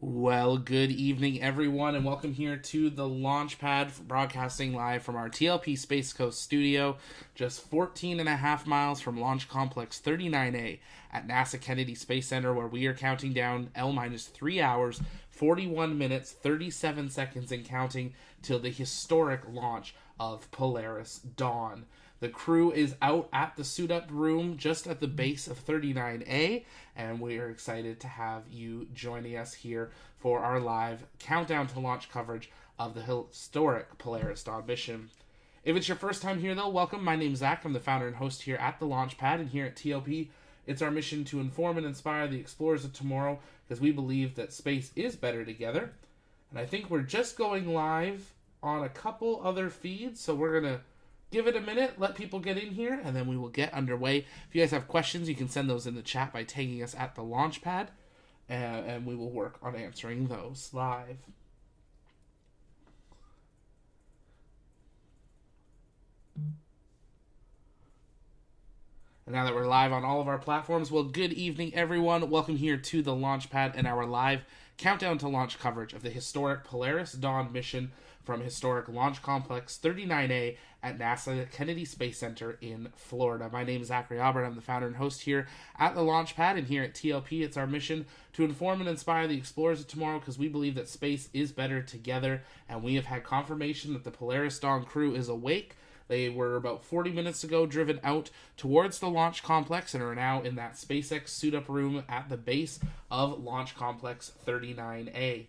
Well, good evening, everyone, and welcome here to the Launchpad, broadcasting live from our TLP Space Coast studio, just 14 and a half miles from Launch Complex 39A at NASA Kennedy Space Center, where we are counting down L-3 hours, 41 minutes, 37 seconds, and counting till the historic launch of Polaris Dawn. The crew is out at the suit-up room just at the base of 39A, and we are excited to have you joining us here for our live countdown to launch coverage of the historic Polaris Dawn mission. If it's your first time here, though, welcome. My name's Zach. I'm the founder and host here at the Launchpad, and here at TLP, it's our mission to inform and inspire the explorers of tomorrow, because we believe that space is better together. And I think we're just going live on a couple other feeds, so we're going to give it a minute, let people get in here, and then we will get underway. If you guys have questions, you can send those in the chat by tagging us at the Launchpad, and we will work on answering those live. And now that we're live on all of our platforms, well, good evening, everyone. Welcome here to the Launchpad and our live countdown to launch coverage of the historic Polaris Dawn mission from historic Launch Complex 39A at NASA Kennedy Space Center in Florida. My name is Zachary Albert. I'm the founder and host here at the Launchpad, and here at TLP, it's our mission to inform and inspire the explorers of tomorrow, because we believe that space is better together, and we have had confirmation that the Polaris Dawn crew is awake. They were about 40 minutes ago driven out towards the launch complex and are now in that SpaceX suit-up room at the base of Launch Complex 39A.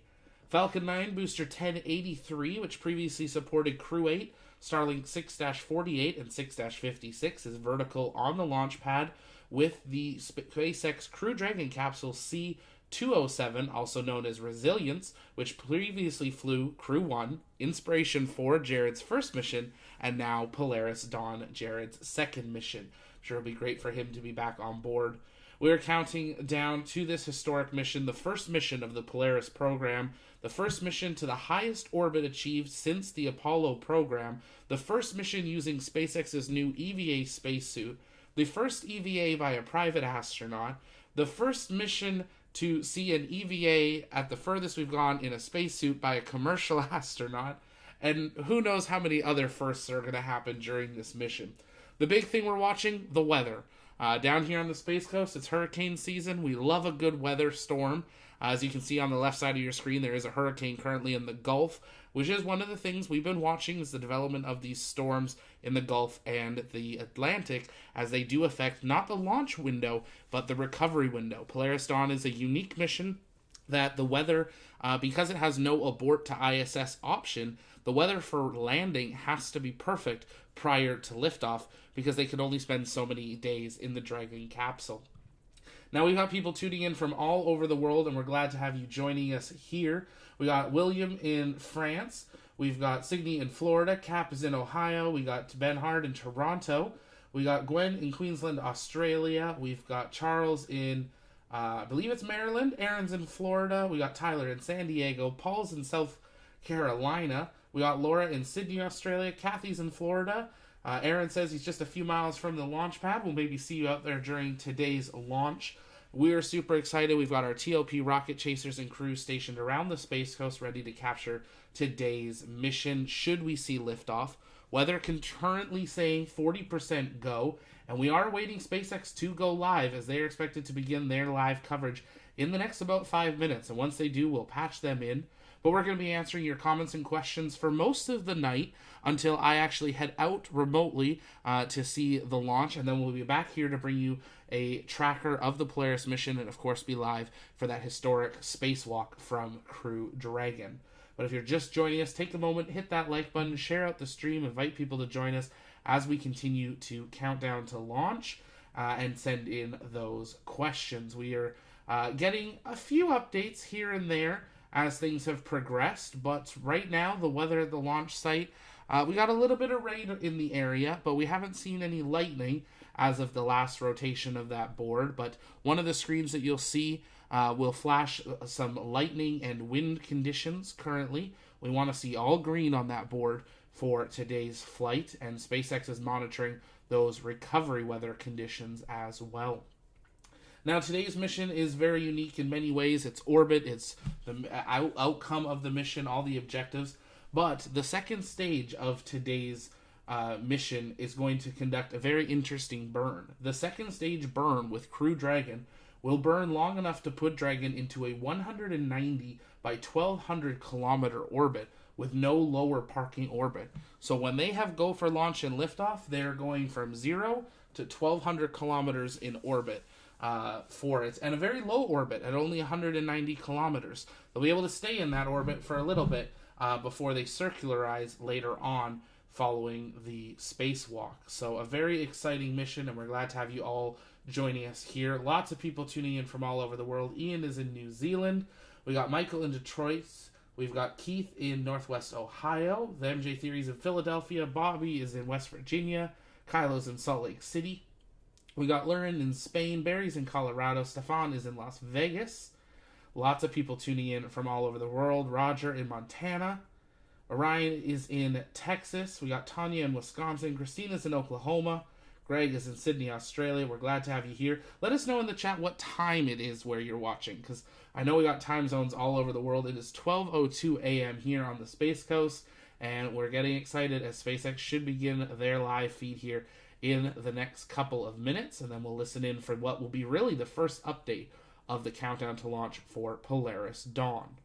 Falcon 9 booster 1083, which previously supported Crew 8, Starlink 6-48 and 6-56, is vertical on the launch pad with the SpaceX Crew Dragon capsule C-207, also known as Resilience, which previously flew Crew 1, Inspiration 4, Jared's first mission, and now Polaris Dawn, Jared's second mission. I'm sure it'll be great for him to be back on board. We are counting down to this historic mission, the first mission of the Polaris program, the first mission to the highest orbit achieved since the Apollo program, the first mission using SpaceX's new EVA spacesuit, the first EVA by a private astronaut, the first mission to see an EVA at the furthest we've gone in a spacesuit by a commercial astronaut, and who knows how many other firsts are going to happen during this mission. The big thing we're watching, the weather. Down here on the Space Coast, it's hurricane season. We love a good weather storm. As you can see on the left side of your screen, there is a hurricane currently in the Gulf, which is one of the things we've been watching, is the development of these storms in the Gulf and the Atlantic, as they do affect not the launch window, but the recovery window. Polaris Dawn is a unique mission that the weather, because it has no abort to ISS option, the weather for landing has to be perfect prior to liftoff, because they can only spend so many days in the Dragon capsule. Now, we've got people tuning in from all over the world, and we're glad to have you joining us here. We got William in France. We've got Signe in Florida. Cap is in Ohio. We got Benhard in Toronto. We got Gwen in Queensland, Australia. We've got Charles in, I believe it's Maryland. Aaron's in Florida. We got Tyler in San Diego. Paul's in South Carolina. We got Laura in Sydney, Australia. Kathy's in Florida. Aaron says he's just a few miles from the launch pad. We'll maybe see you out there during today's launch. We are super excited. We've got our TLP rocket chasers and crews stationed around the Space Coast ready to capture today's mission should we see liftoff. Weather can currently say 40% go, and we are awaiting SpaceX to go live, as they are expected to begin their live coverage in the next about 5 minutes. And once they do, we'll patch them in. But we're going to be answering your comments and questions for most of the night until I actually head out remotely to see the launch. And then we'll be back here to bring you a tracker of the Polaris mission and, of course, be live for that historic spacewalk from Crew Dragon. But if you're just joining us, take a moment, hit that like button, share out the stream, invite people to join us as we continue to count down to launch and send in those questions. We are getting a few updates here and there as things have progressed, but right now the weather at the launch site, we got a little bit of rain in the area, but we haven't seen any lightning as of the last rotation of that board. But one of the screens that you'll see will flash some lightning and wind conditions currently. We want to see all green on that board for today's flight, and SpaceX is monitoring those recovery weather conditions as well. Now, today's mission is very unique in many ways. It's orbit, it's the outcome of the mission, all the objectives. But the second stage of today's mission is going to conduct a very interesting burn. The second stage burn with Crew Dragon will burn long enough to put Dragon into a 190 by 1200 kilometer orbit with no lower parking orbit. So when they have go for launch and liftoff, they're going from 0 to 1200 kilometers in orbit for it, and a very low orbit at only 190 kilometers. They'll be able to stay in that orbit for a little bit before they circularize later on following the spacewalk. So a very exciting mission, and we're glad to have you all joining us here. Lots of people tuning in from all over the world. Ian is in New Zealand. We got Michael in Detroit. We've got Keith in Northwest Ohio. The MJ Theory's in Philadelphia. Bobby is in West Virginia. Kylo's in Salt Lake City. We got Lurin in Spain. Barry's in Colorado. Stefan is in Las Vegas. Lots of people tuning in from all over the world. Roger in Montana. Orion is in Texas. We got Tanya in Wisconsin. Christina's in Oklahoma. Greg is in Sydney, Australia. We're glad to have you here. Let us know in the chat what time it is where you're watching, because I know we got time zones all over the world. It is 12:02 a.m. here on the Space Coast, and we're getting excited as SpaceX should begin their live feed here in the next couple of minutes, and then we'll listen in for what will be really the first update of the countdown to launch for Polaris Dawn.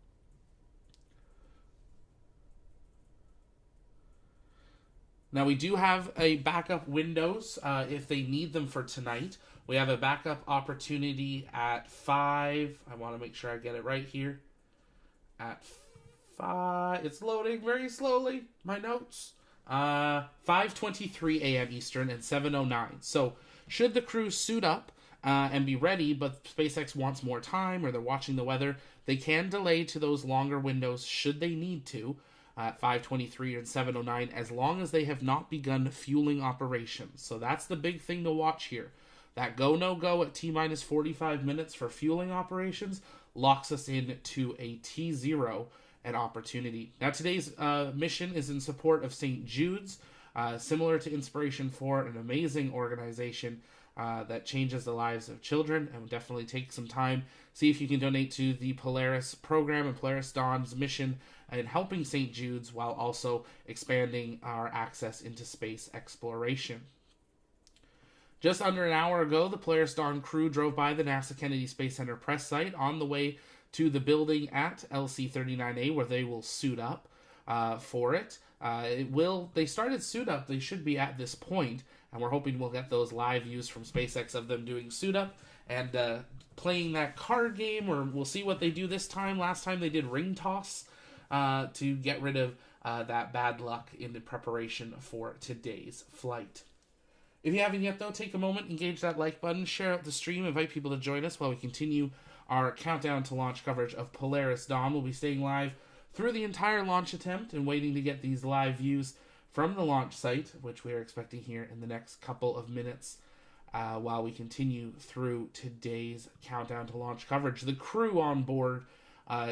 Now, we do have a backup windows if they need them for tonight. We have a backup opportunity at 5. I want to make sure I get it right here. At 5. It's loading very slowly. My notes. 5:23 a.m. Eastern and 7:09. So, should the crew suit up and be ready, but SpaceX wants more time or they're watching the weather, they can delay to those longer windows should they need to. At 5:23 and 7:09, as long as they have not begun fueling operations. So that's the big thing to watch here. That go, no go at T-minus 45 minutes for fueling operations locks us into a T0 at opportunity. Now, today's mission is in support of St. Jude's, similar to Inspiration 4, an amazing organization that changes the lives of children, and will definitely take some time. See if you can donate to the Polaris program and Polaris Dawn's mission in helping St. Jude's while also expanding our access into space exploration. Just under an hour ago, the Polaris Dawn crew drove by the NASA Kennedy Space Center press site on the way to the building at LC-39A where they will suit up for it. They started suit up, they should be at this point, and we're hoping we'll get those live views from SpaceX of them doing suit up and playing that card game, or we'll see what they do this time. Last time they did ring toss to get rid of that bad luck in the preparation for today's flight. If you haven't yet, though, take a moment, engage that like button, share out the stream, invite people to join us while we continue our countdown to launch coverage of Polaris Dawn. We'll be staying live through the entire launch attempt and waiting to get these live views from the launch site, which we are expecting here in the next couple of minutes while we continue through today's countdown to launch coverage. The crew on board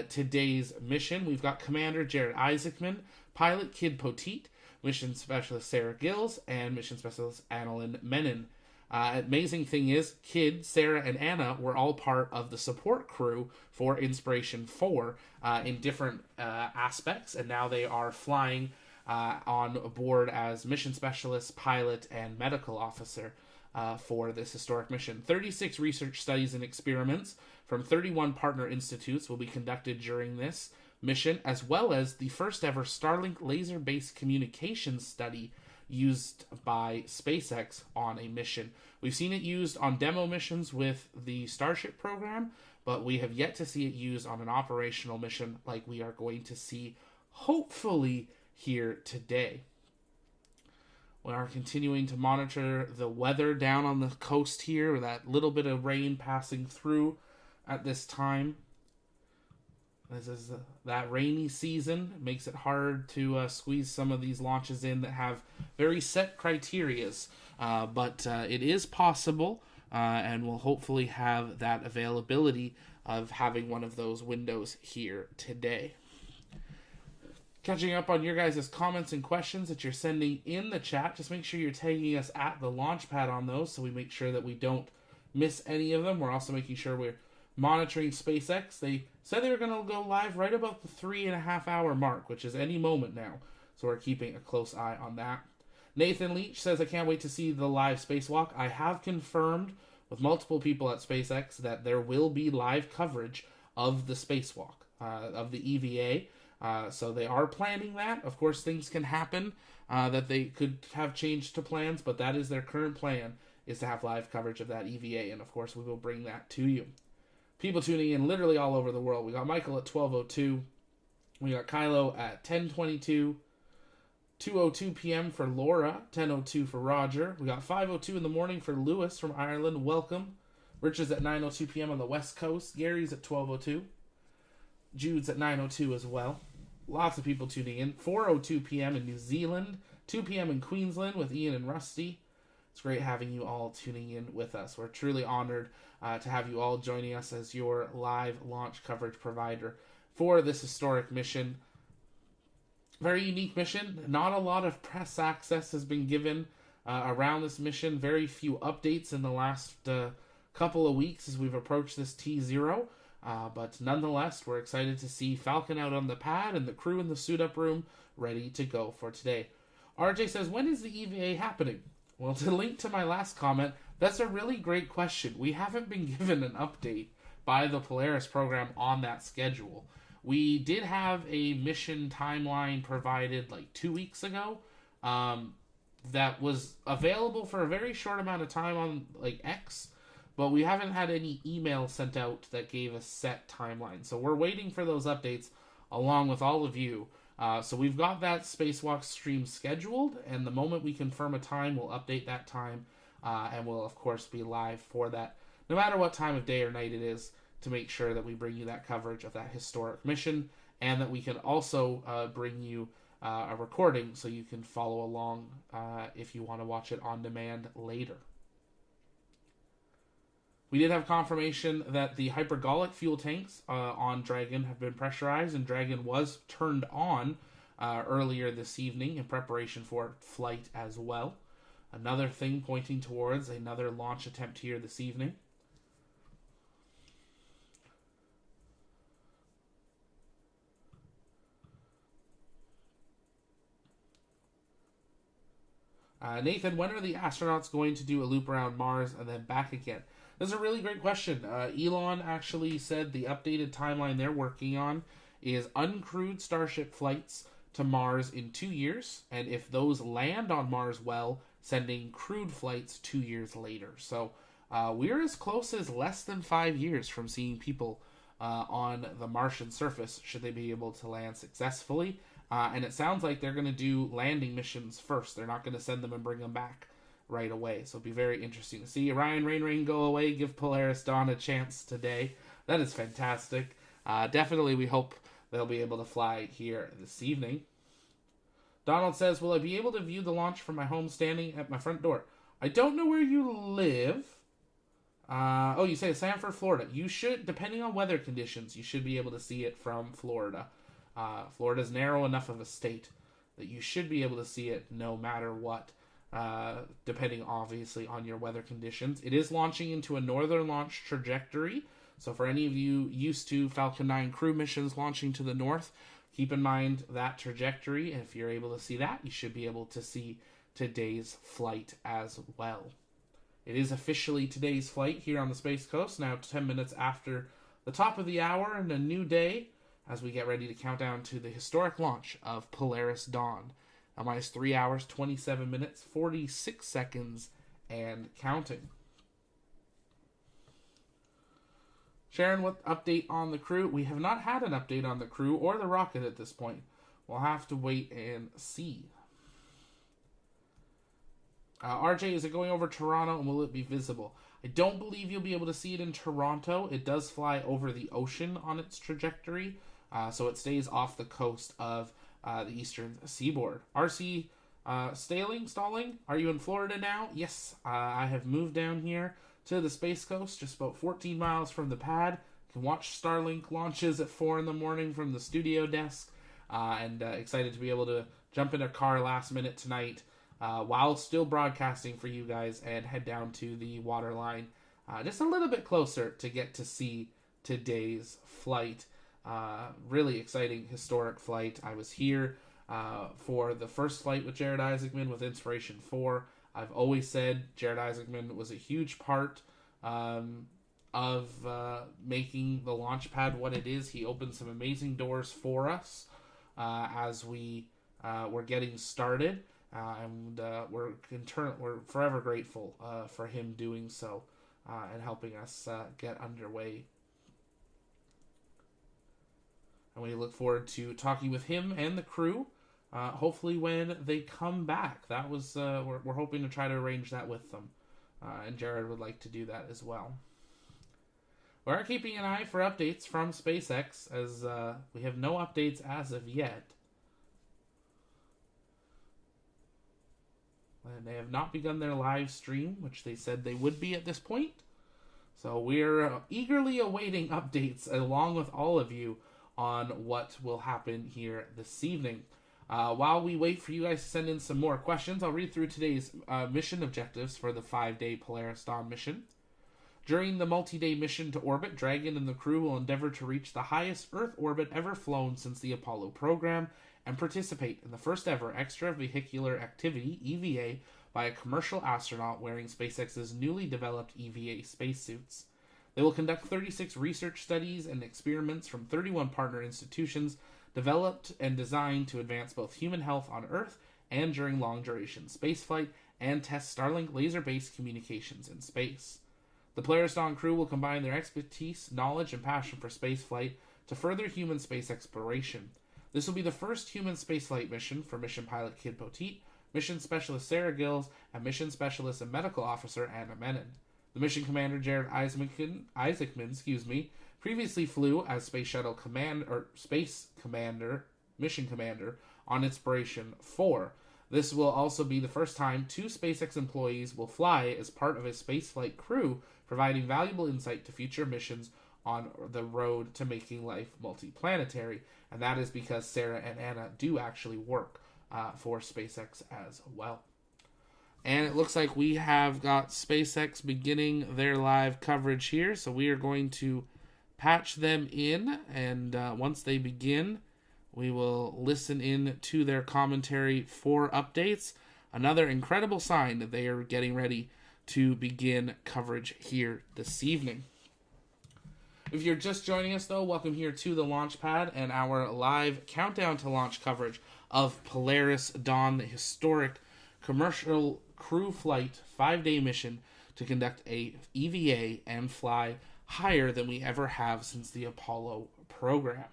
today's mission, we've got Commander Jared Isaacman, Pilot Kid Poteet, Mission Specialist Sarah Gills, and Mission Specialist Annalyn Menon. Amazing thing is, Kid, Sarah, and Anna were all part of the support crew for Inspiration 4 in different aspects, and now they are flying on board as Mission Specialist, Pilot, and Medical Officer for this historic mission. 36 research studies and experiments from 31 partner institutes will be conducted during this mission, as well as the first ever Starlink laser-based communications study used by SpaceX on a mission. We've seen it used on demo missions with the Starship program, but we have yet to see it used on an operational mission like we are going to see, hopefully, here today. We are continuing to monitor the weather down on the coast here, with that little bit of rain passing through at this time. This is that rainy season. It makes it hard to squeeze some of these launches in that have very set criterias. But it is possible, and we'll hopefully have that availability of having one of those windows here today. Catching up on your guys' comments and questions that you're sending in the chat. Just make sure you're tagging us at the Launchpad on those so we make sure that we don't miss any of them. We're also making sure we're monitoring SpaceX. They said they were going to go live right about the 3.5 hour mark, which is any moment now. So we're keeping a close eye on that. Nathan Leach says, I can't wait to see the live spacewalk. I have confirmed with multiple people at SpaceX that there will be live coverage of the spacewalk, of the EVA. So they are planning that. Of course, things can happen that they could have changed to plans, but that is their current plan, is to have live coverage of that EVA. And of course, we will bring that to you. People tuning in literally all over the world. We got Michael at 12:02. We got Kylo at 10:22. 2:02 p.m. for Laura. 10:02 for Roger. We got 5:02 in the morning for Lewis from Ireland. Welcome. Rich is at 9:02 p.m. on the West Coast. Gary's at 12:02. Jude's at 9:02 as well. Lots of people tuning in. 4:02 p.m. in New Zealand. 2 p.m. in Queensland with Ian and Rusty. It's great having you all tuning in with us. We're truly honored to have you all joining us as your live launch coverage provider for this historic mission. Very unique mission. Not a lot of press access has been given around this mission. Very few updates in the last couple of weeks as we've approached this T0. But nonetheless, we're excited to see Falcon out on the pad and the crew in the suit-up room ready to go for today. RJ says, when is the EVA happening? Well, to link to my last comment, that's a really great question. We haven't been given an update by the Polaris program on that schedule. We did have a mission timeline provided like 2 weeks ago that was available for a very short amount of time on like X, but we haven't had any email sent out that gave a set timeline. So we're waiting for those updates along with all of you. So we've got that spacewalk stream scheduled, and the moment we confirm a time, we'll update that time, and we'll of course be live for that, no matter what time of day or night it is, to make sure that we bring you that coverage of that historic mission, and that we can also bring you a recording so you can follow along if you want to watch it on demand later. We did have confirmation that the hypergolic fuel tanks on Dragon have been pressurized, and Dragon was turned on earlier this evening in preparation for flight as well. Another thing pointing towards another launch attempt here this evening. Nathan, when are the astronauts going to do a loop around Mars and then back again? That's a really great question. Elon actually said the updated timeline they're working on is uncrewed Starship flights to Mars in 2 years, and if those land on Mars well, sending crewed flights 2 years later. So we're as close as less than 5 years from seeing people on the Martian surface, should they be able to land successfully. And it sounds like they're going to do landing missions first. They're not going to send them and bring them back right away. So it'll be very interesting to see. Ryan Rain go away, give Polaris Dawn a chance today. That is fantastic. Definitely we hope they'll be able to fly here this evening. Donald says, will I be able to view the launch from my home standing at my front door? I don't know where you live. You say Sanford, Florida. You should, depending on weather conditions, you should be able to see it from Florida. Florida's narrow enough of a state that you should be able to see it no matter what, depending obviously on your weather conditions. It is launching into a northern launch trajectory, so for any of you used to Falcon 9 crew missions launching to the north, keep in mind that trajectory, and if you're able to see that, you should be able to see today's flight as well. It is officially today's flight here on the Space Coast, now 10 minutes after the top of the hour, and a new day as we get ready to count down to the historic launch of Polaris Dawn. Minus 3 hours, 27 minutes, 46 seconds, and counting. Sharon, what update on the crew? We have not had an update on the crew or the rocket at this point. We'll have to wait and see. RJ, is it going over Toronto, and will it be visible? I don't believe you'll be able to see it in Toronto. It does fly over the ocean on its trajectory, so it stays off the coast of the eastern seaboard. RC stalling? Are you in Florida now? Yes, I have moved down here to the Space Coast, just about 14 miles from the pad. Can watch Starlink launches at 4 in the morning from the studio desk, and excited to be able to jump in a car last minute tonight while still broadcasting for you guys and head down to the waterline just a little bit closer to get to see today's flight. Really exciting, historic flight. I was here for the first flight with Jared Isaacman with Inspiration 4. I've always said Jared Isaacman was a huge part of making the launch pad what it is. He opened some amazing doors for us as we were getting started, and we're forever grateful for him doing so and helping us get underway. And we look forward to talking with him and the crew, hopefully when they come back. That was we're hoping to try to arrange that with them, and Jared would like to do that as well. We are keeping an eye for updates from SpaceX, as we have no updates as of yet. And they have not begun their live stream, which they said they would be at this point. So we're eagerly awaiting updates along with all of you on what will happen here this evening. While we wait for you guys to send in some more questions, I'll read through today's mission objectives for the 5-day Polaris Dawn mission. During the multi-day mission to orbit, Dragon and the crew will endeavor to reach the highest Earth orbit ever flown since the Apollo program and participate in the first ever extravehicular activity, EVA, by a commercial astronaut wearing SpaceX's newly developed EVA spacesuits. They will conduct 36 research studies and experiments from 31 partner institutions developed and designed to advance both human health on Earth and during long-duration spaceflight, and test Starlink laser-based communications in space. The Polaris Dawn crew will combine their expertise, knowledge, and passion for spaceflight to further human space exploration. This will be the first human spaceflight mission for mission pilot Kid Poteet, mission specialist Sarah Gills, and mission specialist and medical officer Anna Menon. The mission commander Jared Isaacman, previously flew as Space Shuttle mission commander on Inspiration 4. This will also be the first time 2 SpaceX employees will fly as part of a spaceflight crew, providing valuable insight to future missions on the road to making life multiplanetary. And that is because Sarah and Anna do actually work for SpaceX as well. And it looks like we have got SpaceX beginning their live coverage here. So we are going to patch them in. And once they begin, we will listen in to their commentary for updates. Another incredible sign that they are getting ready to begin coverage here this evening. If you're just joining us, though, welcome here to the launch pad and our live countdown to launch coverage of Polaris Dawn, the historic commercial crew flight 5-day mission to conduct a EVA and fly higher than we ever have since the Apollo program.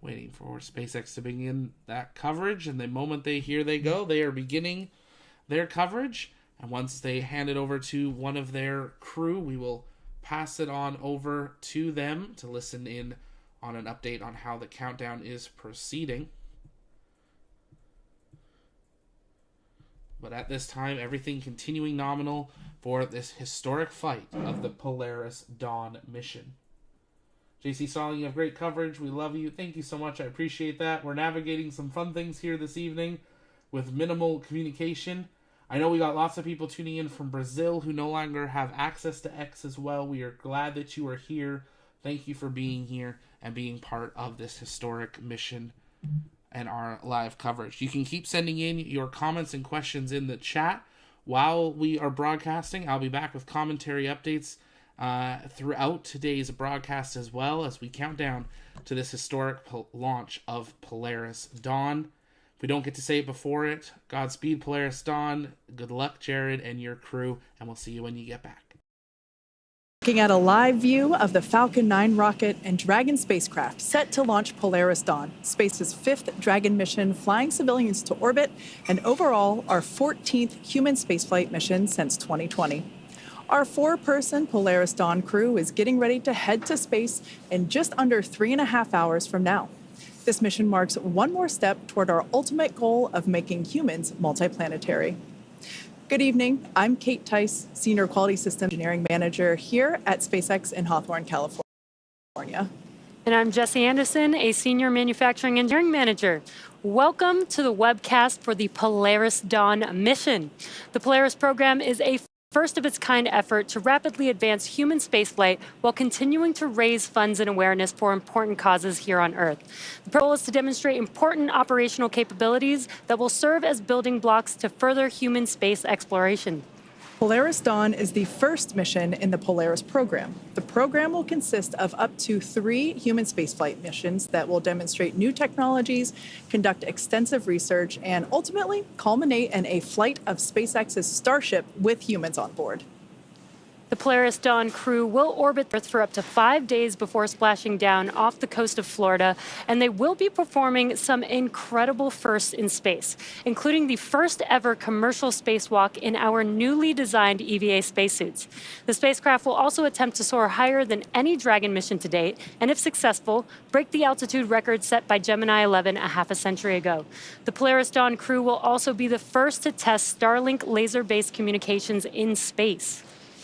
Waiting for SpaceX to begin that coverage, and the moment they go, they are beginning their coverage. And once they hand it over to one of their crew, we will pass it on over to them to listen in on an update on how the countdown is proceeding. But at this time, everything continuing nominal for this historic flight of the Polaris Dawn mission. JC Stalling, you have great coverage. We love you. Thank you so much. I appreciate that. We're navigating some fun things here this evening with minimal communication. I know we got lots of people tuning in from Brazil who no longer have access to X as well. We are glad that you are here. Thank you for being here and being part of this historic mission and our live coverage. You can keep sending in your comments and questions in the chat while we are broadcasting. I'll be back with commentary updates throughout today's broadcast, as well as we count down to this historic launch of Polaris Dawn. If we don't get to say it before it, Godspeed Polaris Dawn, good luck Jared and your crew, and we'll see you when you get back. Looking at a live view of the Falcon 9 rocket and Dragon spacecraft set to launch Polaris Dawn, Space's 5th Dragon mission flying civilians to orbit, and overall our 14th human spaceflight mission since 2020. Our 4-person Polaris Dawn crew is getting ready to head to space in just under 3.5 hours from now. This mission marks one more step toward our ultimate goal of making humans multiplanetary. Good evening. I'm Kate Tice, Senior Quality System Engineering Manager here at SpaceX in Hawthorne, California. And I'm Jesse Anderson, a Senior Manufacturing Engineering Manager. Welcome to the webcast for the Polaris Dawn mission. The Polaris program is a first-of-its-kind effort to rapidly advance human spaceflight while continuing to raise funds and awareness for important causes here on Earth. The goal is to demonstrate important operational capabilities that will serve as building blocks to further human space exploration. Polaris Dawn is the first mission in the Polaris program. The program will consist of up to 3 human spaceflight missions that will demonstrate new technologies, conduct extensive research, and ultimately culminate in a flight of SpaceX's Starship with humans on board. The Polaris Dawn crew will orbit Earth for up to 5 days before splashing down off the coast of Florida, and they will be performing some incredible firsts in space, including the first ever commercial spacewalk in our newly designed EVA spacesuits. The spacecraft will also attempt to soar higher than any Dragon mission to date, and if successful, break the altitude record set by Gemini 11 a half a century ago. The Polaris Dawn crew will also be the first to test Starlink laser-based communications in space.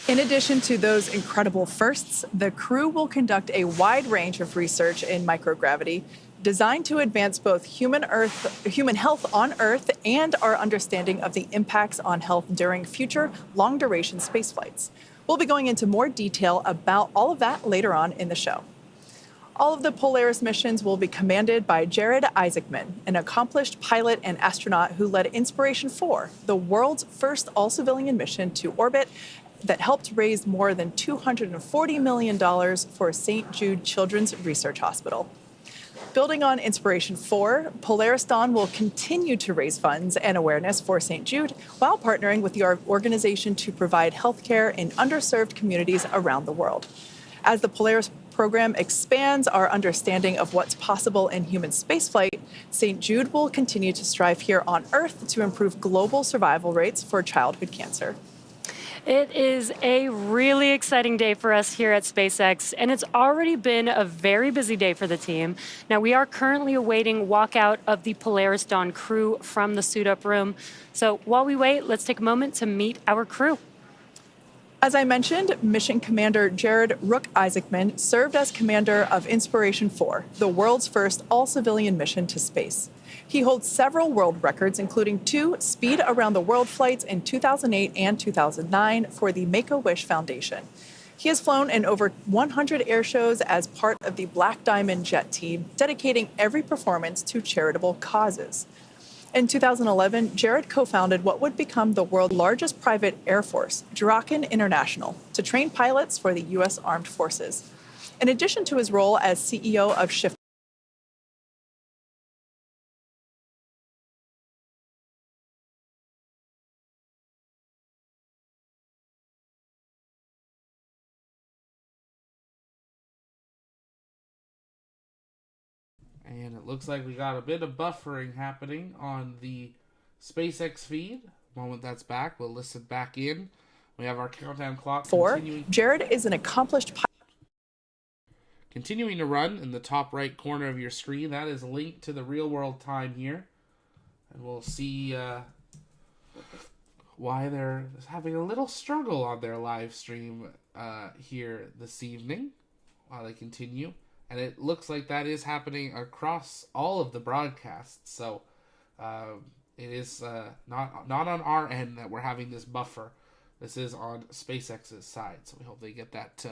In addition to those incredible firsts, the crew will conduct a wide range of research in microgravity designed to advance both human health on Earth and our understanding of the impacts on health during future long-duration spaceflights. We'll be going into more detail about all of that later on in the show. All of the Polaris missions will be commanded by Jared Isaacman, an accomplished pilot and astronaut who led Inspiration 4, the world's first all-civilian mission to orbit that helped raise more than $240 million for St. Jude Children's Research Hospital. Building on Inspiration 4, Polaris Dawn will continue to raise funds and awareness for St. Jude while partnering with the organization to provide healthcare in underserved communities around the world. As the Polaris program expands our understanding of what's possible in human spaceflight, St. Jude will continue to strive here on Earth to improve global survival rates for childhood cancer. It is a really exciting day for us here at SpaceX, and it's already been a very busy day for the team. Now, we are currently awaiting walkout of the Polaris Dawn crew from the suit-up room. So while we wait, let's take a moment to meet our crew. As I mentioned, Mission Commander Jared Rook Isaacman served as commander of Inspiration 4, the world's first all-civilian mission to space. He holds several world records, including 2 speed around the world flights in 2008 and 2009 for the Make-A-Wish Foundation. He has flown in over 100 air shows as part of the Black Diamond jet team, dedicating every performance to charitable causes. In 2011, Jared co-founded what would become the world's largest private air force, Draken International, to train pilots for the U.S. Armed Forces. In addition to his role as CEO of Shift, And it looks like we got a bit of buffering happening on the SpaceX feed. The moment that's back, we'll listen back in. We have our countdown clock continuing. Jared is an accomplished pilot. Continuing to run in the top right corner of your screen. That is linked to the real world time here. And we'll see why they're having a little struggle on their live stream here this evening while they continue. And it looks like that is happening across all of the broadcasts. So it is not on our end that we're having this buffer. This is on SpaceX's side. So we hope they get that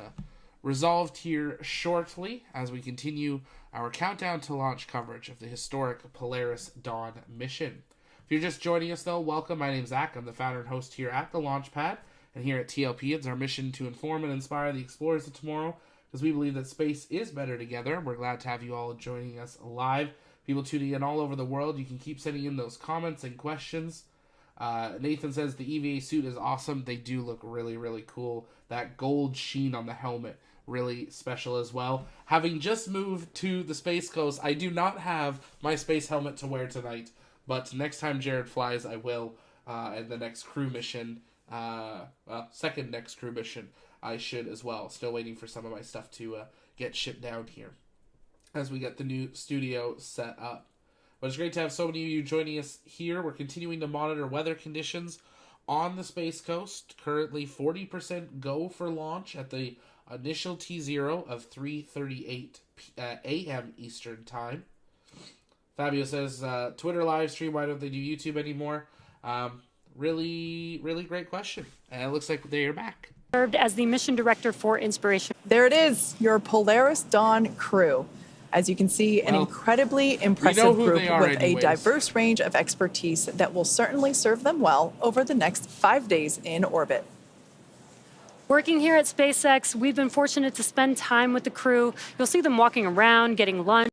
resolved here shortly as we continue our countdown to launch coverage of the historic Polaris Dawn mission. If you're just joining us, though, welcome. My name's Zach. I'm the founder and host here at the Launchpad. And here at TLP, it's our mission to inform and inspire the explorers of tomorrow, because we believe that space is better together. We're glad to have you all joining us live. People tuning in all over the world, you can keep sending in those comments and questions. Nathan says the EVA suit is awesome. They do look really, really cool. That gold sheen on the helmet, really special as well. Having just moved to the Space Coast, I do not have my space helmet to wear tonight, but next time Jared flies, I will. And the next crew mission, second next crew mission, I should as well. Still waiting for some of my stuff to get shipped down here as we get the new studio set up. But it's great to have so many of you joining us here. We're continuing to monitor weather conditions on the Space Coast. Currently 40% go for launch at the initial T0 of 3:38 a.m. Eastern Time. Fabio says, Twitter live stream, why don't they do YouTube anymore? Really, really great question. And it looks like they are back. Served as the mission director for Inspiration. There it is, your Polaris Dawn crew. As you can see, an incredibly impressive group with a diverse range of expertise that will certainly serve them well over the next 5 days in orbit. Working here at SpaceX, we've been fortunate to spend time with the crew. You'll see them walking around, getting lunch.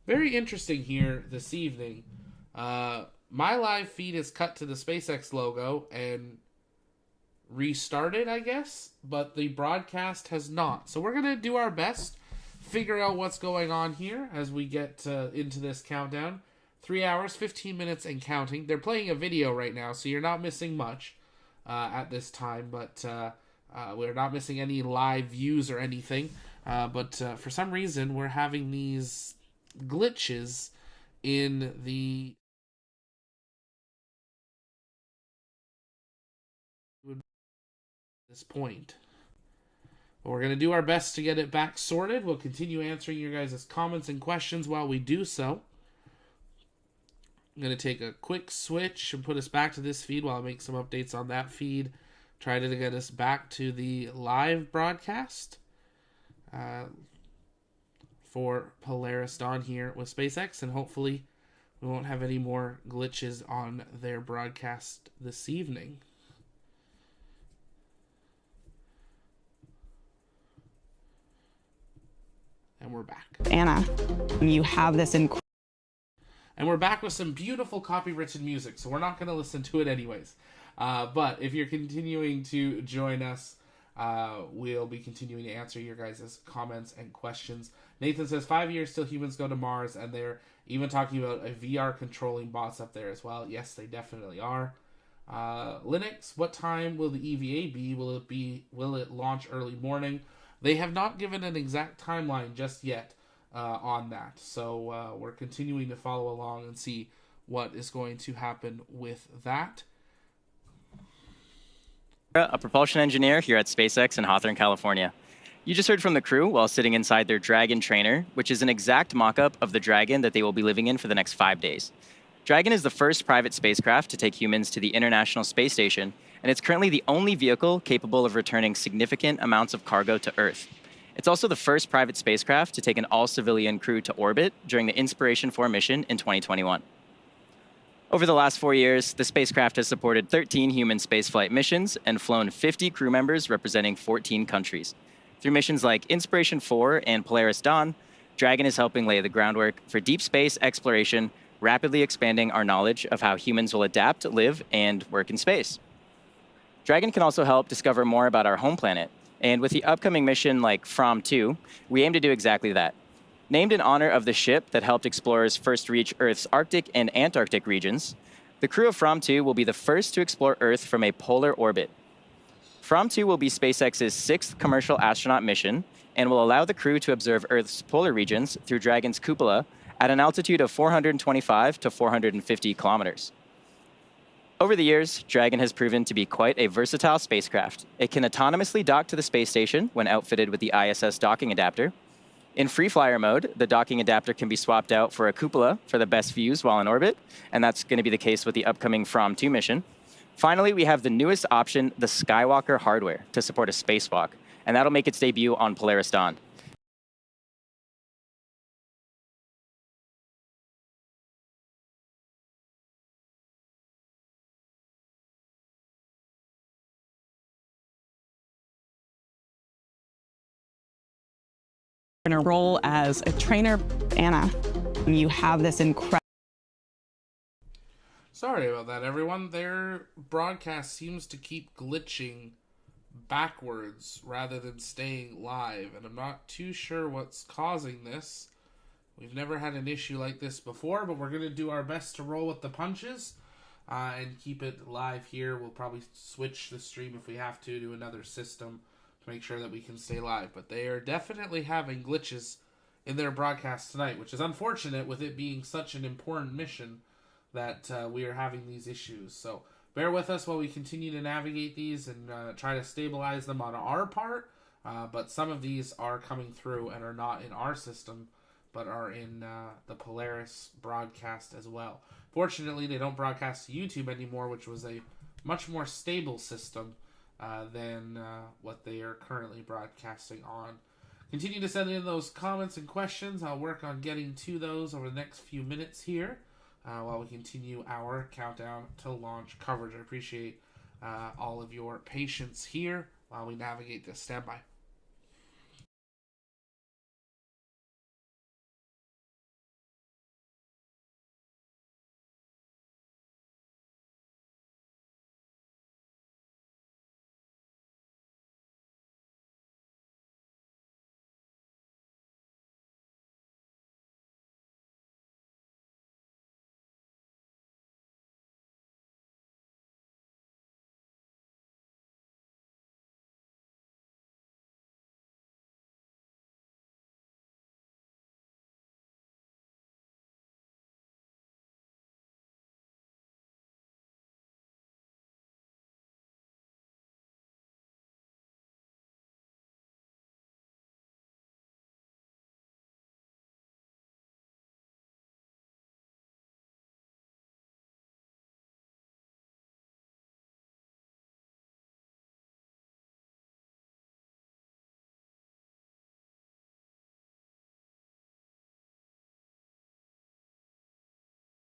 Very interesting here this evening. My live feed is cut to the SpaceX logo and restarted, I guess, but the broadcast has not. So we're going to do our best, figure out what's going on here as we get into this countdown. 3 hours, 15 minutes, and counting. They're playing a video right now, so you're not missing much at this time, but we're not missing any live views or anything. But for some reason, we're having these glitches in this point. But we're going to do our best to get it back sorted. We'll continue answering your guys' comments and questions while we do so. I'm going to take a quick switch and put us back to this feed while I make some updates on that feed. Try to get us back to the live broadcast for Polaris Dawn here with SpaceX, and hopefully we won't have any more glitches on their broadcast this evening. And we're back. Anna, you have this And we're back with some beautiful copywritten music, so we're not going to listen to it anyways. But if you're continuing to join us, we'll be continuing to answer your guys' comments and questions. Nathan says 5 years till humans go to Mars, and they're even talking about a VR controlling bots up there as well. Yes, they definitely are. Linux, what time will the EVA be? Will it launch early morning? They have not given an exact timeline just yet on that. So we're continuing to follow along and see what is going to happen with that. A propulsion engineer here at SpaceX in Hawthorne, California. You just heard from the crew while sitting inside their Dragon trainer, which is an exact mock-up of the Dragon that they will be living in for the next 5 days. Dragon is the first private spacecraft to take humans to the International Space Station, and it's currently the only vehicle capable of returning significant amounts of cargo to Earth. It's also the first private spacecraft to take an all-civilian crew to orbit during the Inspiration 4 mission in 2021. Over the last 4 years, the spacecraft has supported 13 human spaceflight missions and flown 50 crew members representing 14 countries. Through missions like Inspiration 4 and Polaris Dawn, Dragon is helping lay the groundwork for deep space exploration, rapidly expanding our knowledge of how humans will adapt, live, and work in space. Dragon can also help discover more about our home planet, and with the upcoming mission like From-2, we aim to do exactly that. Named in honor of the ship that helped explorers first reach Earth's Arctic and Antarctic regions, the crew of From-2 will be the first to explore Earth from a polar orbit. From-2 will be SpaceX's 6th commercial astronaut mission and will allow the crew to observe Earth's polar regions through Dragon's cupola at an altitude of 425 to 450 kilometers. Over the years, Dragon has proven to be quite a versatile spacecraft. It can autonomously dock to the space station when outfitted with the ISS docking adapter. In free flyer mode, the docking adapter can be swapped out for a cupola for the best views while in orbit, and that's going to be the case with the upcoming From-2 mission. Finally, we have the newest option, the Skywalker hardware, to support a spacewalk, and that'll make its debut on Polaris Dawn. in a role as a trainer. Anna, you have this incredible... Sorry about that, everyone. Their broadcast seems to keep glitching backwards rather than staying live, and I'm not too sure what's causing this. We've never had an issue like this before, but we're going to do our best to roll with the punches and keep it live here. We'll probably switch the stream if we have to another system to make sure that we can stay live. But they are definitely having glitches in their broadcast tonight, which is unfortunate with it being such an important mission that we are having these issues. So bear with us while we continue to navigate these and try to stabilize them on our part. But some of these are coming through and are not in our system, but are in the Polaris broadcast as well. Fortunately, they don't broadcast to YouTube anymore, which was a much more stable system than what they are currently broadcasting on. Continue to send in those comments and questions. I'll work on getting to those over the next few minutes here while we continue our countdown to launch coverage. I appreciate all of your patience here while we navigate this. Stand by.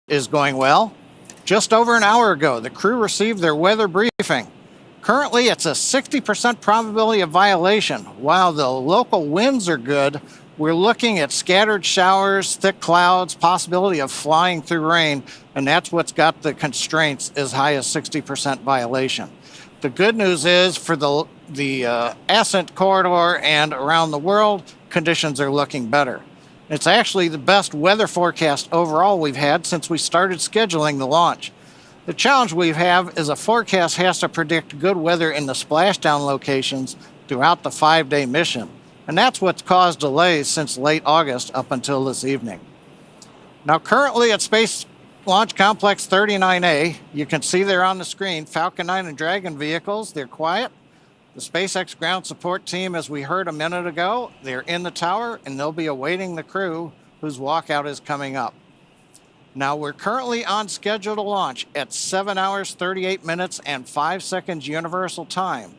Is going well. Just over an hour ago, the crew received their weather briefing. Currently, it's a 60% probability of violation. While the local winds are good, we're looking at scattered showers, thick clouds, possibility of flying through rain, and that's what's got the constraints as high as 60% violation. The good news is for the ascent corridor and around the world, conditions are looking better. It's actually the best weather forecast overall we've had since we started scheduling the launch. The challenge we have is a forecast has to predict good weather in the splashdown locations throughout the 5-day mission. And that's what's caused delays since late August up until this evening. Now currently at Space Launch Complex 39A, you can see there on the screen Falcon 9 and Dragon vehicles. They're quiet. The SpaceX ground support team, as we heard a minute ago, they're in the tower and they'll be awaiting the crew whose walkout is coming up. Now we're currently on schedule to launch at 7 hours, 38 minutes and 5 seconds universal time.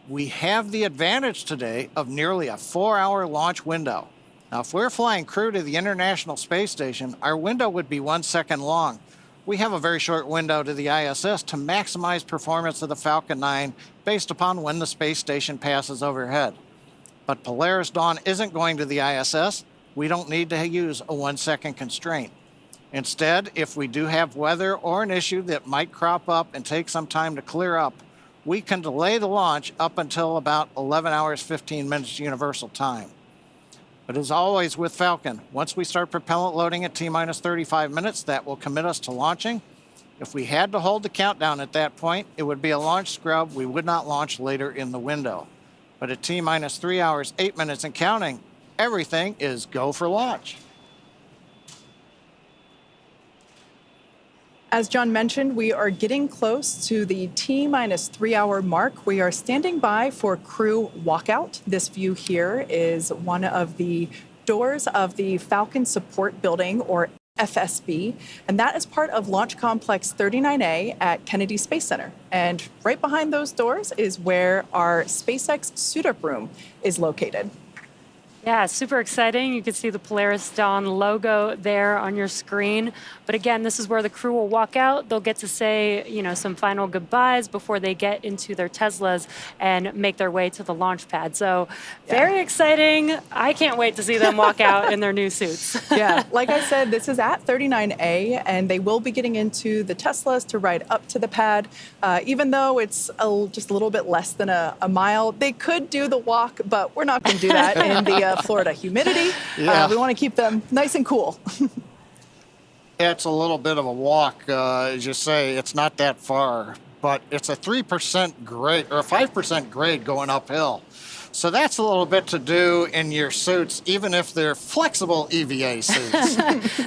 We have the advantage today of nearly a 4-hour launch window. Now if we're flying crew to the International Space Station, our window would be 1 second long. We have a very short window to the ISS to maximize performance of the Falcon 9 based upon when the space station passes overhead. But Polaris Dawn isn't going to the ISS. We don't need to use a 1 second constraint. Instead, if we do have weather or an issue that might crop up and take some time to clear up, we can delay the launch up until about 11 hours, 15 minutes universal time. But as always with Falcon, once we start propellant loading at T-minus 35 minutes, that will commit us to launching. If we had to hold the countdown at that point, it would be a launch scrub. We would not launch later in the window. But at T-minus 3 hours, 8 minutes and counting, everything is go for launch. As John mentioned, we are getting close to the T-minus 3 hour mark. We are standing by for crew walkout. This view here is one of the doors of the Falcon Support Building, or FSB, and that is part of Launch Complex 39A at Kennedy Space Center. And right behind those doors is where our SpaceX suit-up room is located. Yeah, super exciting. You can see the Polaris Dawn logo there on your screen. But again, this is where the crew will walk out. They'll get to say, some final goodbyes before they get into their Teslas and make their way to the launch pad. So very exciting. I can't wait to see them walk out in their new suits. Yeah, like I said, this is at 39A, and they will be getting into the Teslas to ride up to the pad. Even though it's just a little bit less than a mile, they could do the walk, but we're not going to do that in the Florida humidity. We want to keep them nice and cool. It's a little bit of a walk, as you say. It's not that far, but it's a 3% grade or a 5% grade going uphill. So that's a little bit to do in your suits, even if they're flexible EVA suits.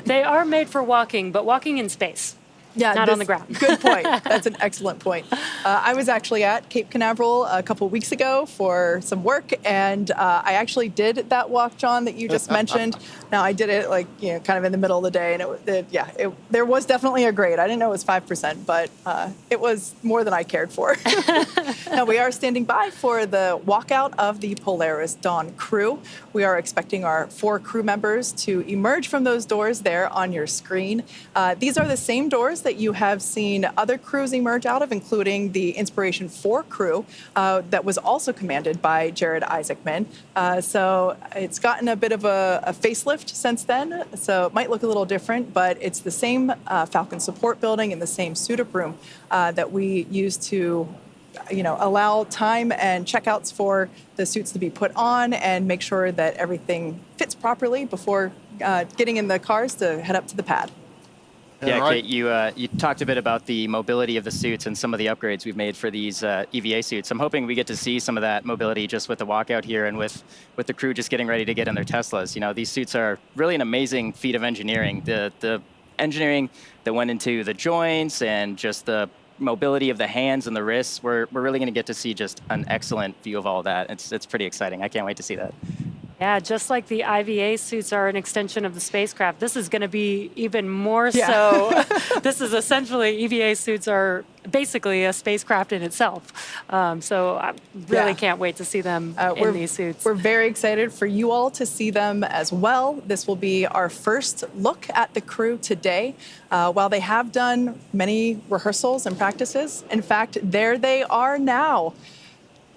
They are made for walking, but walking in space. Yeah, not on the ground. Good point. That's an excellent point. I was actually at Cape Canaveral a couple weeks ago for some work, and I actually did that walk, John, that you just mentioned. Now, I did it kind of in the middle of the day, and there was definitely a grade. I didn't know it was 5%, but it was more than I cared for. Now, we are standing by for the walkout of the Polaris Dawn crew. We are expecting our 4 crew members to emerge from those doors there on your screen. These are the same doors that you have seen other crews emerge out of, including the Inspiration 4 crew that was also commanded by Jared Isaacman. So it's gotten a bit of a facelift since then, so it might look a little different, but it's the same Falcon support building and the same suit-up room that we use to allow time and checkouts for the suits to be put on and make sure that everything fits properly before getting in the cars to head up to the pad. Yeah, Kate, you talked a bit about the mobility of the suits and some of the upgrades we've made for these EVA suits. I'm hoping we get to see some of that mobility just with the walkout here and with the crew just getting ready to get in their Teslas. These suits are really an amazing feat of engineering. The engineering that went into the joints and just the mobility of the hands and the wrists, we're really going to get to see just an excellent view of all of that. It's pretty exciting. I can't wait to see that. Yeah, just like the IVA suits are an extension of the spacecraft, this is going to be even more so. This is essentially, EVA suits are basically a spacecraft in itself. So I really can't wait to see them in these suits. We're very excited for you all to see them as well. This will be our first look at the crew today. While they have done many rehearsals and practices, in fact, there they are now.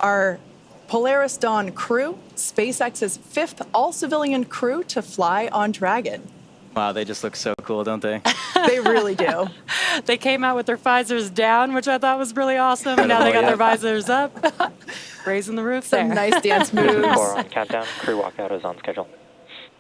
Our Polaris Dawn crew, SpaceX's 5th all-civilian crew to fly on Dragon. Wow, they just look so cool, don't they? They really do. They came out with their visors down, which I thought was really awesome. And now they got their visors up, raising the roof Some there. nice dance moves. 4 on countdown. Crew walkout is on schedule.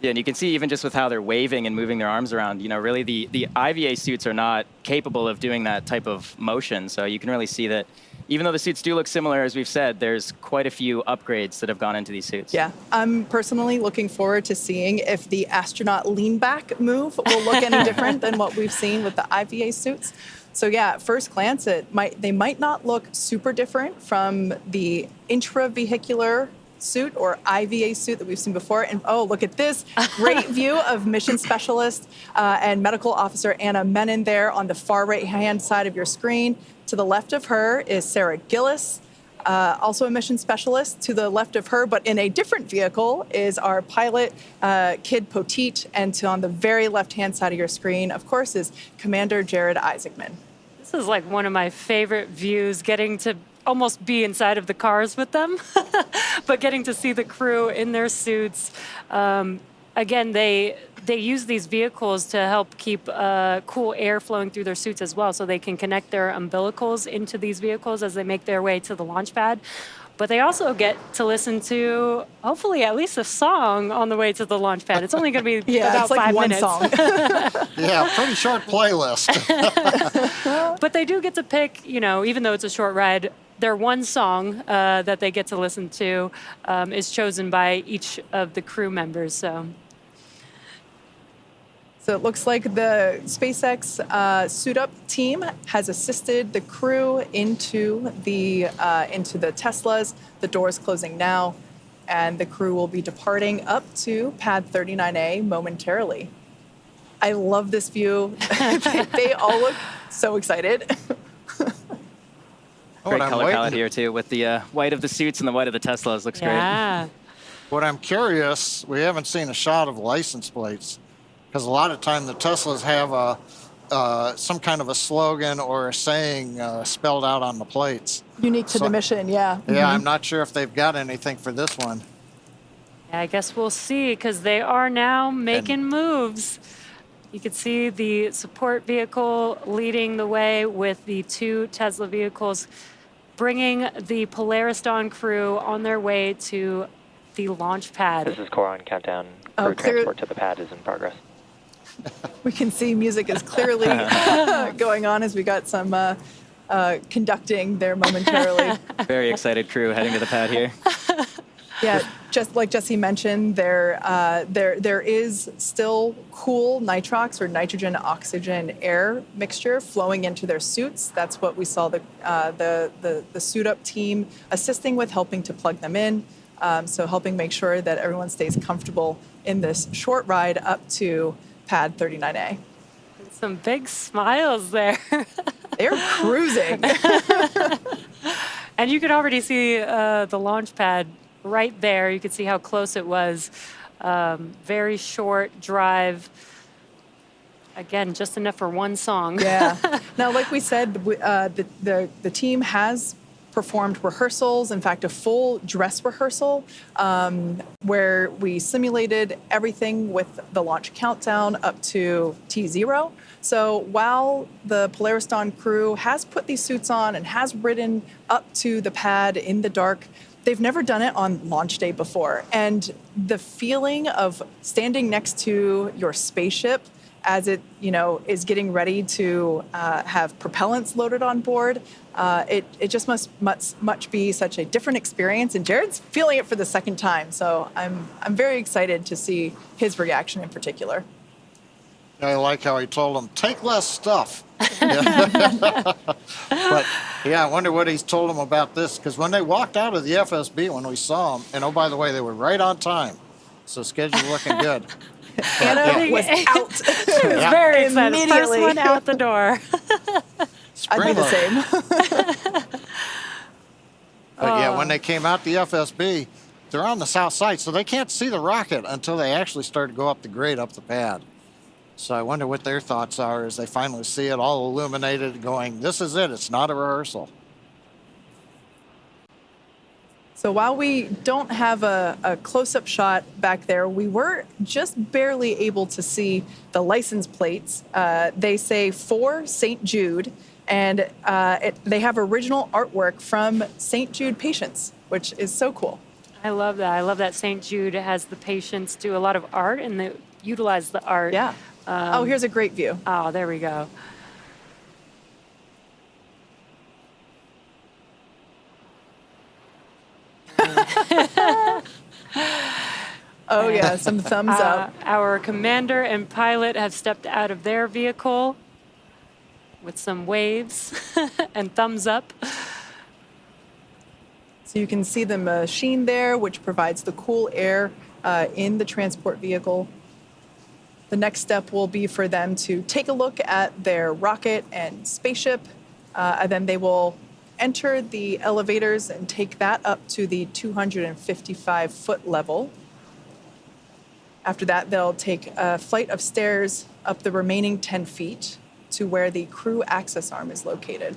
Yeah, and you can see even just with how they're waving and moving their arms around, really the IVA suits are not capable of doing that type of motion. So you can really see that even though the suits do look similar, as we've said, there's quite a few upgrades that have gone into these suits. Yeah, I'm personally looking forward to seeing if the astronaut lean back move will look any different than what we've seen with the IVA suits. So yeah, at first glance, they might not look super different from the intravehicular suit or IVA suit that we've seen before. And oh, look at this great view of mission specialist and medical officer Anna Menon there on the far right-hand side of your screen. To the left of her is Sarah Gillis, also a mission specialist. To the left of her, but in a different vehicle, is our pilot, Kid Poteet. And on the very left-hand side of your screen, of course, is Commander Jared Isaacman. This is like one of my favorite views, getting to almost be inside of the cars with them, but getting to see the crew in their suits. Again, they use these vehicles to help keep cool air flowing through their suits as well, so they can connect their umbilicals into these vehicles as they make their way to the launch pad. But they also get to listen to, hopefully, at least a song on the way to the launch pad. It's only going to be about it's like 5 one minutes. song. Yeah, pretty short playlist. But they do get to pick, even though it's a short ride, their one song that they get to listen to is chosen by each of the crew members. So it looks like the SpaceX suit-up team has assisted the crew into the Teslas. The door's closing now, and the crew will be departing up to pad 39A momentarily. I love this view. They all look so excited. Great color palette here, too, with the white of the suits and the white of the Teslas. Looks great. What I'm curious, we haven't seen a shot of license plates, because a lot of time the Teslas have some kind of a slogan or a saying spelled out on the plates. Unique to the mission, yeah. Yeah, I'm not sure if they've got anything for this one. Yeah, I guess we'll see, because they are now making moves. You can see the support vehicle leading the way with the 2 Tesla vehicles, bringing the Polaris Dawn crew on their way to the launch pad. This is core on countdown. Crew transport to the pad is in progress. We can see music is clearly going on as we got some conducting there momentarily. Very excited crew heading to the pad here. Yeah, just like Jesse mentioned, there is still cool nitrox or nitrogen oxygen air mixture flowing into their suits. That's what we saw the suit up team assisting with, helping to plug them in. So helping make sure that everyone stays comfortable in this short ride up to pad 39A. Some big smiles there. They're cruising. And you could already see the launch pad right there. You could see how close it was. Very short drive. Again, just enough for one song. Yeah. Now, like we said, the team has performed rehearsals, in fact, a full dress rehearsal where we simulated everything with the launch countdown up to T0. So while the Polaris Dawn crew has put these suits on and has ridden up to the pad in the dark, they've never done it on launch day before. And the feeling of standing next to your spaceship as it, is getting ready to have propellants loaded on board, it just must much be such a different experience. And Jared's feeling it for the second time, so I'm very excited to see his reaction in particular. I like how he told them, take less stuff. But yeah, I wonder what he's told them about this, because when they walked out of the FSB, when we saw them, and oh, by the way, they were right on time, so schedule's looking good. Anna was out. She was very excited. First one out the door. I'd be the same. But yeah, when they came out the FSB, they're on the south side, so they can't see the rocket until they actually start to go up the grade, up the pad. So I wonder what their thoughts are as they finally see it all illuminated, going, this is it, it's not a rehearsal. So while we don't have a close-up shot back there, we were just barely able to see the license plates. They say for St. Jude, and they have original artwork from St. Jude patients, which is so cool. I love that. I love that St. Jude has the patients do a lot of art and they utilize the art. Yeah. Oh, here's a great view. Oh, there we go. Oh, yeah, some thumbs up. Our commander and pilot have stepped out of their vehicle with some waves and thumbs up. So you can see the machine there, which provides the cool air in the transport vehicle. The next step will be for them to take a look at their rocket and spaceship, and then they will enter the elevators and take that up to the 255-foot level. After that, they'll take a flight of stairs up the remaining 10 feet to where the crew access arm is located.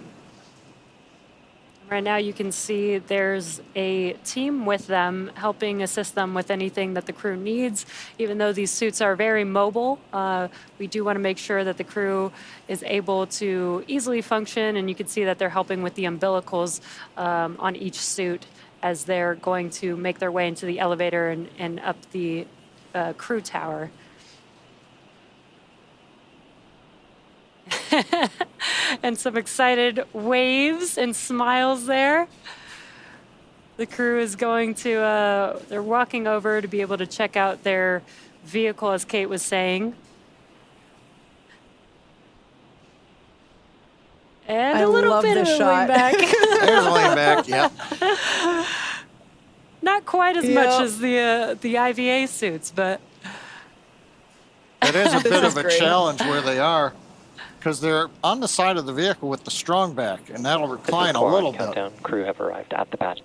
Right now you can see there's a team with them helping assist them with anything that the crew needs. Even though these suits are very mobile, we do want to make sure that the crew is able to easily function, and you can see that they're helping with the umbilicals on each suit as they're going to make their way into the elevator and up the crew tower. And some excited waves and smiles there. The crew is going to, they're walking over to be able to check out their vehicle, as Kate was saying. And a little bit of a lean back. There's a lean back, yeah. Not quite as much as the IVA suits, but. It is a bit of a challenge where they are, because they're on the side of the vehicle with the strong back, and that'll recline a little bit. Countdown. Crew have arrived at the pad.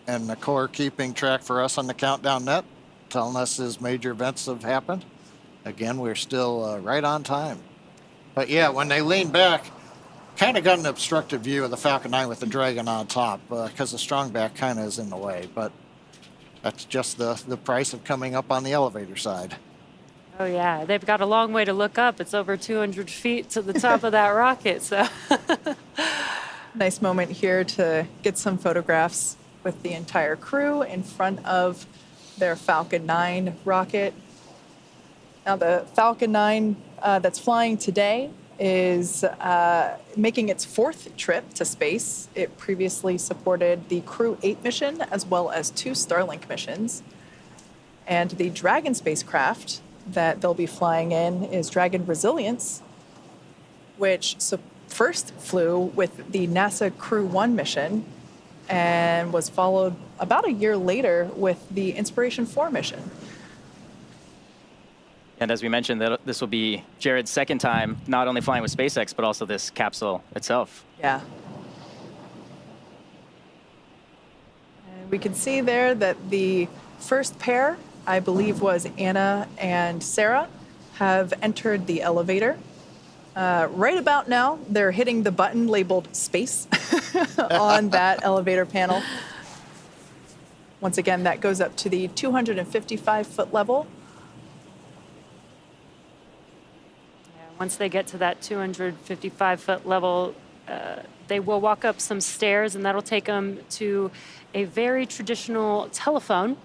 and Nicole keeping track for us on the Countdown Net, telling us as major events have happened. Again, we're still right on time. But yeah, when they lean back, kind of got an obstructed view of the Falcon 9 with the Dragon on top because the strong back kind of is in the way. But that's just the price of coming up on the elevator side. Oh, yeah. They've got a long way to look up. It's over 200 feet to the top of that rocket. So nice moment here to get some photographs with the entire crew in front of their Falcon 9 rocket. Now, the Falcon 9 that's flying today is making its 4th trip to space. It previously supported the Crew 8 mission as well as 2 Starlink missions. And the Dragon spacecraft that they'll be flying in is Dragon Resilience, which first flew with the NASA Crew 1 mission and was followed about a year later with the Inspiration 4 mission. And as we mentioned, this will be Jared's 2nd time not only flying with SpaceX, but also this capsule itself. Yeah. And we can see there that the first pair, I believe was Anna and Sarah, have entered the elevator. Right about now, they're hitting the button labeled space on that elevator panel. Once again, that goes up to the 255-foot level. once they get to that 255-foot level, they will walk up some stairs, and that'll take them to a very traditional telephone.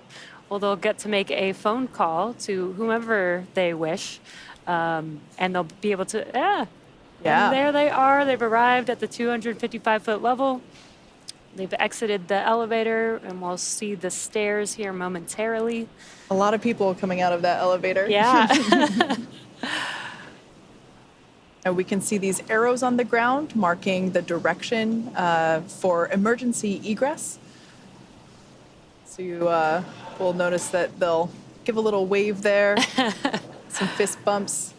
Well, they'll get to make a phone call to whomever they wish, and they'll be able to, And there they are. They've arrived at the 255-foot level. They've exited the elevator, and we'll see the stairs here momentarily. A lot of people coming out of that elevator. Yeah. And we can see these arrows on the ground marking the direction for emergency egress. So you will notice that they'll give a little wave there, some fist bumps.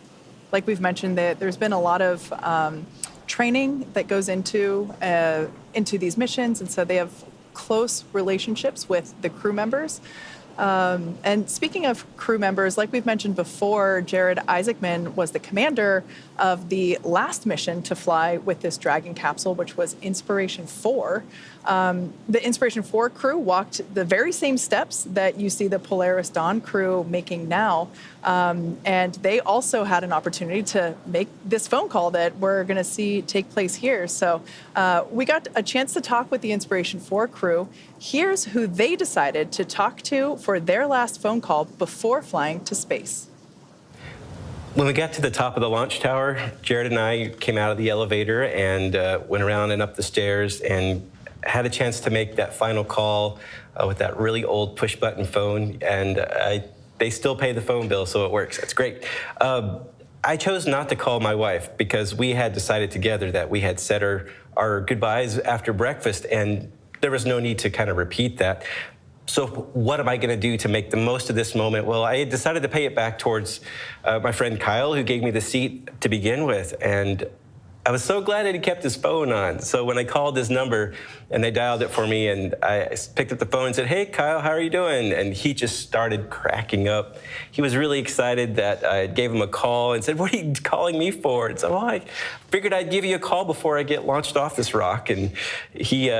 Like we've mentioned, that there's been a lot of training that goes into these missions, and so they have close relationships with the crew members. And speaking of crew members, like we've mentioned before, Jared Isaacman was the commander of the last mission to fly with this Dragon capsule, which was Inspiration 4. The Inspiration 4 crew walked the very same steps that you see the Polaris Dawn crew making now. And they also had an opportunity to make this phone call that we're going to see take place here. So we got a chance to talk with the Inspiration 4 crew. Here's who they decided to talk to for their last phone call before flying to space. When we got to the top of the launch tower, Jared and I came out of the elevator and went around and up the stairs and had a chance to make that final call with that really old push-button phone. And they still pay the phone bill, so it works. That's great. I chose not to call my wife because we had decided together that we had said our goodbyes after breakfast, and there was no need to kind of repeat that. So what am I going to do to make the most of this moment? Well, I decided to pay it back towards my friend Kyle, who gave me the seat to begin with. And I was so glad that he kept his phone on. So when I called his number and they dialed it for me, and I picked up the phone and said, "Hey, Kyle, how are you doing?" And he just started cracking up. He was really excited that I gave him a call and said, "What are you calling me for?" And so, "Well, I figured I'd give you a call before I get launched off this rock." And he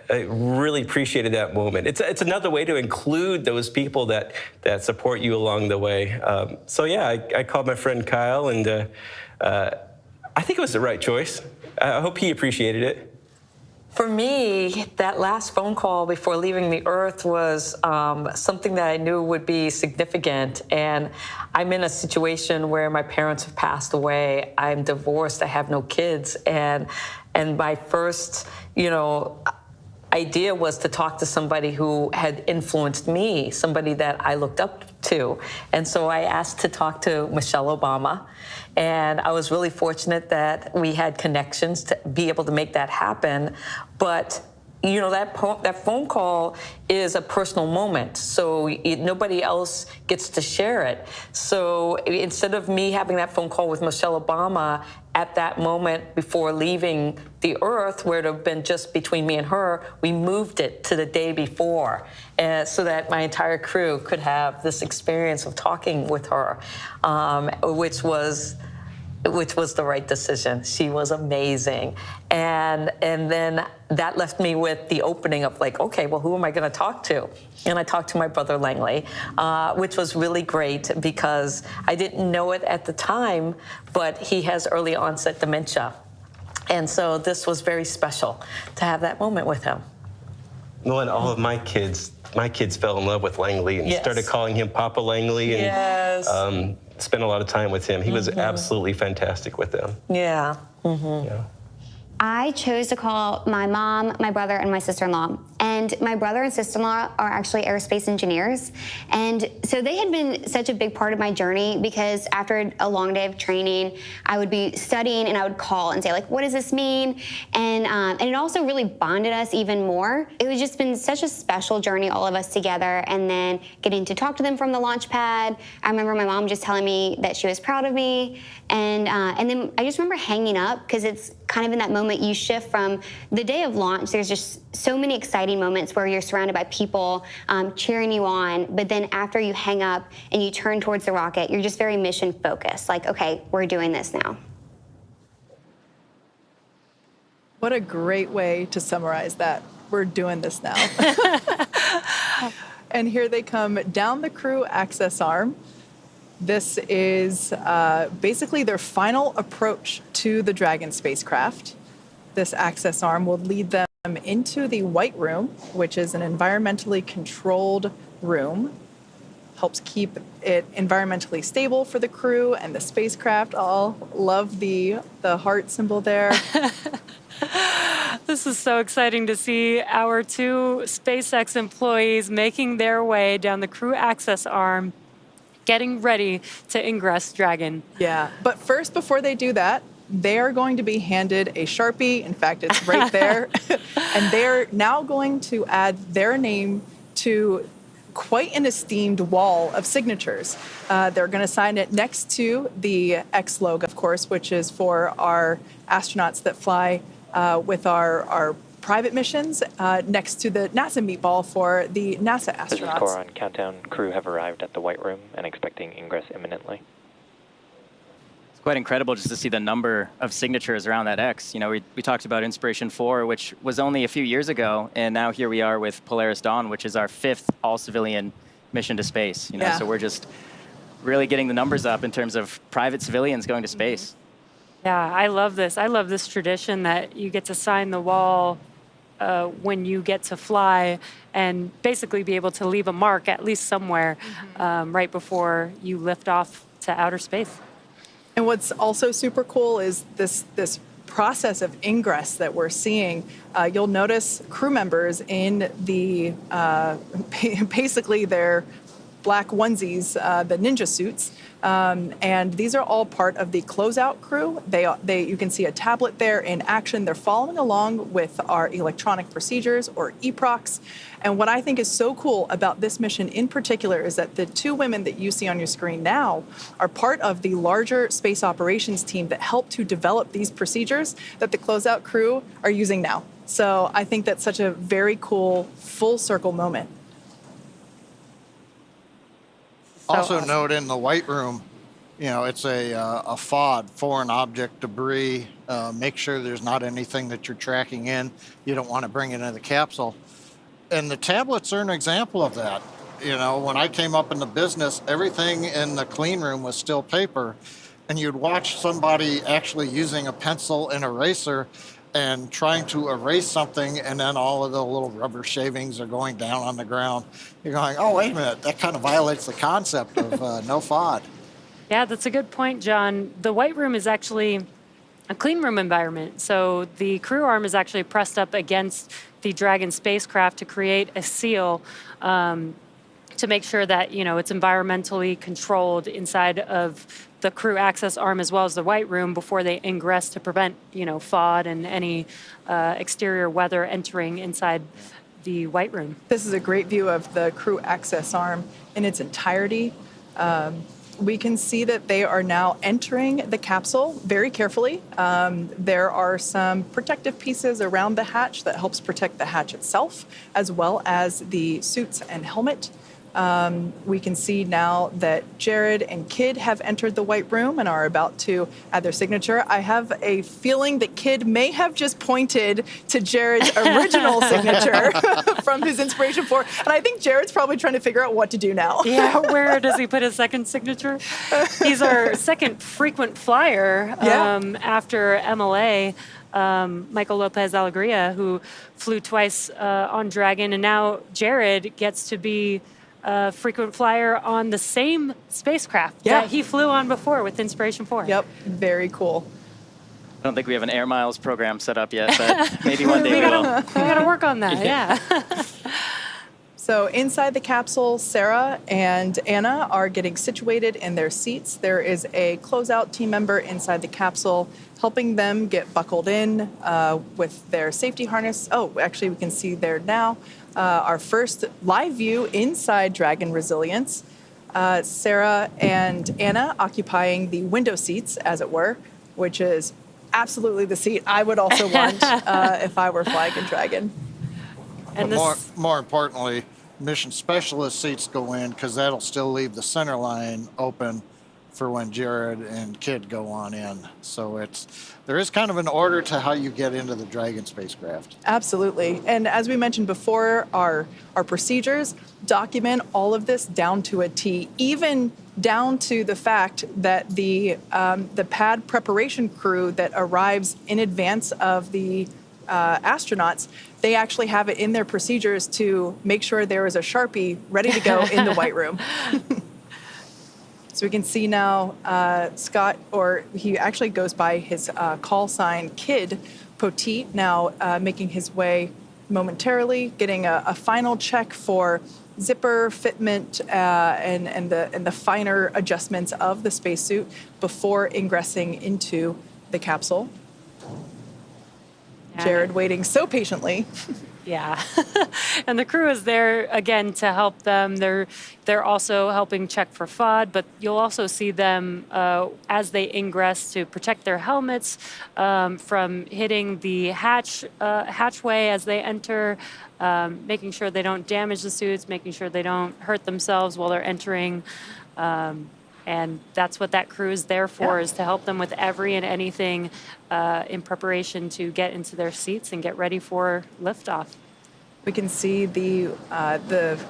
really appreciated that moment. It's another way to include those people that support you along the way. So yeah, I called my friend Kyle, and I think it was the right choice. I hope he appreciated it. For me, that last phone call before leaving the Earth was something that I knew would be significant. And I'm in a situation where my parents have passed away. I'm divorced. I have no kids. And my first, idea was to talk to somebody who had influenced me, somebody that I looked up to. And so I asked to talk to Michelle Obama. And I was really fortunate that we had connections to be able to make that happen. But that phone call is a personal moment, so nobody else gets to share it. So instead of me having that phone call with Michelle Obama at that moment before leaving the Earth, where it would have been just between me and her, we moved it to the day before, so that my entire crew could have this experience of talking with her, which was the right decision. She was amazing. And then that left me with the opening of like, okay, well, who am I going to talk to? And I talked to my brother Langley, which was really great because I didn't know it at the time, but he has early onset dementia. And so this was very special to have that moment with him. Well, and all of my kids fell in love with Langley and started calling him Papa Langley and spent a lot of time with him. He was absolutely fantastic with them. Yeah. Yeah. I chose to call my mom, my brother, and my sister-in-law. And my brother and sister-in-law are actually aerospace engineers. And so they had been such a big part of my journey because after a long day of training, I would be studying and I would call and say, like, what does this mean? And it also really bonded us even more. It was just been such a special journey, all of us together. And then getting to talk to them from the launch pad. I remember my mom just telling me that she was proud of me. And then I just remember hanging up because it's kind of in that moment you shift from the day of launch. There's just so many exciting moments where you're surrounded by people cheering you on. But then after you hang up and you turn towards the rocket, you're just very mission focused. Like, okay, we're doing this now. What a great way to summarize that. We're doing this now. And here they come down the crew access arm. This is basically their final approach to the Dragon spacecraft. This access arm will lead them into the White Room, which is an environmentally controlled room. Helps keep it environmentally stable for the crew and the spacecraft. All love the heart symbol there. This is so exciting to see our two SpaceX employees making their way down the crew access arm, getting ready to ingress Dragon. Yeah, but first, before they do that, they are going to be handed a Sharpie. In fact, it's right there. And they're now going to add their name to quite an esteemed wall of signatures. They're going to sign it next to the X logo, of course, which is for our astronauts that fly with our private missions, next to the NASA meatball for the NASA astronauts. Business Corps on countdown. Crew have arrived at the White Room and expecting ingress imminently. It's quite incredible just to see the number of signatures around that X. You know, we talked about Inspiration 4, which was only a few years ago, and now here we are with Polaris Dawn, which is our 5th all-civilian mission to space. You know, so we're just really getting the numbers up in terms of private civilians going to space. Yeah, I love this. I love this tradition that you get to sign the wall when you get to fly and basically be able to leave a mark at least somewhere right before you lift off to outer space. And what's also super cool is this process of ingress that we're seeing. You'll notice crew members in the basically their black onesies, the ninja suits. And these are all part of the closeout crew. You can see a tablet there in action. They're following along with our electronic procedures, or EPROCs. And what I think is so cool about this mission in particular is that the two women that you see on your screen now are part of the larger space operations team that helped to develop these procedures that the closeout crew are using now. So I think that's such a very cool full circle moment. Also note in the White Room, you know, it's a FOD, foreign object debris. Make sure there's not anything that you're tracking in. You don't want to bring it into the capsule. And the tablets are an example of that. You know, when I came up in the business, everything in the clean room was still paper. And you'd watch somebody actually using a pencil and eraser and trying to erase something, and then all of the little rubber shavings are going down on the ground. You're going, oh, wait a minute, that kind of violates the concept of no FOD. Yeah, that's a good point, John. The White Room is actually a clean room environment. So the crew arm is actually pressed up against the Dragon spacecraft to create a seal to make sure that, you know, it's environmentally controlled inside of the crew access arm as well as the White Room before they ingress to prevent, you know, FOD and any exterior weather entering inside the White Room. This is a great view of the crew access arm in its entirety. we can see that they are now entering the capsule very carefully. There are some protective pieces around the hatch that helps protect the hatch itself, as well as the suits and helmet. We can see now that Jared and Kid have entered the White Room and are about to add their signature. I have a feeling that Kid may have just pointed to Jared's original signature from his Inspiration 4, and I think Jared's probably trying to figure out what to do now. Yeah, where does he put his second signature? He's our second frequent flyer after MLA. Michael Lopez Alegria, who flew twice on Dragon, and now Jared gets to be a frequent flyer on the same spacecraft that he flew on before with Inspiration 4. Yep, very cool. I don't think we have an air miles program set up yet, but maybe one day we will. We got to work on that, yeah. So inside the capsule, Sarah and Anna are getting situated in their seats. There is a closeout team member inside the capsule helping them get buckled in with their safety harness. Oh, actually, we can see there now our first live view inside Dragon Resilience. Sarah and Anna occupying the window seats, as it were, which is absolutely the seat I would also want if I were flying in Dragon. And more importantly, mission specialist seats go in because that'll still leave the center line open for when Jared and Kid go on in. So there is kind of an order to how you get into the Dragon spacecraft. Absolutely. And as we mentioned before, our procedures document all of this down to a T, even down to the fact that the pad preparation crew that arrives in advance of the astronauts, they actually have it in their procedures to make sure there is a Sharpie ready to go in the White Room. So we can see now Scott, or he actually goes by his call sign Kid Poteet, now making his way momentarily, getting a final check for zipper fitment and the finer adjustments of the spacesuit before ingressing into the capsule. Jared waiting so patiently. Yeah, and the crew is there again to help them. They're also helping check for FOD, but you'll also see them as they ingress to protect their helmets from hitting the hatchway as they enter, making sure they don't damage the suits, making sure they don't hurt themselves while they're entering. And that's what that crew is there for, is to help them with every and anything in preparation to get into their seats and get ready for liftoff. We can see the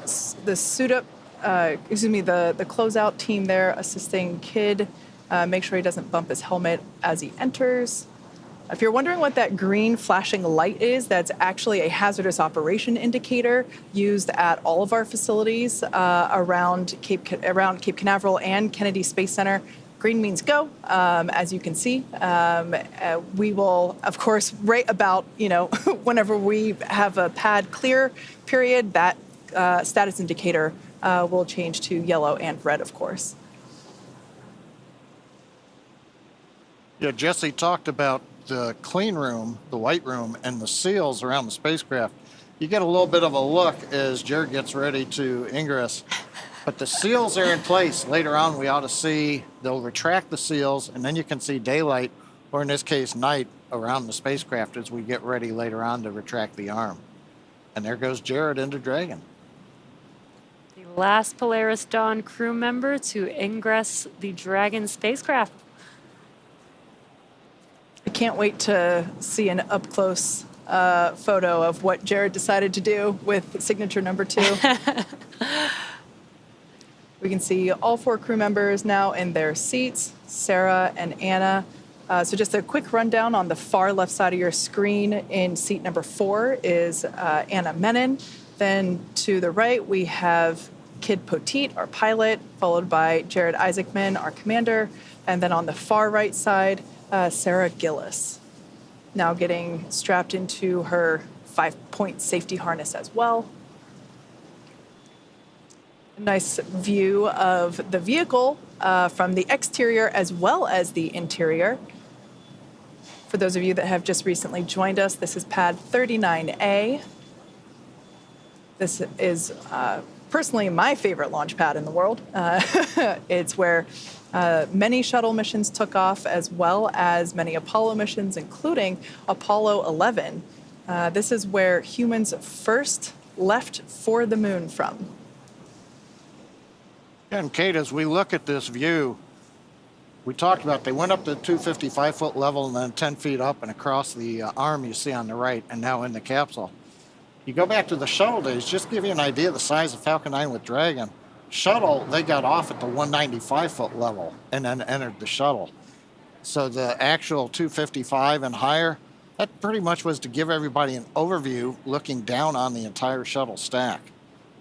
suit up, the closeout team there assisting Kid, make sure he doesn't bump his helmet as he enters. If you're wondering what that green flashing light is, that's actually a hazardous operation indicator used at all of our facilities around Cape Canaveral and Kennedy Space Center. Green means go, as you can see. We will, of course, right about, whenever we have a pad clear period, that status indicator will change to yellow and red, of course. Yeah, Jesse talked about the clean room, the White Room, and the seals around the spacecraft. You get a little bit of a look as Jared gets ready to ingress, but the seals are in place. Later on, we ought to see, they'll retract the seals, and then you can see daylight, or in this case, night, around the spacecraft as we get ready later on to retract the arm. And there goes Jared into Dragon. The last Polaris Dawn crew member to ingress the Dragon spacecraft. I can't wait to see an up-close photo of what Jared decided to do with signature number 2. We can see all 4 crew members now in their seats, Sarah and Anna. So just a quick rundown on the far left side of your screen. In seat number 4 is Anna Menon. Then to the right, we have Kid Poteet, our pilot, followed by Jared Isaacman, our commander. And then on the far right side, Sarah Gillis, now getting strapped into her 5-point safety harness as well. A nice view of the vehicle from the exterior as well as the interior. For those of you that have just recently joined us, this is pad 39A. This is personally my favorite launch pad in the world. It's where many shuttle missions took off, as well as many Apollo missions, including Apollo 11. This is where humans first left for the moon from. And Kate, as we look at this view, we talked about they went up to the 255-foot level and then 10 feet up and across the arm you see on the right, and now in the capsule. You go back to the shuttle days, just to give you an idea of the size of Falcon 9 with Dragon. Shuttle, they got off at the 195-foot level and then entered the shuttle. So the actual 255 and higher, that pretty much was to give everybody an overview looking down on the entire shuttle stack.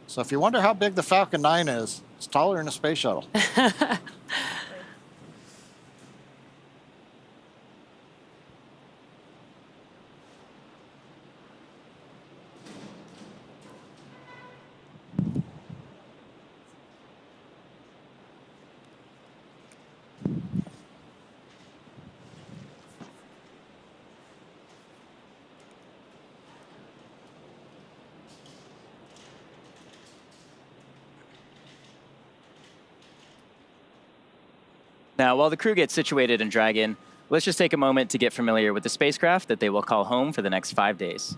So if you wonder how big the Falcon 9 is, it's taller than a space shuttle. Now, while the crew gets situated in Dragon, let's just take a moment to get familiar with the spacecraft that they will call home for the next 5 days.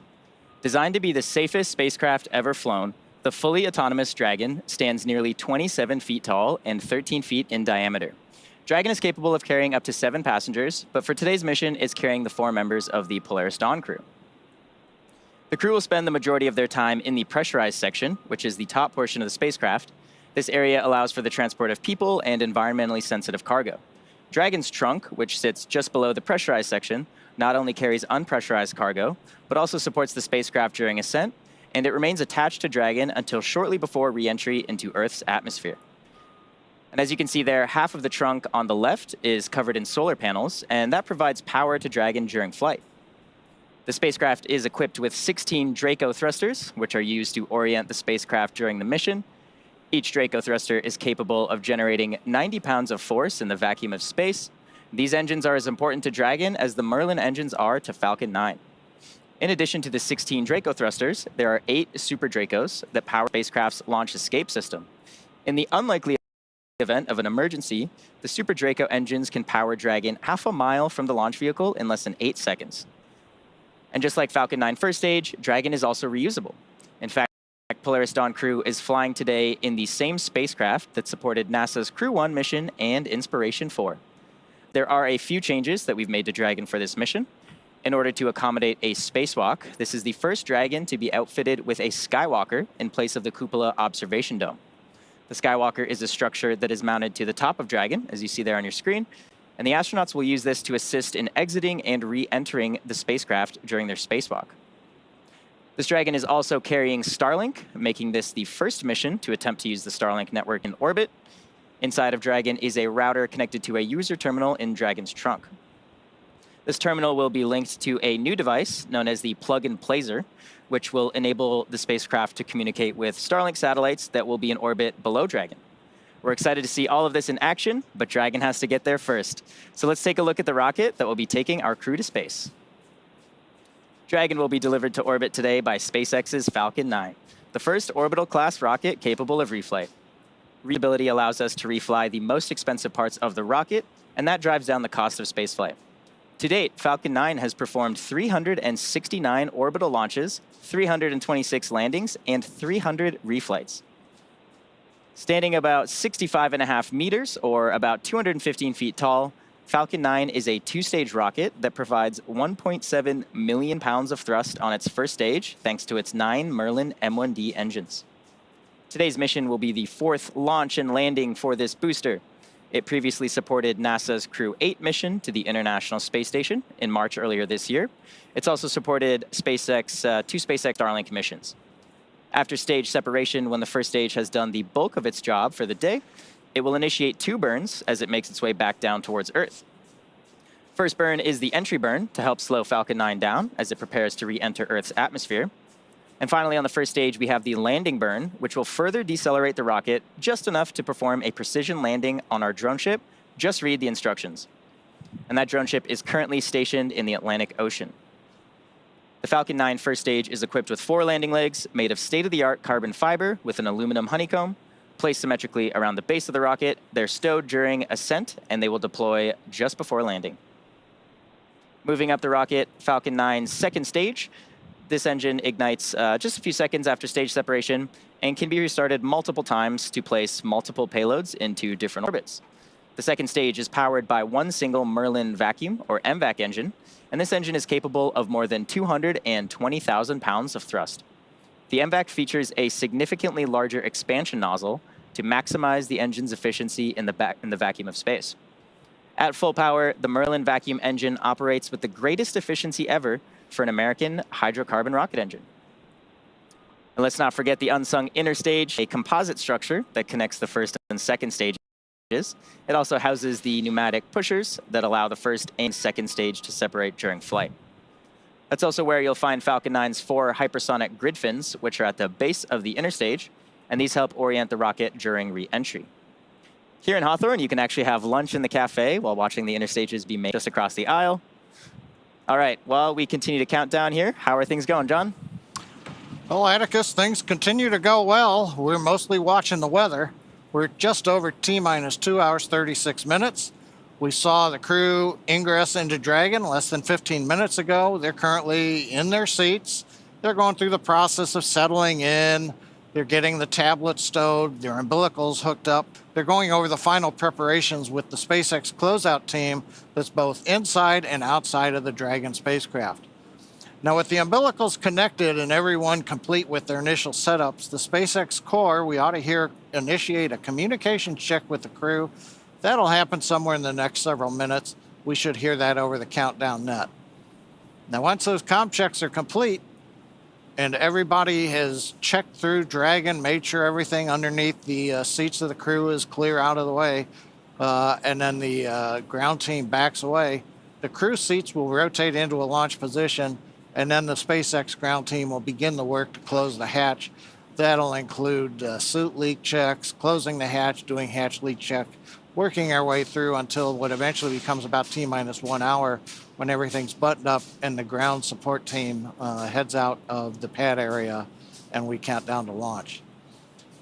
Designed to be the safest spacecraft ever flown, the fully autonomous Dragon stands nearly 27 feet tall and 13 feet in diameter. Dragon is capable of carrying up to 7 passengers, but for today's mission, it's carrying the 4 members of the Polaris Dawn crew. The crew will spend the majority of their time in the pressurized section, which is the top portion of the spacecraft. This area allows for the transport of people and environmentally sensitive cargo. Dragon's trunk, which sits just below the pressurized section, not only carries unpressurized cargo, but also supports the spacecraft during ascent, and it remains attached to Dragon until shortly before re-entry into Earth's atmosphere. And as you can see there, half of the trunk on the left is covered in solar panels, and that provides power to Dragon during flight. The spacecraft is equipped with 16 Draco thrusters, which are used to orient the spacecraft during the mission. Each Draco thruster is capable of generating 90 pounds of force in the vacuum of space. These engines are as important to Dragon as the Merlin engines are to Falcon 9. In addition to the 16 Draco thrusters, there are 8 Super Dracos that power spacecraft's launch escape system. In the unlikely event of an emergency, the Super Draco engines can power Dragon half a mile from the launch vehicle in less than 8 seconds. And just like Falcon 9 first stage, Dragon is also reusable. In fact, Polaris Dawn crew is flying today in the same spacecraft that supported NASA's Crew 1 mission and Inspiration 4. There are a few changes that we've made to Dragon for this mission. In order to accommodate a spacewalk, this is the first Dragon to be outfitted with a Skywalker in place of the cupola observation dome. The Skywalker is a structure that is mounted to the top of Dragon, as you see there on your screen, and the astronauts will use this to assist in exiting and re-entering the spacecraft during their spacewalk. This Dragon is also carrying Starlink, making this the first mission to attempt to use the Starlink network in orbit. Inside of Dragon is a router connected to a user terminal in Dragon's trunk. This terminal will be linked to a new device known as the plug-and-placer, which will enable the spacecraft to communicate with Starlink satellites that will be in orbit below Dragon. We're excited to see all of this in action, but Dragon has to get there first. So let's take a look at the rocket that will be taking our crew to space. Dragon will be delivered to orbit today by SpaceX's Falcon 9, the first orbital-class rocket capable of reflight. Reusability allows us to refly the most expensive parts of the rocket, and that drives down the cost of spaceflight. To date, Falcon 9 has performed 369 orbital launches, 326 landings, and 300 reflights. Standing about 65.5 meters, or about 215 feet tall, Falcon 9 is a 2-stage rocket that provides 1.7 million pounds of thrust on its first stage, thanks to its 9 Merlin M1D engines. Today's mission will be the 4th launch and landing for this booster. It previously supported NASA's Crew 8 mission to the International Space Station in March earlier this year. It's also supported two SpaceX Starlink missions. After stage separation, when the first stage has done the bulk of its job for the day, it will initiate 2 burns as it makes its way back down towards Earth. First burn is the entry burn to help slow Falcon 9 down as it prepares to re-enter Earth's atmosphere. And finally, on the first stage, we have the landing burn, which will further decelerate the rocket just enough to perform a precision landing on our drone ship. Just read the instructions. And that drone ship is currently stationed in the Atlantic Ocean. The Falcon 9 first stage is equipped with 4 landing legs made of state-of-the-art carbon fiber with an aluminum honeycomb. Placed symmetrically around the base of the rocket, they're stowed during ascent, and they will deploy just before landing. Moving up the rocket, Falcon 9's second stage. This engine ignites just a few seconds after stage separation and can be restarted multiple times to place multiple payloads into different orbits. The second stage is powered by one single Merlin vacuum, or MVAC engine, and this engine is capable of more than 220,000 pounds of thrust. The MVAC features a significantly larger expansion nozzle to maximize the engine's efficiency in the vacuum of space. At full power, the Merlin vacuum engine operates with the greatest efficiency ever for an American hydrocarbon rocket engine. And let's not forget the unsung inner stage, a composite structure that connects the first and second stages. It also houses the pneumatic pushers that allow the first and second stage to separate during flight. That's also where you'll find Falcon 9's 4 hypersonic grid fins, which are at the base of the inner stage, and these help orient the rocket during re-entry. Here in Hawthorne, you can actually have lunch in the cafe while watching the inner stages be made just across the aisle. All right, while we continue to count down here, how are things going, John? Well, Atticus, things continue to go well. We're mostly watching the weather. We're just over T-minus 2 hours, 36 minutes. We saw the crew ingress into Dragon less than 15 minutes ago. They're currently in their seats. They're going through the process of settling in. They're getting the tablets stowed, their umbilicals hooked up. They're going over the final preparations with the SpaceX closeout team that's both inside and outside of the Dragon spacecraft. Now, with the umbilicals connected and everyone complete with their initial setups, the SpaceX core, we ought to initiate a communication check with the crew. That'll happen somewhere in the next several minutes. We should hear that over the countdown net. Now, once those comm checks are complete and everybody has checked through Dragon, made sure everything underneath the seats of the crew is clear out of the way, and then the ground team backs away, the crew seats will rotate into a launch position, and then the SpaceX ground team will begin the work to close the hatch. That'll include suit leak checks, closing the hatch, doing hatch leak check, working our way through until what eventually becomes about T-minus 1 hour when everything's buttoned up and the ground support team heads out of the pad area and we count down to launch.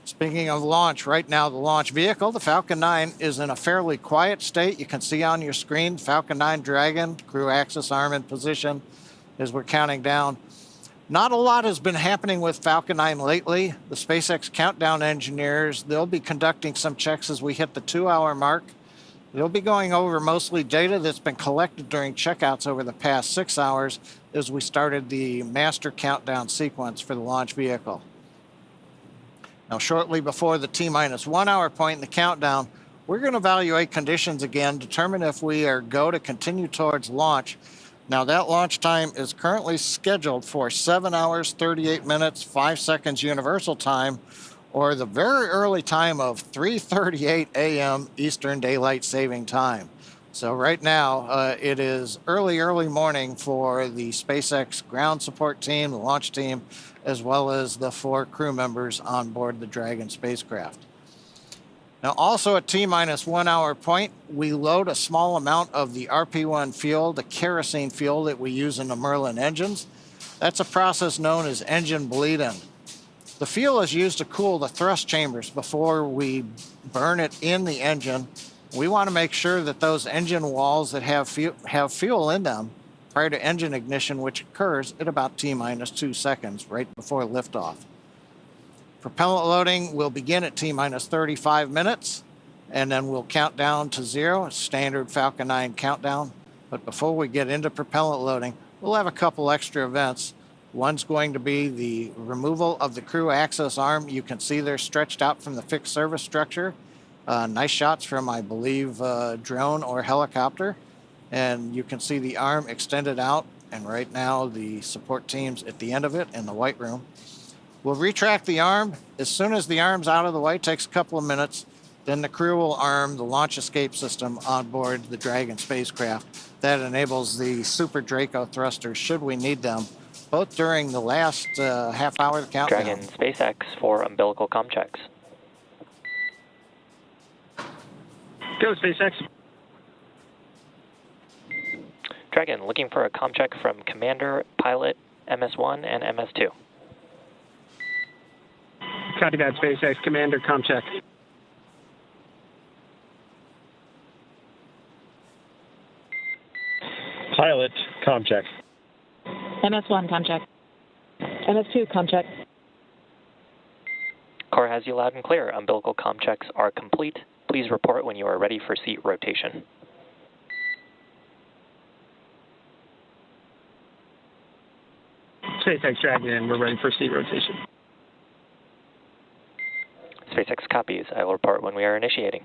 Speaking of launch, right now the launch vehicle, the Falcon 9, is in a fairly quiet state. You can see on your screen Falcon 9 Dragon, crew axis arm in position as we're counting down. Not a lot has been happening with Falcon 9 lately. The SpaceX countdown engineers, they'll be conducting some checks as we hit the 2-hour mark. They'll be going over mostly data that's been collected during checkouts over the past 6 hours as we started the master countdown sequence for the launch vehicle. Now, shortly before the T-minus 1 hour point in the countdown, we're going to evaluate conditions again, determine if we are go to continue towards launch. Now, that launch time is currently scheduled for 7 hours, 38 minutes, 5 seconds universal time, or the very early time of 3:38 a.m. Eastern Daylight Saving Time. So right now, it is early morning for the SpaceX ground support team, the launch team, as well as the 4 crew members on board the Dragon spacecraft. Now, also at T-minus 1 hour point, we load a small amount of the RP-1 fuel, the kerosene fuel that we use in the Merlin engines. That's a process known as engine bleed-in. The fuel is used to cool the thrust chambers before we burn it in the engine. We want to make sure that those engine walls that have fuel in them prior to engine ignition, which occurs at about T-minus 2 seconds, right before liftoff. Propellant loading will begin at T-minus 35 minutes, and then we'll count down to 0, standard Falcon 9 countdown. But before we get into propellant loading, we'll have a couple extra events. One's going to be the removal of the crew access arm. You can see they're stretched out from the fixed service structure. Nice shots from, I believe, drone or helicopter. And you can see the arm extended out, and right now the support team's at the end of it in the white room. We'll retract the arm. As soon as the arm's out of the way, it takes a couple of minutes, then the crew will arm the launch escape system on board the Dragon spacecraft. That enables the Super Draco thrusters, should we need them, both during the last half hour of the countdown. Dragon SpaceX for umbilical comm checks. Go, SpaceX. Dragon, looking for a comm check from Commander Pilot MS1 and MS2. Copy that, SpaceX. Commander, comm check. Pilot, comm check. MS1, comm check. MS2, comm check. Core has you loud and clear. Umbilical comm checks are complete. Please report when you are ready for seat rotation. SpaceX Dragon, we're ready for seat rotation. SpaceX copies. I will report when we are initiating.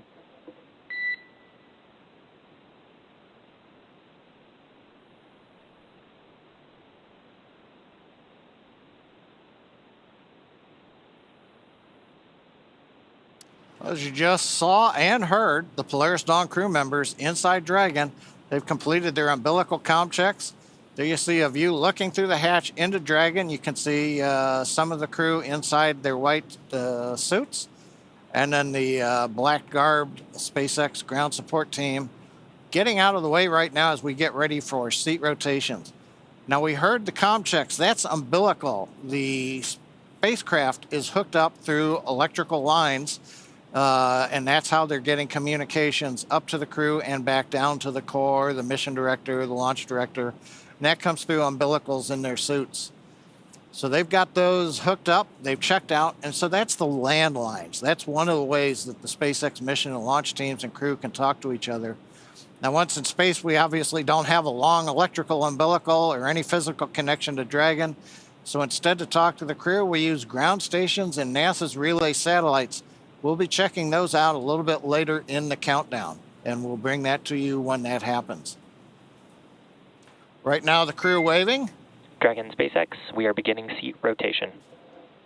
As you just saw and heard, the Polaris Dawn crew members inside Dragon, they've completed their umbilical comm checks. There you see a view looking through the hatch into Dragon. You can see some of the crew inside their white suits, and then the black-garbed SpaceX ground support team getting out of the way right now as we get ready for seat rotations. Now, we heard the comm checks. That's umbilical. The spacecraft is hooked up through electrical lines, and that's how they're getting communications up to the crew and back down to the core, the mission director, the launch director. And that comes through umbilicals in their suits. So they've got those hooked up, they've checked out, and so that's the landlines. That's one of the ways that the SpaceX mission and launch teams and crew can talk to each other. Now, once in space, we obviously don't have a long electrical umbilical or any physical connection to Dragon. So instead, to talk to the crew, we use ground stations and NASA's relay satellites. We'll be checking those out a little bit later in the countdown, and we'll bring that to you when that happens. Right now, the crew waving. Dragon SpaceX, we are beginning seat rotation.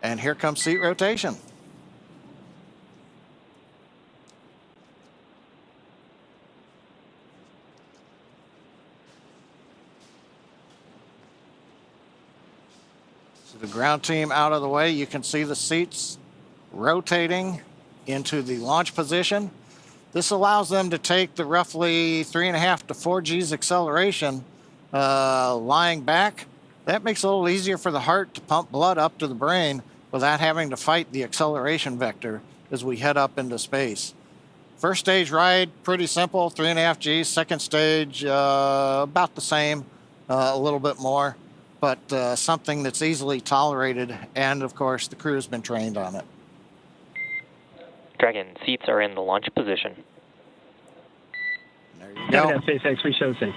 And here comes seat rotation. So the ground team out of the way, you can see the seats rotating into the launch position. This allows them to take the roughly 3.5 to 4 G's acceleration lying back. That makes it a little easier for the heart to pump blood up to the brain without having to fight the acceleration vector as we head up into space. First stage ride, pretty simple, 3.5 G's. Second stage, about the same, a little bit more, but something that's easily tolerated. And of course, the crew has been trained on it. Dragon, seats are in the launch position. There you go. SpaceX, we show sync.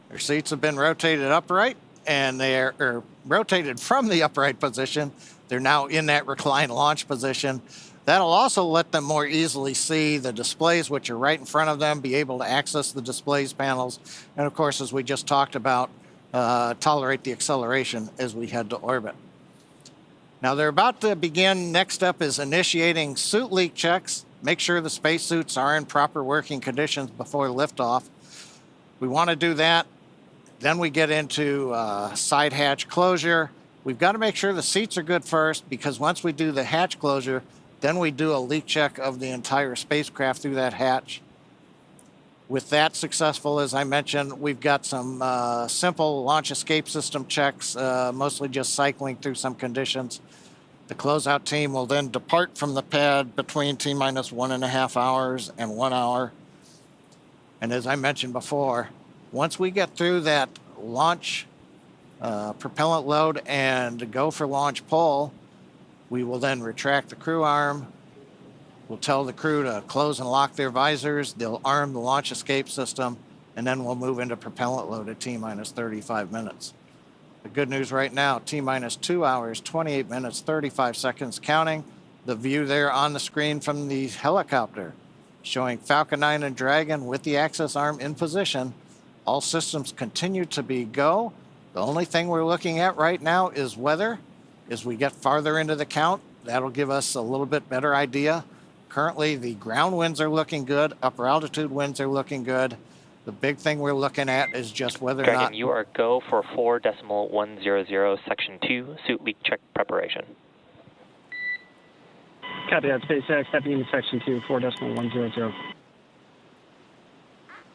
Their seats have been rotated upright, and they're rotated from the upright position. They're now in that reclined launch position. That'll also let them more easily see the displays, which are right in front of them, be able to access the displays panels, and of course, as we just talked about, tolerate the acceleration as we head to orbit. Now they're about to begin. Next up is initiating suit leak checks. Make sure the spacesuits are in proper working conditions before liftoff. We want to do that. Then we get into side hatch closure. We've got to make sure the seats are good first, because once we do the hatch closure, then we do a leak check of the entire spacecraft through that hatch. With that successful, as I mentioned, we've got some simple launch escape system checks, mostly just cycling through some conditions. The closeout team will then depart from the pad between T-minus 1.5 hours and 1 hour. And as I mentioned before, once we get through that launch propellant load and go for launch pull, we will then retract the crew arm. We'll tell the crew to close and lock their visors. They'll arm the launch escape system, and then we'll move into propellant load at T-minus 35 minutes. The good news right now, T-minus 2 hours, 28 minutes, 35 seconds counting. The view there on the screen from the helicopter showing Falcon 9 and Dragon with the access arm in position. All systems continue to be go. The only thing we're looking at right now is weather. As we get farther into the count, that'll give us a little bit better idea. Currently, the ground winds are looking good. Upper altitude winds are looking good. The big thing we're looking at is just whether or Dragon, not... you are go for 4.100 section 2 suit leak check preparation. Copy that, SpaceX. Stepping into section 2, 4.100.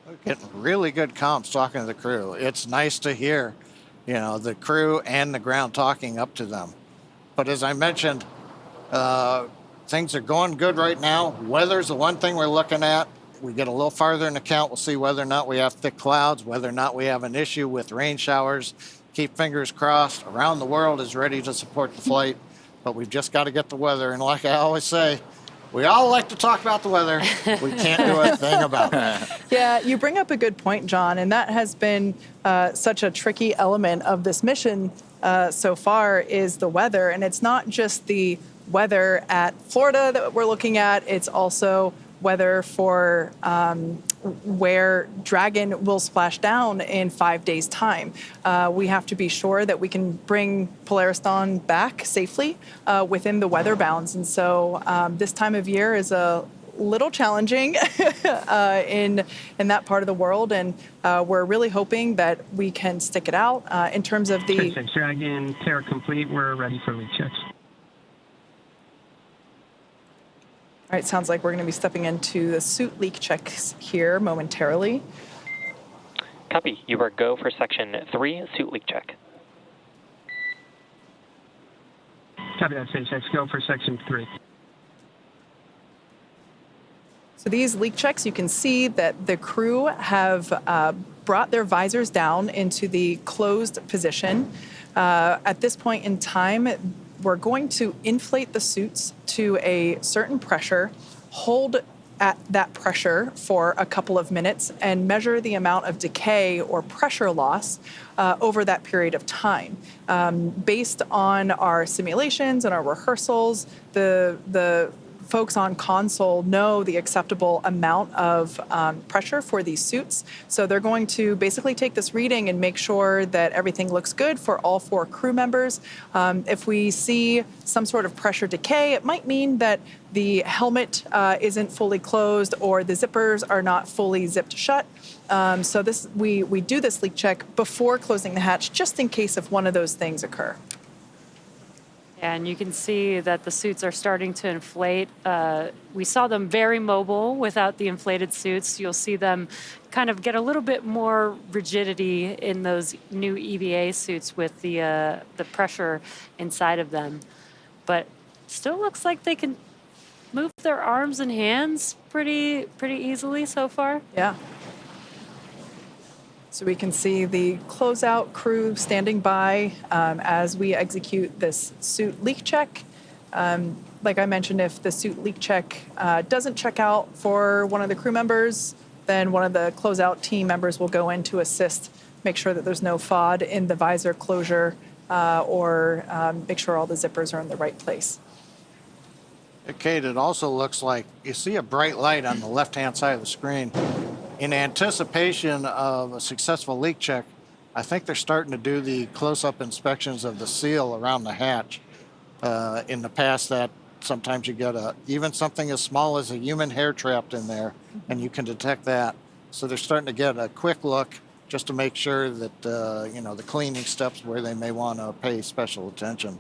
We're getting really good comms talking to the crew. It's nice to hear the crew and the ground talking up to them. But as I mentioned, things are going good right now. Weather's the one thing we're looking at. We get a little farther in the count, we'll see whether or not we have thick clouds, whether or not we have an issue with rain showers. Keep fingers crossed. Around the world is ready to support the flight, but we've just got to get the weather. And like I always say, we all like to talk about the weather. We can't do a thing about it. Yeah, you bring up a good point, John, and that has been such a tricky element of this mission so far is the weather. And it's not just the weather at Florida that we're looking at, it's also weather for where Dragon will splash down in 5 days' time. We have to be sure that we can bring Polaris Dawn back safely within the weather bounds. And so this time of year is a little challenging in that part of the world. And we're really hoping that we can stick it out in terms of the... SpaceX Dragon, clear complete. We're ready for leak checks. All right, sounds like we're going to be stepping into the suit leak checks here momentarily. Copy. You are go for Section 3, suit leak check. Copy that, SpaceX. Go for Section 3. So these leak checks, you can see that the crew have brought their visors down into the closed position. At this point in time, we're going to inflate the suits to a certain pressure, hold at that pressure for a couple of minutes, and measure the amount of decay or pressure loss over that period of time. Based on our simulations and our rehearsals, the folks on console know the acceptable amount of pressure for these suits. So they're going to basically take this reading and make sure that everything looks good for all 4 crew members. If we see some sort of pressure decay, it might mean that the helmet isn't fully closed or the zippers are not fully zipped shut. So we do this leak check before closing the hatch, just in case if one of those things occur. And you can see that the suits are starting to inflate. We saw them very mobile without the inflated suits. You'll see them kind of get a little bit more rigidity in those new EVA suits with the pressure inside of them. But still looks like they can move their arms and hands pretty easily so far. Yeah. So we can see the closeout crew standing by as we execute this suit leak check. Like I mentioned, if the suit leak check doesn't check out for one of the crew members, then one of the closeout team members will go in to assist, make sure that there's no FOD in the visor closure or make sure all the zippers are in the right place. Kate, it also looks like you see a bright light on the left-hand side of the screen. In anticipation of a successful leak check, I think they're starting to do the close-up inspections of the seal around the hatch. In the past, that sometimes you get even something as small as a human hair trapped in there, and you can detect that. So they're starting to get a quick look just to make sure that the cleaning steps where they may want to pay special attention.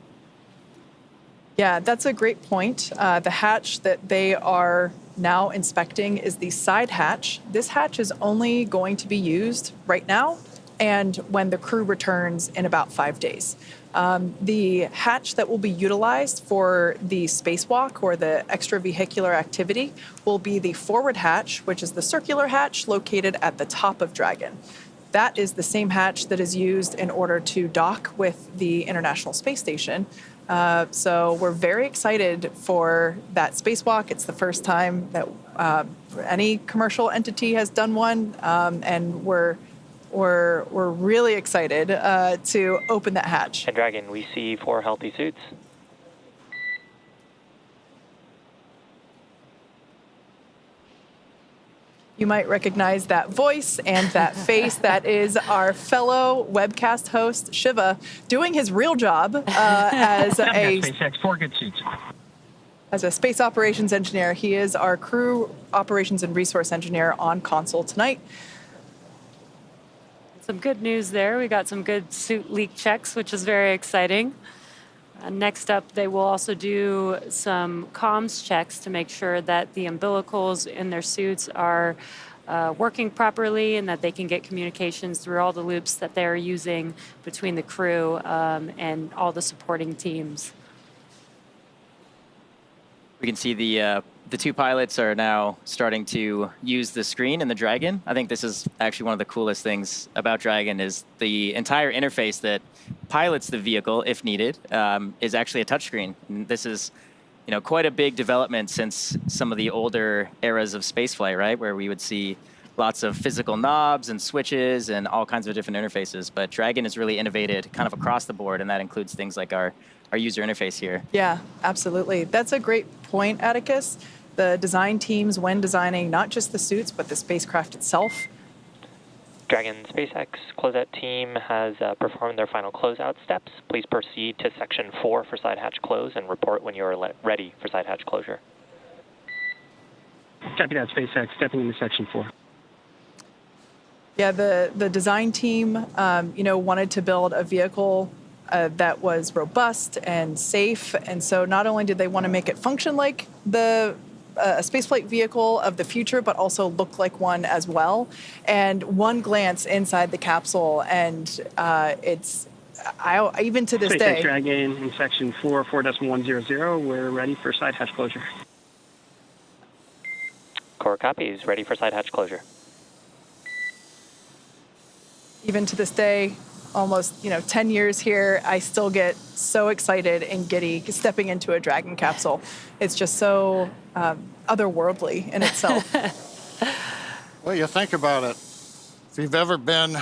Yeah, that's a great point. The hatch that they are now inspecting is the side hatch. This hatch is only going to be used right now and when the crew returns in about 5 days. The hatch that will be utilized for the spacewalk or the extravehicular activity will be the forward hatch, which is the circular hatch located at the top of Dragon. That is the same hatch that is used in order to dock with the International Space Station. So we're very excited for that spacewalk. It's the first time that any commercial entity has done one, and we're really excited to open that hatch. And Dragon, we see 4 healthy suits. You might recognize that voice and that face. That is our fellow webcast host, Shiva, doing his real job as SpaceX, 4 good suits. As a space operations engineer. He is our crew operations and resource engineer on console tonight. Some good news there. We got some good suit leak checks, which is very exciting. Next up, they will also do some comms checks to make sure that the umbilicals in their suits are working properly and that they can get communications through all the loops that they're using between the crew and all the supporting teams. We can see the two pilots are now starting to use the screen in the Dragon. I think this is actually one of the coolest things about Dragon is the entire interface that pilots the vehicle, if needed, is actually a touchscreen. And this is, you know, quite a big development since some of the older eras of spaceflight, right, where we would see lots of physical knobs and switches and all kinds of different interfaces. But Dragon has really innovated kind of across the board, and that includes things like our user interface here. Yeah, absolutely. That's a great point, Atticus. The design teams, when designing not just the suits, but the spacecraft itself. Dragon SpaceX closeout team has performed their final closeout steps. Please proceed to section 4 for side hatch close and report when you are ready for side hatch closure. Copy that, SpaceX, stepping into section 4. Yeah, the design team, wanted to build a vehicle that was robust and safe. And so not only did they want to make it function like a spaceflight vehicle of the future, but also look like one as well. And one glance inside the capsule, and even to this day. SpaceX Dragon in section 4, 4.100, we're ready for side hatch closure. Core copies, ready for side hatch closure. Even to this day, almost 10 years here, I still get so excited and giddy stepping into a Dragon capsule. It's just so otherworldly in itself. Well, you think about it. If you've been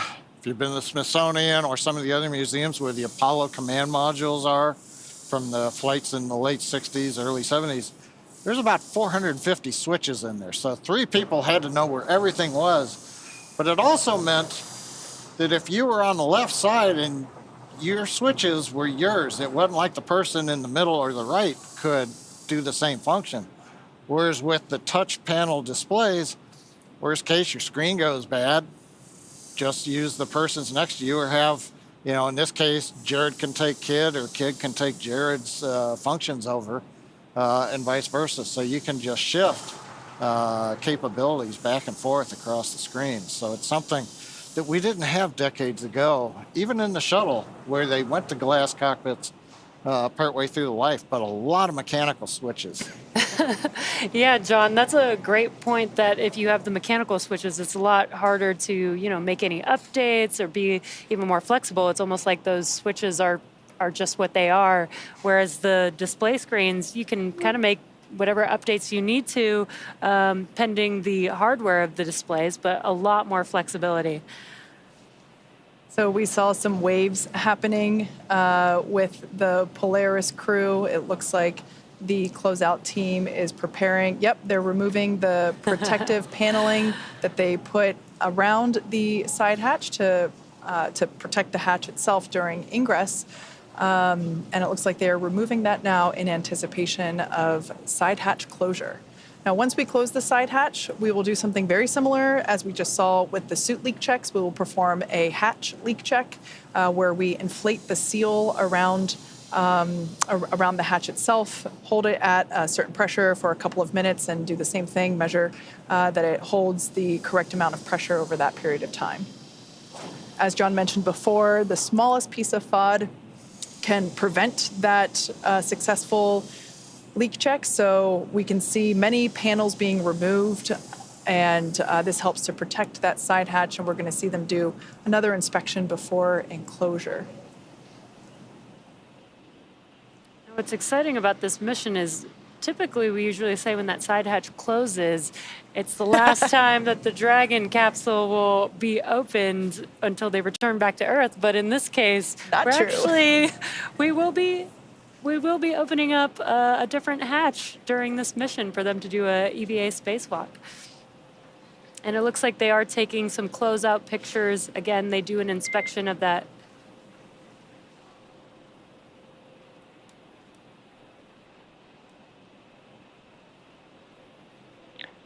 to the Smithsonian or some of the other museums where the Apollo command modules are from the flights in the late 60s, early 70s, there's about 450 switches in there. So 3 people had to know where everything was. But it also meant that if you were on the left side and your switches were yours, it wasn't like the person in the middle or the right could do the same function. Whereas with the touch panel displays, worst case, your screen goes bad, just use the person's next to you, or have, in this case, Jared can take Kid or Kid can take Jared's functions over, and vice versa. So you can just shift capabilities back and forth across the screen. So it's something that we didn't have decades ago, even in the shuttle, where they went to glass cockpits partway through the life, but a lot of mechanical switches. Yeah, John, that's a great point, that if you have the mechanical switches, it's a lot harder to, make any updates or be even more flexible. It's almost like those switches are just what they are, whereas the display screens, you can kind of make whatever updates you need to, pending the hardware of the displays, but a lot more flexibility. So we saw some waves happening with the Polaris crew. It looks like the closeout team is preparing. Yep, they're removing the protective paneling that they put around the side hatch to protect the hatch itself during ingress. And it looks like they're removing that now in anticipation of side hatch closure. Now, once we close the side hatch, we will do something very similar as we just saw with the suit leak checks. We will perform a hatch leak check where we inflate the seal around the hatch itself, hold it at a certain pressure for a couple of minutes, and do the same thing, measure that it holds the correct amount of pressure over that period of time. As John mentioned before, the smallest piece of FOD can prevent that successful leak check. So we can see many panels being removed, and this helps to protect that side hatch, and we're going to see them do another inspection before enclosure. What's exciting about this mission is typically we usually say when that side hatch closes, it's the last time that the Dragon capsule will be opened until they return back to Earth. But in this case, we will be opening up a different hatch during this mission for them to do a EVA spacewalk. And it looks like they are taking some closeout pictures. Again, they do an inspection of that.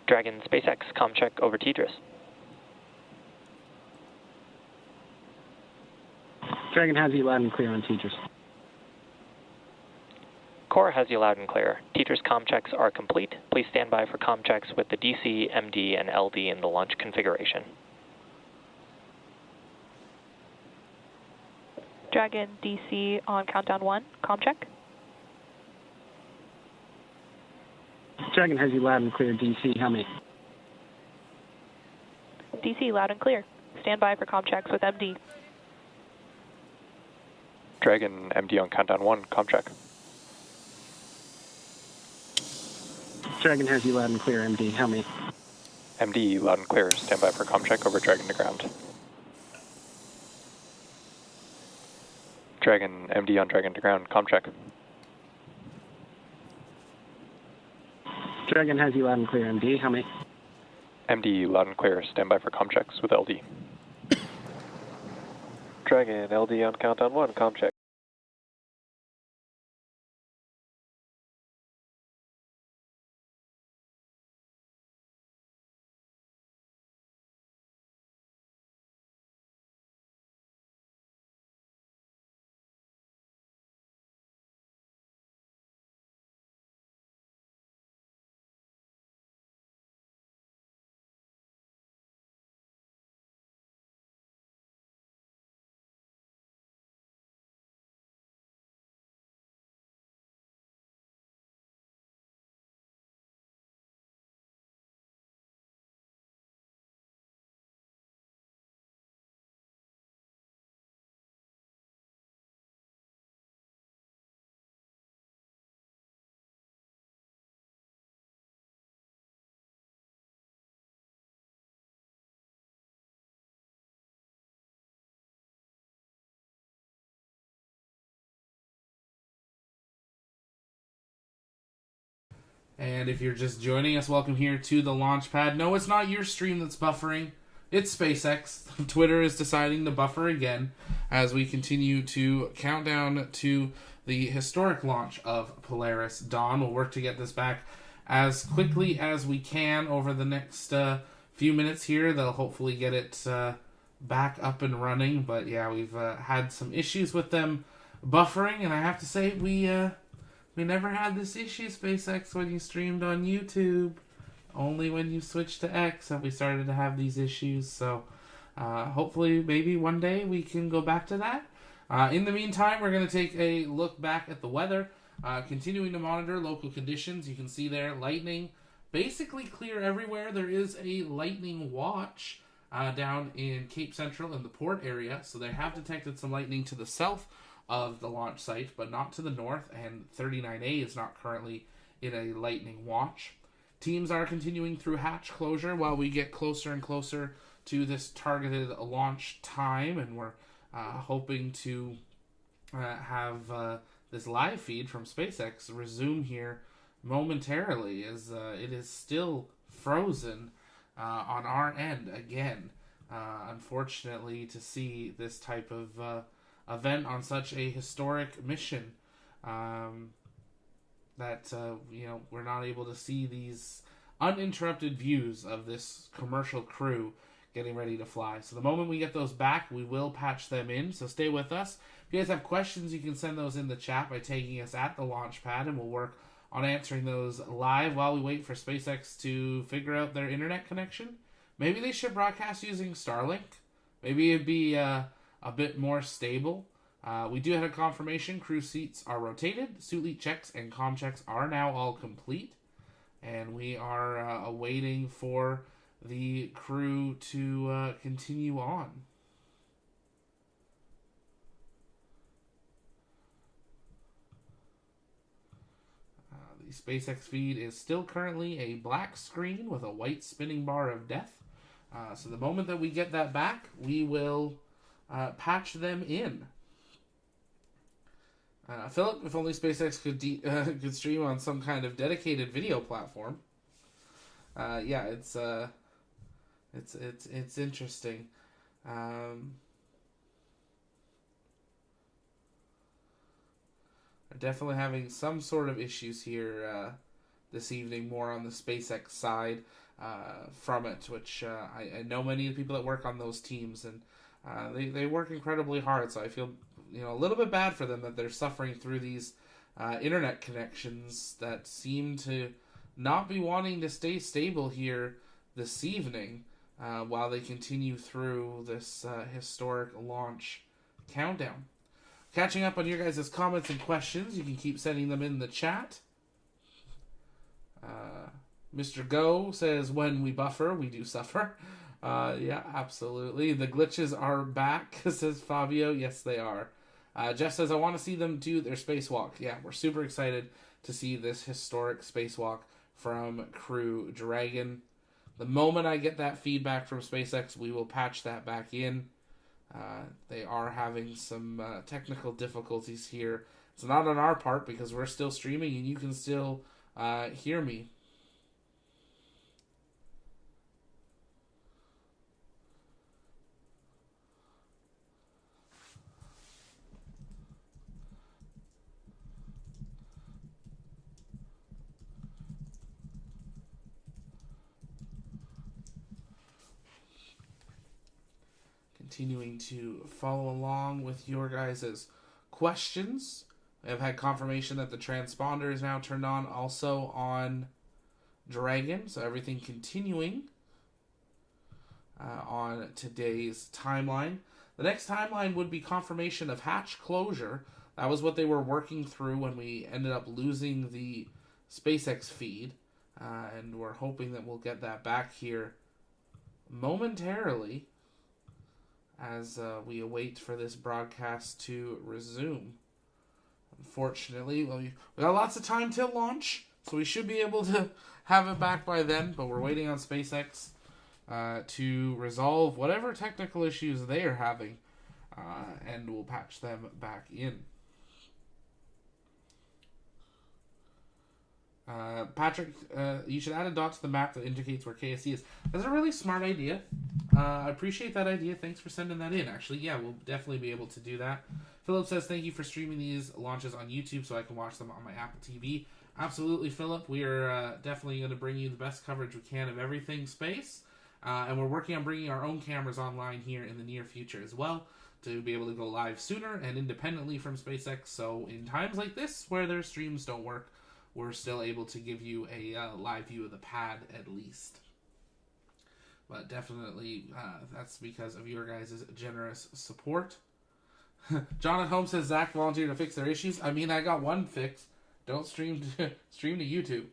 Dragon SpaceX, comm check over to Idris. Dragon has you loud and clear on Idris. Core has you loud and clear. Teacher's comm checks are complete. Please stand by for comm checks with the DC, MD, and LD in the launch configuration. Dragon DC on countdown 1. Comm check. Dragon has you loud and clear. DC, how many? DC loud and clear. Stand by for comm checks with MD. Dragon MD on countdown 1. Comm check. Dragon has you loud and clear. MD, how many? MD loud and clear. Stand by for comm check over Dragon to ground. Dragon MD on Dragon to ground. Comm check. Dragon has you loud and clear. MD, how many? MD loud and clear. Stand by for comm checks with LD. Dragon LD on countdown 1. Comm check. And if you're just joining us, welcome here to the launch pad. No, it's not your stream that's buffering. It's SpaceX. Twitter is deciding to buffer again as we continue to count down to the historic launch of Polaris Dawn. We'll work to get this back as quickly as we can over the next few minutes here. They'll hopefully get it back up and running. But yeah, we've had some issues with them buffering, and I have to say we never had this issue, SpaceX, when you streamed on YouTube. Only when you switched to X have we started to have these issues. So hopefully maybe one day we can go back to that. In the meantime, we're going to take a look back at the weather. Continuing to monitor local conditions. You can see there lightning basically clear everywhere. There is a lightning watch down in Cape Central in the port area. So they have detected some lightning to the south of the launch site, but not to the north, and 39A is not currently in a lightning watch. Teams are continuing through hatch closure while we get closer and closer to this targeted launch time, and we're hoping to have this live feed from SpaceX resume here momentarily, as it is still frozen on our end again. Unfortunately, to see this type of event on such a historic mission, that we're not able to see these uninterrupted views of this commercial crew getting ready to fly. So the moment we get those back, we will patch them in. So stay with us. If you guys have questions, you can send those in the chat by tagging us at the launch pad, and we'll work on answering those live while we wait for SpaceX to figure out their internet connection. Maybe they should broadcast using Starlink. Maybe it'd be a bit more stable. We do have a confirmation. Crew seats are rotated. Suit leak checks and comm checks are now all complete. And we are awaiting for the crew to continue on. The SpaceX feed is still currently a black screen with a white spinning bar of death. So the moment that we get that back, we will patch them in. Philip, if only SpaceX could stream on some kind of dedicated video platform. Yeah, it's interesting. We're definitely having some sort of issues here this evening, more on the SpaceX side from it, which I know many of the people that work on those teams, and they work incredibly hard, so I feel a little bit bad for them that they're suffering through these internet connections that seem to not be wanting to stay stable here this evening while they continue through this historic launch countdown. Catching up on your guys' comments and questions, you can keep sending them in the chat. Mr. Go says, when we buffer, we do suffer. Yeah, absolutely. The glitches are back, says Fabio. Yes, they are. Jeff says, I want to see them do their spacewalk. Yeah, we're super excited to see this historic spacewalk from Crew Dragon. The moment I get that feedback from SpaceX, we will patch that back in. They are having some technical difficulties here. It's not on our part because we're still streaming and you can still hear me. Continuing to follow along with your guys' questions. I've had confirmation that the transponder is now turned on also on Dragon, so everything continuing on today's timeline. The next timeline would be confirmation of hatch closure. That was what they were working through when we ended up losing the SpaceX feed, and we're hoping that we'll get that back here momentarily as we await for this broadcast to resume. Unfortunately, well, we got lots of time till launch, so we should be able to have it back by then, but we're waiting on SpaceX to resolve whatever technical issues they are having, and we'll patch them back in. Patrick, you should add a dot to the map that indicates where KSC is. That's a really smart idea. I appreciate that idea. Thanks for sending that in, actually. Yeah, we'll definitely be able to do that. Philip says, thank you for streaming these launches on YouTube so I can watch them on my Apple TV. Absolutely, Philip. We are definitely going to bring you the best coverage we can of everything space. And we're working on bringing our own cameras online here in the near future as well to be able to go live sooner and independently from SpaceX. So in times like this where their streams don't work, we're still able to give you a live view of the pad at least. But definitely, that's because of your guys' generous support. John at home says Zach volunteered to fix their issues. I mean, I got one fix. Don't stream to YouTube.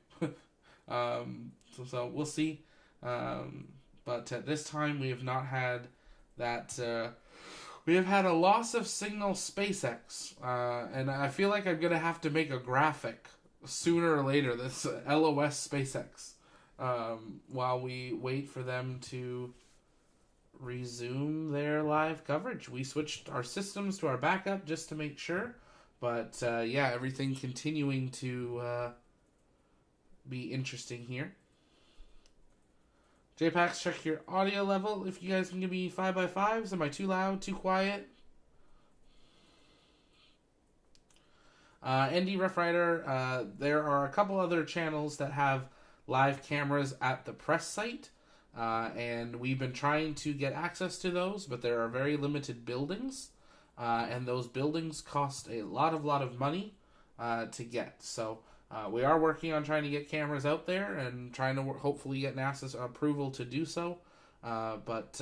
So we'll see. But at this time, we have not had that. We have had a loss of signal SpaceX, and I feel like I'm gonna have to make a graphic sooner or later. This LOS SpaceX. While we wait for them to resume their live coverage. We switched our systems to our backup just to make sure. But yeah, everything continuing to be interesting here. JPax, check your audio level. If you guys can give me 5x5s. Am I too loud, too quiet? ND Rough Rider, there are a couple other channels that have live cameras at the press site, and we've been trying to get access to those, but there are very limited buildings, and those buildings cost a lot of money to get. So we are working on trying to get cameras out there and trying to hopefully get NASA's approval to do so. But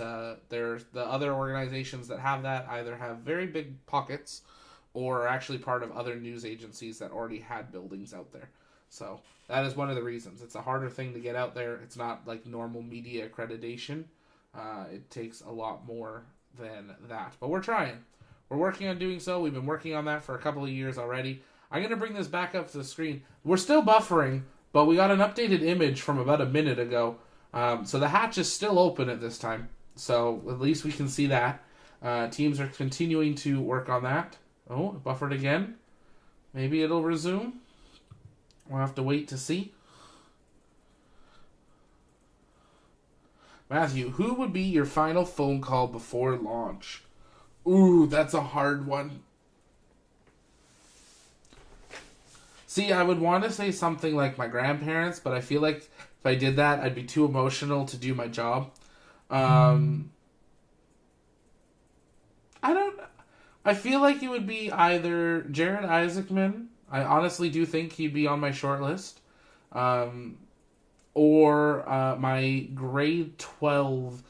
there's the other organizations that have that either have very big pockets or are actually part of other news agencies that already had buildings out there. So that is one of the reasons. It's a harder thing to get out there. It's not like normal media accreditation. It takes a lot more than that. But we're trying. We're working on doing so. We've been working on that for a couple of years already. I'm going to bring this back up to the screen. We're still buffering, but we got an updated image from about a minute ago. So the hatch is still open at this time. So at least we can see that. Teams are continuing to work on that. Oh, it buffered again. Maybe it'll resume. We'll have to wait to see. Matthew, who would be your final phone call before launch? Ooh, that's a hard one. See, I would want to say something like my grandparents, but I feel like if I did that, I'd be too emotional to do my job. I feel like it would be either Jared Isaacman I honestly do think he'd be on my short list. Or my grade 12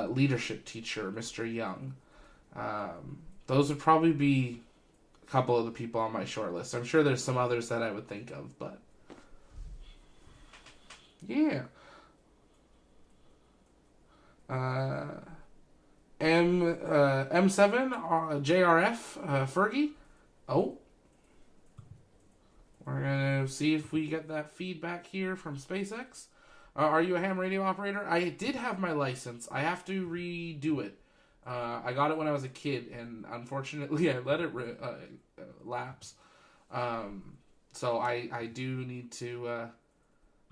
leadership teacher, Mr. Young. Those would probably be a couple of the people on my short list. I'm sure there's some others that I would think of, but yeah. M7 JRF Fergie. Oh. We're going to see if we get that feedback here from SpaceX. Are you a ham radio operator? I did have my license. I have to redo it. I got it when I was a kid, and unfortunately I let it lapse. So I do need to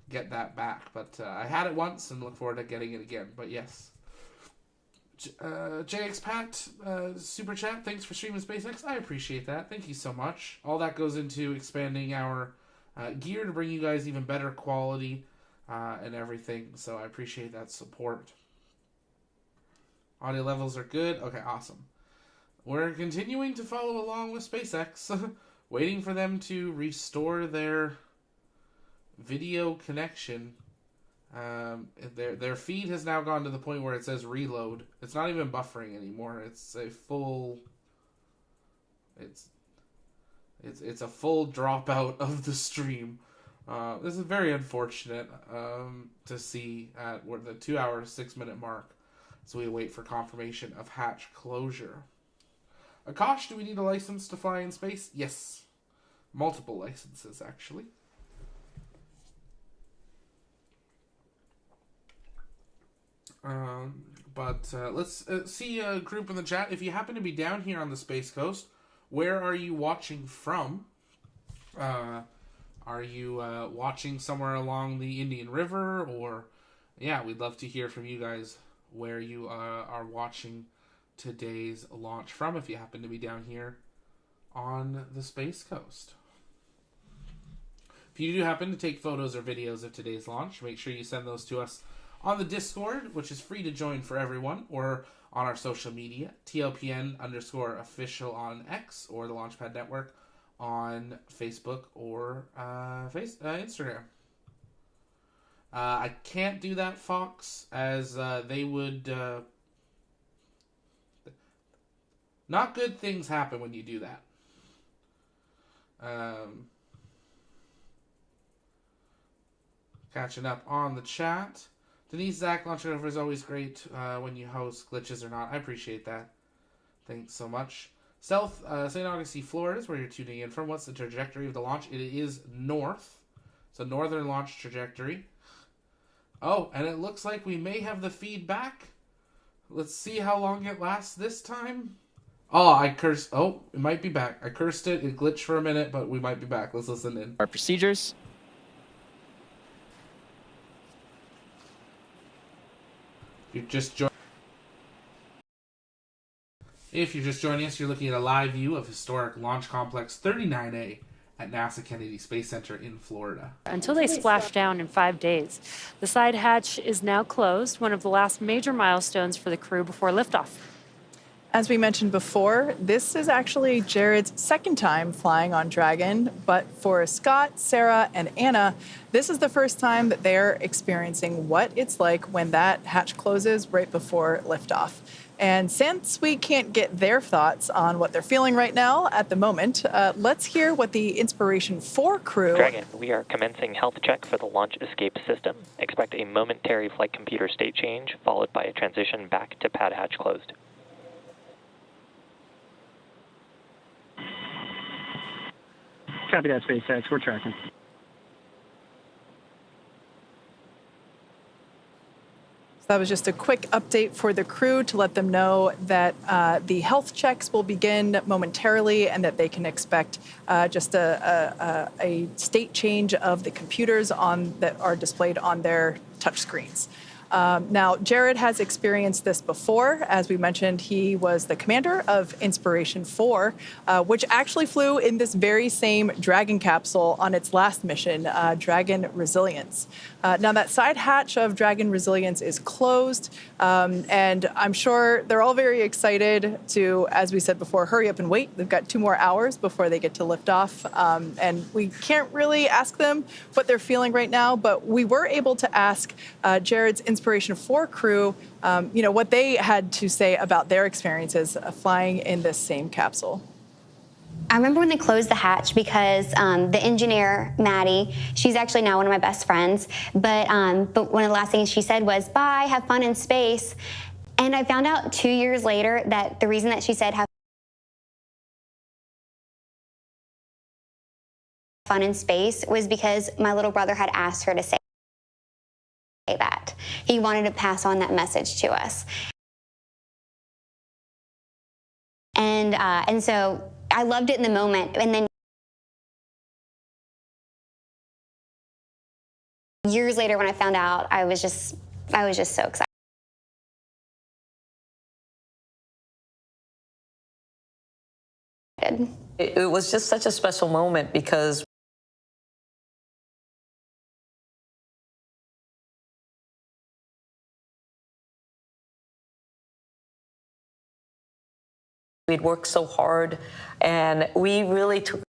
get that back. But I had it once and look forward to getting it again. But yes. JXPat, Super Chat, thanks for streaming SpaceX. I appreciate that. Thank you so much. All that goes into expanding our gear to bring you guys even better quality and everything. So I appreciate that support. Audio levels are good. Okay, awesome. We're continuing to follow along with SpaceX, waiting for them to restore their video connection. Their feed has now gone to the point where it says reload. It's not even buffering anymore. It's a full. It's a full dropout of the stream. This is very unfortunate to see at the 2 hour 6 minute mark. So we wait for confirmation of hatch closure. Akash, do we need a license to fly in space? Yes, multiple licenses actually. Let's see a group in the chat. If you happen to be down here on the Space Coast, where are you watching from? Are you watching somewhere along the Indian River? Or, yeah, we'd love to hear from you guys where you are watching today's launch from if you happen to be down here on the Space Coast. If you do happen to take photos or videos of today's launch, make sure you send those to us on the Discord, which is free to join for everyone, or on our social media, TLPN_official on X, or the Launchpad Network on Facebook or Instagram. I can't do that, Fox, as they would... not good things happen when you do that. Catching up on the chat. Denise, Zach, Launch Over is always great when you host, glitches or not. I appreciate that. Thanks so much. Stealth, St. Augustine, Florida is where you're tuning in from. What's the trajectory of the launch? It is north. It's a northern launch trajectory. Oh, and it looks like we may have the feedback. Let's see how long it lasts this time. Oh, I cursed. Oh, it might be back. I cursed it. It glitched for a minute, but we might be back. Let's listen in. Our procedures. If you're just joining us, you're looking at a live view of historic Launch Complex 39A at NASA Kennedy Space Center in Florida. Until they splash down in 5 days. The side hatch is now closed, one of the last major milestones for the crew before liftoff. As we mentioned before, this is actually Jared's second time flying on Dragon, but for Scott, Sarah, and Anna, this is the first time that they're experiencing what it's like when that hatch closes right before liftoff. And since we can't get their thoughts on what they're feeling right now at the moment, let's hear what the Inspiration 4 crew... Dragon, we are commencing health check for the launch escape system. Expect a momentary flight computer state change, followed by a transition back to pad hatch closed. Copy that, SpaceX. We're tracking. So that was just a quick update for the crew to let them know that the health checks will begin momentarily and that they can expect just a state change of the computers that are displayed on their touch screens. Now, Jared has experienced this before. As we mentioned, he was the commander of Inspiration 4, which actually flew in this very same Dragon capsule on its last mission, Dragon Resilience. Now, that side hatch of Dragon Resilience is closed, and I'm sure they're all very excited to, as we said before, hurry up and wait. They've got 2 more hours before they get to lift off, and we can't really ask them what they're feeling right now, but we were able to ask Jared's Inspiration 4 crew, what they had to say about their experiences flying in this same capsule. I remember when they closed the hatch because the engineer, Maddie, she's actually now one of my best friends, but one of the last things she said was, bye, have fun in space. And I found out 2 years later that the reason that she said have fun in space was because my little brother had asked her to say that. He wanted to pass on that message to us. And so I loved it in the moment. And then years later when I found out, I was just so excited. It was just such a special moment because we'd worked so hard, and we really took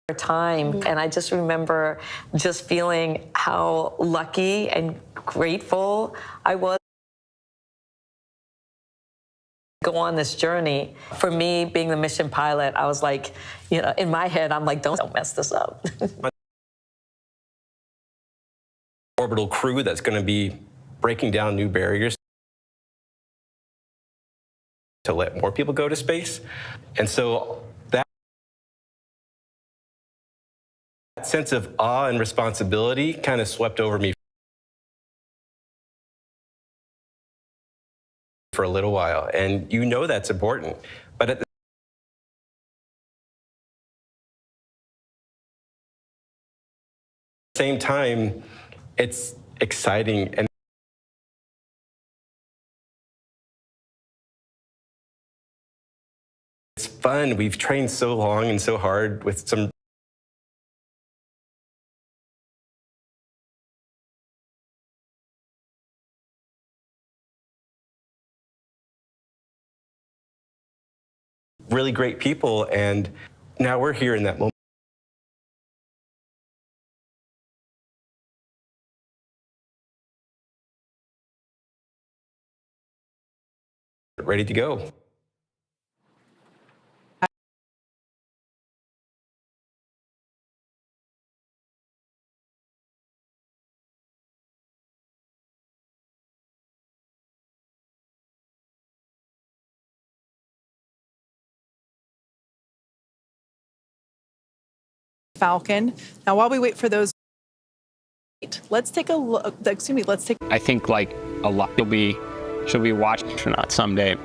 our time. And I just remember just feeling how lucky and grateful I was to go on this journey. For me, being the mission pilot, I was like, in my head, I'm like, don't mess this up. Orbital crew that's going to be breaking down new barriers to let more people go to space. And so that sense of awe and responsibility kind of swept over me for a little while. And that's important. But at the same time, it's exciting and it's fun. We've trained so long and so hard with some really great people, and now we're here in that moment. Ready to go. Falcon. Now, while we wait for those, let's take a look. I think like a lot she'll be watching Astronaut someday.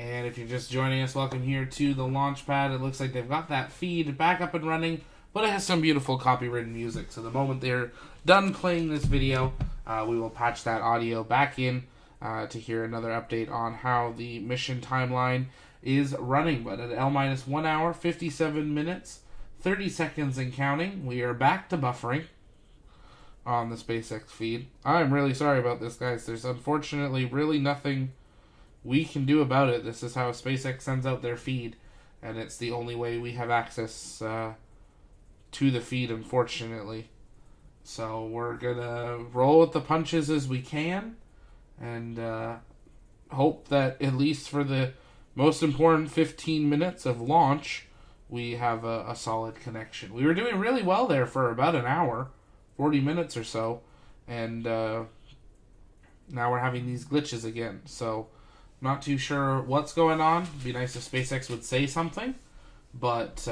And if you're just joining us, welcome here to the launch pad. It looks like they've got that feed back up and running, but it has some beautiful copywritten music. So the moment they're done playing this video, we will patch that audio back in to hear another update on how the mission timeline is running. But at L-1 hour, 57 minutes, 30 seconds and counting, we are back to buffering on the SpaceX feed. I'm really sorry about this, guys. There's unfortunately really nothing we can do about it. This is how SpaceX sends out their feed, and it's the only way we have access to the feed, unfortunately. So we're gonna roll with the punches as we can, and hope that at least for the most important 15 minutes of launch, we have a solid connection. We were doing really well there for about an hour, 40 minutes or so, and now we're having these glitches again. So not too sure what's going on. It'd be nice if SpaceX would say something, but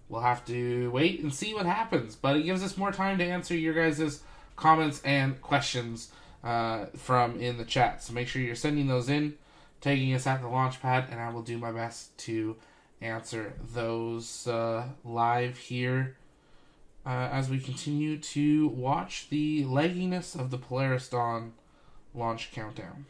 we'll have to wait and see what happens. But it gives us more time to answer your guys' comments and questions from in the chat. So make sure you're sending those in, tagging us at the launch pad, and I will do my best to answer those live here as we continue to watch the legginess of the Polaris Dawn launch countdown.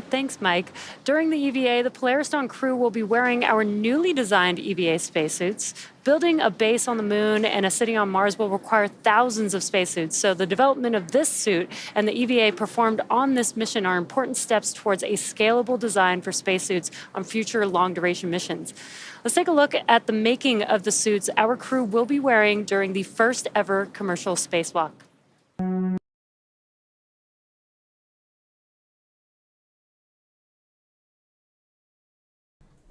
Thanks, Mike. During the EVA, the Polaris Dawn crew will be wearing our newly designed EVA spacesuits. Building a base on the moon and a city on Mars will require thousands of spacesuits, so the development of this suit and the EVA performed on this mission are important steps towards a scalable design for spacesuits on future long-duration missions. Let's take a look at the making of the suits our crew will be wearing during the first ever commercial spacewalk.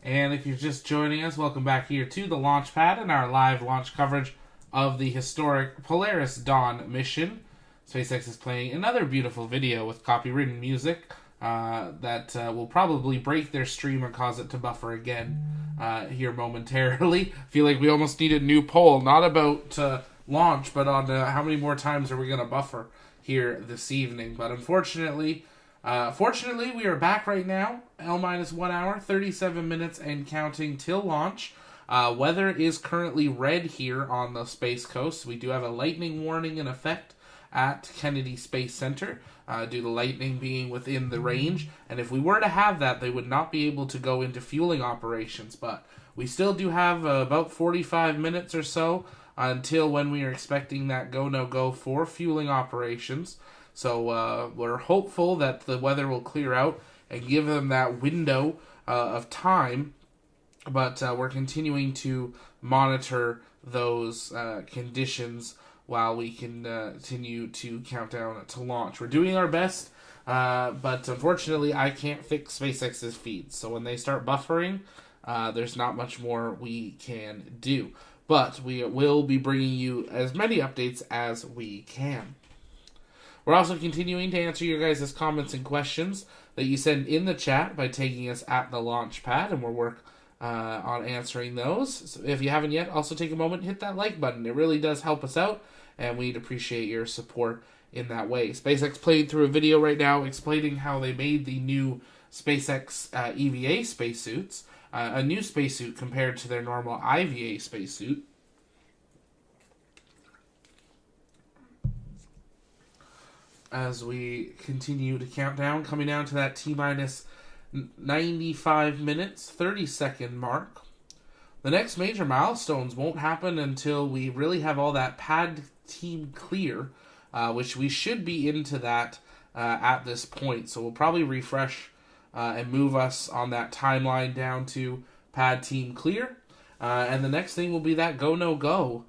And if you're just joining us, welcome back here to the launch pad and our live launch coverage of the historic Polaris Dawn mission. SpaceX is playing another beautiful video with copywritten music that will probably break their stream and cause it to buffer again here momentarily. I feel like we almost need a new poll, not about launch, but on how many more times are we going to buffer here this evening. But unfortunately, fortunately, we are back right now. L-1 hour, 37 minutes and counting till launch. Weather is currently red here on the Space Coast. We do have a lightning warning in effect at Kennedy Space Center due to lightning being within the range. And if we were to have that, they would not be able to go into fueling operations. But we still do have about 45 minutes or so until when we are expecting that go-no-go for fueling operations. So we're hopeful that the weather will clear out and give them that window of time. But we're continuing to monitor those conditions while we can continue to count down to launch. We're doing our best, but unfortunately I can't fix SpaceX's feeds. So when they start buffering, there's not much more we can do. But we will be bringing you as many updates as we can. We're also continuing to answer your guys' comments and questions that you send in the chat by taking us at the launch pad, and we'll work on answering those. So if you haven't yet, also take a moment and hit that like button. It really does help us out, and we'd appreciate your support in that way. SpaceX played through a video right now explaining how they made the new SpaceX EVA spacesuits, a new spacesuit compared to their normal IVA spacesuit. As we continue to count down, coming down to that T-minus 95 minutes, 30-second mark. The next major milestones won't happen until we really have all that pad team clear, which we should be into that at this point. So we'll probably refresh and move us on that timeline down to pad team clear. And the next thing will be that go-no-go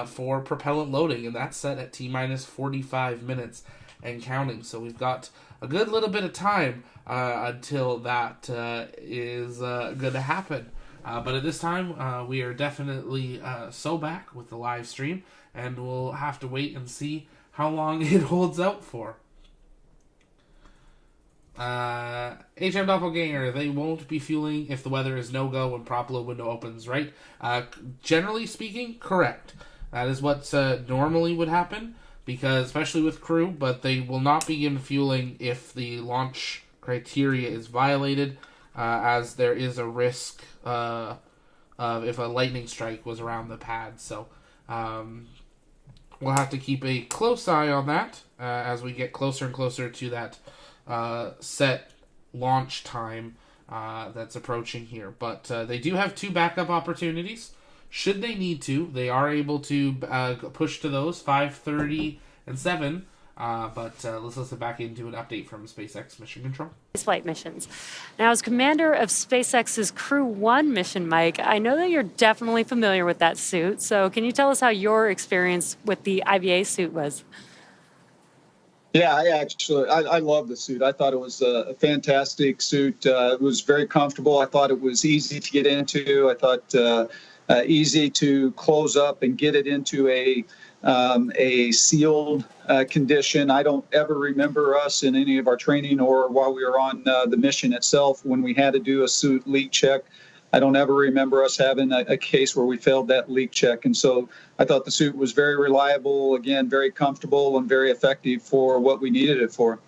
for propellant loading, and that's set at T-minus 45 minutes and counting. So we've got a good little bit of time until that is going to happen. But at this time, we are definitely so back with the live stream, and we'll have to wait and see how long it holds out for. HM Doppelganger, they won't be fueling if the weather is no-go when prop load window opens, right? Generally speaking, correct. That is what normally would happen, because especially with crew, but they will not begin fueling if the launch criteria is violated, as there is a risk of if a lightning strike was around the pad. So we'll have to keep a close eye on that as we get closer and closer to that set launch time that's approaching here. But they do have 2 backup opportunities. Should they need to, they are able to push to those, 5:30 and 7. But let's listen back into an update from SpaceX Mission Control. Spaceflight missions. Now, as commander of SpaceX's Crew 1 mission, Mike, I know that you're definitely familiar with that suit. So can you tell us how your experience with the IVA suit was? Yeah, I love the suit. I thought it was a fantastic suit. It was very comfortable. I thought it was easy to get into. I thought easy to close up and get it into a sealed condition. I don't ever remember us in any of our training or while we were on the mission itself when we had to do a suit leak check. I don't ever remember us having a case where we failed that leak check. And so I thought the suit was very reliable, again, very comfortable and very effective for what we needed it for.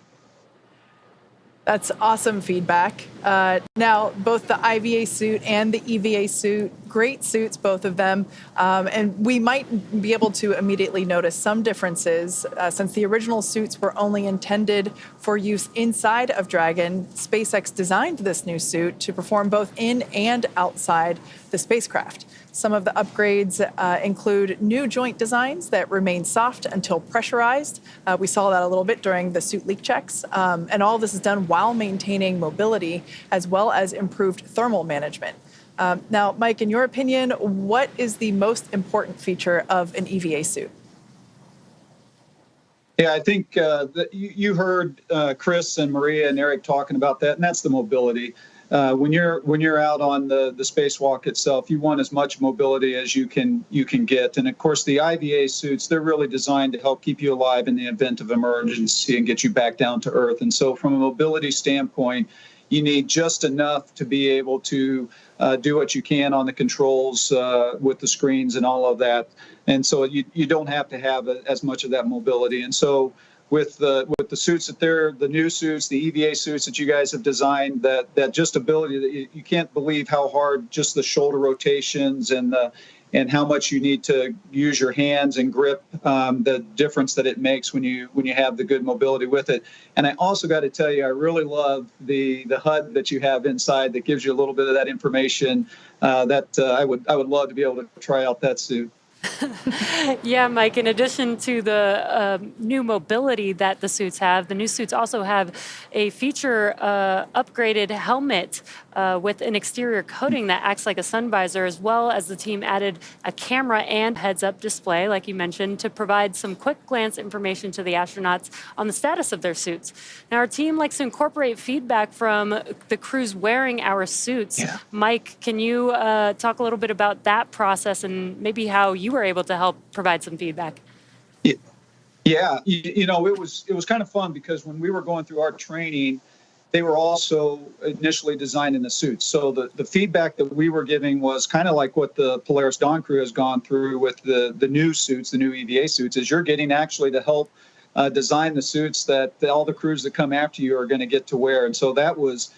That's awesome feedback. Now, both the IVA suit and the EVA suit, great suits, both of them. And we might be able to immediately notice some differences. Since the original suits were only intended for use inside of Dragon, SpaceX designed this new suit to perform both in and outside the spacecraft. Some of the upgrades include new joint designs that remain soft until pressurized. We saw that a little bit during the suit leak checks. And all this is done while maintaining mobility as well as improved thermal management. Now, Mike, in your opinion, what is the most important feature of an EVA suit? Yeah, I think that you heard Chris and Maria and Eric talking about that, and that's the mobility. When you're out on the spacewalk itself, you want as much mobility as you can get. And of course, the IVA suits, they're really designed to help keep you alive in the event of emergency and get you back down to Earth. And so from a mobility standpoint, you need just enough to be able to do what you can on the controls with the screens and all of that. And so you don't have to have as much of that mobility. And so with the suits that the new suits, the EVA suits that you guys have designed, that just ability that you can't believe how hard just the shoulder rotations and how much you need to use your hands and grip, the difference that it makes when you have the good mobility with it. And I also got to tell you, I really love the HUD that you have inside that gives you a little bit of that information. That I would love to be able to try out that suit. Yeah, Mike, in addition to the new mobility that the suits have, the new suits also have a feature upgraded helmet with an exterior coating that acts like a sun visor, as well as the team added a camera and heads-up display, like you mentioned, to provide some quick glance information to the astronauts on the status of their suits. Now, our team likes to incorporate feedback from the crews wearing our suits. Yeah. Mike, can you talk a little bit about that process and maybe how you were able to help provide some feedback? Yeah, it was kind of fun because when we were going through our training, they were also initially designed in the suits. So the feedback that we were giving was kind of like what the Polaris Dawn crew has gone through with the new suits, the new EVA suits, is you're getting actually to help design the suits that all the crews that come after you are going to get to wear. And so that was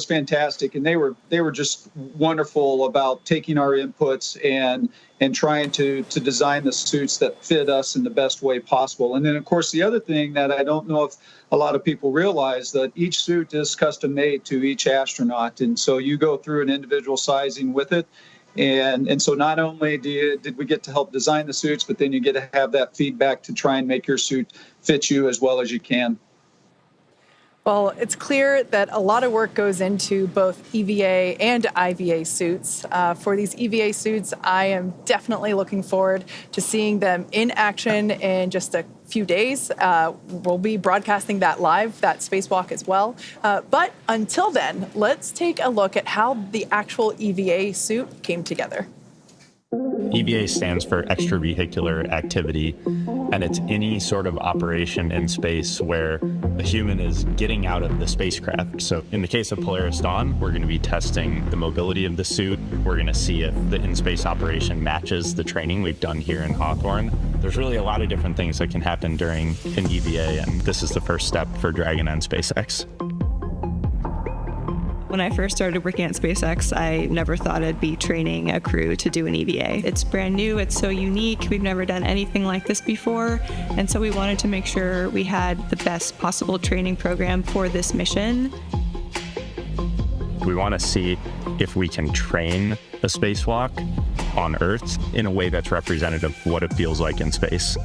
fantastic, and they were just wonderful about taking our inputs and trying to design the suits that fit us in the best way possible. And then, of course, the other thing that I don't know if a lot of people realize, that each suit is custom made to each astronaut, and so you go through an individual sizing with it. And so not only did we get to help design the suits, but then you get to have that feedback to try and make your suit fit you as well as you can. Well, it's clear that a lot of work goes into both EVA and IVA suits. For these EVA suits, I am definitely looking forward to seeing them in action in just a few days. We'll be broadcasting that live, that spacewalk as well. But until then, let's take a look at how the actual EVA suit came together. EVA stands for extravehicular activity, and it's any sort of operation in space where a human is getting out of the spacecraft. So in the case of Polaris Dawn, we're going to be testing the mobility of the suit. We're going to see if the in-space operation matches the training we've done here in Hawthorne. There's really a lot of different things that can happen during an EVA, and this is the first step for Dragon and SpaceX. When I first started working at SpaceX, I never thought I'd be training a crew to do an EVA. It's brand new, it's so unique, we've never done anything like this before, and so we wanted to make sure we had the best possible training program for this mission. We want to see if we can train a spacewalk on Earth in a way that's representative of what it feels like in space.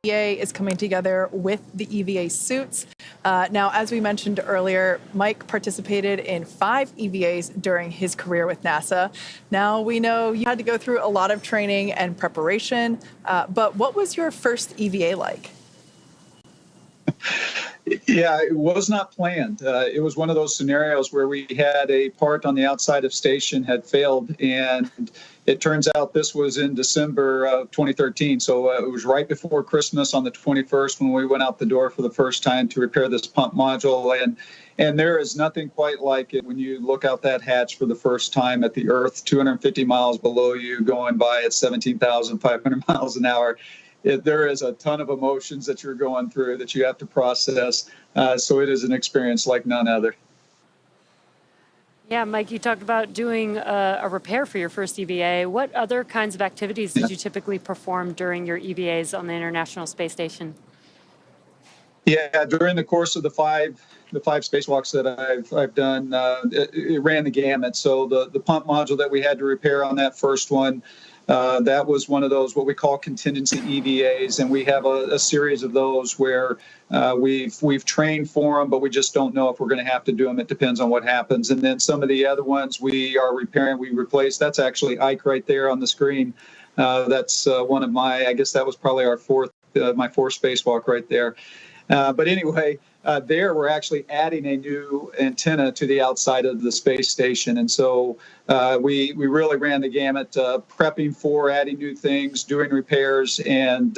EVA is coming together with the EVA suits. Now, as we mentioned earlier, Mike participated in 5 EVAs during his career with NASA. Now, we know you had to go through a lot of training and preparation, but what was your first EVA like? Yeah, it was not planned. It was one of those scenarios where we had a part on the outside of station had failed, and it turns out this was in December of 2013. So it was right before Christmas on the 21st when we went out the door for the first time to repair this pump module. And there is nothing quite like it when you look out that hatch for the first time at the Earth, 250 miles below you, going by at 17,500 miles an hour. There is a ton of emotions that you're going through that you have to process. So it is an experience like none other. Yeah, Mike, you talked about doing a repair for your first EVA. What other kinds of activities did you typically perform during your EVAs on the International Space Station? Yeah, during the course of the five spacewalks that I've done, it ran the gamut. So the pump module that we had to repair on that first one, that was one of those what we call contingency EVAs, and we have a series of those where we've trained for them, but we just don't know if we're going to have to do them. It depends on what happens. And then some of the other ones we are repairing, we replace. That's actually Ike right there on the screen. That's one of I guess that was probably my fourth spacewalk right there. But anyway, there we're actually adding a new antenna to the outside of the space station. And so we really ran the gamut, prepping for adding new things, doing repairs, and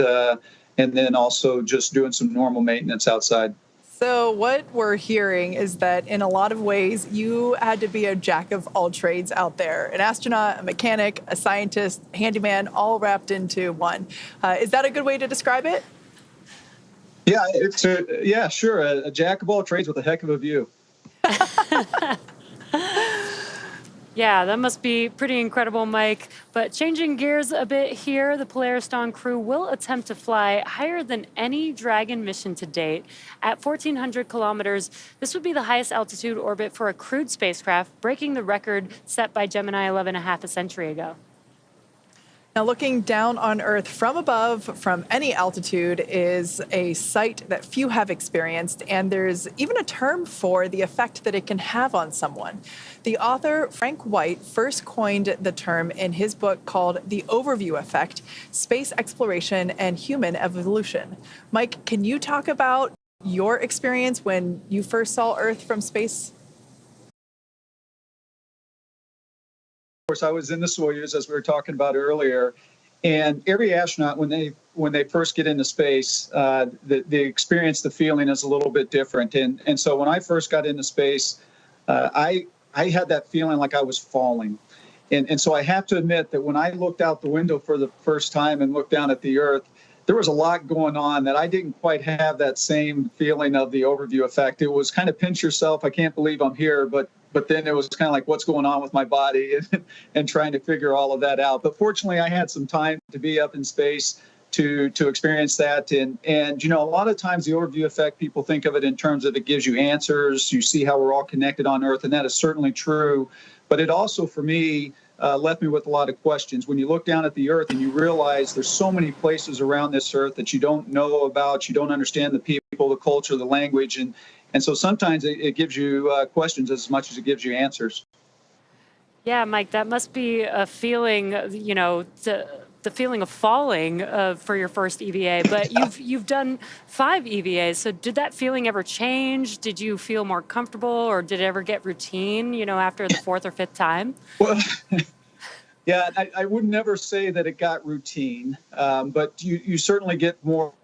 then also just doing some normal maintenance outside. So what we're hearing is that in a lot of ways, you had to be a jack of all trades out there, an astronaut, a mechanic, a scientist, handyman, all wrapped into one. Is that a good way to describe it? Yeah, sure. A jack of all trades with a heck of a view. Yeah, that must be pretty incredible, Mike. But changing gears a bit here, the Polaris Dawn crew will attempt to fly higher than any Dragon mission to date. At 1,400 kilometers, this would be the highest altitude orbit for a crewed spacecraft, breaking the record set by Gemini 11 a century ago. Now, looking down on Earth from above, from any altitude, is a sight that few have experienced, and there's even a term for the effect that it can have on someone. The author, Frank White, first coined the term in his book called The Overview Effect, Space Exploration and Human Evolution. Mike, can you talk about your experience when you first saw Earth from space? Of course, I was in the Soyuz, as we were talking about earlier, and every astronaut, when they first get into space, the experience, the feeling is a little bit different. And so when I first got into space, I had that feeling like I was falling. And so I have to admit that when I looked out the window for the first time and looked down at the Earth, there was a lot going on that I didn't quite have that same feeling of the overview effect. It was kind of pinch yourself. I can't believe I'm here, but then it was kind of like, what's going on with my body and trying to figure all of that out. But fortunately, I had some time to be up in space to experience that. And you know, a lot of times the overview effect, people think of it in terms of it gives you answers. You see how we're all connected on Earth, and that is certainly true. But it also, for me, left me with a lot of questions. When you look down at the Earth and you realize there's so many places around this Earth that you don't know about, you don't understand the people, the culture, the language, and so sometimes it gives you questions as much as it gives you answers. Yeah, Mike, that must be a feeling, you know, the feeling of falling for your first EVA. But you've done 5 EVAs, so did that feeling ever change? Did you feel more comfortable, or did it ever get routine, you know, after the 4th or 5th time? Well, yeah, I would never say that it got routine, but you certainly get more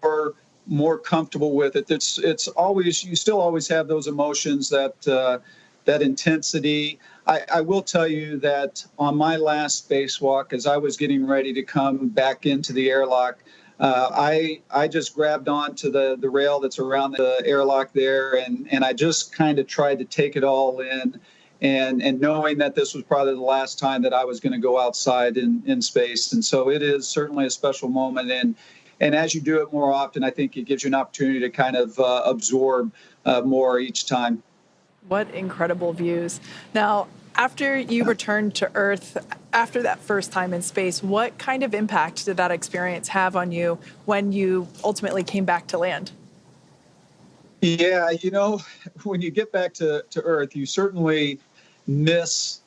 comfortable with it. It's always, you still always have those emotions, that intensity. I will tell you that on my last spacewalk, as I was getting ready to come back into the airlock, I just grabbed onto the rail that's around the airlock there, and I just kind of tried to take it all in, and knowing that this was probably the last time that I was going to go outside in space. And so it is certainly a special moment. And as you do it more often, I think it gives you an opportunity to kind of absorb more each time. What incredible views. Now, After you returned to Earth, after that first time in space, what kind of impact did that experience have on you when you ultimately came back to land? Yeah, when you get back to Earth, you certainly miss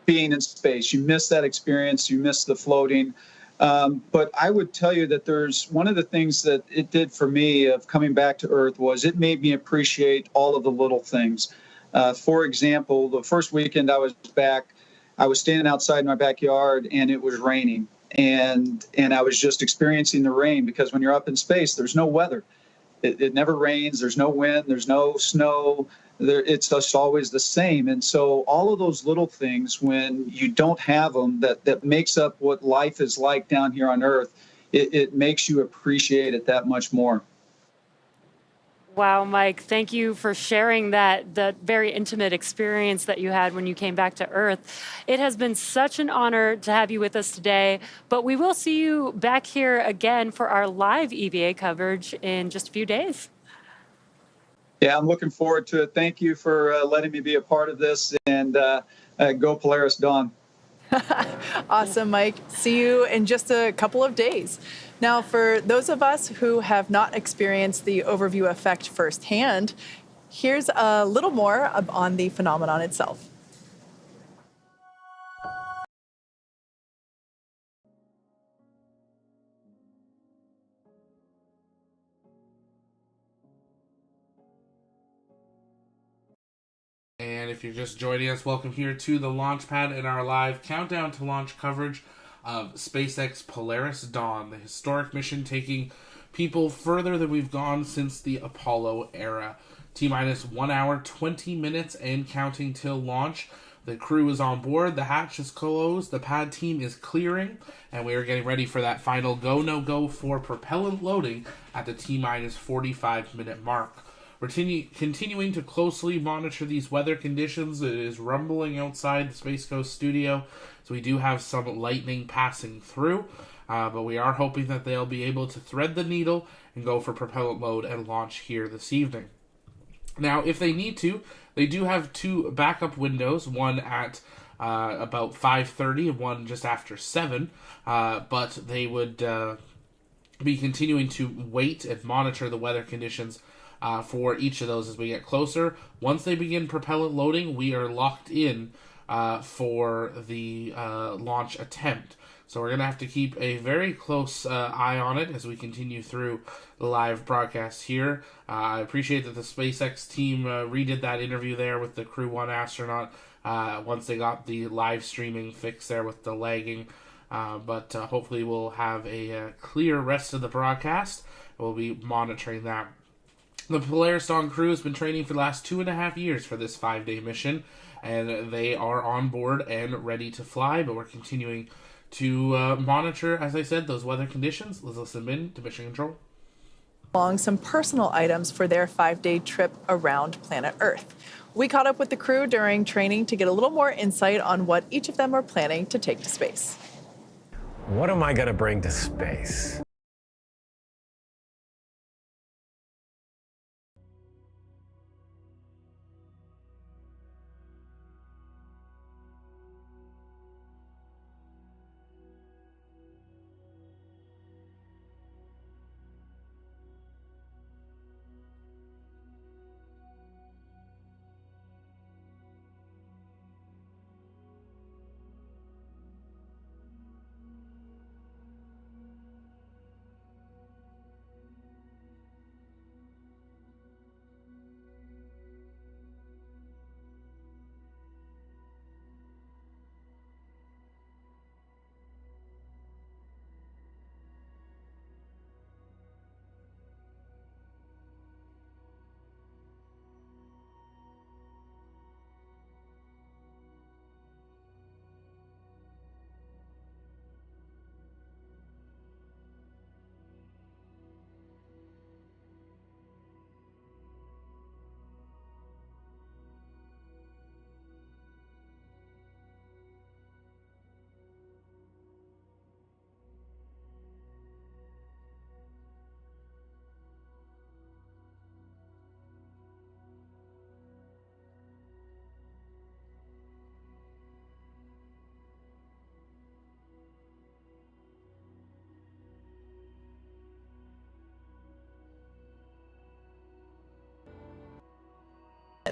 being in space. You miss that experience. You miss the floating. But I would tell you that there's one of the things that it did for me of coming back to Earth was it made me appreciate all of the little things. For example, the first weekend I was back, I was standing outside my backyard and it was raining. And I was just experiencing the rain because when you're up in space, there's no weather. It never rains. There's no wind. There's no snow. It's just always the same. And so all of those little things, when you don't have them, that makes up what life is like down here on Earth, it makes you appreciate it that much more. Wow, Mike, thank you for sharing that very intimate experience that you had when you came back to Earth. It has been such an honor to have you with us today, but we will see you back here again for our live EVA coverage in just a few days. Yeah, I'm looking forward to it. Thank you for letting me be a part of this, and go Polaris Dawn. Awesome, Mike. See you in just a couple of days. Now, for those of us who have not experienced the overview effect firsthand, here's a little more on the phenomenon itself. And if you're just joining us, welcome here to the launch pad and our live countdown to launch coverage of SpaceX Polaris Dawn, the historic mission taking people further than we've gone since the Apollo era. T-minus 1 hour, 20 minutes and counting till launch. The crew is on board, the hatch is closed, the pad team is clearing, and we are getting ready for that final go, no-go for propellant loading at the T-minus 45-minute mark. We're continuing to closely monitor these weather conditions. It is rumbling outside the Space Coast studio, so we do have some lightning passing through, but we are hoping that they'll be able to thread the needle and go for propellant load and launch here this evening. Now, if they need to, they do have two backup windows, one at about 5:30 and one just after 7, but they would be continuing to wait and monitor the weather conditions for each of those as we get closer. Once they begin propellant loading, we are locked in for the launch attempt. So we're going to have to keep a very close eye on it as we continue through the live broadcast here. I appreciate that the SpaceX team redid that interview there with the Crew 1 astronaut once they got the live streaming fix there with the lagging. But hopefully we'll have a clear rest of the broadcast. We'll be monitoring that. The Polaris Dawn crew has been training for the last 2.5 years for this 5-day mission, and they are on board and ready to fly, but we're continuing to monitor, as I said, those weather conditions. Let's listen in to Mission Control. Along some personal items for their 5-day trip around planet Earth. We caught up with the crew during training to get a little more insight on what each of them are planning to take to space. What am I going to bring to space?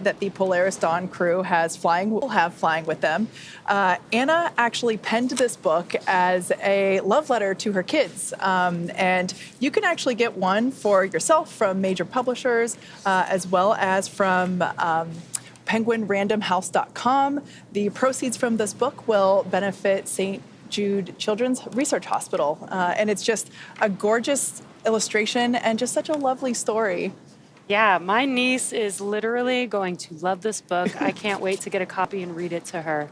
that the Polaris Dawn crew will have flying with them. Anna actually penned this book as a love letter to her kids. And you can actually get one for yourself from major publishers, as well as from penguinrandomhouse.com. The proceeds from this book will benefit St. Jude Children's Research Hospital. And it's just a gorgeous illustration and just such a lovely story. Yeah, my niece is literally going to love this book. I can't wait to get a copy and read it to her.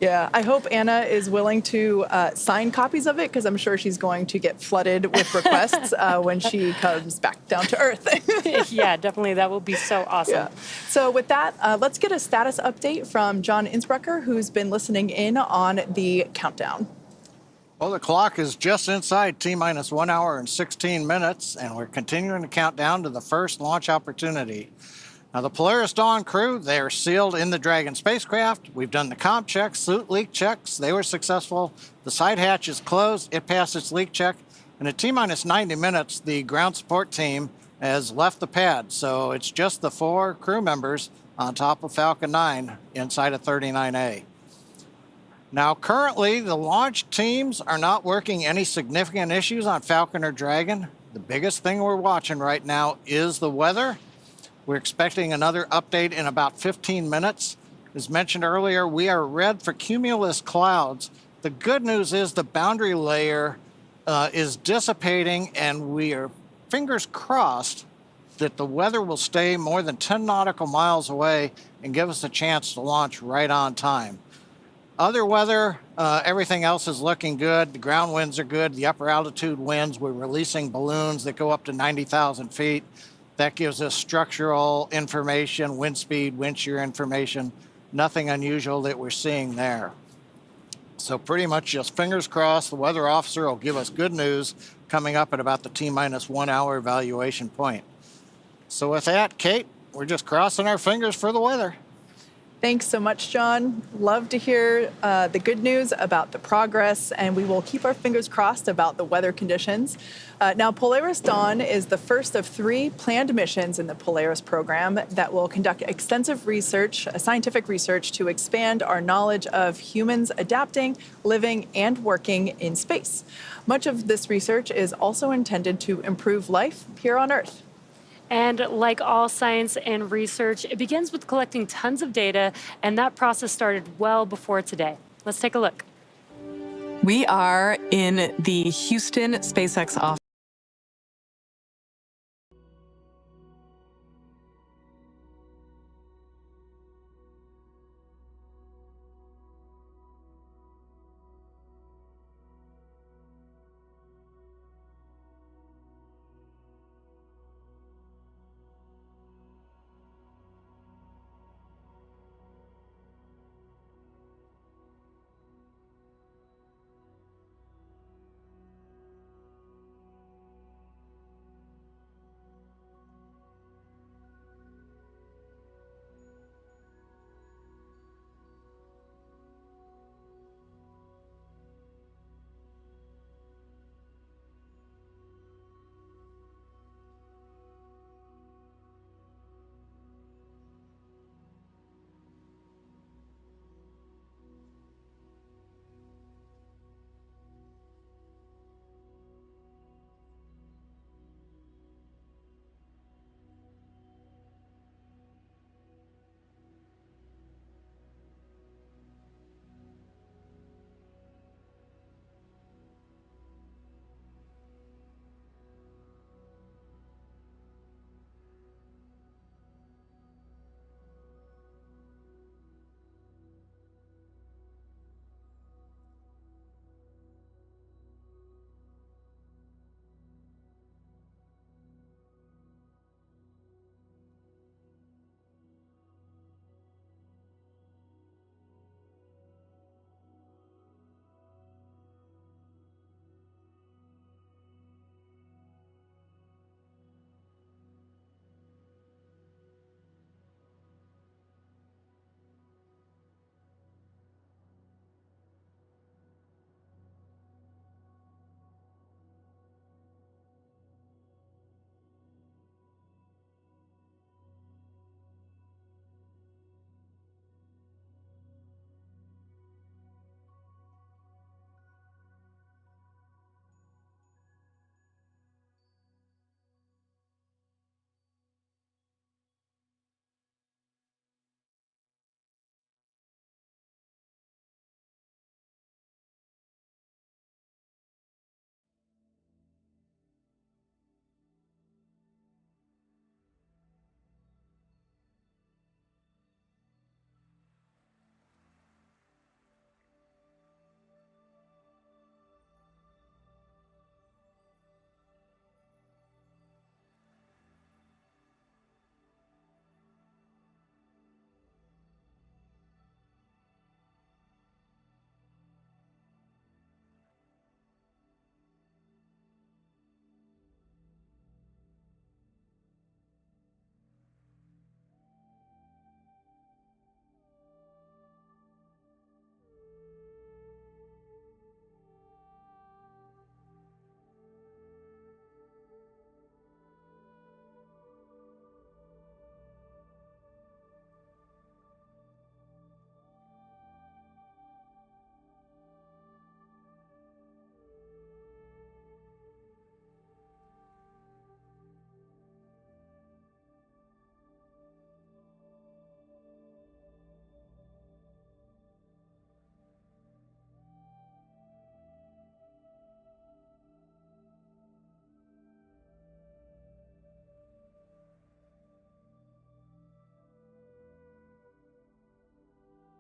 Yeah, I hope Anna is willing to sign copies of it, because I'm sure she's going to get flooded with requests when she comes back down to Earth. Yeah, definitely. That will be so awesome. Yeah. So with that, let's get a status update from John Innsbrucker, who's been listening in on the countdown. Well, the clock is just inside T-minus 1 hour and 16 minutes, and we're continuing to count down to the first launch opportunity. Now, the Polaris Dawn crew, they're sealed in the Dragon spacecraft. We've done the comp checks, suit leak checks. They were successful. The side hatch is closed. It passed its leak check. And at T-minus 90 minutes, the ground support team has left the pad. So it's just the 4 crew members on top of Falcon 9 inside of 39A. Now, currently, the launch teams are not working any significant issues on Falcon or Dragon. The biggest thing we're watching right now is the weather. We're expecting another update in about 15 minutes. As mentioned earlier, we are red for cumulus clouds. The good news is the boundary layer is dissipating, and we are fingers crossed that the weather will stay more than 10 nautical miles away and give us a chance to launch right on time. Other weather, everything else is looking good. The ground winds are good. The upper altitude winds, we're releasing balloons that go up to 90,000 feet. That gives us structural information, wind speed, wind shear information, nothing unusual that we're seeing there. So pretty much just fingers crossed, the weather officer will give us good news coming up at about the T-minus 1 hour evaluation point. So with that, Kate, we're just crossing our fingers for the weather. Thanks so much, John. Love to hear the good news about the progress, and we will keep our fingers crossed about the weather conditions. Now, Polaris Dawn is the first of 3 planned missions in the Polaris program that will conduct extensive research, scientific research, to expand our knowledge of humans adapting, living, and working in space. Much of this research is also intended to improve life here on Earth. And like all science and research, it begins with collecting tons of data, and that process started well before today. Let's take a look. We are in the Houston SpaceX office.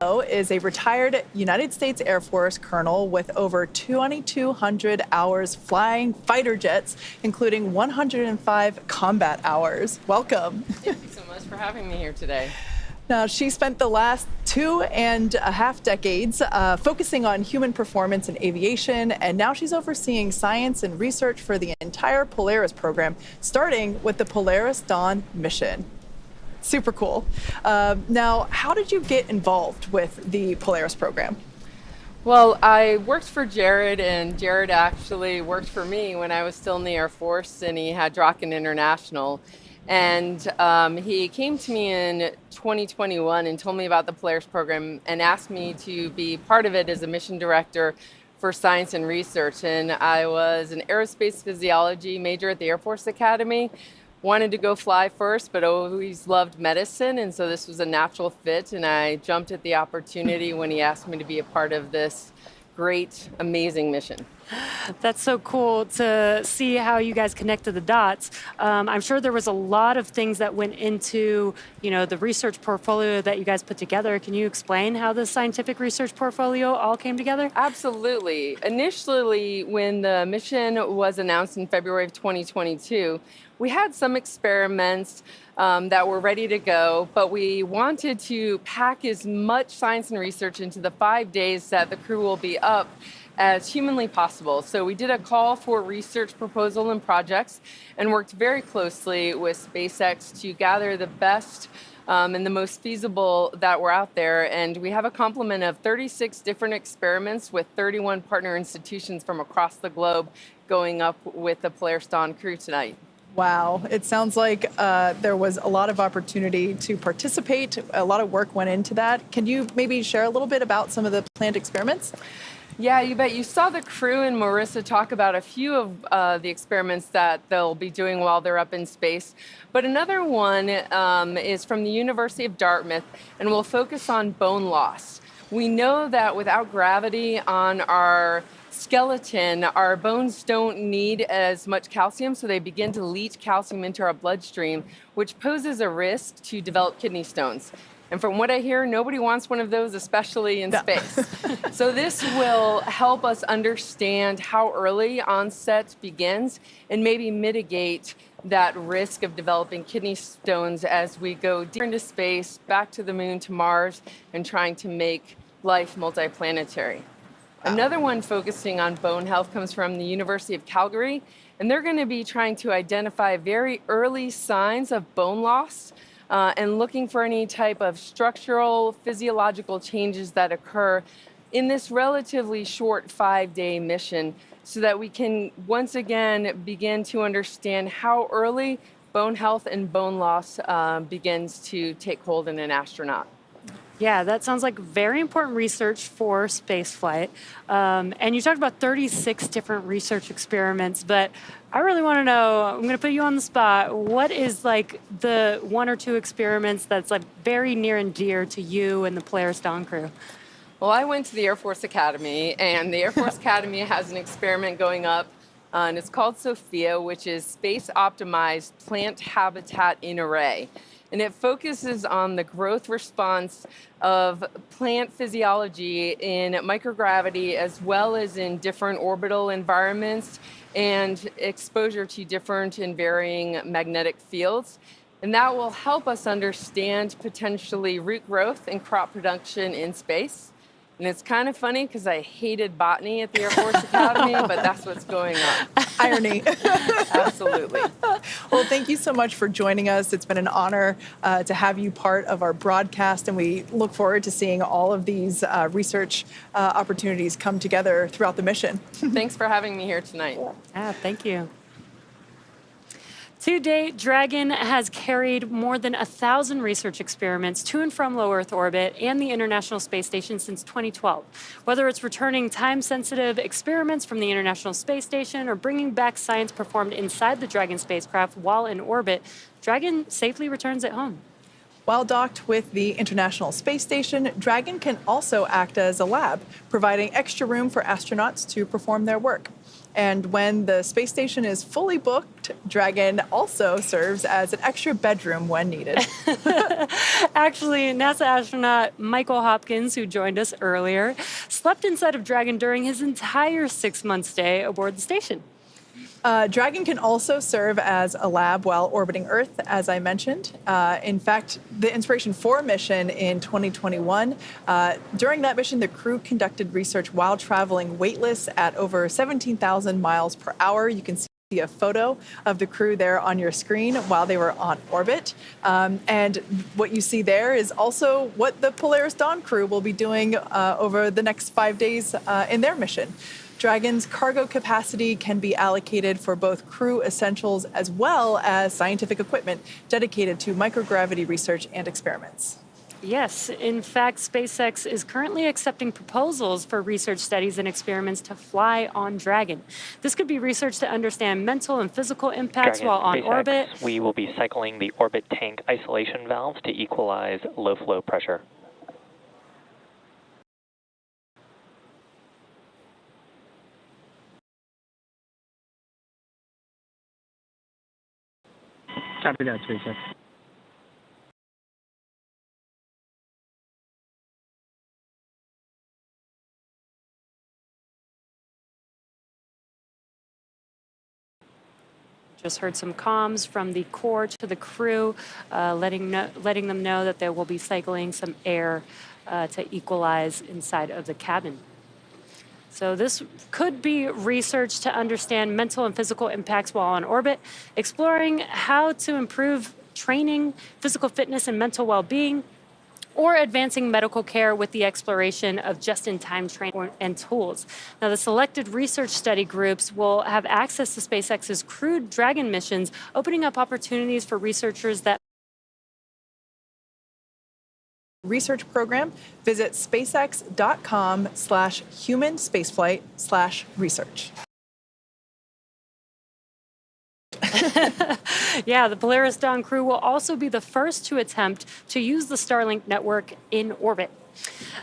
is a retired United States Air Force colonel with over 2,200 hours flying fighter jets, including 105 combat hours. Welcome. Thank you so much for having me here today. Now, she spent the last 2.5 decades focusing on human performance in aviation, and now she's overseeing science and research for the entire Polaris program, starting with the Polaris Dawn mission. Super cool. Now, how did you get involved with the Polaris program? Well, I worked for Jared, and Jared actually worked for me when I was still in the Air Force, and he had Draken International. And he came to me in 2021 and told me about the Polaris program and asked me to be part of it as a mission director for science and research. And I was an aerospace physiology major at the Air Force Academy. Wanted to go fly first, but always loved medicine, and so this was a natural fit, and I jumped at the opportunity when he asked me to be a part of this great, amazing mission. That's so cool to see how you guys connected the dots. I'm sure there was a lot of things that went into, the research portfolio that you guys put together. Can you explain how the scientific research portfolio all came together? Absolutely. Initially, when the mission was announced in February of 2022, we had some experiments that were ready to go, but we wanted to pack as much science and research into the 5 days that the crew will be up as humanly possible. So we did a call for research proposal and projects and worked very closely with SpaceX to gather the best and the most feasible that were out there. And we have a complement of 36 different experiments with 31 partner institutions from across the globe going up with the Polaris Dawn crew tonight. Wow, it sounds like there was a lot of opportunity to participate. A lot of work went into that. Can you maybe share a little bit about some of the planned experiments? Yeah, you bet. You saw the crew and Marissa talk about a few of the experiments that they'll be doing while they're up in space. But another one is from the University of Dartmouth, and will focus on bone loss. We know that without gravity on our skeleton, our bones don't need as much calcium, so they begin to leach calcium into our bloodstream, which poses a risk to develop kidney stones. And from what I hear, nobody wants one of those, especially in space. So this will help us understand how early onset begins and maybe mitigate that risk of developing kidney stones as we go deeper into space, back to the moon, to Mars, and trying to make life multiplanetary. Another one focusing on bone health comes from the University of Calgary, and they're going to be trying to identify very early signs of bone loss and looking for any type of structural, physiological changes that occur in this relatively short 5-day mission, so that we can once again begin to understand how early bone health and bone loss begins to take hold in an astronaut. Yeah, that sounds like very important research for spaceflight. And you talked about 36 different research experiments, but I really want to know, I'm going to put you on the spot, what is like the one or two experiments that's like very near and dear to you and the Polaris Dawn crew? Well, I went to the Air Force Academy, and the Air Force Academy has an experiment going up, and it's called SOFIA, which is Space-Optimized Plant Habitat in Array. And it focuses on the growth response of plant physiology in microgravity, as well as in different orbital environments and exposure to different and varying magnetic fields. And that will help us understand potentially root growth and crop production in space. And it's kind of funny because I hated botany at the Air Force Academy, but that's what's going on. Irony. Absolutely. Well, thank you so much for joining us. It's been an honor to have you part of our broadcast, and we look forward to seeing all of these research opportunities come together throughout the mission. Thanks for having me here tonight. Thank you. To date, Dragon has carried more than 1,000 research experiments to and from low Earth orbit and the International Space Station since 2012. Whether it's returning time-sensitive experiments from the International Space Station or bringing back science performed inside the Dragon spacecraft while in orbit, Dragon safely returns at home. While docked with the International Space Station, Dragon can also act as a lab, providing extra room for astronauts to perform their work. And when the space station is fully booked, Dragon also serves as an extra bedroom when needed. Actually, NASA astronaut Michael Hopkins, who joined us earlier, slept inside of Dragon during his entire 6-month stay aboard the station. Dragon can also serve as a lab while orbiting Earth, as I mentioned. In fact, the Inspiration 4 mission in 2021, during that mission, the crew conducted research while traveling weightless at over 17,000 miles per hour. You can see a photo of the crew there on your screen while they were on orbit. And what you see there is also what the Polaris Dawn crew will be doing over the next 5 days in their mission. Dragon's cargo capacity can be allocated for both crew essentials as well as scientific equipment dedicated to microgravity research and experiments. Yes, in fact, SpaceX is currently accepting proposals for research studies and experiments to fly on Dragon. This could be research to understand mental and physical impacts Dragon, while on SpaceX, orbit. We will be cycling the orbit tank isolation valves to equalize low flow pressure. Copy that, SpaceX. Just heard some comms from the core to the crew, letting them know that they will be cycling some air to equalize inside of the cabin. So this could be research to understand mental and physical impacts while on orbit, exploring how to improve training, physical fitness, and mental well-being, or advancing medical care with the exploration of just-in-time training and tools. Now, the selected research study groups will have access to SpaceX's crewed Dragon missions, opening up opportunities for researchers that Research program, visit spacex.com/human spaceflight/research. Yeah, the Polaris Dawn crew will also be the first to attempt to use the Starlink network in orbit.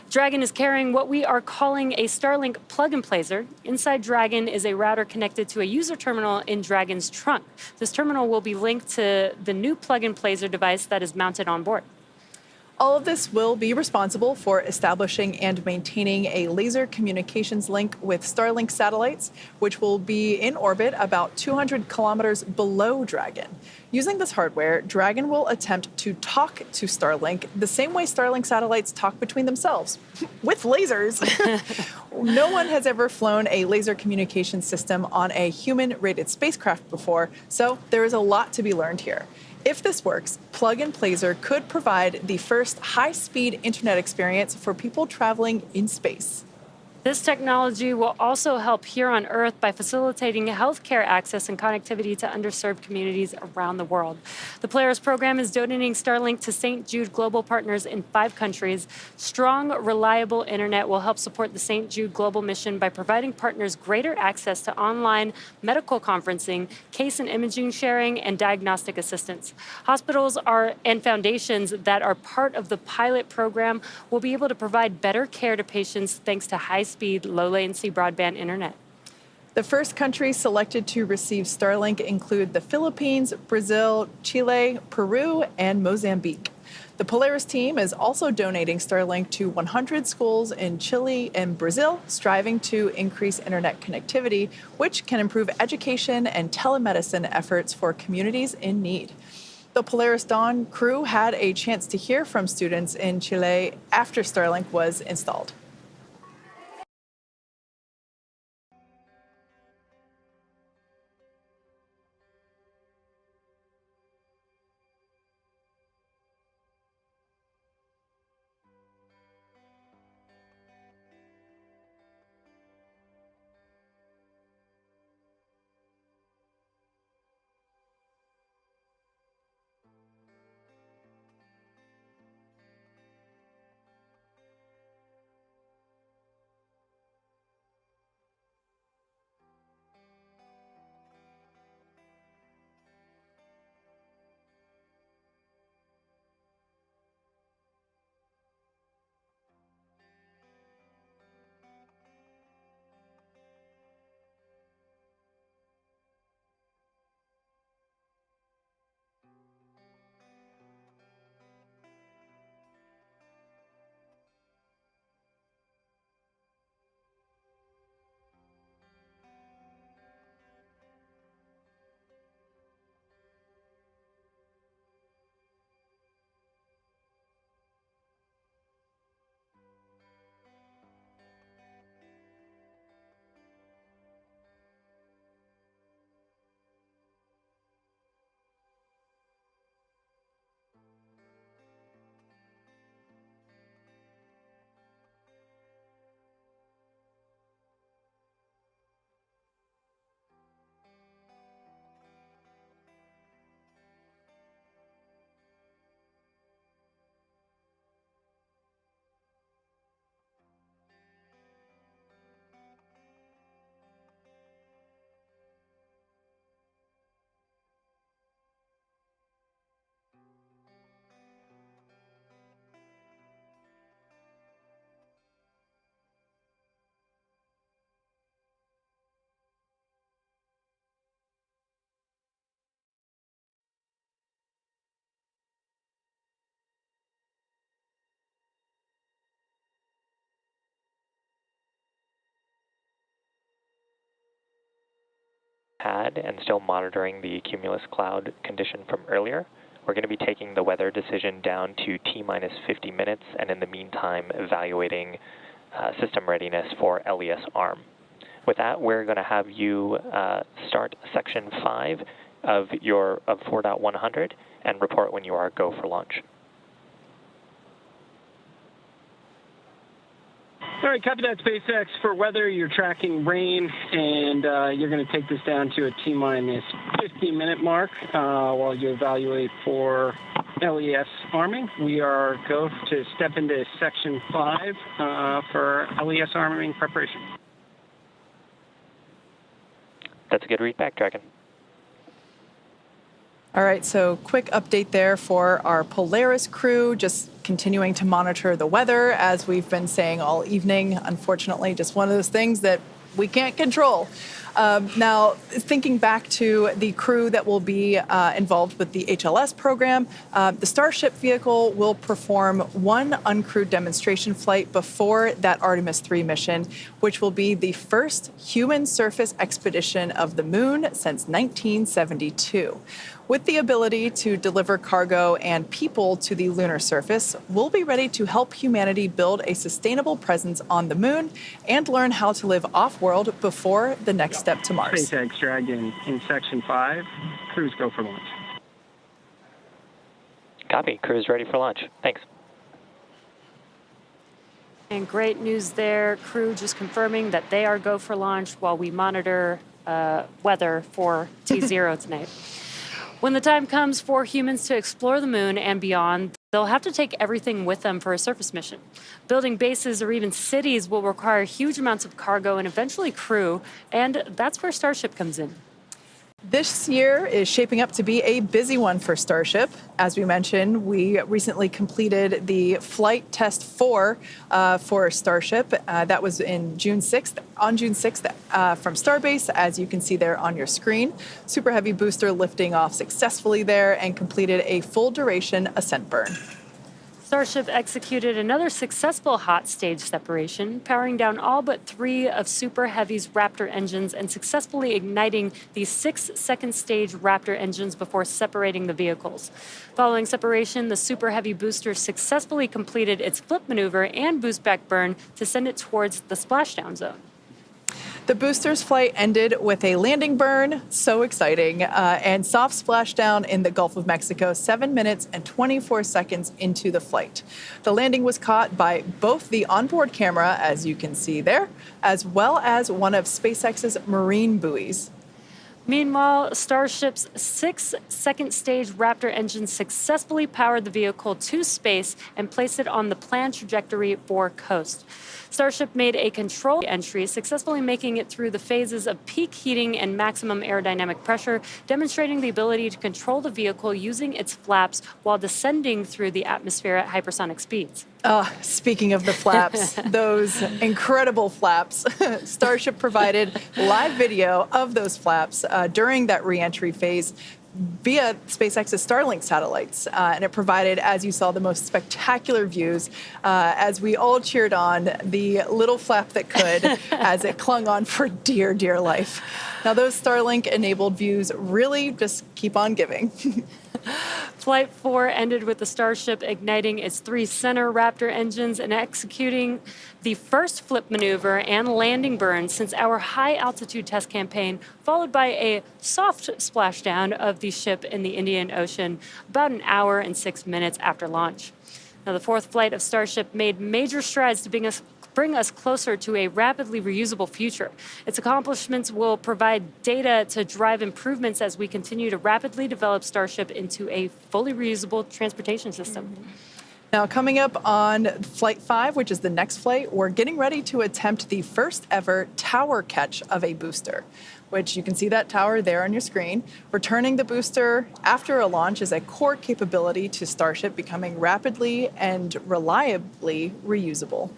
Dragon is carrying what we are calling a Starlink plug-and-placer. Inside Dragon is a router connected to a user terminal in Dragon's trunk. This terminal will be linked to the new plug-and-placer device that is mounted on board. All of this will be responsible for establishing and maintaining a laser communications link with Starlink satellites, which will be in orbit about 200 kilometers below Dragon. Using this hardware, Dragon will attempt to talk to Starlink the same way Starlink satellites talk between themselves, with lasers. No one has ever flown a laser communication system on a human-rated spacecraft before, so there is a lot to be learned here. If this works, Plug and Placer could provide the first high-speed internet experience for people traveling in space. This technology will also help here on Earth by facilitating healthcare access and connectivity to underserved communities around the world. The Polaris program is donating Starlink to St. Jude Global Partners in 5 countries. Strong, reliable internet will help support the St. Jude Global mission by providing partners greater access to online medical conferencing, case and imaging sharing, and diagnostic assistance. Hospitals and foundations that are part of the pilot program will be able to provide better care to patients thanks to high-speed, low-latency broadband internet. The first countries selected to receive Starlink include the Philippines, Brazil, Chile, Peru, and Mozambique. The Polaris team is also donating Starlink to 100 schools in Chile and Brazil, striving to increase internet connectivity, which can improve education and telemedicine efforts for communities in need. The Polaris Dawn crew had a chance to hear from students in Chile after Starlink was installed. pad and still monitoring the cumulus cloud condition from earlier. We're going to be taking the weather decision down to T-minus 50 minutes, and in the meantime, evaluating system readiness for LES arm. With that, we're going to have you start section 5 of 4.100 and report when you are go for launch. All right, copy that, SpaceX. For weather, you're tracking rain, and you're going to take this down to a T-minus 50-minute mark while you evaluate for LES arming. We are go to step into section 5 for LES arming preparation. That's a good read back, Dragon. All right, so quick update there for our Polaris crew, just continuing to monitor the weather, as we've been saying all evening. Unfortunately, just one of those things that we can't control. Now, thinking back to the crew that will be involved with the HLS program, the Starship vehicle will perform one uncrewed demonstration flight before that Artemis 3 mission, which will be the first human surface expedition of the moon since 1972. With the ability to deliver cargo and people to the lunar surface, we'll be ready to help humanity build a sustainable presence on the moon and learn how to live off-world before the next step to Mars. SpaceX Dragon in section 5. Crews go for launch. Copy. Crew is ready for launch. Thanks. And great news there. Crew just confirming that they are go for launch while we monitor weather for T0 tonight. When the time comes for humans to explore the moon and beyond, they'll have to take everything with them for a surface mission. Building bases or even cities will require huge amounts of cargo and eventually crew, and that's where Starship comes in. This year is shaping up to be a busy one for Starship. As we mentioned, we recently completed the flight test 4 for Starship. That was on June 6th from Starbase, as you can see there on your screen. Super Heavy booster lifting off successfully there and completed a full duration ascent burn. Starship executed another successful hot stage separation, powering down all but 3 of Super Heavy's Raptor engines and successfully igniting the 6 second stage Raptor engines before separating the vehicles. Following separation, the Super Heavy booster successfully completed its flip maneuver and boost back burn to send it towards the splashdown zone. The booster's flight ended with a landing burn, so exciting, and soft splashdown in the Gulf of Mexico 7 minutes and 24 seconds into the flight. The landing was caught by both the onboard camera, as you can see there, as well as one of SpaceX's marine buoys. Meanwhile, Starship's 6 second stage Raptor engines successfully powered the vehicle to space and placed it on the planned trajectory for coast. Starship made a control entry, successfully making it through the phases of peak heating and maximum aerodynamic pressure, demonstrating the ability to control the vehicle using its flaps while descending through the atmosphere at hypersonic speeds. Speaking of the flaps, those incredible flaps, Starship provided live video of those flaps during that re-entry phase via SpaceX's Starlink satellites. And it provided, as you saw, the most spectacular views as we all cheered on the little flap that could as it clung on for dear, dear life. Now, those Starlink-enabled views really just keep on giving. Flight 4 ended with the Starship igniting its 3 center Raptor engines and executing the first flip maneuver and landing burn since our high-altitude test campaign, followed by a soft splashdown of the ship in the Indian Ocean about an hour and 6 minutes after launch. Now, the 4th flight of Starship made major strides to bring us closer to a rapidly reusable future. Its accomplishments will provide data to drive improvements as we continue to rapidly develop Starship into a fully reusable transportation system. Now, coming up on Flight 5, which is the next flight, we're getting ready to attempt the first ever tower catch of a booster, which you can see that tower there on your screen. Returning the booster after a launch is a core capability to Starship becoming rapidly and reliably reusable.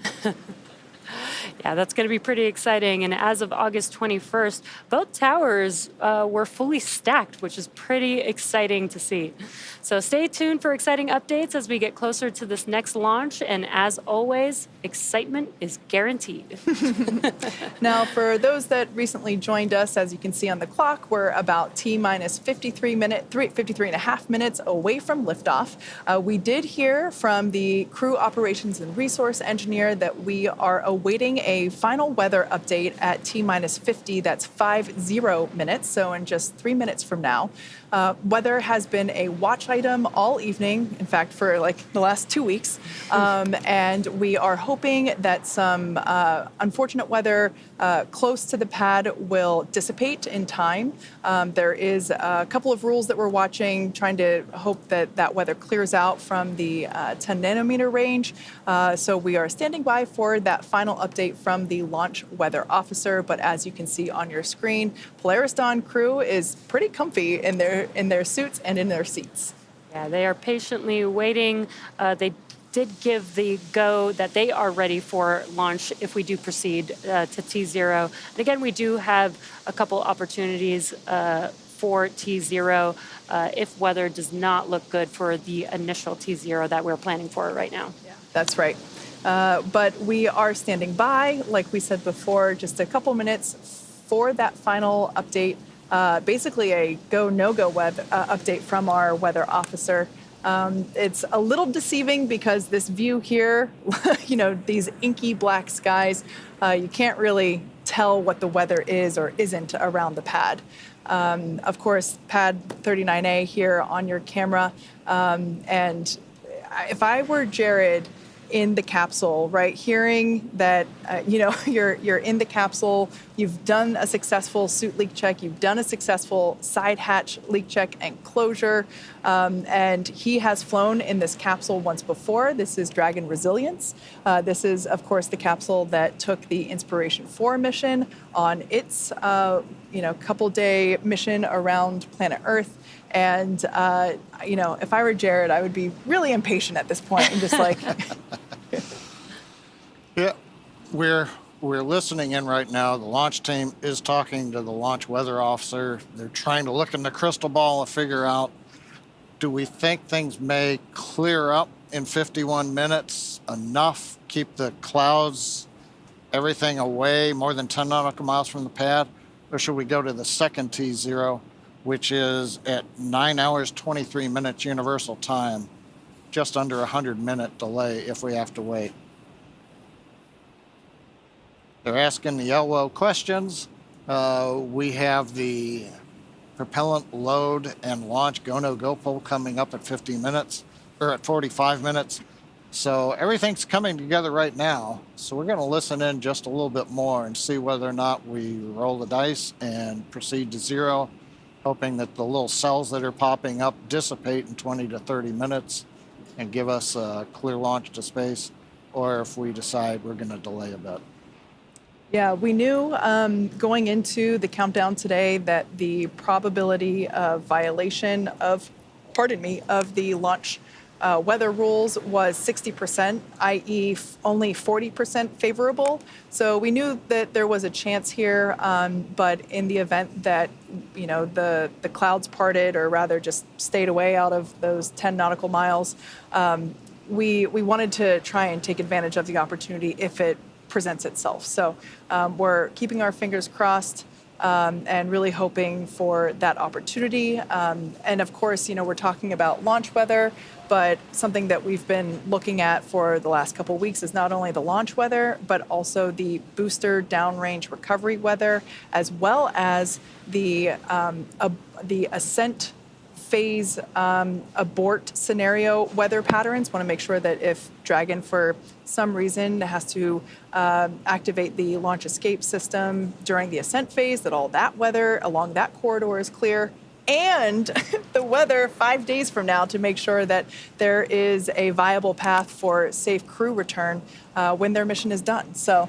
Yeah, that's going to be pretty exciting. And as of August 21st, both towers were fully stacked, which is pretty exciting to see. So stay tuned for exciting updates as we get closer to this next launch. And as always, excitement is guaranteed. Now, for those that recently joined us, as you can see on the clock, we're about T-minus 53 and a half minutes away from liftoff. We did hear from the crew operations and resource engineer that we are awaiting a final weather update at T-minus 50. That's 50 minutes, so in just 3 minutes from now. Weather has been a watch item all evening, in fact, for like the last 2 weeks. And we are hoping that some unfortunate weather close to the pad will dissipate in time. There is a couple of rules that we're watching, trying to hope that that weather clears out from the 10 nanometer range. So we are standing by for that final update from the launch weather officer. But as you can see on your screen, Polaris Dawn crew is pretty comfy in their suits and in their seats. Yeah, they are patiently waiting. They did give the go that they are ready for launch if we do proceed to T0. And again, we do have a couple opportunities for T0 if weather does not look good for the initial T0 that we're planning for right now. Yeah, that's right. But we are standing by, like we said before, just a couple minutes for that final update. Basically a go, no-go update from our weather officer. It's a little deceiving because this view here, these inky black skies, you can't really tell what the weather is or isn't around the pad. Of course, pad 39A here on your camera. And if I were Jared in the capsule, right, hearing that, you're in the capsule, you've done a successful suit leak check, you've done a successful side hatch leak check and closure, and he has flown in this capsule once before. This is Dragon Resilience. This is, of course, the capsule that took the Inspiration 4 mission on its, couple-day mission around planet Earth. And, if I were Jared, I would be really impatient at this point and just like... Yeah, we're listening in right now. The launch team is talking to the launch weather officer. They're trying to look in the crystal ball and figure out, do we think things may clear up in 51 minutes enough, keep the clouds, everything away more than 10 nautical miles from the pad? Or should we go to the second T0, which is at 9 hours, 23 minutes universal time, just under 100-minute delay if we have to wait? They're asking the LO questions. We have the propellant load and launch go-no-go poll coming up at 50 minutes, or at 45 minutes. So everything's coming together right now. So we're going to listen in just a little bit more and see whether or not we roll the dice and proceed to 0, hoping that the little cells that are popping up dissipate in 20 to 30 minutes and give us a clear launch to space, or if we decide we're going to delay a bit. Yeah, we knew going into the countdown today that the probability of violation of the launch weather rules was 60%, i.e. only 40% favorable. So we knew that there was a chance here, but in the event that, the clouds parted, or rather just stayed away out of those 10 nautical miles, we wanted to try and take advantage of the opportunity if it presents itself. So we're keeping our fingers crossed and really hoping for that opportunity. And of course, we're talking about launch weather, but something that we've been looking at for the last couple of weeks is not only the launch weather, but also the booster downrange recovery weather, as well as the ascent phase abort scenario weather patterns. Want to make sure that if Dragon, for some reason, has to activate the launch escape system during the ascent phase, that all that weather along that corridor is clear, and the weather 5 days from now to make sure that there is a viable path for safe crew return when their mission is done. So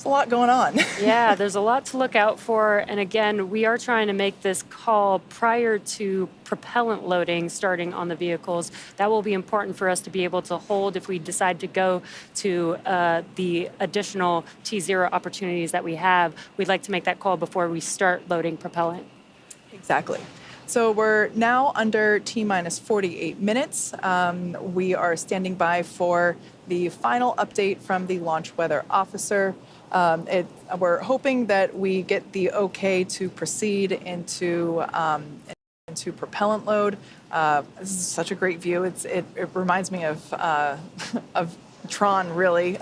There's a lot going on. Yeah, there's a lot to look out for. And again, we are trying to make this call prior to propellant loading starting on the vehicles. That will be important for us to be able to hold if we decide to go to the additional T0 opportunities that we have. We'd like to make that call before we start loading propellant. Exactly. So we're now under T-minus 48 minutes. We are standing by for the final update from the launch weather officer. We're hoping that we get the okay to proceed into propellant load. This is such a great view. It reminds me of Tron, really.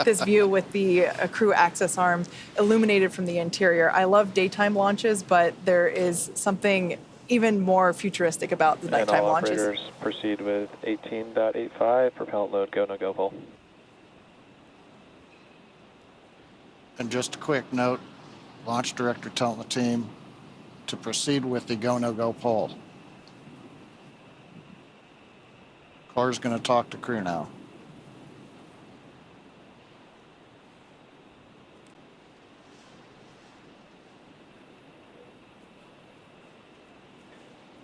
This view with the crew access arm illuminated from the interior. I love daytime launches, but there is something even more futuristic about the nighttime all launches. Operators proceed with 18.85, propellant load, go, no go, pull. And just a quick note, launch director telling the team to proceed with the go, no go pull. Corps going to talk to crew now.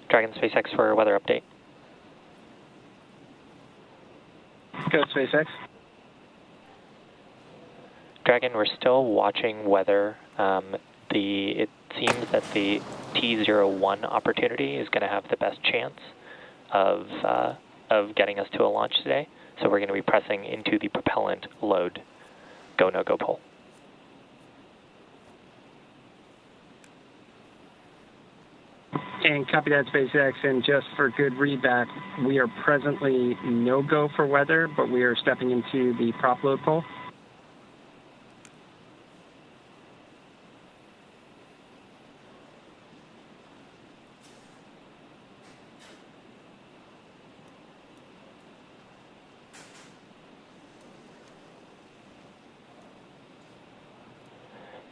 Dragon SpaceX for weather update. Go SpaceX. Dragon, we're still watching weather. It seems that the T01 opportunity is going to have the best chance of getting us to a launch today. So we're going to be pressing into the propellant load, go, no go pull. And copy that, SpaceX. And just for good readback, we are presently no-go for weather, but we are stepping into the prop load pull.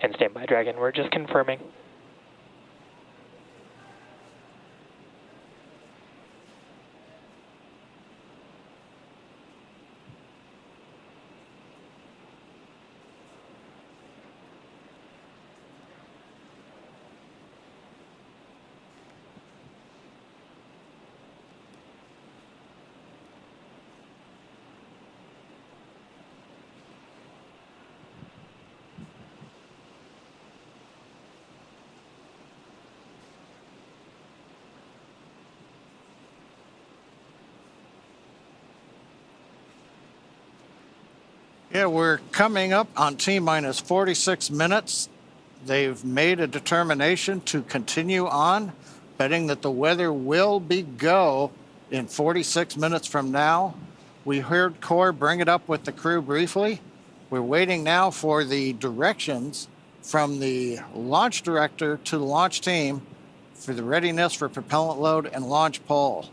And stand by, Dragon. We're just confirming. Yeah, we're coming up on T-minus 46 minutes. They've made a determination to continue on, betting that the weather will be go in 46 minutes from now. We heard Corps bring it up with the crew briefly. We're waiting now for the directions from the launch director to the launch team for the readiness for propellant load and launch pull.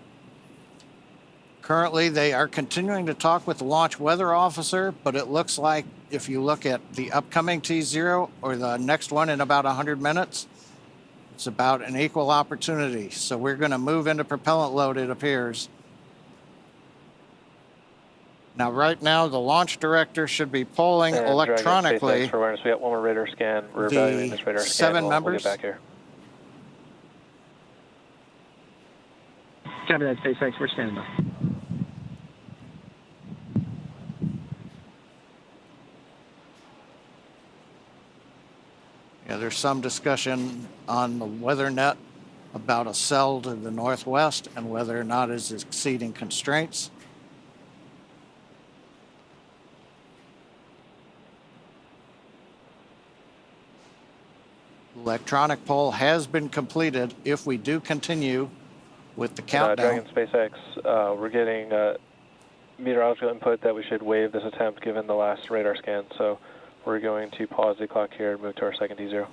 Currently, they are continuing to talk with the launch weather officer, but it looks like if you look at the upcoming T0 or the next one in about 100 minutes, it's about an equal opportunity. So we're going to move into propellant load, it appears. Now, right now, the launch director should be polling and electronically. For awareness, we got one more radar scan. We're evaluating this radar scan. 7 members. We'll get back here. Copy that, SpaceX. We're standing by. Yeah, there's some discussion on the weather net about a cell to the northwest and whether or not it's exceeding constraints. Electronic poll has been completed if we do continue with the countdown. Dragon SpaceX, we're getting meteorological input that we should waive this attempt given the last radar scan. So we're going to pause the clock here and move to our second T0.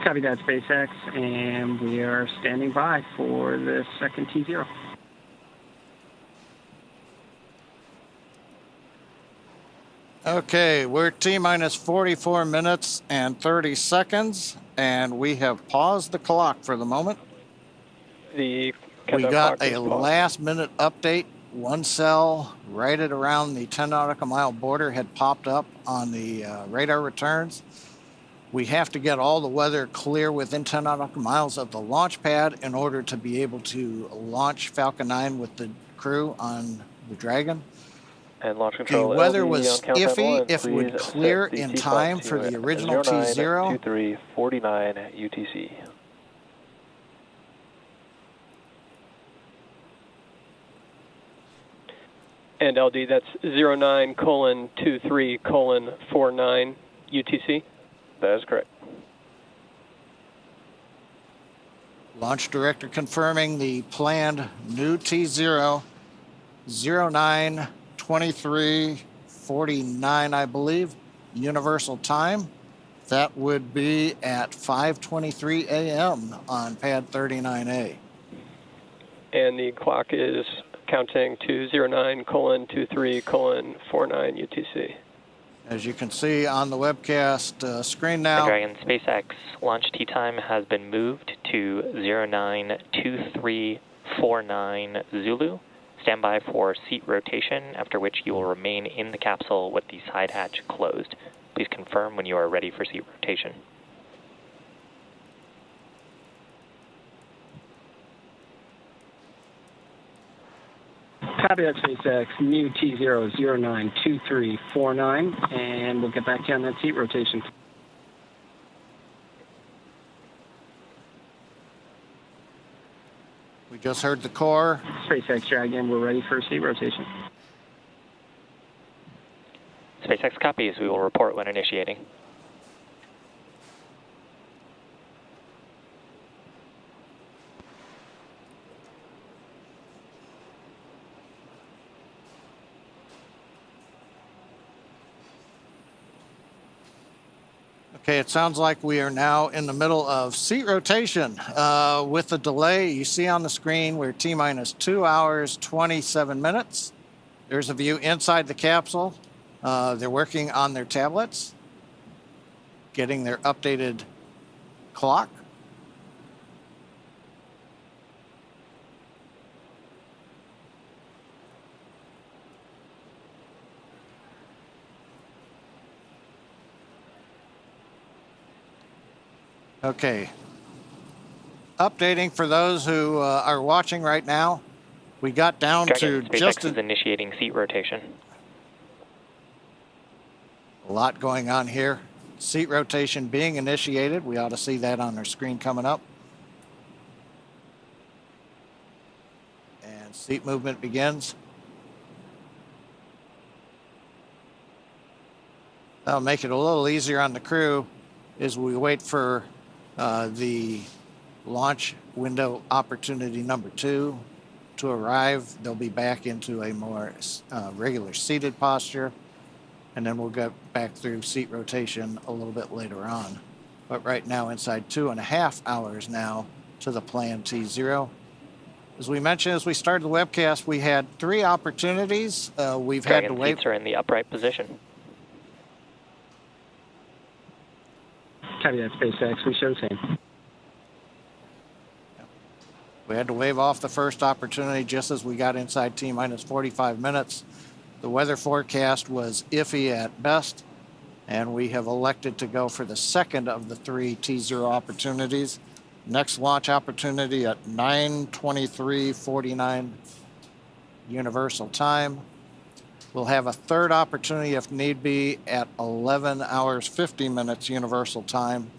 Copy that, SpaceX, and we are standing by for the second T0. Okay, we're T-minus 44 minutes and 30 seconds, and we have paused the clock for the moment. We got a last-minute update one cell right at around the 10 nautical mile border had popped up on the radar returns. We have to get all the weather clear within 10 nautical miles of the launch pad in order to be able to launch Falcon 9 with the crew on the Dragon. And launch control. The weather LD was on countdown iffy. one. If it would Please clear set the in T-spot time to for the original T0. 092349 UTC. And LD, that's 09:23:49 UTC. That is correct. Launch director confirming the planned new T0, 09:23:49, I believe, universal time. That would be at 5:23 a.m. on pad 39A. And the clock is counting to 09:23:49 UTC. As you can see on the webcast screen now. Dragon SpaceX launch T time has been moved to 09:23:49 Zulu. Stand by for seat rotation, after which you will remain in the capsule with the side hatch closed. Please confirm when you are ready for seat rotation. Copy that, SpaceX. New T0 09:23:49, and we'll get back to you on that seat rotation. We just heard the core. SpaceX Dragon, we're ready for seat rotation. SpaceX copies. We will report when initiating. Okay, it sounds like we are now in the middle of seat rotation. With the delay, you see on the screen, we're T-minus 2 hours, 27 minutes. There's a view inside the capsule. They're working on their tablets, getting their updated clock. Okay. Updating for those who are watching right now, we got down Dragon, to SpaceX just is initiating seat rotation. a lot going on here. Seat rotation being initiated. We ought to see that on our screen coming up. And seat movement begins. That'll make it a little easier on the crew as we wait for the launch window opportunity number 2 to arrive. They'll be back into a more regular seated posture, and then we'll get back through seat rotation a little bit later on. But right now, inside 2.5 hours now to the planned T0. As we mentioned, as we started the webcast, we had 3 opportunities. We've had to wait. Seats are in the upright position. Copy that, SpaceX. We show the same. We had to wave off the first opportunity just as we got inside T-minus 45 minutes. The weather forecast was iffy at best, and we have elected to go for the second of the 3 T0 opportunities. Next launch opportunity at 9:23:49 universal time. We'll have a third opportunity if need be at 11 hours 50 minutes universal time.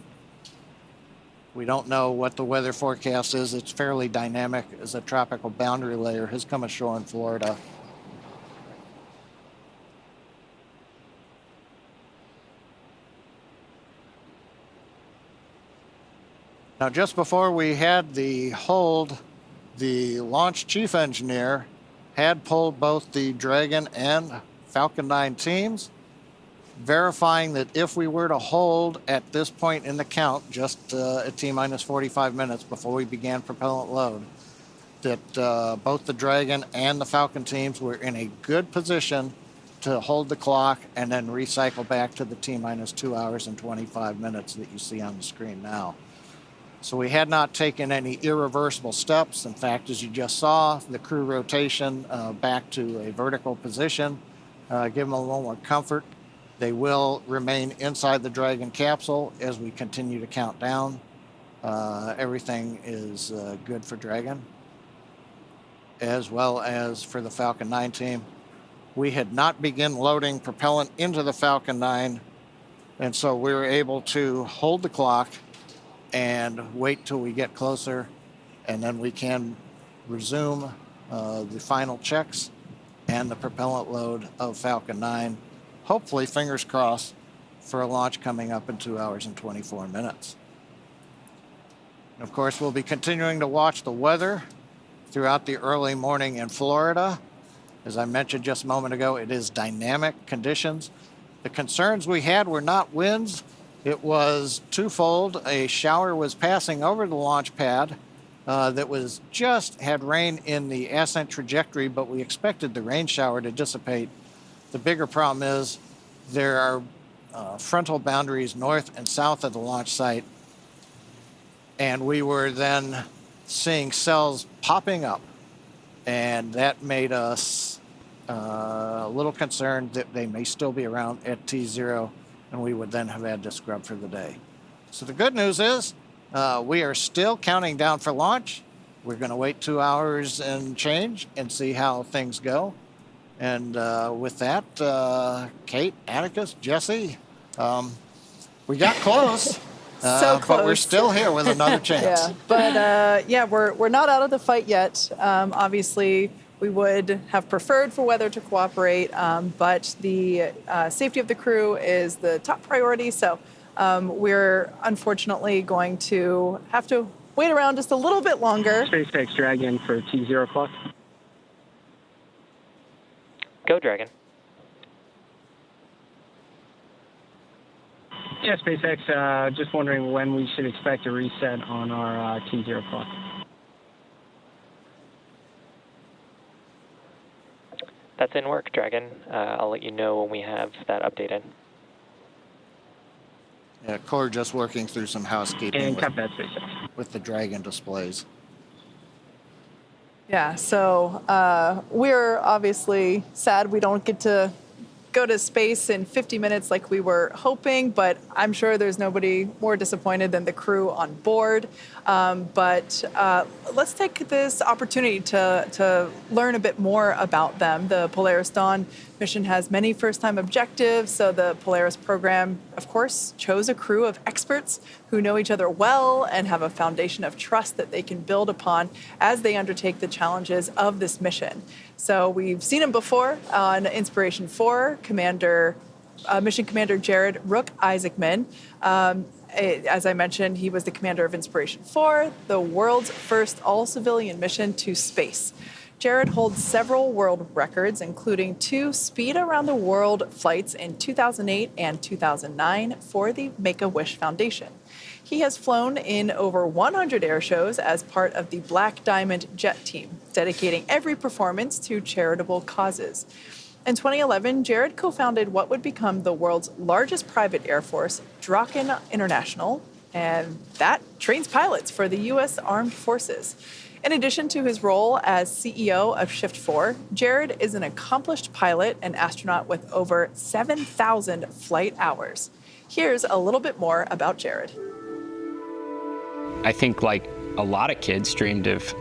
We don't know what the weather forecast is. It's fairly dynamic as a tropical boundary layer has come ashore in Florida. Now, just before we had the hold, the launch chief engineer had pulled both the Dragon and Falcon 9 teams, verifying that if we were to hold at this point in the count, just at T-minus 45 minutes before we began propellant load, that both the Dragon and the Falcon teams were in a good position to hold the clock and then recycle back to the T-minus 2 hours and 25 minutes that you see on the screen now. So we had not taken any irreversible steps. In fact, as you just saw, the crew rotation back to a vertical position, give them a little more comfort. They will remain inside the Dragon capsule as we continue to count down. Everything is good for Dragon, as well as for the Falcon 9 team. We had not begun loading propellant into the Falcon 9, and so we were able to hold the clock and wait till we get closer, and then we can resume the final checks and the propellant load of Falcon 9. Hopefully, fingers crossed, for a launch coming up in 2 hours and 24 minutes. And of course, we'll be continuing to watch the weather throughout the early morning in Florida. As I mentioned just a moment ago, it is dynamic conditions. The concerns we had were not winds. It was twofold. A shower was passing over the launch pad that was just had rain in the ascent trajectory, but we expected the rain shower to dissipate. The bigger problem is there are frontal boundaries north and south of the launch site, and we were then seeing cells popping up, and that made us a little concerned that they may still be around at T0, and we would then have had to scrub for the day. So the good news is we are still counting down for launch. We're going to wait 2 hours and change and see how things go. And with that, Kate, Atticus, Jesse, we got close. So close. But we're still here with another chance. Yeah, but we're not out of the fight yet. Obviously, we would have preferred for weather to cooperate, but the safety of the crew is the top priority. So we're unfortunately going to have to wait around just a little bit longer. SpaceX Dragon for T0 clock. Go Dragon. Yeah, SpaceX, just wondering when we should expect a reset on our T0 clock. That's in work, Dragon. I'll let you know when we have that updated. Yeah, Core just working through some housekeeping And cut that SpaceX. with the Dragon displays. Yeah, so we're obviously sad we don't get to go to space in 50 minutes like we were hoping, but I'm sure there's nobody more disappointed than the crew on board. But let's take this opportunity to learn a bit more about them. The Polaris Dawn mission has many first-time objectives, so the Polaris program, of course, chose a crew of experts who know each other well and have a foundation of trust that they can build upon as they undertake the challenges of this mission. So we've seen him before on Inspiration 4, Mission Commander Jared Rook Isaacman. As I mentioned, he was the commander of Inspiration 4, the world's first all-civilian mission to space. Jared holds several world records, including 2 speed-around-the-world flights in 2008 and 2009 for the Make-A-Wish Foundation. He has flown in over 100 air shows as part of the Black Diamond Jet Team, dedicating every performance to charitable causes. In 2011, Jared co-founded what would become the world's largest private air force, Draken International, and that trains pilots for the U.S. Armed Forces. In addition to his role as CEO of Shift 4, Jared is an accomplished pilot and astronaut with over 7,000 flight hours. Here's a little bit more about Jared. I think, like a lot of kids, dreamed of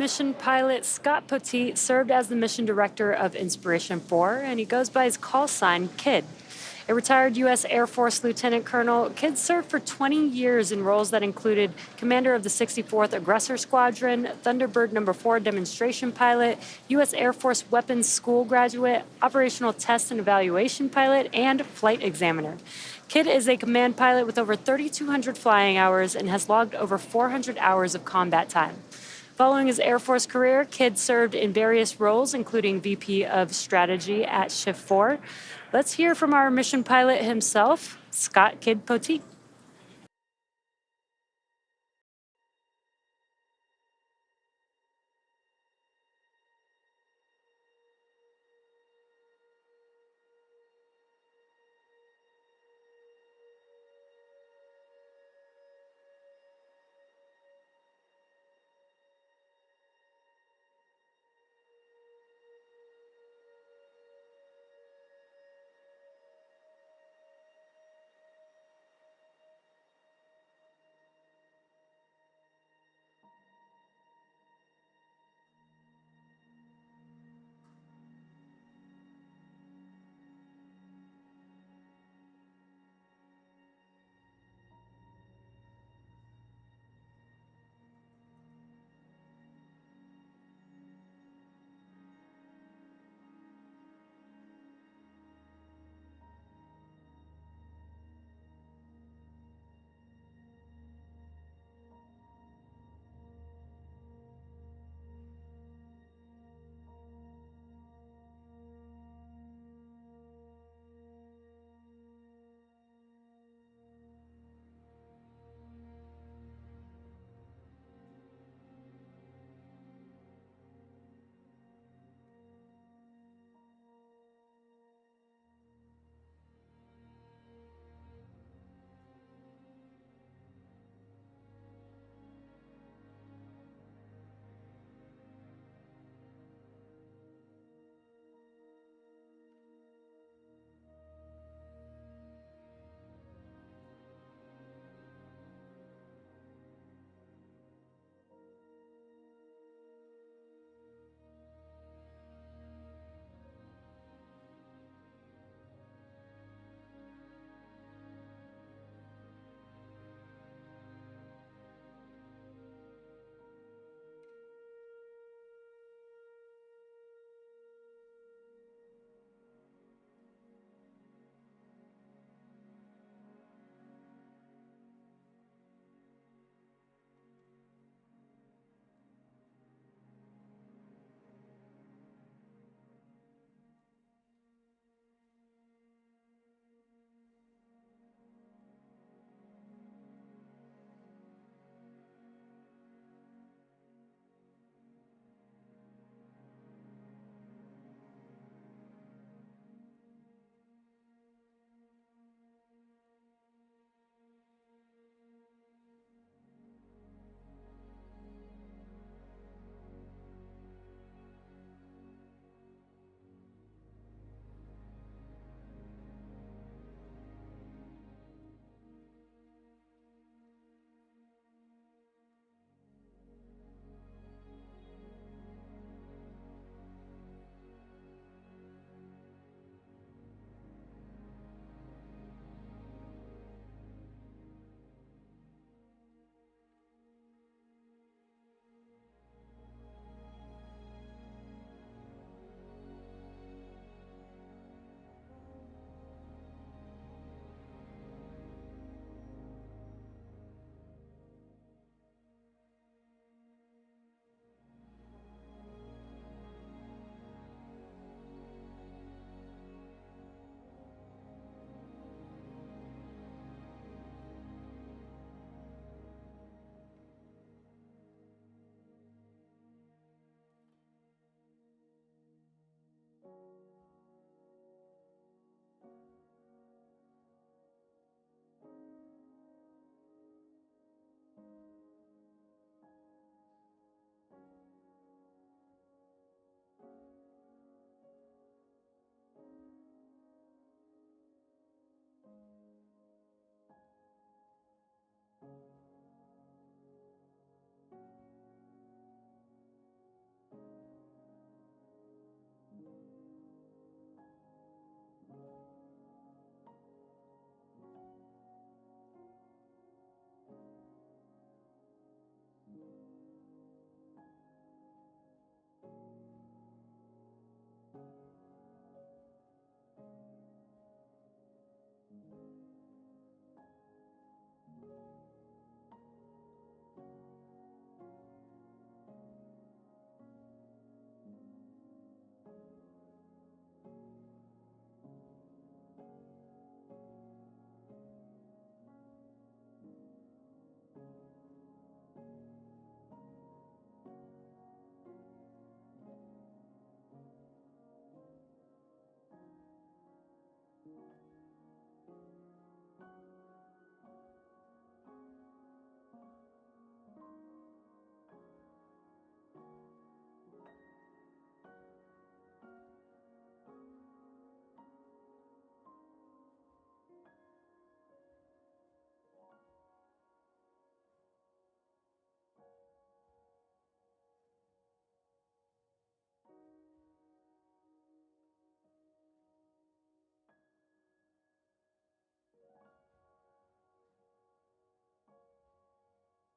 Mission pilot Scott Poteet served as the mission director of Inspiration 4, and he goes by his call sign, Kid. A retired U.S. Air Force Lieutenant Colonel, Kidd served for 20 years in roles that included commander of the 64th Aggressor Squadron, Thunderbird No. 4 demonstration pilot, U.S. Air Force Weapons School graduate, operational test and evaluation pilot, and flight examiner. Kidd is a command pilot with over 3,200 flying hours and has logged over 400 hours of combat time. Following his Air Force career, Kidd served in various roles, including VP of Strategy at Shift 4. Let's hear from our mission pilot himself, Scott Kidd Poteet.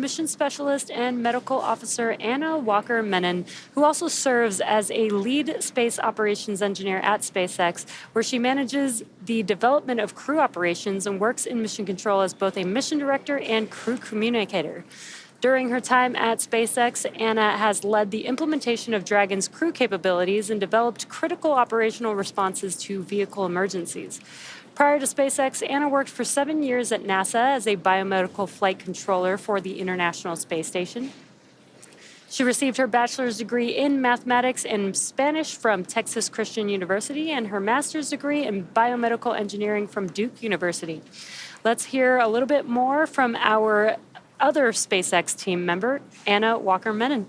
Mission Specialist and Medical Officer Anna Walker-Menon, who also serves as a lead space operations engineer at SpaceX, where she manages the development of crew operations and works in mission control as both a mission director and crew communicator. During her time at SpaceX, Anna has led the implementation of Dragon's crew capabilities and developed critical operational responses to vehicle emergencies. Prior to SpaceX, Anna worked for 7 years at NASA as a biomedical flight controller for the International Space Station. She received her bachelor's degree in mathematics and Spanish from Texas Christian University and her master's degree in biomedical engineering from Duke University. Let's hear a little bit more from our other SpaceX team member, Anna Walker-Menon.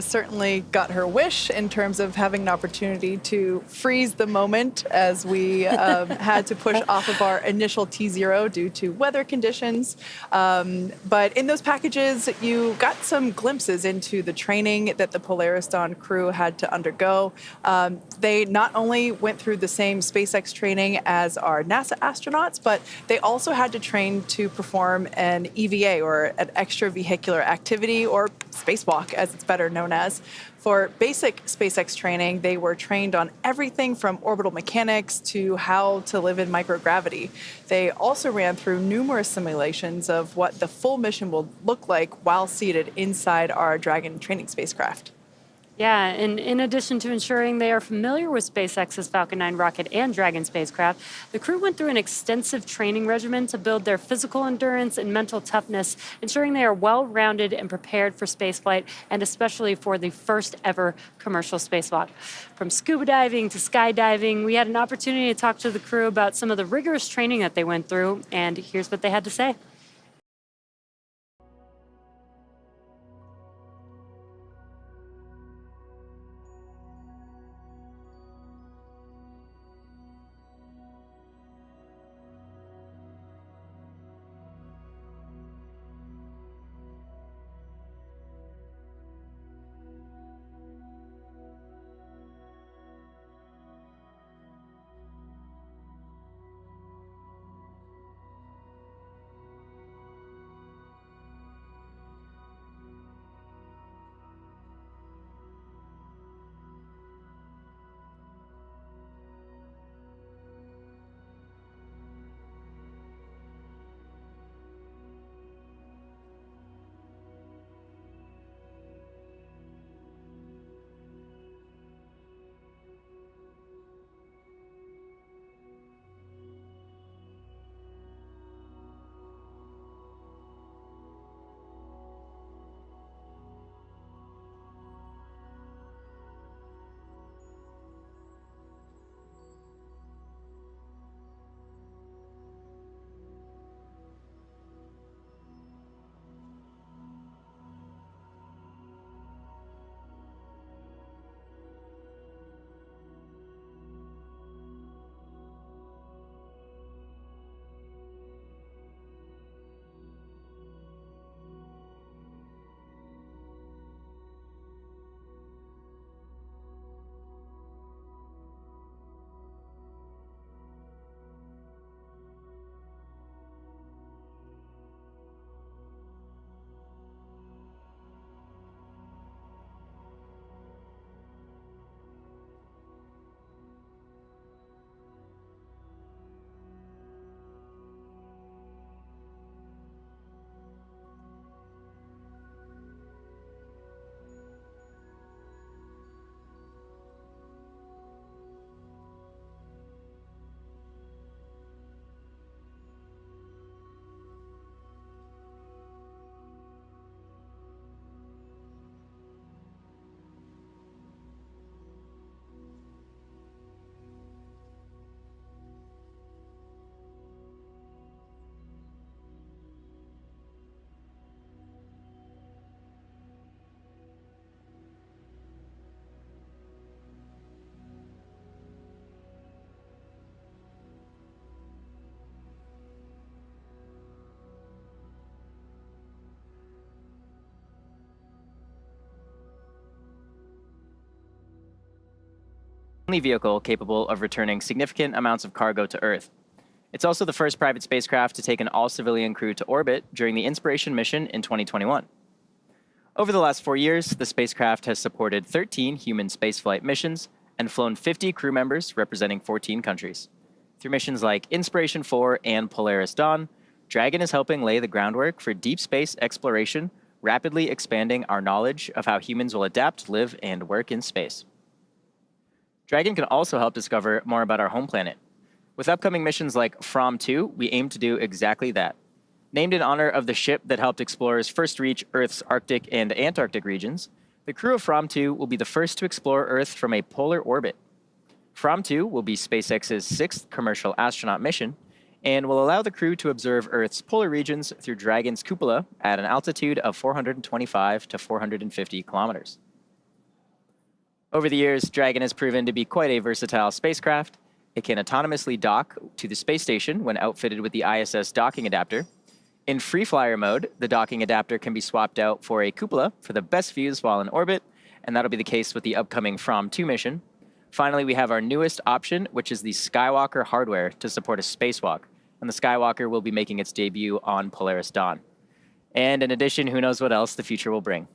Certainly got her wish in terms of having an opportunity to freeze the moment as we had to push off of our initial T0 due to weather conditions. But in those packages, you got some glimpses into the training that the Polaris Dawn crew had to undergo. They not only went through the same SpaceX training as our NASA astronauts, but they also had to train to perform an EVA, or an extravehicular activity, or spacewalk, as it's better known as. For basic SpaceX training, they were trained on everything from orbital mechanics to how to live in microgravity. They also ran through numerous simulations of what the full mission will look like while seated inside our Dragon training spacecraft. Yeah, and in addition to ensuring they are familiar with SpaceX's Falcon 9 rocket and Dragon spacecraft, the crew went through an extensive training regimen to build their physical endurance and mental toughness, ensuring they are well-rounded and prepared for spaceflight, and especially for the first ever commercial spacewalk. From scuba diving to skydiving, we had an opportunity to talk to the crew about some of the rigorous training that they went through, and here's what they had to say. only vehicle capable of returning significant amounts of cargo to Earth. It's also the first private spacecraft to take an all-civilian crew to orbit during the Inspiration mission in 2021. Over the last 4 years, the spacecraft has supported 13 human spaceflight missions and flown 50 crew members representing 14 countries. Through missions like Inspiration 4 and Polaris Dawn, Dragon is helping lay the groundwork for deep space exploration, rapidly expanding our knowledge of how humans will adapt, live, and work in space. Dragon can also help discover more about our home planet. With upcoming missions like From-2, we aim to do exactly that. Named in honor of the ship that helped explorers first reach Earth's Arctic and Antarctic regions, the crew of From-2 will be the first to explore Earth from a polar orbit. From-2 will be SpaceX's 6th commercial astronaut mission and will allow the crew to observe Earth's polar regions through Dragon's cupola at an altitude of 425 to 450 kilometers. Over the years, Dragon has proven to be quite a versatile spacecraft. It can autonomously dock to the space station when outfitted with the ISS docking adapter. In free flyer mode, the docking adapter can be swapped out for a cupola for the best views while in orbit, and that'll be the case with the upcoming From-2 mission. Finally, we have our newest option, which is the Skywalker hardware to support a spacewalk, and the Skywalker will be making its debut on Polaris Dawn. And in addition, who knows what else the future will bring.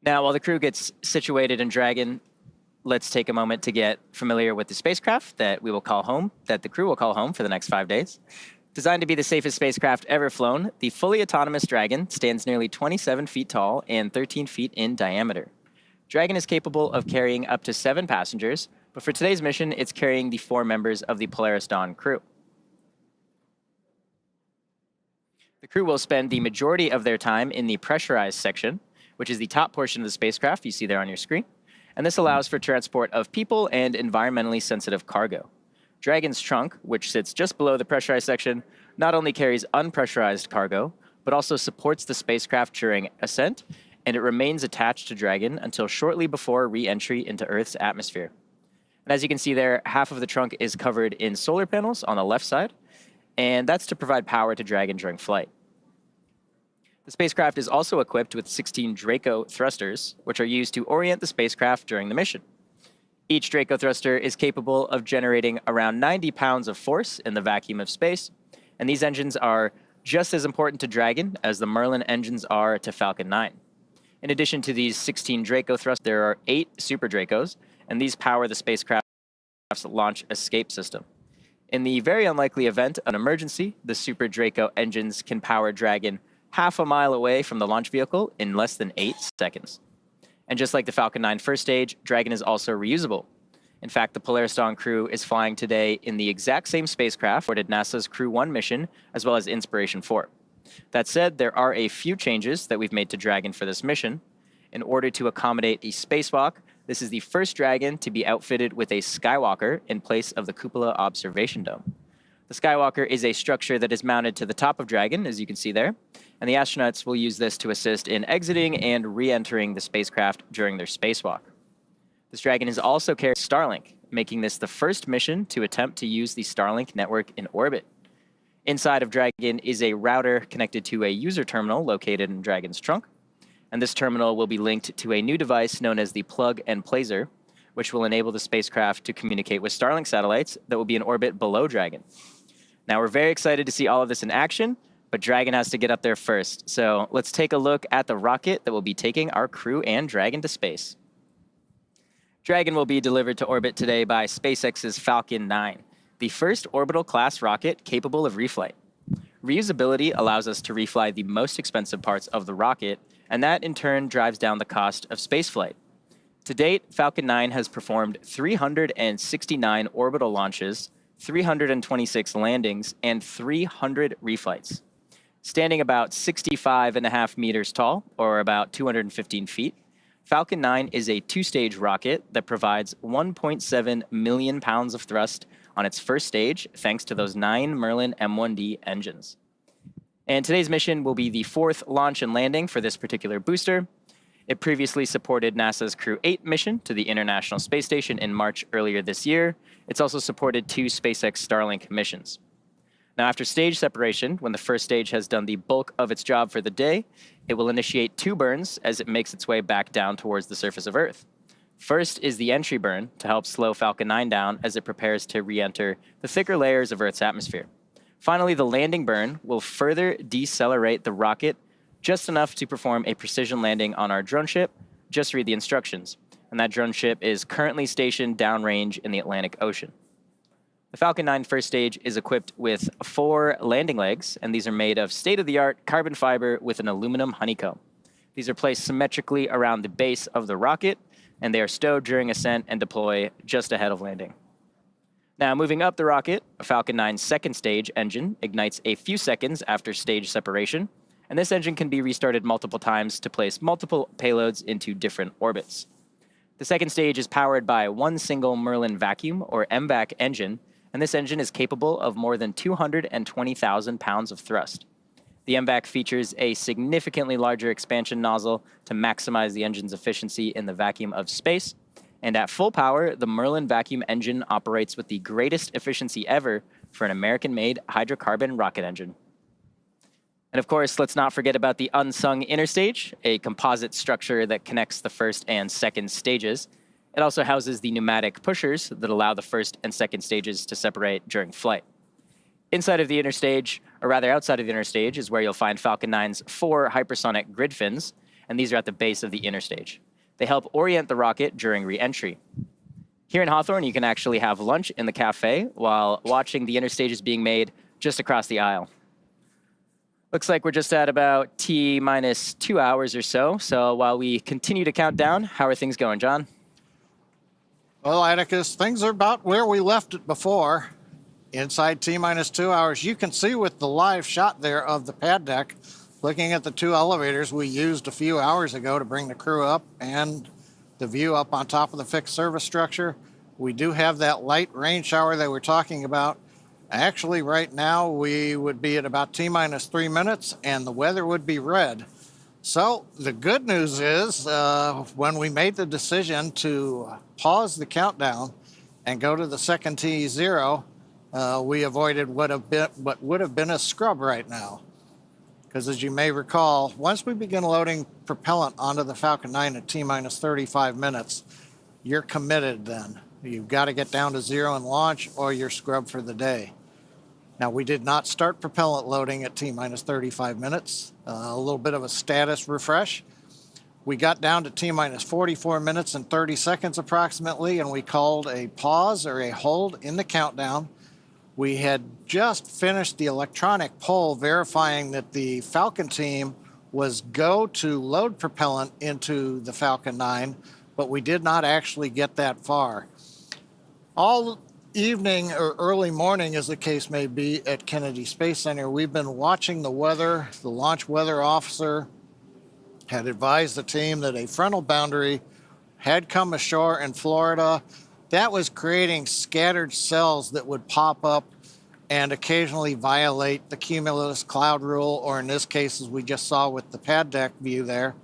Now, while the crew gets situated in Dragon, let's take a moment to get familiar with the spacecraft that we will call home, that the crew will call home for the next 5 days. Designed to be the safest spacecraft ever flown, the fully autonomous Dragon stands nearly 27 feet tall and 13 feet in diameter. Dragon is capable of carrying up to 7 passengers, but for today's mission, it's carrying the 4 members of the Polaris Dawn crew. The crew will spend the majority of their time in the pressurized section, which is the top portion of the spacecraft you see there on your screen, and this allows for transport of people and environmentally sensitive cargo. Dragon's trunk, which sits just below the pressurized section, not only carries unpressurized cargo, but also supports the spacecraft during ascent, and it remains attached to Dragon until shortly before re-entry into Earth's atmosphere. And as you can see there, half of the trunk is covered in solar panels on the left side, and that's to provide power to Dragon during flight. The spacecraft is also equipped with 16 Draco thrusters, which are used to orient the spacecraft during the mission. Each Draco thruster is capable of generating around 90 pounds of force in the vacuum of space, and these engines are just as important to Dragon as the Merlin engines are to Falcon 9. In addition to these 16 Draco thrusters, there are 8 Super Dracos, and these power the spacecraft's launch escape system. In the very unlikely event of an emergency, the Super Draco engines can power Dragon half a mile away from the launch vehicle in less than 8 seconds. And just like the Falcon 9 first stage, Dragon is also reusable. In fact, the Polaris Dawn crew is flying today in the exact same spacecraft for NASA's Crew 1 mission, as well as Inspiration 4. That said, there are a few changes that we've made to Dragon for this mission. In order to accommodate a spacewalk, this is the first Dragon to be outfitted with a Skywalker in place of the cupola observation dome. The Skywalker is a structure that is mounted to the top of Dragon, as you can see there, and the astronauts will use this to assist in exiting and re-entering the spacecraft during their spacewalk. This Dragon is also carrying Starlink, making this the first mission to attempt to use the Starlink network in orbit. Inside of Dragon is a router connected to a user terminal located in Dragon's trunk, and this terminal will be linked to a new device known as the Plug and Placer, which will enable the spacecraft to communicate with Starlink satellites that will be in orbit below Dragon. Now, we're very excited to see all of this in action, but Dragon has to get up there first. So let's take a look at the rocket that will be taking our crew and Dragon to space. Dragon will be delivered to orbit today by SpaceX's Falcon 9, the first orbital class rocket capable of reflight. Reusability allows us to refly the most expensive parts of the rocket, and that in turn drives down the cost of spaceflight. To date, Falcon 9 has performed 369 orbital launches, 326 landings, and 300 reflights. Standing about 65.5 meters tall, or about 215 feet, Falcon 9 is a 2-stage rocket that provides 1.7 million pounds of thrust on its first stage, thanks to those 9 Merlin M1D engines. And today's mission will be the 4th launch and landing for this particular booster. It previously supported NASA's Crew 8 mission to the International Space Station in March earlier this year. It's also supported 2 SpaceX Starlink missions. Now, after stage separation, when the first stage has done the bulk of its job for the day, it will initiate 2 burns as it makes its way back down towards the surface of Earth. First is the entry burn to help slow Falcon 9 down as it prepares to re-enter the thicker layers of Earth's atmosphere. Finally, the landing burn will further decelerate the rocket just enough to perform a precision landing on our drone ship. Just read the instructions. And that drone ship is currently stationed downrange in the Atlantic Ocean. The Falcon 9 first stage is equipped with 4 landing legs, and these are made of state-of-the-art carbon fiber with an aluminum honeycomb. These are placed symmetrically around the base of the rocket, and they are stowed during ascent and deploy just ahead of landing. Now, moving up the rocket, a Falcon 9's second stage engine ignites a few seconds after stage separation, and this engine can be restarted multiple times to place multiple payloads into different orbits. The second stage is powered by one single Merlin vacuum, or MVAC engine, and this engine is capable of more than 220,000 pounds of thrust. The MVAC features a significantly larger expansion nozzle to maximize the engine's efficiency in the vacuum of space. And at full power, the Merlin vacuum engine operates with the greatest efficiency ever for an American-made hydrocarbon rocket engine. And of course, let's not forget about the unsung inner stage, a composite structure that connects the first and second stages. It also houses the pneumatic pushers that allow the first and second stages to separate during flight. Inside of the inner stage, or rather outside of the inner stage, is where you'll find Falcon 9's 4 hypersonic grid fins, and these are at the base of the inner stage. They help orient the rocket during re-entry. Here in Hawthorne, you can actually have lunch in the cafe while watching the inner stages being made just across the aisle. Looks like we're just at about T-minus 2 hours or so. So while we continue to count down, how are things going, John? Well, Atticus, things are about where we left it before. Inside T-minus 2 hours, you can see with the live shot there of the pad deck, looking at the 2 elevators we used a few hours ago to bring the crew up and the view up on top of the fixed service structure. We do have that light rain shower that we're talking about. Actually, right now, we would be at about T-minus 3 minutes, and the weather would be red. So the good news is when we made the decision to pause the countdown and go to the second T0, we avoided what would have been a scrub right now. Because as you may recall, once we begin loading propellant onto the Falcon 9 at T-minus 35 minutes, you're committed then. You've got to get down to 0 and launch, or you're scrubbed for the day. Now, we did not start propellant loading at T-minus 35 minutes. A little bit of a status refresh. We got down to T-minus 44 minutes and 30 seconds approximately, and we called a pause or a hold in the countdown. We had just finished the electronic poll verifying that the Falcon team was go to load propellant into the Falcon 9, but we did not actually get that far. All evening or early morning, as the case may be, at Kennedy Space Center, we've been watching the weather. The launch weather officer had advised the team that a frontal boundary had come ashore in Florida. That was creating scattered cells that would pop up and occasionally violate the cumulus cloud rule, or in this case, as we just saw with the pad deck view there,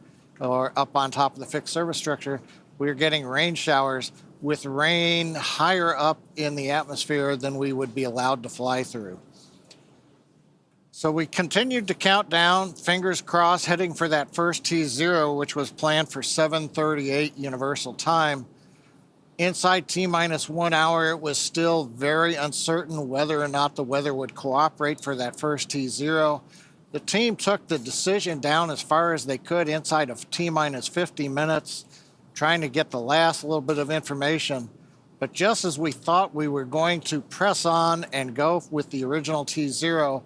or up on top of the fixed service structure, we were getting rain showers with rain higher up in the atmosphere than we would be allowed to fly through. So we continued to count down, fingers crossed, heading for that first T0, which was planned for 7:38 Universal Time. Inside T-minus 1 hour, it was still very uncertain whether or not the weather would cooperate for that first T0. The team took the decision down as far as they could inside of T-minus 50 minutes, trying to get the last little bit of information. But just as we thought we were going to press on and go with the original T0,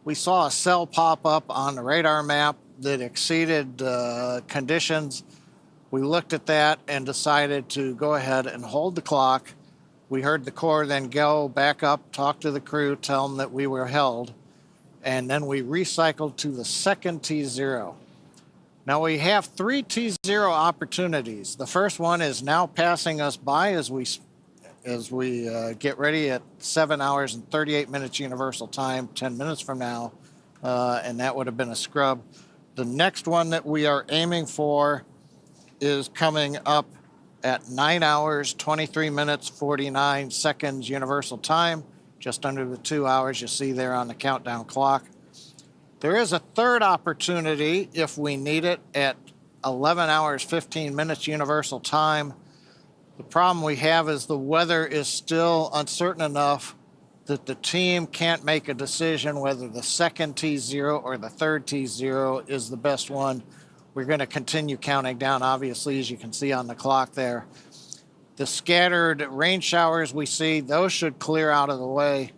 we saw a cell pop up on the radar map that exceeded conditions. We looked at that and decided to go ahead and hold the clock. We heard the Corps then go back up, talk to the crew, tell them that we were held, and then we recycled to the second T0. Now we have 3 T0 opportunities. The first one is now passing us by as we get ready at 7 hours and 38 minutes Universal Time, 10 minutes from now, and that would have been a scrub. The next one that we are aiming for is coming up at 9 hours, 23 minutes, 49 seconds Universal Time, just under the 2 hours you see there on the countdown clock. There is a third opportunity if we need it at 11 hours, 15 minutes Universal Time. The problem we have is the weather is still uncertain enough that the team can't make a decision whether the second T0 or the third T0 is the best one. We're going to continue counting down, obviously, as you can see on the clock there. The scattered rain showers we see, those should clear out of the way.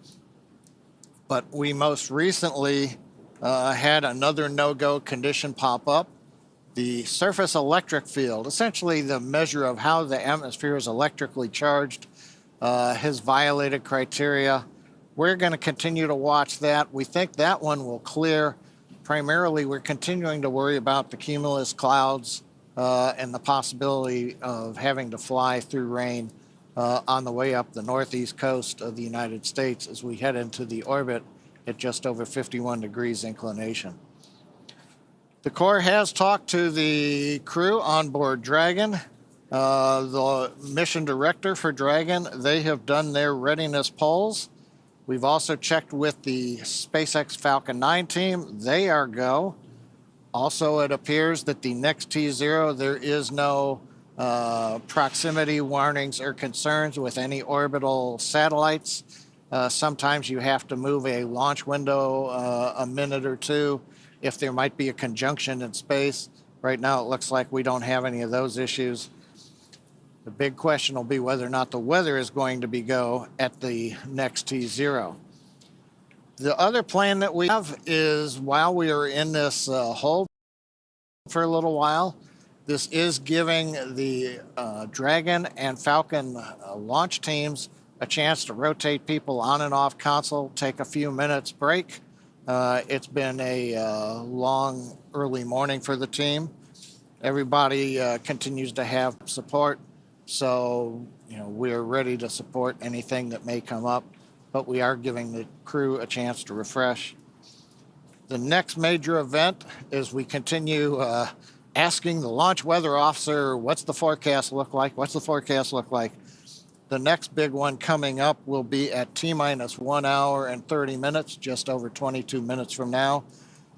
But we most recently had another no-go condition pop up. The surface electric field, essentially the measure of how the atmosphere is electrically charged, has violated criteria. We're going to continue to watch that. We think that one will clear. Primarily, we're continuing to worry about the cumulus clouds and the possibility of having to fly through rain on the way up the northeast coast of the United States as we head into the orbit at just over 51 degrees inclination. The Corps has talked to the crew on board Dragon. The mission director for Dragon, they have done their readiness polls. We've also checked with the SpaceX Falcon 9 team. They are go. Also, it appears that the next T0, there is no proximity warnings or concerns with any orbital satellites. Sometimes you have to move a launch window a minute or two if there might be a conjunction in space. Right now, it looks like we don't have any of those issues. The big question will be whether or not the weather is going to be go at the next T0. The other plan that we have is while we are in this hold for a little while, this is giving the Dragon and Falcon launch teams a chance to rotate people on and off console, take a few minutes break. It's been a long early morning for the team. Everybody continues to have support. So, we're ready to support anything that may come up, but we are giving the crew a chance to refresh. The next major event is we continue asking the launch weather officer, what's the forecast look like? What's the forecast look like? The next big one coming up will be at T-minus 1 hour and 30 minutes, just over 22 minutes from now.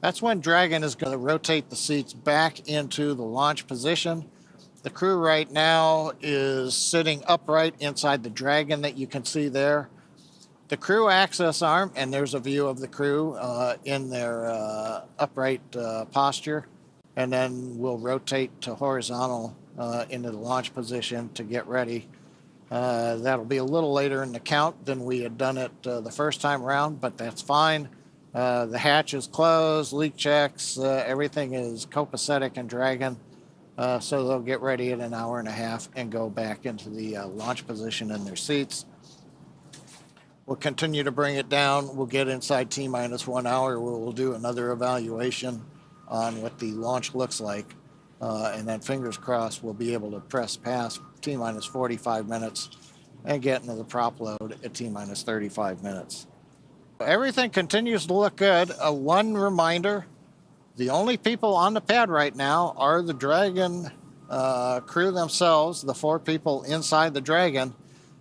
That's when Dragon is going to rotate the seats back into the launch position. The crew right now is sitting upright inside the Dragon that you can see there. The crew access arm, and there's a view of the crew in their upright posture, and then we'll rotate to horizontal into the launch position to get ready. That'll be a little later in the count than we had done it the first time around, but that's fine. The hatch is closed, leak checks, everything is copacetic in Dragon. So they'll get ready in an hour and a half and go back into the launch position in their seats. We'll continue to bring it down. We'll get inside T-minus 1 hour where we'll do another evaluation on what the launch looks like. And then fingers crossed, we'll be able to press past T-minus 45 minutes and get into the prop load at T-minus 35 minutes. Everything continues to look good. One reminder, the only people on the pad right now are the Dragon crew themselves, the 4 people inside the Dragon.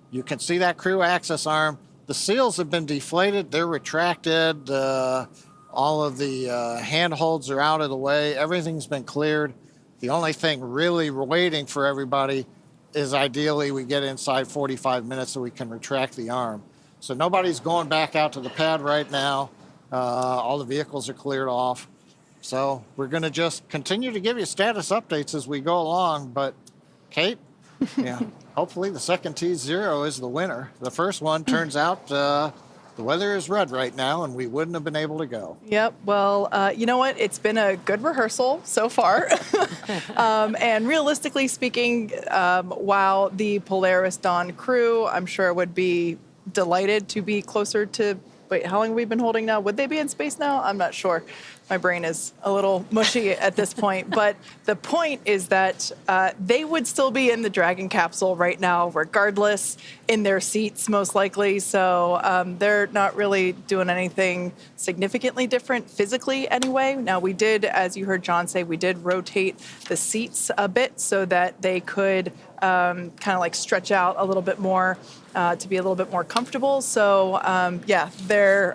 You can see that crew access arm. The seals have been deflated. They're retracted. All of the handholds are out of the way. Everything's been cleared. The only thing really waiting for everybody is ideally we get inside 45 minutes so we can retract the arm. So nobody's going back out to the pad right now. All the vehicles are cleared off. So we're going to just continue to give you status updates as we go along. But Kate, yeah, hopefully the second T0 is the winner. The first one turns out the weather is red right now, and we wouldn't have been able to go. Yep. Well, you know what? It's been a good rehearsal so far. And realistically speaking, while the Polaris Dawn crew, I'm sure, would be delighted to be closer to, wait, how long have we been holding now? Would they be in space now? I'm not sure. My brain is a little mushy at this point. But the point is that they would still be in the Dragon capsule right now, regardless, in their seats, most likely. So they're not really doing anything significantly different physically anyway. Now, we did, as you heard John say, we did rotate the seats a bit so that they could kind of like stretch out a little bit more to be a little bit more comfortable. So, yeah,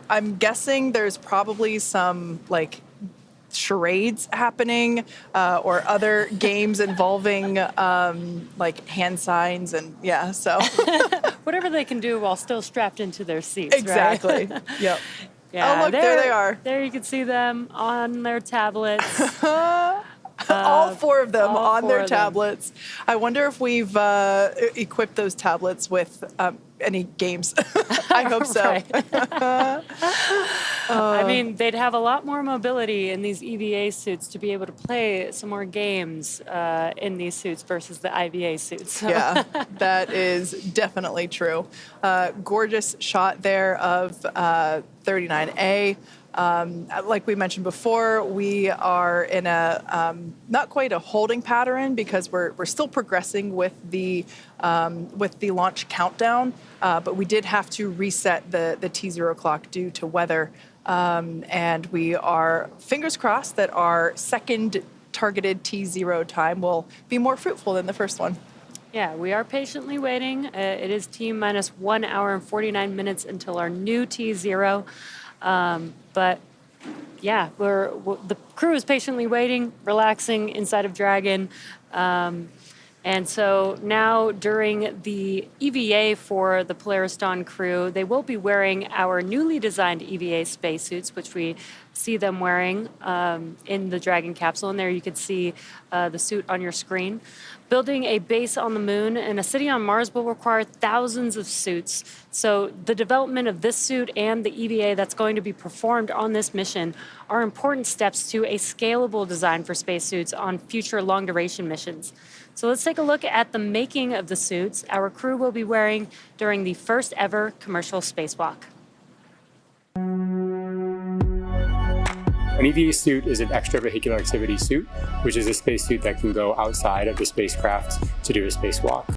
I'm guessing there's probably some like charades happening or other games involving like hand signs and so whatever they can do while still strapped into their seats. Exactly. Right? Yep. Yeah, Oh, look, there they are. There you can see them on their tablets. All four of them all on four their of them. tablets. I wonder if we've equipped those tablets with any games. I hope so. I mean, they'd have a lot more mobility in these EVA suits to be able to play some more games in these suits versus the IVA suits. So. Yeah, that is definitely true. Gorgeous shot there of 39A. Like we mentioned before, we are in a not quite a holding pattern because we're still progressing with the launch countdown, but we did have to reset the T0 clock due to weather, and we are fingers crossed that our second targeted T0 time will be more fruitful than the first one. Yeah, we are patiently waiting. It is T-minus 1 hour and 49 minutes until our new T0. But yeah, the crew is patiently waiting, relaxing inside of Dragon. And so now during the EVA for the Polaris Dawn crew, they will be wearing our newly designed EVA spacesuits, which we see them wearing in the Dragon capsule. And there you can see the suit on your screen. Building a base on the moon and a city on Mars will require thousands of suits. So the development of this suit and the EVA that's going to be performed on this mission are important steps to a scalable design for spacesuits on future long-duration missions. So let's take a look at the making of the suits our crew will be wearing during the first ever commercial spacewalk. An EVA suit is an extravehicular activity suit, which is a spacesuit that can go outside of the spacecraft to do a spacewalk.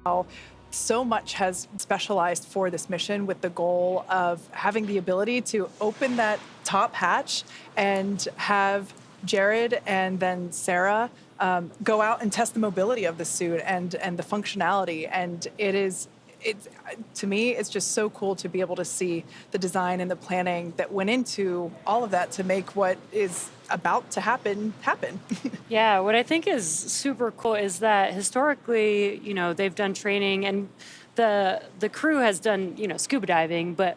how so much has specialized for this mission with the goal of having the ability to open that top hatch and have Jared and then Sarah go out and test the mobility of the suit and the functionality. And to me, it's just so cool to be able to see the design and the planning that went into all of that to make what is about to happen. Yeah, what I think is super cool is that historically, they've done training, and the crew has done, scuba diving, but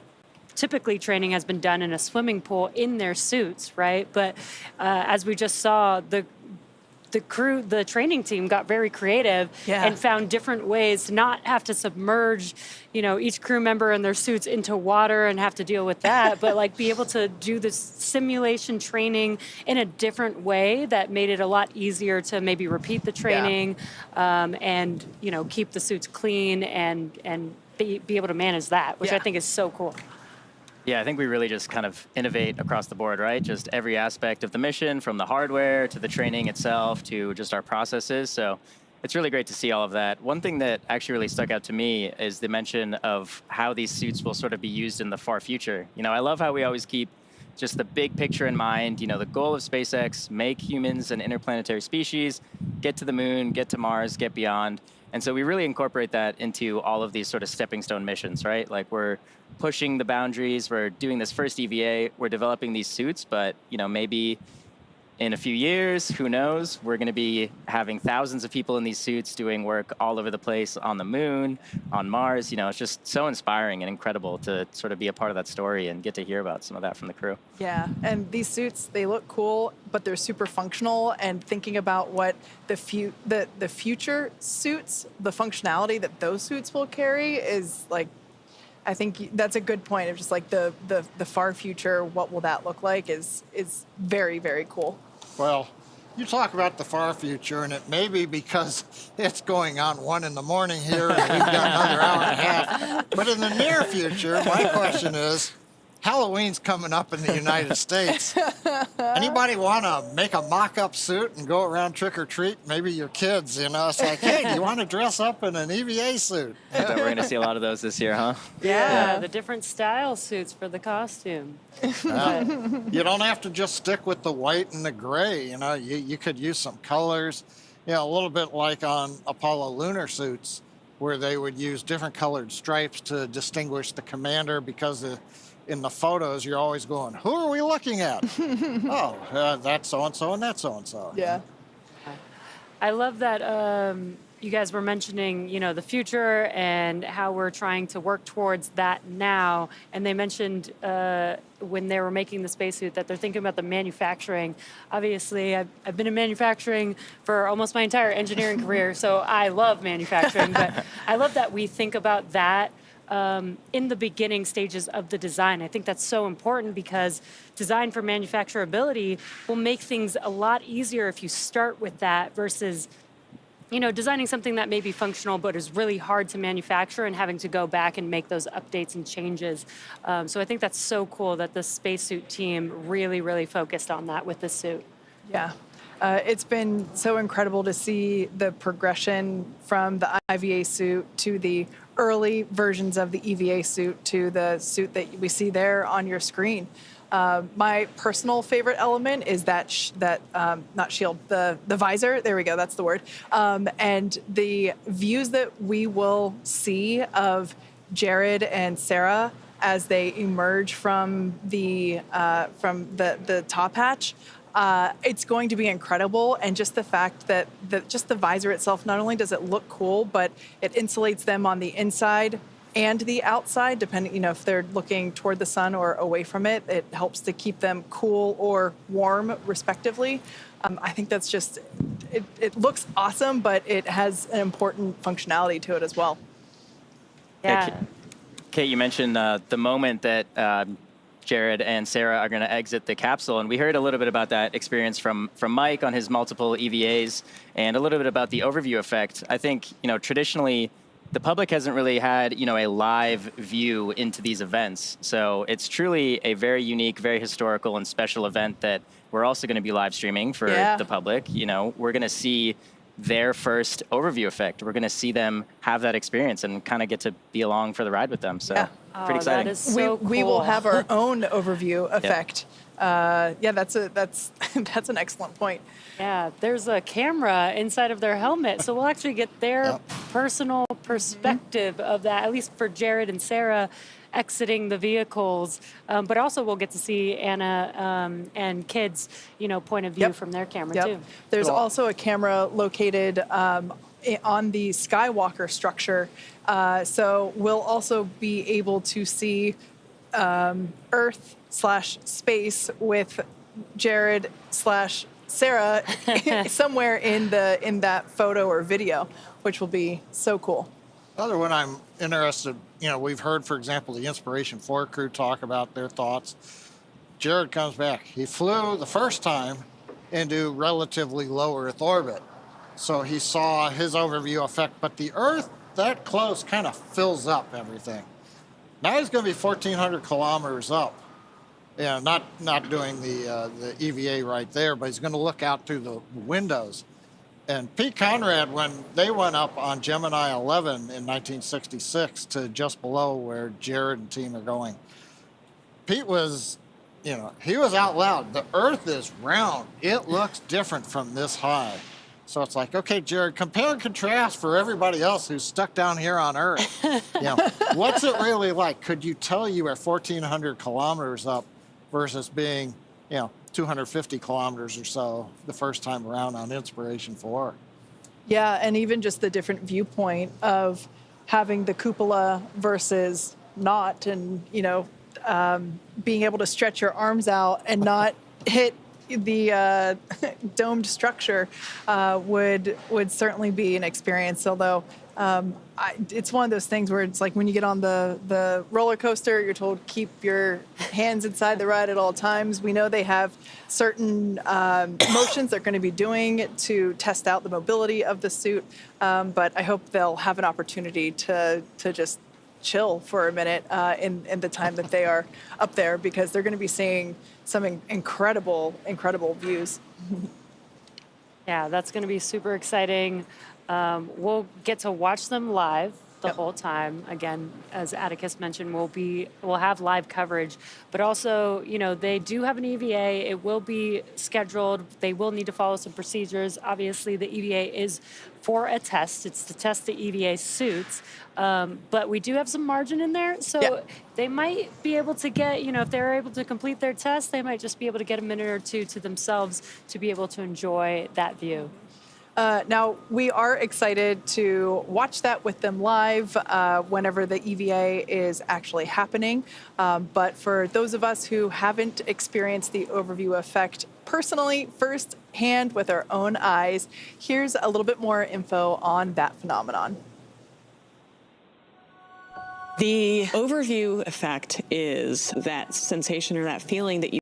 typically training has been done in a swimming pool in their suits, right? But as we just saw, the training team got very creative and found different ways to not have to submerge, each crew member in their suits into water and have to deal with that, but like be able to do this simulation training in a different way that made it a lot easier to maybe repeat the training and, keep the suits clean and be able to manage that, which I think is so cool. Yeah, I think we really just kind of innovate across the board, right? Just every aspect of the mission, from the hardware to the training itself to just our processes. So it's really great to see all of that. One thing that actually really stuck out to me is the mention of how these suits will sort of be used in the far future. I love how we always keep just the big picture in mind. The goal of SpaceX, make humans an interplanetary species, get to the moon, get to Mars, get beyond. And so we really incorporate that into all of these sort of stepping stone missions, right? Like we're pushing the boundaries, we're doing this first EVA, we're developing these suits, but maybe in a few years, who knows, we're going to be having thousands of people in these suits doing work all over the place on the moon, on Mars. It's just so inspiring and incredible to sort of be a part of that story and get to hear about some of that from the crew. Yeah, and these suits, they look cool, but they're super functional, and thinking about what the future suits, the functionality that those suits will carry is like, I think that's a good point of just like the far future, what will that look like is very, very cool. Well, you talk about the far future, and it may be because it's going on 1 a.m. here and we've got another hour and a half. But in the near future, my question is, Halloween's coming up in the United States. Anybody want to make a mock-up suit and go around trick-or-treat? Maybe your kids, It's like, hey, do you want to dress up in an EVA suit? I bet we're going to see a lot of those this year, huh? Yeah, the different style suits for the costume. You don't have to just stick with the white and the gray, You could use some colors, a little bit like on Apollo lunar suits, where they would use different colored stripes to distinguish the commander, because in the photos, you're always going, who are we looking at? That's so-and-so and that's so-and-so. Yeah. I love that you guys were mentioning, the future and how we're trying to work towards that now. And they mentioned when they were making the spacesuit that they're thinking about the manufacturing. Obviously, I've been in manufacturing for almost my entire engineering career, so I love manufacturing. But I love that we think about that in the beginning stages of the design. I think that's so important because design for manufacturability will make things a lot easier if you start with that versus, designing something that may be functional but is really hard to manufacture and having to go back and make those updates and changes. So I think that's so cool that the spacesuit team really, really focused on that with the suit. Yeah. It's been so incredible to see the progression from the IVA suit to the early versions of the EVA suit to the suit that we see there on your screen. My personal favorite element is not shield, the visor. There we go, that's the word. And the views that we will see of Jared and Sarah as they emerge from the top hatch. It's going to be incredible, and just the fact that just the visor itself, not only does it look cool, but it insulates them on the inside and the outside, depending, if they're looking toward the sun or away from it. It helps to keep them cool or warm, respectively. I think that's just, it looks awesome, but it has an important functionality to it as well. Yeah. Kate, you mentioned the moment that Jared and Sarah are going to exit the capsule, and we heard a little bit about that experience from Mike on his multiple EVAs, and a little bit about the overview effect. I think, traditionally, the public hasn't really had, a live view into these events. So it's truly a very unique, very historical and special event that we're also going to be live streaming for the public. We're going to see their first overview effect. We're going to see them have that experience and kind of get to be along for the ride with them. So pretty exciting. That is so cool. We will have our own overview effect. Yeah, that's that's an excellent point. Yeah, there's a camera inside of their helmet, so we'll actually get their personal perspective of that, at least for Jared and Sarah exiting the vehicles. But also we'll get to see Anna and kids, point of view from their camera too. There's also a camera located on the Skywalker structure, so we'll also be able to see Earth/space with Jared/Sarah somewhere in that photo or video, which will be so cool. Another one I'm interested, we've heard, for example, the Inspiration 4 crew talk about their thoughts. Jared comes back. He flew the first time into relatively low Earth orbit. So he saw his overview effect, but the Earth that close kind of fills up everything. Now he's going to be 1,400 kilometers up. Yeah, not doing the EVA right there, but he's going to look out through the windows. And Pete Conrad, when they went up on Gemini 11 in 1966 to just below where Jared and team are going, Pete was, he was out loud. The Earth is round. It looks different from this high. So it's like, okay, Jared, compare and contrast for everybody else who's stuck down here on Earth. What's it really like? Could you tell you are 1,400 kilometers up versus being, 250 kilometers or so the first time around on Inspiration 4? Yeah, and even just the different viewpoint of having the cupola versus not, and, being able to stretch your arms out and not hit the domed structure would certainly be an experience. Although it's one of those things where it's like when you get on the roller coaster, you're told keep your hands inside the ride at all times. We know they have certain motions they're going to be doing to test out the mobility of the suit, but I hope they'll have an opportunity to just chill for a minute in the time that they are up there, because they're going to be seeing some incredible views. Yeah, that's going to be super exciting. We'll get to watch them live the whole time. Again, as Atticus mentioned, we'll have live coverage, but also, they do have an EVA. It will be scheduled. They will need to follow some procedures. Obviously, the EVA is for a test. It's to test the EVA suits, but we do have some margin in there, so they might be able to get, if they're able to complete their test, they might just be able to get a minute or two to themselves to be able to enjoy that view. Now, we are excited to watch that with them live whenever the EVA is actually happening. But for those of us who haven't experienced the overview effect personally, firsthand with our own eyes, here's a little bit more info on that phenomenon. The overview effect is that sensation or that feeling that you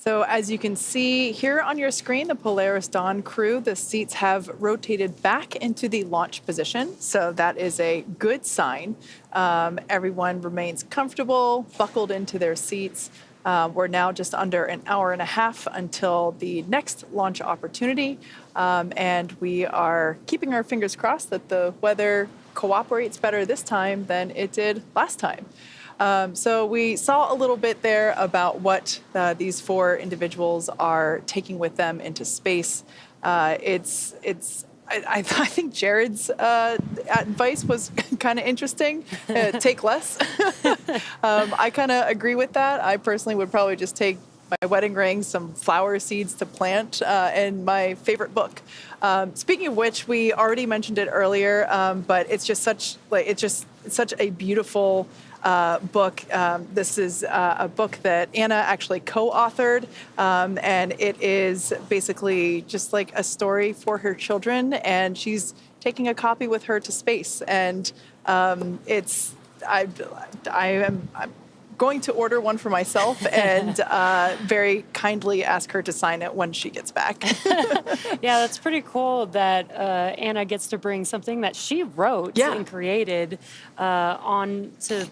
So as you can see here on your screen, the Polaris Dawn crew, the seats have rotated back into the launch position. So that is a good sign. Everyone remains comfortable, buckled into their seats. We're now just under an hour and a half until the next launch opportunity. And we are keeping our fingers crossed that the weather cooperates better this time than it did last time. So we saw a little bit there about what these 4 individuals are taking with them into space. I think Jared's advice was kind of interesting. Take less. I kind of agree with that. I personally would probably just take my wedding ring, some flower seeds to plant, and my favorite book. Speaking of which, we already mentioned it earlier, but it's just such a beautiful book. This is a book that Anna actually co-authored, and it is basically just like a story for her children, and she's taking a copy with her to space. And I'm going to order one for myself and very kindly ask her to sign it when she gets back. Yeah, that's pretty cool that Anna gets to bring something that she wrote and created onto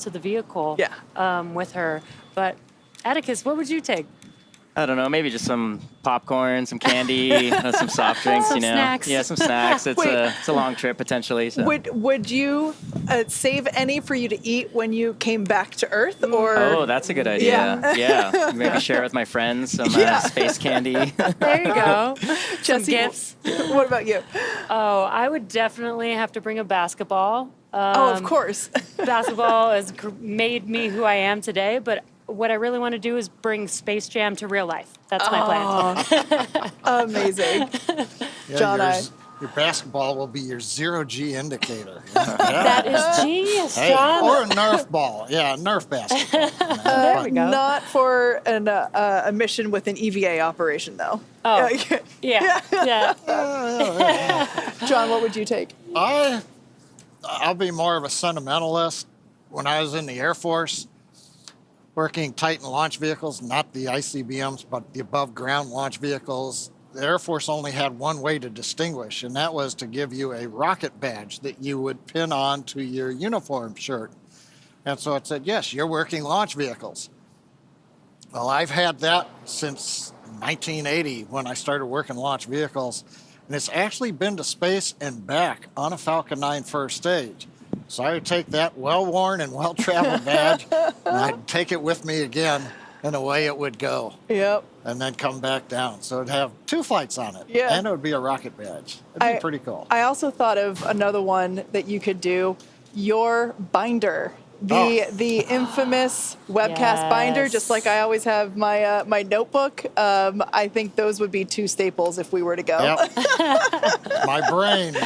the vehicle with her. But Atticus, what would you take? I don't know, maybe just some popcorn, some candy, some soft drinks, some snacks. Yeah, some snacks. It's a long trip potentially. So. Would you save any for you to eat when you came back to Earth? Or Oh, that's a good idea. Yeah. Maybe share with my friends some space candy. There you go. Some gifts. What about you? Oh, I would definitely have to bring a basketball. Of course. Basketball has made me who I am today, but what I really want to do is bring Space Jam to real life. That's my plan. Amazing. Yeah, your basketball will be your zero-G indicator. That is genius, John. Or a Nerf ball. Yeah, a Nerf basketball. There we go. Not for a mission with an EVA operation, though. Oh, yeah. John, what would you take? I'll be more of a sentimentalist. When I was in the Air Force, working Titan launch vehicles, not the ICBMs, but the above-ground launch vehicles, the Air Force only had one way to distinguish, and that was to give you a rocket badge that you would pin on to your uniform shirt. And so it said, yes, you're working launch vehicles. Well, I've had that since 1980 when I started working launch vehicles, and it's actually been to space and back on a Falcon 9 first stage. So I would take that well-worn and well-traveled badge, and I'd take it with me again, and away it would go. Yep. And then come back down. So it'd have 2 flights on it. Yeah. And it would be a rocket badge. It'd be pretty cool. I also thought of another one that you could do, your binder. The infamous webcast binder, just like I always have my my notebook. I think those would be 2 staples if we were to go. Yep. My brains.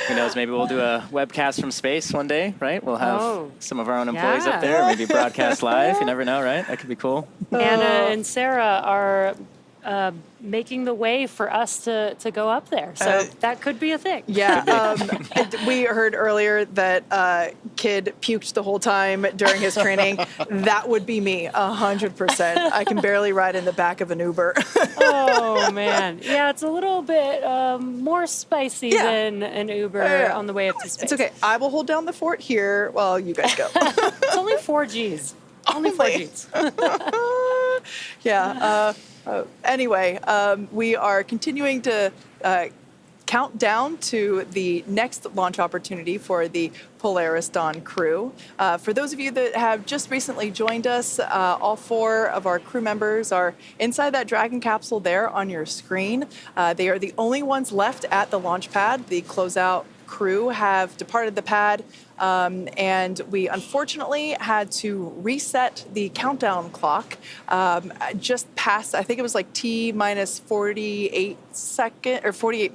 Who knows, maybe we'll do a webcast from space one day, right? We'll have some of our own employees up there, maybe broadcast live. You never know, right? That could be cool. Anna and Sarah are making the way for us to go up there. So that could be a thing. Yeah. We heard earlier that kid puked the whole time during his training. That would be me, 100%. I can barely ride in the back of an Uber. Oh, man. Yeah, it's a little bit more spicy than an Uber on the way up to space. It's okay. I will hold down the fort here while you guys go. It's only 4 Gs. Only 4 Gs. Yeah. Anyway, we are continuing to count down to the next launch opportunity for the Polaris Dawn crew. For those of you that have just recently joined us, all 4 of our crew members are inside that Dragon capsule there on your screen. They are the only ones left at the launch pad. The closeout crew have departed the pad, and we unfortunately had to reset the countdown clock just past, I think it was like T minus 48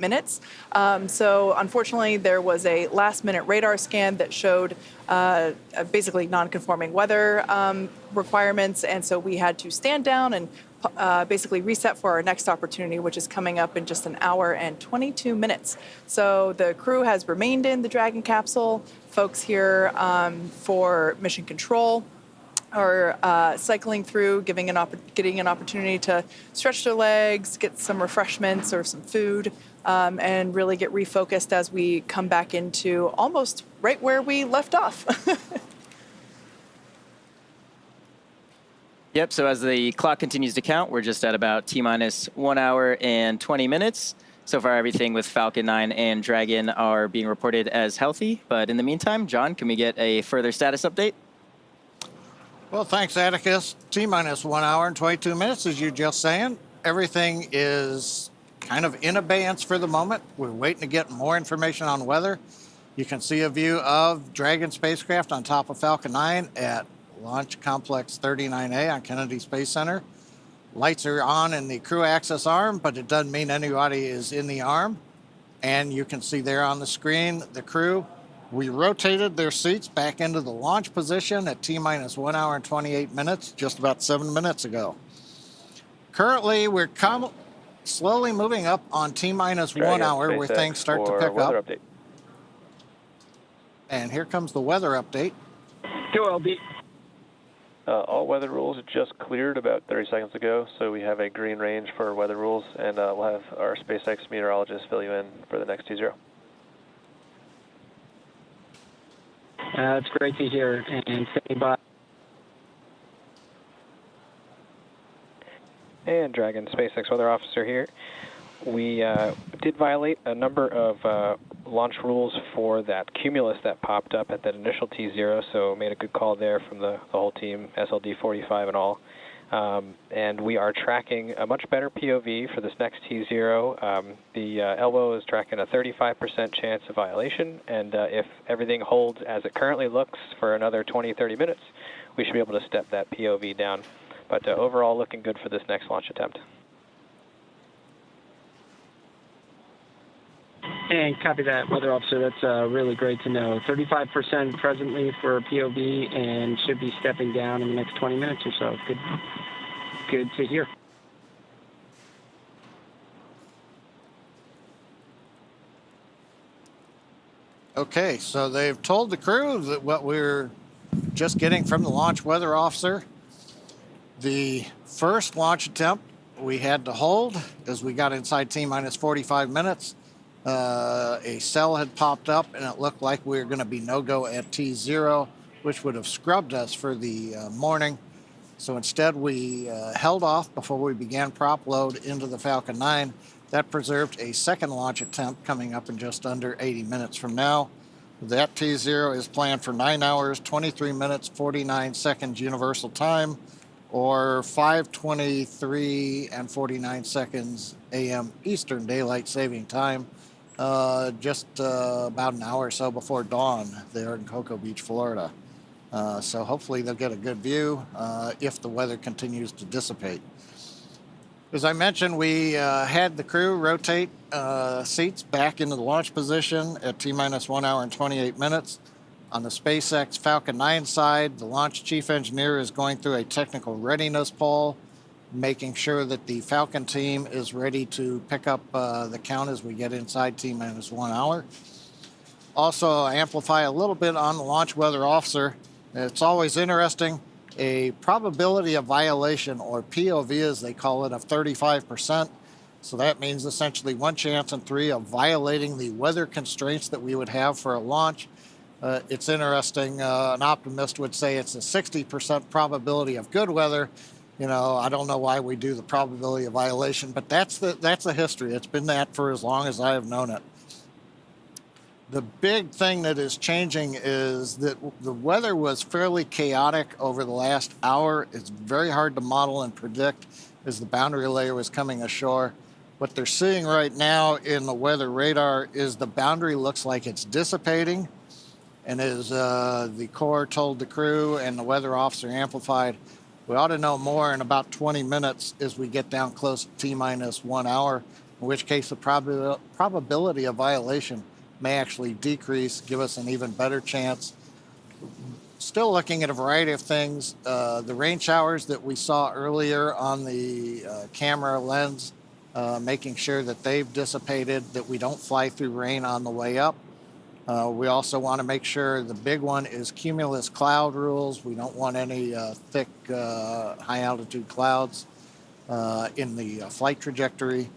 minutes. So unfortunately, there was a last-minute radar scan that showed basically non-conforming weather requirements, and so we had to stand down and basically reset for our next opportunity, which is coming up in just an hour and 22 minutes. So the crew has remained in the Dragon capsule, folks here for mission control. are cycling through, getting an opportunity to stretch their legs, get some refreshments or some food, and really get refocused as we come back into almost right where we left off. Yep, so as the clock continues to count, we're just at about T-minus 1 hour and 20 minutes. So far, everything with Falcon 9 and Dragon are being reported as healthy. But in the meantime, John, can we get a further status update? Well, thanks, Atticus. T-minus 1 hour and 22 minutes, as you're just saying. Everything is kind of in abeyance for the moment. We're waiting to get more information on weather. You can see a view of Dragon spacecraft on top of Falcon 9 at Launch Complex 39A on Kennedy Space Center. Lights are on in the crew access arm, but it doesn't mean anybody is in the arm. And you can see there on the screen the crew. We rotated their seats back into the launch position at T-minus 1 hour and 28 minutes, just about 7 minutes ago. Currently, we're slowly moving up on T-minus 1 hour where things start to pick up. Update. And here comes the weather update. Go, LB. All weather rules just cleared about 30 seconds ago, so we have a green range for weather rules, and we'll have our SpaceX meteorologist fill you in for the next T0. That's great to hear, and standing by. And Dragon SpaceX weather officer here. We did violate a number of launch rules for that cumulus that popped up at that initial T0, so made a good call there from the whole team, SLD 45 and all. And we are tracking a much better POV for this next T0. The elbow is tracking a 35% chance of violation, and if everything holds as it currently looks for another 20-30 minutes, we should be able to step that POV down. But overall, looking good for this next launch attempt. And copy that, weather officer. That's really great to know. 35% presently for POV, and should be stepping down in the next 20 minutes or so. Good to hear. Okay, so they've told the crew that what we're just getting from the launch weather officer. The first launch attempt we had to hold as we got inside T-minus 45 minutes. A cell had popped up, and it looked like we were going to be no-go at T0, which would have scrubbed us for the morning. So instead, we held off before we began prop load into the Falcon 9. That preserved a second launch attempt coming up in just under 80 minutes from now. That T0 is planned for 9 hours, 23 minutes, 49 seconds universal time, or 5:23 and 49 seconds a.m. Eastern Daylight Saving Time. Just about an hour or so before dawn there in Cocoa Beach, Florida. So hopefully they'll get a good view if the weather continues to dissipate. As I mentioned, we had the crew rotate seats back into the launch position at T-minus 1 hour and 28 minutes. On the SpaceX Falcon 9 side, the launch chief engineer is going through a technical readiness poll, making sure that the Falcon team is ready to pick up the count as we get inside T-minus 1 hour. Also, amplify a little bit on the launch weather officer. It's always interesting. A probability of violation, or POV as they call it, of 35%. So that means essentially 1 chance in 3 of violating the weather constraints that we would have for a launch. It's interesting. An optimist would say it's a 60% probability of good weather. You know, I don't know why we do the probability of violation, but that's the history. It's been that for as long as I have known it. The big thing that is changing is that the weather was fairly chaotic over the last hour. It's very hard to model and predict as the boundary layer was coming ashore. What they're seeing right now in the weather radar is the boundary looks like it's dissipating. And as the Corps told the crew and the weather officer amplified, we ought to know more in about 20 minutes as we get down close to T-minus 1 hour, in which case the probability of violation may actually decrease, give us an even better chance. Still looking at a variety of things. The rain showers that we saw earlier on the camera lens, making sure that they've dissipated, that we don't fly through rain on the way up. We also want to make sure the big one is cumulus cloud rules. We don't want any thick, high-altitude clouds in the flight trajectory.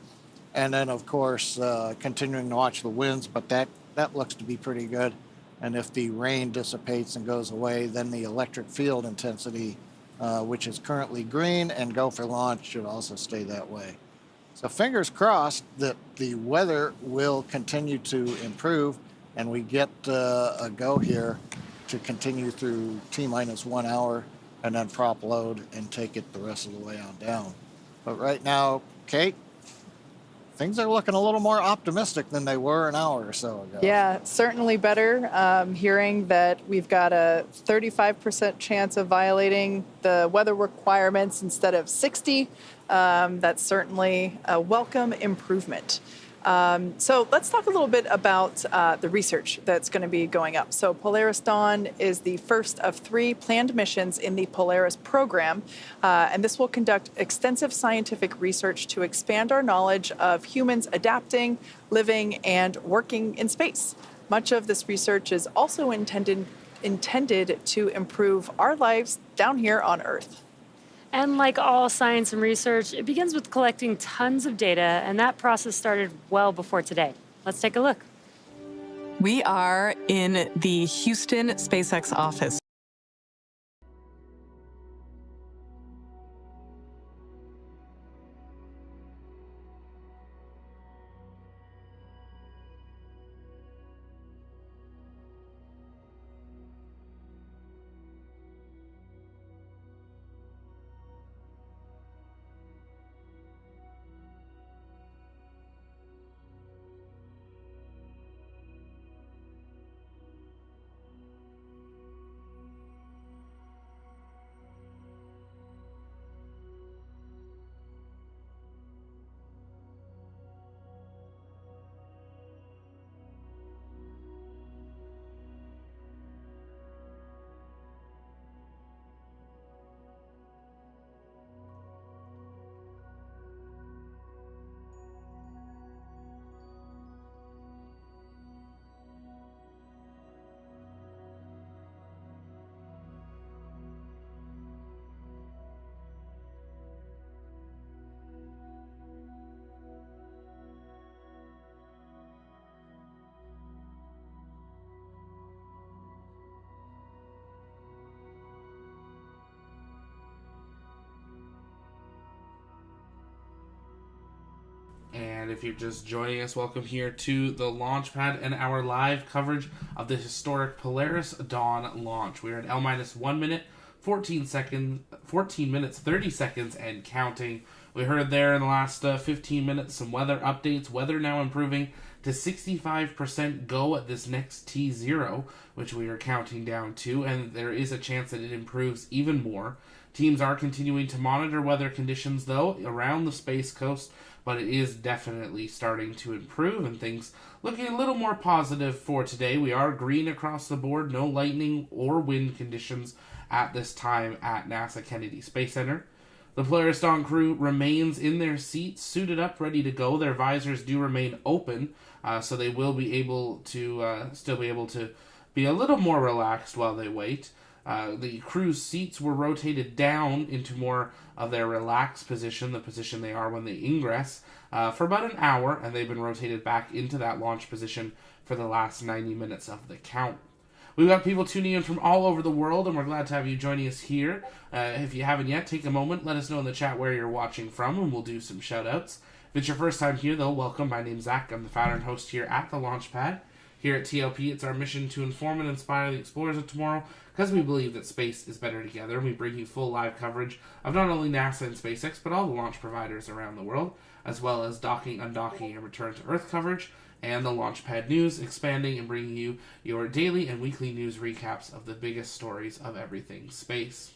And then, of course, continuing to watch the winds, but that looks to be pretty good. And if the rain dissipates and goes away, then the electric field intensity, which is currently green and go for launch, should also stay that way. So fingers crossed that the weather will continue to improve and we get a go here to continue through T-minus 1 hour and then prop load and take it the rest of the way on down. But right now, Kate, things are looking a little more optimistic than they were an hour or so ago. Yeah, certainly better. Hearing that we've got a 35% chance of violating the weather requirements instead of 60, that's certainly a welcome improvement. So let's talk a little bit about the research that's going to be going up. So Polaris Dawn is the first of 3 planned missions in the Polaris program, and this will conduct extensive scientific research to expand our knowledge of humans adapting, living, and working in space. Much of this research is also intended to improve our lives down here on Earth. And like all science and research, it begins with collecting tons of data, and that process started well before today. Let's take a look. We are in the Houston SpaceX office. And if you're just joining us, welcome here to the launch pad and our live coverage of the historic Polaris Dawn launch. We're at L-1 minute, 14 minutes, 30 seconds, and counting. We heard there in the last 15 minutes some weather updates. Weather now improving to 65% go at this next T0, which we are counting down to, and there is a chance that it improves even more. Teams are continuing to monitor weather conditions, though, around the Space Coast, but it is definitely starting to improve, and things looking a little more positive for today. We are green across the board, no lightning or wind conditions at this time at NASA Kennedy Space Center. The Polaris Dawn crew remains in their seats, suited up, ready to go. Their visors do remain open, so they will be able to still be able to be a little more relaxed while they wait. The crew's seats were rotated down into more of their relaxed position, the position they are when they ingress, for about an hour, and they've been rotated back into that launch position for the last 90 minutes of the count. We've got people tuning in from all over the world, and we're glad to have you joining us here. If you haven't yet, take a moment, let us know in the chat where you're watching from, and we'll do some shout-outs. If it's your first time here, though, welcome. My name's Zach. I'm the founder and host here at the Launchpad. Here at TLP, it's our mission to inform and inspire the explorers of tomorrow, because we believe that space is better together. We bring you full live coverage of not only NASA and SpaceX, but all the launch providers around the world, as well as docking, undocking, and return to Earth coverage, and the Launchpad News, expanding and bringing you your daily and weekly news recaps of the biggest stories of everything space.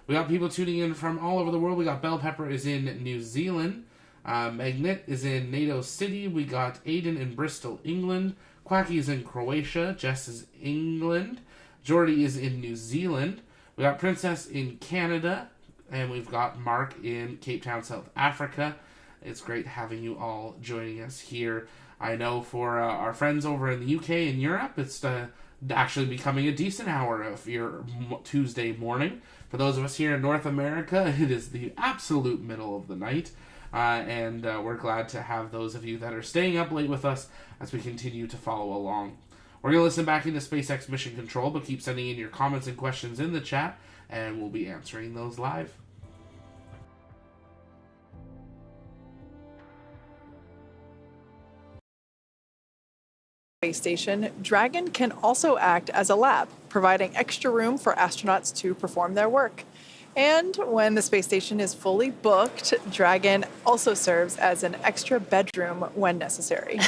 We got people tuning in from all over the world. We got Bell Pepper is in New Zealand. Magnet is in NATO City. We got Aiden in Bristol, England. Quacky is in Croatia. Jess is England. Jordy is in New Zealand. We got Princess in Canada. And we've got Mark in Cape Town, South Africa. It's great having you all joining us here I know for our friends over in the UK and Europe, it's actually becoming a decent hour of your Tuesday morning. For those of us here in North America, it is the absolute middle of the night. And we're glad to have those of you that are staying up late with us as we continue to follow along. We're going to listen back into SpaceX Mission Control, but keep sending in your comments and questions in the chat, and we'll be answering those live. Space station, Dragon can also act as a lab, providing extra room for astronauts to perform their work. And when the space station is fully booked, Dragon also serves as an extra bedroom when necessary.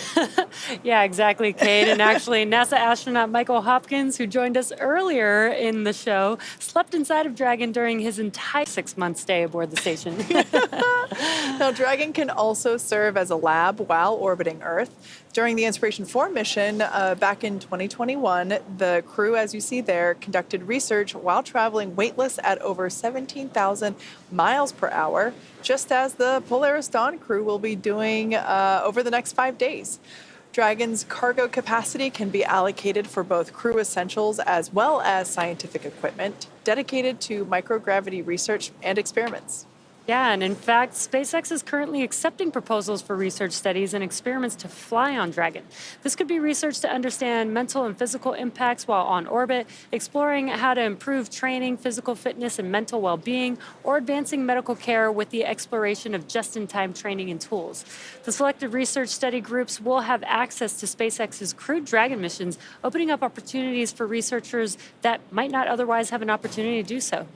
Yeah, exactly, Kate. And actually, NASA astronaut Michael Hopkins, who joined us earlier in the show, slept inside of Dragon during his entire 6-month stay aboard the station. Now, Dragon can also serve as a lab while orbiting Earth. During the Inspiration 4 mission back in 2021, the crew, as you see there, conducted research while traveling weightless at over 17,000 miles per hour, just as the Polaris Dawn crew will be doing over the next 5 days. Dragon's cargo capacity can be allocated for both crew essentials as well as scientific equipment dedicated to microgravity research and experiments. Yeah, and in fact, SpaceX is currently accepting proposals for research studies and experiments to fly on Dragon. This could be research to understand mental and physical impacts while on orbit, exploring how to improve training, physical fitness, and mental well-being, or advancing medical care with the exploration of just-in-time training and tools. The selected research study groups will have access to SpaceX's crewed Dragon missions, opening up opportunities for researchers that might not otherwise have an opportunity to do so.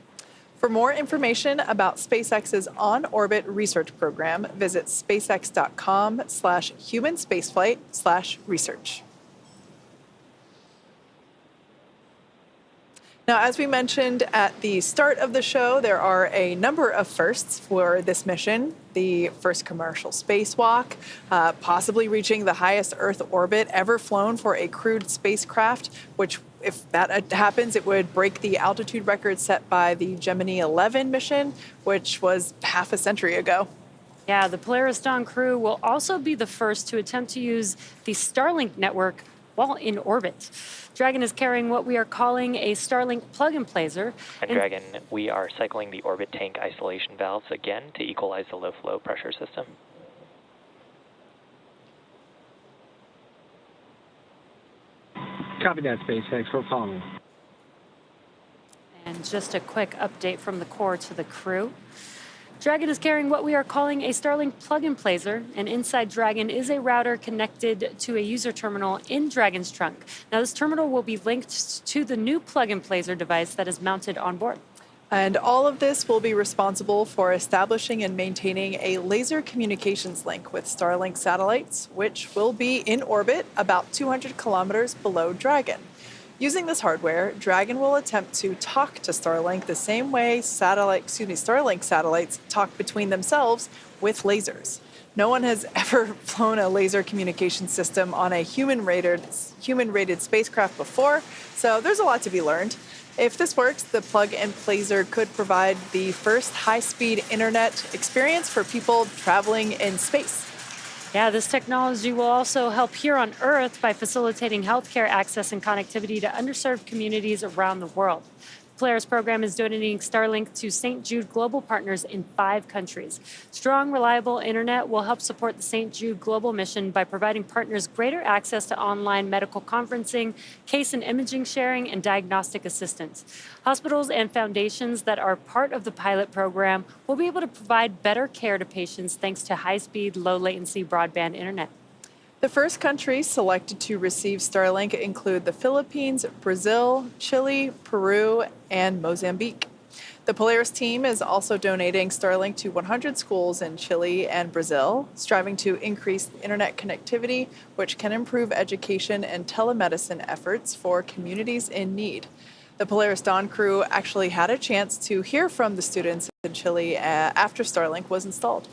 For more information about SpaceX's on-orbit research program, visit spacex.com/human-spaceflight/research. Now, as we mentioned at the start of the show, there are a number of firsts for this mission. The first commercial spacewalk, possibly reaching the highest Earth orbit ever flown for a crewed spacecraft, which, if that happens, it would break the altitude record set by the Gemini 11 mission, which was half a century ago. Yeah, the Polaris Dawn crew will also be the first to attempt to use the Starlink network while in orbit. Dragon is carrying what we are calling a Starlink plug-and-placer. And Dragon, we are cycling the orbit tank isolation valves again to equalize the low-flow pressure system. Copy that, SpaceX. We're following. And just a quick update from the core to the crew. Dragon is carrying what we are calling a Starlink plug-and-placer, and inside Dragon is a router connected to a user terminal in Dragon's trunk. Now, this terminal will be linked to the new plug-and-placer device that is mounted on board. And all of this will be responsible for establishing and maintaining a laser communications link with Starlink satellites, which will be in orbit about 200 kilometers below Dragon. Using this hardware, Dragon will attempt to talk to Starlink the same way Starlink satellites talk between themselves with lasers. No one has ever flown a laser communication system on a human-rated spacecraft before, so there's a lot to be learned. If this works, the plug-and-placer could provide the first high-speed internet experience for people traveling in space. Yeah, this technology will also help here on Earth by facilitating healthcare access and connectivity to underserved communities around the world. The Polaris program is donating Starlink to St. Jude Global partners in 5 countries. Strong, reliable internet will help support the St. Jude Global mission by providing partners greater access to online medical conferencing, case and imaging sharing, and diagnostic assistance. Hospitals and foundations that are part of the pilot program will be able to provide better care to patients thanks to high-speed, low-latency broadband internet. The first countries selected to receive Starlink include the Philippines, Brazil, Chile, Peru, and Mozambique. The Polaris team is also donating Starlink to 100 schools in Chile and Brazil, striving to increase internet connectivity, which can improve education and telemedicine efforts for communities in need. The Polaris Dawn crew actually had a chance to hear from the students in Chile after Starlink was installed.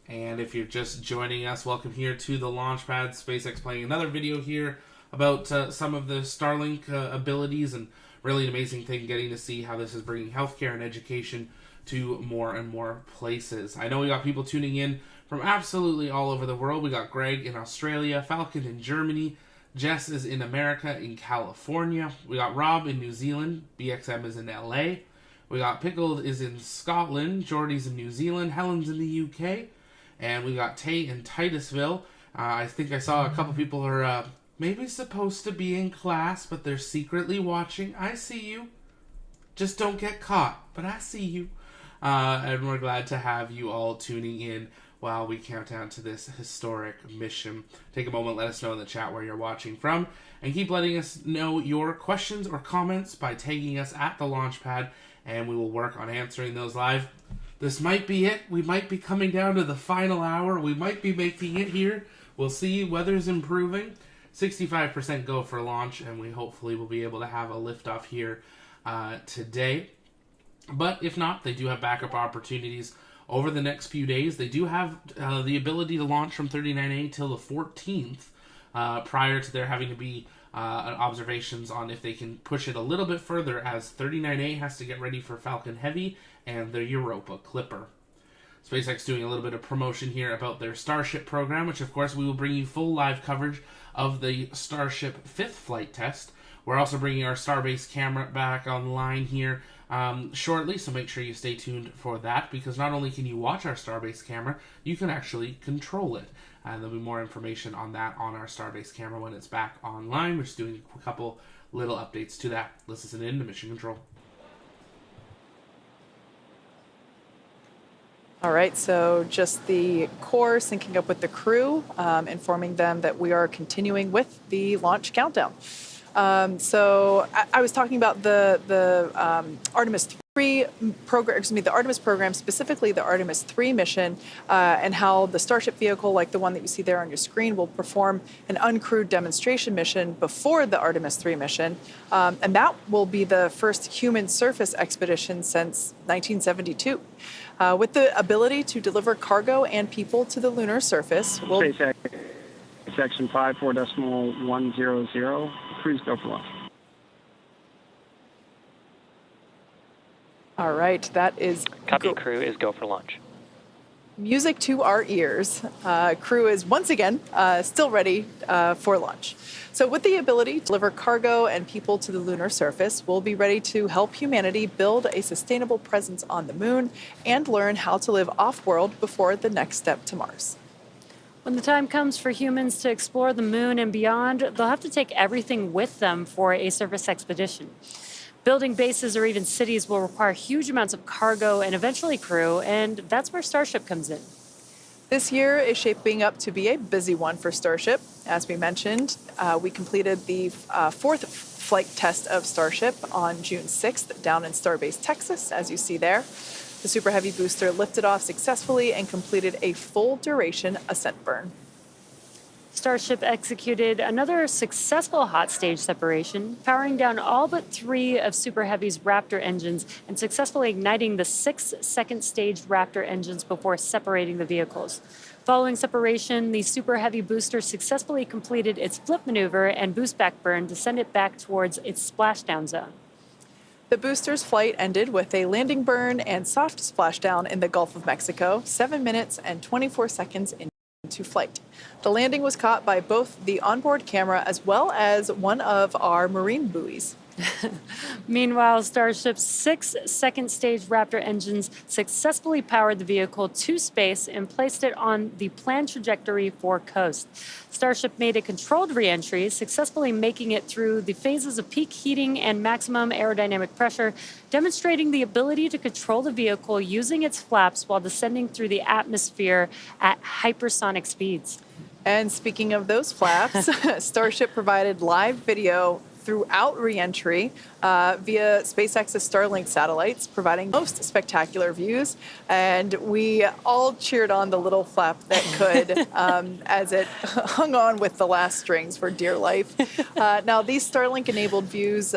And if you're just joining us, welcome here to the Launchpad. SpaceX playing another video here about some of the Starlink abilities, and really an amazing thing getting to see how this is bringing healthcare and education to more and more places. I know we got people tuning in from absolutely all over the world. We got Greg in Australia, Falcon in Germany, Jess is in America, in California. We got Rob in New Zealand, BXM is in LA. We got Pickled is in Scotland, Jordy's in New Zealand, Helen's in the UK. And we got Tay in Titusville. I think I saw a couple people are maybe supposed to be in class, but they're secretly watching. I see you. Just don't get caught, but I see you. And we're glad to have you all tuning in while we count down to this historic mission. Take a moment, let us know in the chat where you're watching from, and keep letting us know your questions or comments by tagging us at the Launchpad, and we will work on answering those live. This might be it. We might be coming down to the final hour. We might be making it here. We'll see. Weather's improving. 65% go for launch, and we hopefully will be able to have a liftoff here today. But if not, they do have backup opportunities over the next few days. They do have the ability to launch from 39A till the 14th, prior to there having to be observations on if they can push it a little bit further, as 39A has to get ready for Falcon Heavy and their Europa Clipper. SpaceX doing a little bit of promotion here about their Starship program, which of course we will bring you full live coverage of the Starship 5th flight test. We're also bringing our Starbase camera back online here shortly, so make sure you stay tuned for that, because not only can you watch our Starbase camera, you can actually control it. And there'll be more information on that on our Starbase camera when it's back online. We're just doing a couple little updates to that. Let's listen in to Mission Control. All right, so just the core syncing up with the crew, informing them that we are continuing with the launch countdown. So I was talking about the Artemis 3 program, the Artemis program, specifically the Artemis 3 mission, and how the Starship vehicle, like the one that you see there on your screen, will perform an uncrewed demonstration mission before the Artemis 3 mission. And that will be the first human surface expedition since 1972. With the ability to deliver cargo and people to the lunar surface. SpaceX, section 54.100, cruise go for launch. All right, that is... Copy, crew is go for launch. Music to our ears. Crew is once again still ready for launch. So with the ability to deliver cargo and people to the lunar surface, we'll be ready to help humanity build a sustainable presence on the moon and learn how to live off-world before the next step to Mars. When the time comes for humans to explore the moon and beyond, they'll have to take everything with them for a surface expedition. Building bases or even cities will require huge amounts of cargo and eventually crew, and that's where Starship comes in. This year is shaping up to be a busy one for Starship. As we mentioned, we completed the fourth flight test of Starship on June 6th down in Starbase, Texas, as you see there. The Super Heavy booster lifted off successfully and completed a full duration ascent burn. Starship executed another successful hot stage separation, powering down all but 3 of Super Heavy's Raptor engines and successfully igniting the 6 second stage Raptor engines before separating the vehicles. Following separation, the Super Heavy booster successfully completed its flip maneuver and boost back burn to send it back towards its splashdown zone. The booster's flight ended with a landing burn and soft splashdown in the Gulf of Mexico, 7 minutes and 24 seconds into flight. The landing was caught by both the onboard camera as well as one of our marine buoys. Meanwhile, Starship's 6 second stage Raptor engines successfully powered the vehicle to space and placed it on the planned trajectory for coast. Starship made a controlled re-entry, successfully making it through the phases of peak heating and maximum aerodynamic pressure, demonstrating the ability to control the vehicle using its flaps while descending through the atmosphere at hypersonic speeds. And speaking of those flaps, Starship provided live video throughout re-entry via SpaceX's Starlink satellites, providing most spectacular views. And we all cheered on the little flap that could as it hung on with the last strings for dear life. Now, these Starlink-enabled views,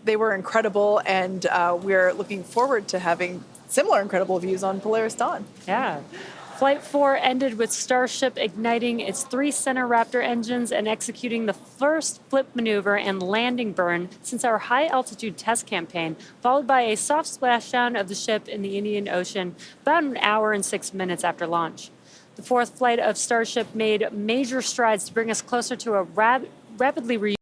they were incredible, and we're looking forward to having similar incredible views on Polaris Dawn. Yeah. Flight 4 ended with Starship igniting its 3 center Raptor engines and executing the first flip maneuver and landing burn since our high-altitude test campaign, followed by a soft splashdown of the ship in the Indian Ocean about an hour and 6 minutes after launch. The 4th flight of Starship made major strides to bring us closer to a rapidly reusable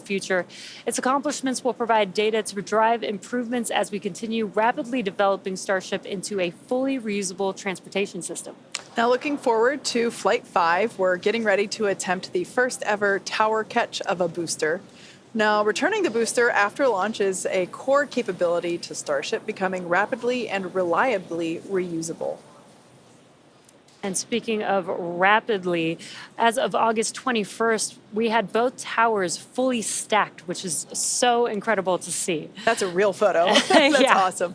future. Its accomplishments will provide data to drive improvements as we continue rapidly developing Starship into a fully reusable transportation system. Now, looking forward to Flight 5, we're getting ready to attempt the first ever tower catch of a booster. Now, returning the booster after launch is a core capability to Starship, becoming rapidly and reliably reusable. And speaking of rapidly, as of August 21st, we had both towers fully stacked, which is so incredible to see. That's a real photo. That's awesome.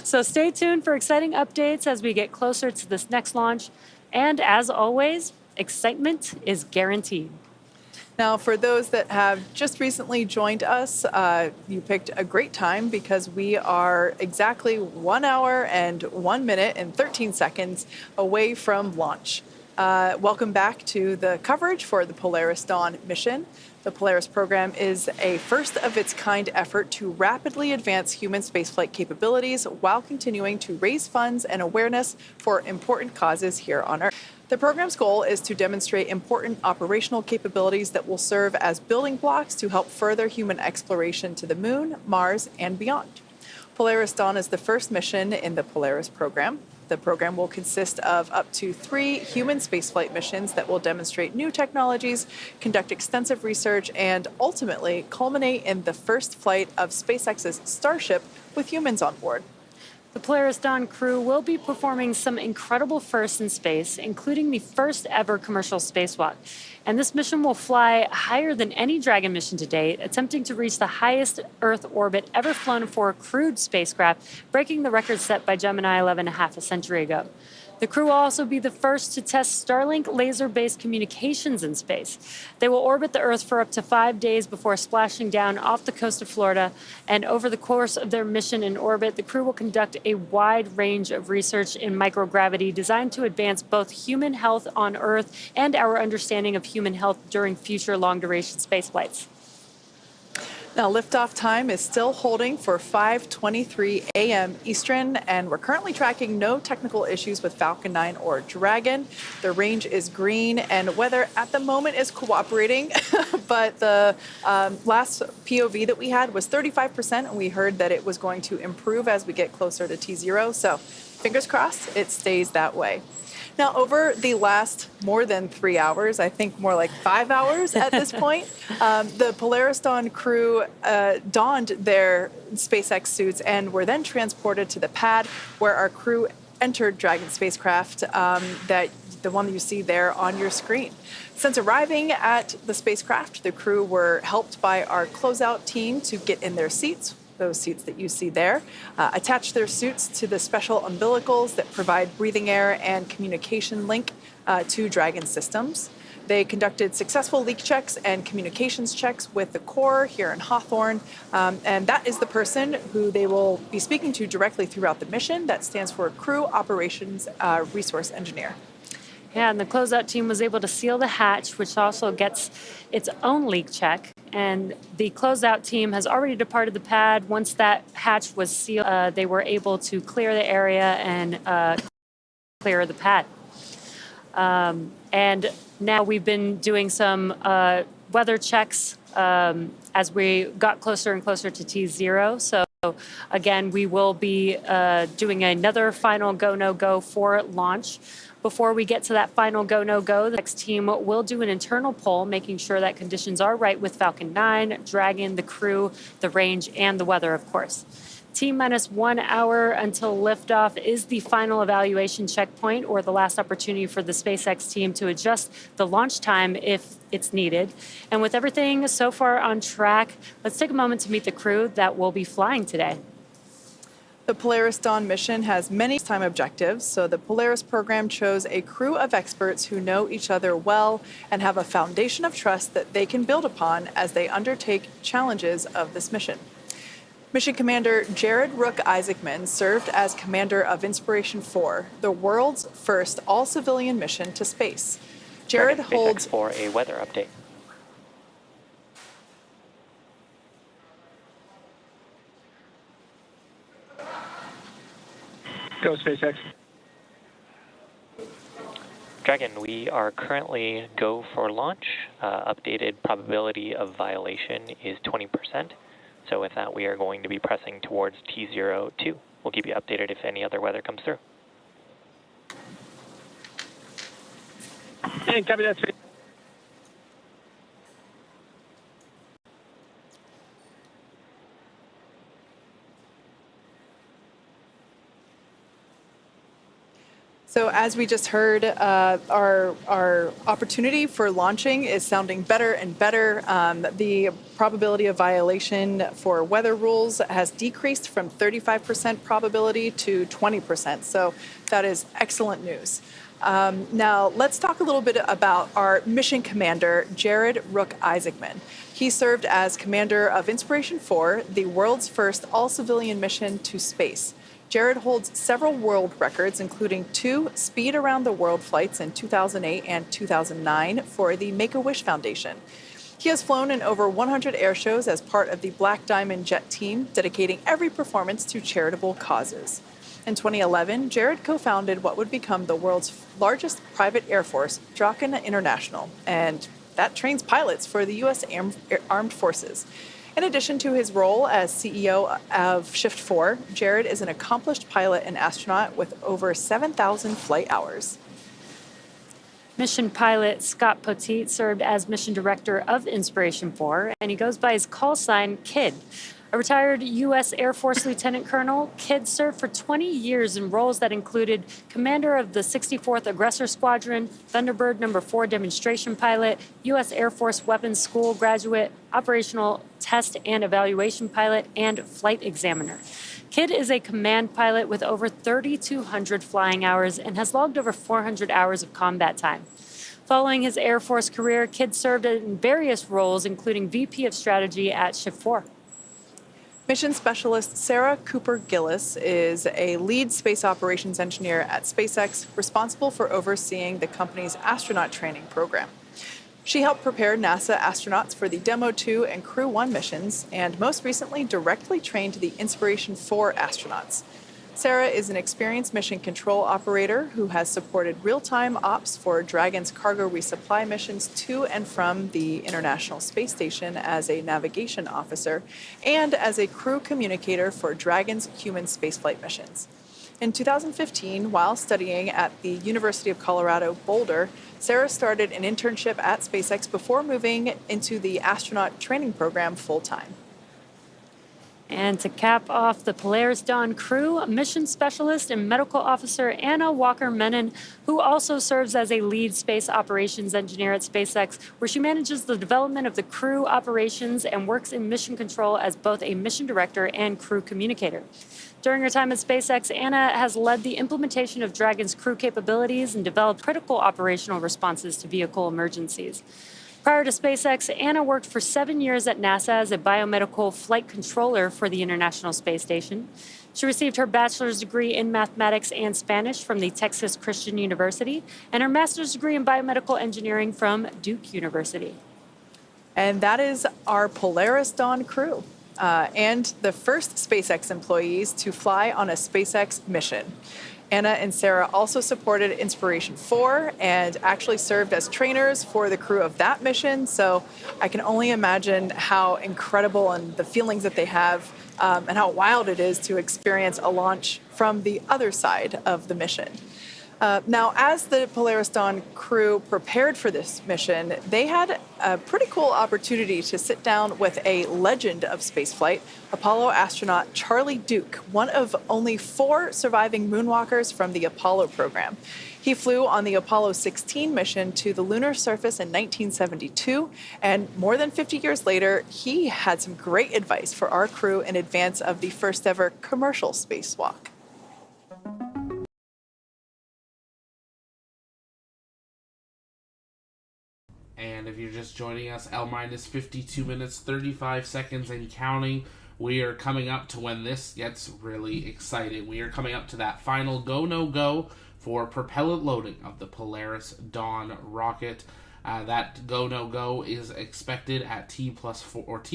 So stay tuned for exciting updates as we get closer to this next launch. And as always, excitement is guaranteed. Now, for those that have just recently joined us, you picked a great time because we are exactly 1 hour and 1 minute and 13 seconds away from launch. Welcome back to the coverage for the Polaris Dawn mission. The Polaris program is a first-of-its-kind effort to rapidly advance human spaceflight capabilities while continuing to raise funds and awareness for important causes here on Earth. The program's goal is to demonstrate important operational capabilities that will serve as building blocks to help further human exploration to the Moon, Mars, and beyond. Polaris Dawn is the first mission in the Polaris program. The program will consist of up to 3 human spaceflight missions that will demonstrate new technologies, conduct extensive research, and ultimately culminate in the first flight of SpaceX's Starship with humans on board. The Polaris Dawn crew will be performing some incredible firsts in space, including the first ever commercial spacewalk. And this mission will fly higher than any Dragon mission to date, attempting to reach the highest Earth orbit ever flown for a crewed spacecraft, breaking the record set by Gemini 11.5 a century ago. The crew will also be the first to test Starlink laser-based communications in space. They will orbit the Earth for up to 5 days before splashing down off the coast of Florida. And over the course of their mission in orbit, the crew will conduct a wide range of research in microgravity designed to advance both human health on Earth and our understanding of human health during future long-duration spaceflights. Now, liftoff time is still holding for 5:23 a.m. Eastern, and we're currently tracking no technical issues with Falcon 9 or Dragon. The range is green, and weather at the moment is cooperating, but the last POV that we had was 35%, and we heard that it was going to improve as we get closer to T0, so fingers crossed it stays that way. Now, over the last more than 3 hours, I think more like 5 hours at this point, the Polaris Dawn crew donned their SpaceX suits and were then transported to the pad where our crew entered Dragon spacecraft, the one that you see there on your screen. Since arriving at the spacecraft, the crew were helped by our closeout team to get in their seats, those seats that you see there, attach their suits to the special umbilicals that provide breathing air and communication link to Dragon systems. They conducted successful leak checks and communications checks with the core here in Hawthorne, and that is the person who they will be speaking to directly throughout the mission. That stands for Crew Operations Resource Engineer. Yeah, and the closeout team was able to seal the hatch, which also gets its own leak check. And the closeout team has already departed the pad. Once that hatch was sealed, they were able to clear the area and clear the pad. And now we've been doing some weather checks as we got closer and closer to T0. So again, we will be doing another final go, no go for launch. Before we get to that final go, no go, the next team will do an internal poll, making sure that conditions are right with Falcon 9, Dragon, the crew, the range, and the weather, of course. T-minus 1 hour until liftoff is the final evaluation checkpoint, or the last opportunity for the SpaceX team to adjust the launch time if it's needed. And with everything so far on track, let's take a moment to meet the crew that will be flying today. The Polaris Dawn mission has many time objectives, so the Polaris program chose a crew of experts who know each other well and have a foundation of trust that they can build upon as they undertake challenges of this mission. Mission Commander Jared Rook-Isaacman served as commander of Inspiration 4, the world's first all-civilian mission to space. Jared holds... for a weather update. Go, SpaceX. Dragon, we are currently go for launch. Updated probability of violation is 20%. So with that, we are going to be pressing towards T02. We'll keep you updated if any other weather comes through. Hey, copy that, SpaceX. So as we just heard, our opportunity for launching is sounding better and better. The probability of violation for weather rules has decreased from 35% probability to 20%. So that is excellent news. Now let's talk a little bit about our mission commander, Jared Rook-Isaacman. He served as commander of Inspiration 4, the world's first all-civilian mission to space. Jared holds several world records, including 2 speed around the world flights in 2008 and 2009 for the Make-A-Wish Foundation. He has flown in over 100 air shows as part of the Black Diamond Jet team, dedicating every performance to charitable causes. In 2011, Jared co-founded what would become the world's largest private air force, Draken International, and that trains pilots for the U.S. Armed Forces. In addition to his role as CEO of Shift 4, Jared is an accomplished pilot and astronaut with over 7,000 flight hours. Mission pilot Scott Poteet served as mission director of Inspiration 4, and he goes by his call sign Kid. A retired U.S. Air Force Lieutenant Colonel, Kidd served for 20 years in roles that included commander of the 64th Aggressor Squadron, Thunderbird No. 4 demonstration pilot, U.S. Air Force Weapons School graduate, operational test and evaluation pilot, and flight examiner. Kidd is a command pilot with over 3,200 flying hours and has logged over 400 hours of combat time. Following his Air Force career, Kidd served in various roles, including VP of Strategy at Shift 4. Mission Specialist Sarah Cooper-Gillis is a lead space operations engineer at SpaceX, responsible for overseeing the company's astronaut training program. She helped prepare NASA astronauts for the Demo 2 and Crew 1 missions, and most recently directly trained the Inspiration 4 astronauts. Sarah is an experienced mission control operator who has supported real-time ops for Dragon's cargo resupply missions to and from the International Space Station as a navigation officer and as a crew communicator for Dragon's human spaceflight missions. In 2015, while studying at the University of Colorado Boulder, Sarah started an internship at SpaceX before moving into the astronaut training program full-time. And to cap off the Polaris Dawn crew, mission specialist and medical officer Anna Walker-Menon, who also serves as a lead space operations engineer at SpaceX, where she manages the development of the crew operations and works in mission control as both a mission director and crew communicator. During her time at SpaceX, Anna has led the implementation of Dragon's crew capabilities and developed critical operational responses to vehicle emergencies. Prior to SpaceX, Anna worked for 7 years at NASA as a biomedical flight controller for the International Space Station. She received her bachelor's degree in mathematics and Spanish from the Texas Christian University and her master's degree in biomedical engineering from Duke University. And that is our Polaris Dawn crew and the first SpaceX employees to fly on a SpaceX mission. Anna and Sarah also supported Inspiration 4 and actually served as trainers for the crew of that mission. So I can only imagine how incredible and the feelings that they have and how wild it is to experience a launch from the other side of the mission. Now, as the Polaris Dawn crew prepared for this mission, they had a pretty cool opportunity to sit down with a legend of spaceflight, Apollo astronaut Charlie Duke, one of only 4 surviving moonwalkers from the Apollo program. He flew on the Apollo 16 mission to the lunar surface in 1972, and more than 50 years later, he had some great advice for our crew in advance of the first ever commercial spacewalk. And if you're just joining us, L minus 52 minutes, 35 seconds and counting. we are coming up to when this gets really exciting. We are coming up to that final go, no go for propellant loading of the Polaris Dawn rocket. That go, no go is expected at T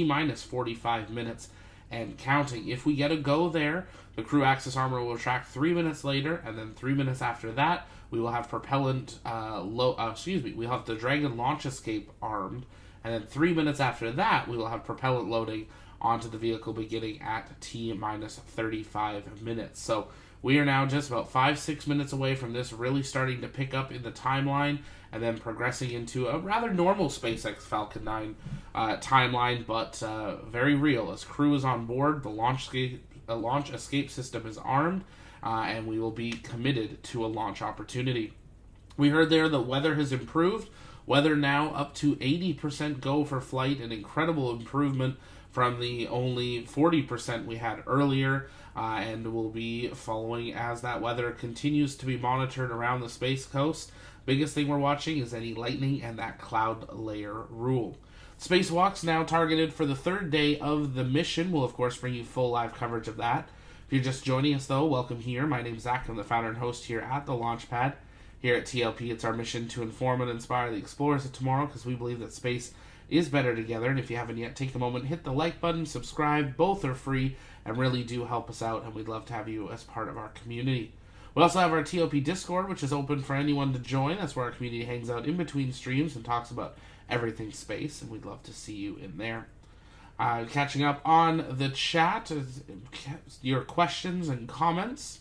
minus 45 minutes and counting. If we get a go there, the crew access armor will track 3 minutes later, and then 3 minutes after that, we will have we'll have the Dragon launch escape armed, and then 3 minutes after that, we will have propellant loading onto the vehicle beginning at T minus 35 minutes. So we are now just about 5-6 minutes away from this really starting to pick up in the timeline, and then progressing into a rather normal SpaceX Falcon 9 timeline, but very real. As crew is on board, the launch escape system is armed, and we will be committed to a launch opportunity. We heard there the weather has improved. Weather now up to 80% go for flight, an incredible improvement from the only 40% we had earlier, and will be following as that weather continues to be monitored around the Space Coast. Biggest thing we're watching is any lightning and that cloud layer rule. Spacewalks now targeted for the third day of the mission. We'll, of course, bring you full live coverage of that. If you're just joining us, though, welcome here. My name's Zach. I'm the founder and host here at the Launchpad. Here at TLP, it's our mission to inform and inspire the explorers of tomorrow, because we believe that space is better together. And if you haven't yet, take a moment, hit the like button, subscribe. Both are free and really do help us out, and we'd love to have you as part of our community. We also have our TLP Discord, which is open for anyone to join. That's where our community hangs out in between streams and talks about everything space, and we'd love to see you in there. Catching up on the chat, your questions and comments.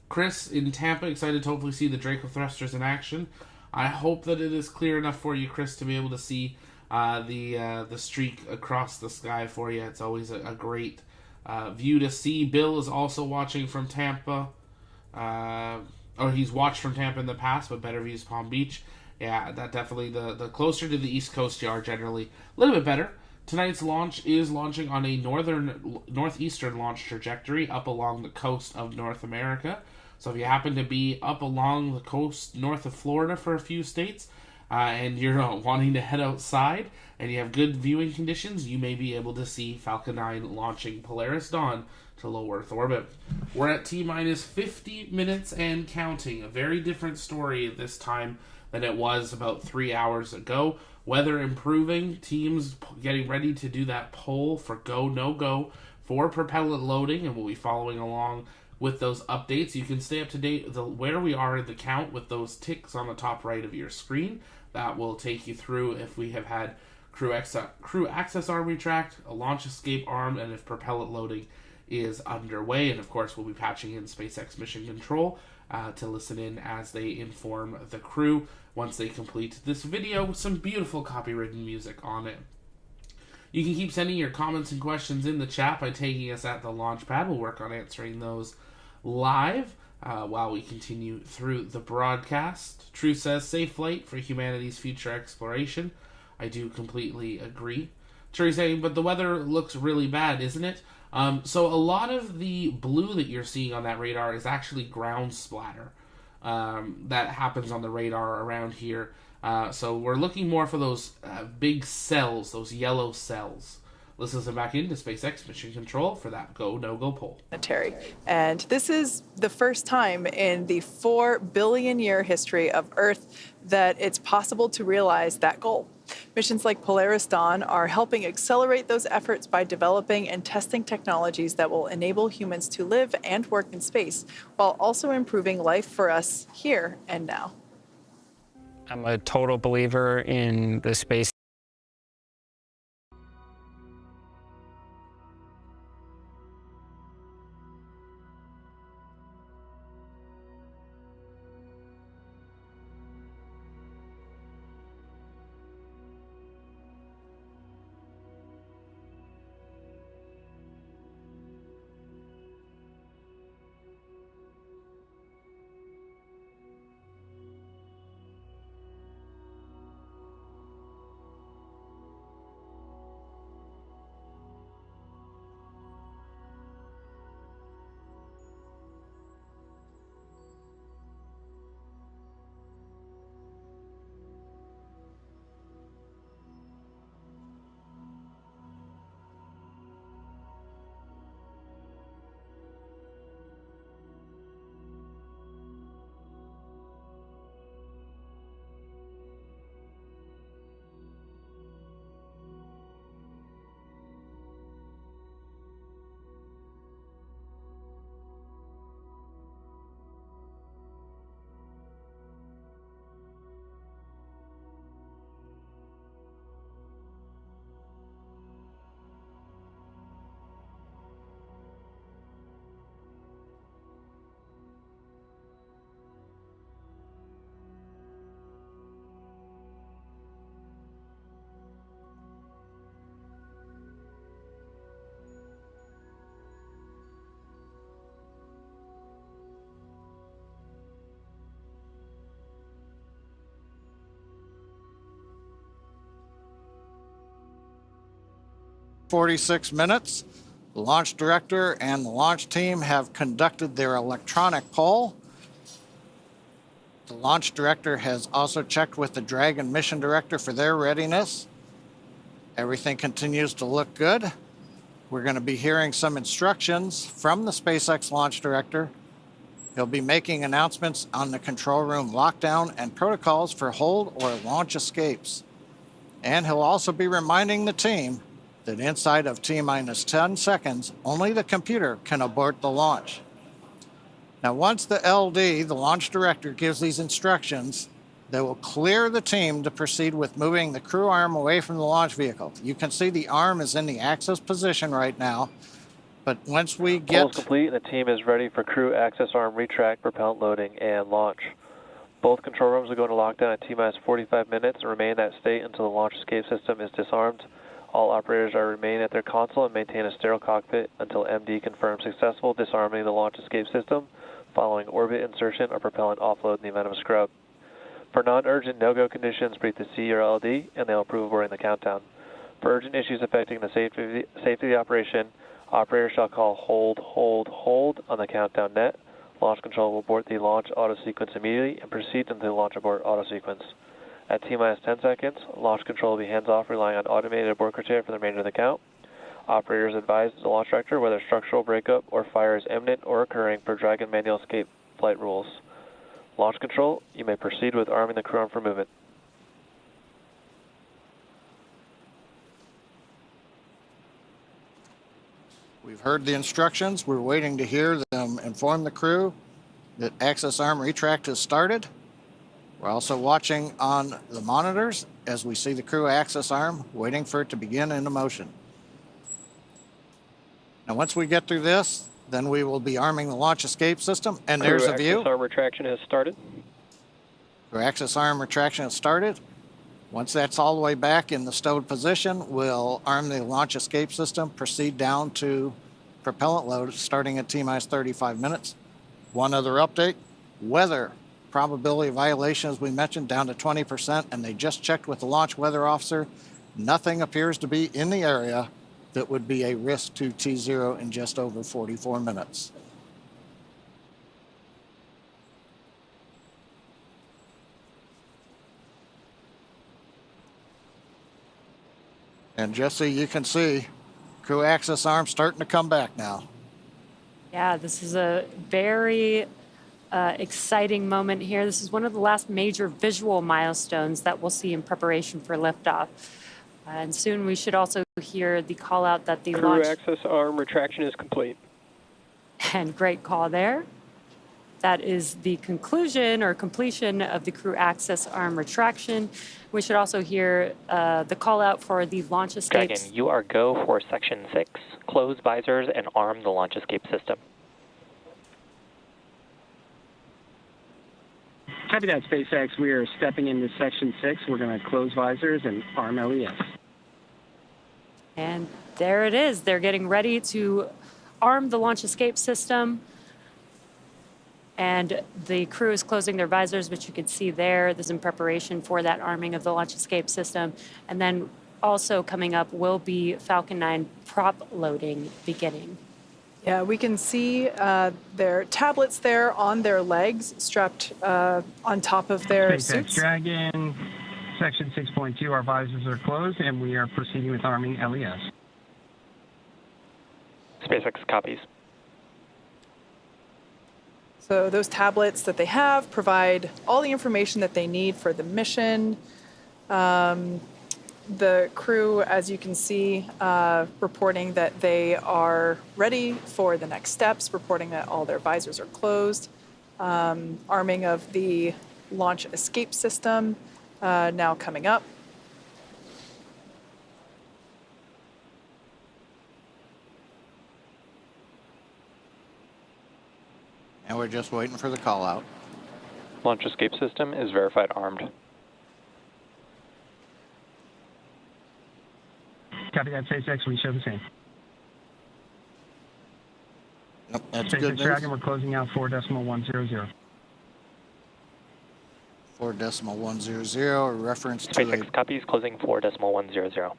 Chris in Tampa, excited to hopefully see the Draco thrusters in action. I hope that it is clear enough for you, Chris, to be able to see the streak across the sky for you. It's always a great view to see. Bill is also watching from Tampa. Or he's watched from Tampa in the past, but better views Palm Beach. Yeah, that definitely, the closer to the East Coast you are, generally a little bit better. Tonight's launch is launching on a northeastern launch trajectory up along the coast of North America. So if you happen to be up along the coast north of Florida for a few states, and you're wanting to head outside, and you have good viewing conditions, you may be able to see Falcon 9 launching Polaris Dawn to low Earth orbit. We're at T minus 50 minutes and counting. A very different story this time than it was about 3 hours ago. Weather improving, teams getting ready to do that poll for go, no go for propellant loading, and we'll be following along with those updates. You can stay up to date where we are in the count with those ticks on the top right of your screen. That will take you through if we have had crew access arm retract, a launch escape arm, and if propellant loading is underway. And of course, we'll be patching in SpaceX Mission Control to listen in as they inform the crew once they complete this video with some beautiful copywritten music on it. You can keep sending your comments and questions in the chat by tagging us at the Launchpad. We'll work on answering those live while we continue through the broadcast. True says, safe flight for humanity's future exploration. I do completely agree. True saying, but the weather looks really bad, isn't it? So a lot of the blue that you're seeing on that radar is actually ground splatter that happens on the radar around here. So we're looking more for those big cells, those yellow cells. Let's listen back into SpaceX Mission Control for that go, no-go poll. And this is the first time in the 4 billion year history of Earth that it's possible to realize that goal. Missions like Polaris Dawn are helping accelerate those efforts by developing and testing technologies that will enable humans to live and work in space, while also improving life for us here and now. I'm a total believer in the space. 46 minutes. The launch director and the launch team have conducted their electronic poll. The launch director has also checked with the Dragon mission director for their readiness. Everything continues to look good. We're going to be hearing some instructions from the SpaceX launch director. He'll be making announcements on the control room lockdown and protocols for hold or launch escapes. And he'll also be reminding the team that inside of T-minus 10 seconds, only the computer can abort the launch. Now, once the LD, the launch director, gives these instructions, they will clear the team to proceed with moving the crew arm away from the launch vehicle. You can see the arm is in the access position right now, but once we get... Poll is complete and the team is ready for crew access arm retract, propellant loading, and launch. Both control rooms will go into lockdown at T-minus 45 minutes and remain in that state until the launch escape system is disarmed. All operators are remain at their console and maintain a sterile cockpit until MD confirms successful disarming of the launch escape system following orbit insertion or propellant offload in the event of a scrub. For non-urgent no-go conditions, brief the C or LD and they'll approve aboarding the countdown. For urgent issues affecting the safety of the operation, operators shall call hold on the countdown net. Launch control will abort the launch auto sequence immediately and proceed into the launch abort auto sequence. At T-minus 10 seconds, launch control will be hands-off, relying on automated abort criteria for the remainder of the count. Operators advise the launch director whether structural breakup or fire is imminent or occurring per Dragon manual escape flight rules. Launch control, you may proceed with arming the crew arm for movement. We've heard the instructions. We're waiting to hear them inform the crew that access arm retract has started. We're also watching on the monitors as we see the crew access arm, waiting for it to begin into motion. Now, once we get through this, then we will be arming the launch escape system. And there's a view. Access arm retraction has started. Crew access arm retraction has started. Once that's all the way back in the stowed position, we'll arm the launch escape system, proceed down to propellant load starting at T-minus 35 minutes. One other update, weather. Probability of violation, as we mentioned, down to 20%, and they just checked with the launch weather officer. Nothing appears to be in the area that would be a risk to T0 in just over 44 minutes. And Jesse, you can see crew access arm starting to come back now. Yeah, this is a very exciting moment here. This is one of the last major visual milestones that we'll see in preparation for liftoff. And soon we should also hear the call out that the Crew access arm retraction is complete. And great call there. That is the conclusion or completion of the crew access arm retraction. We should also hear the call out for the launch escapes. Dragon, you are go for section 6. Close visors and arm the launch escape system. Copy that, SpaceX. We are stepping into section 6. We're going to close visors and arm LES. And there it is. They're getting ready to arm the launch escape system. And the crew is closing their visors, which you can see there. This is in preparation for that arming of the launch escape system. And then also coming up will be Falcon 9 prop loading beginning. Yeah, we can see their tablets there on their legs, strapped on top of their SpaceX suits. Dragon, section 6.2, our visors are closed, and we are proceeding with arming LES. SpaceX copies. So those tablets that they have provide all the information that they need for the mission. The crew, as you can see, reporting that they are ready for the next steps, reporting that all their visors are closed. Arming of the launch escape system now coming up. And we're just waiting for the call out. Launch escape system is verified armed. Copy that, SpaceX. We show the same. Yep, that's SpaceX good news. Dragon, we're closing out 4.100. 4.100, a reference to SpaceX copies closing 4.100.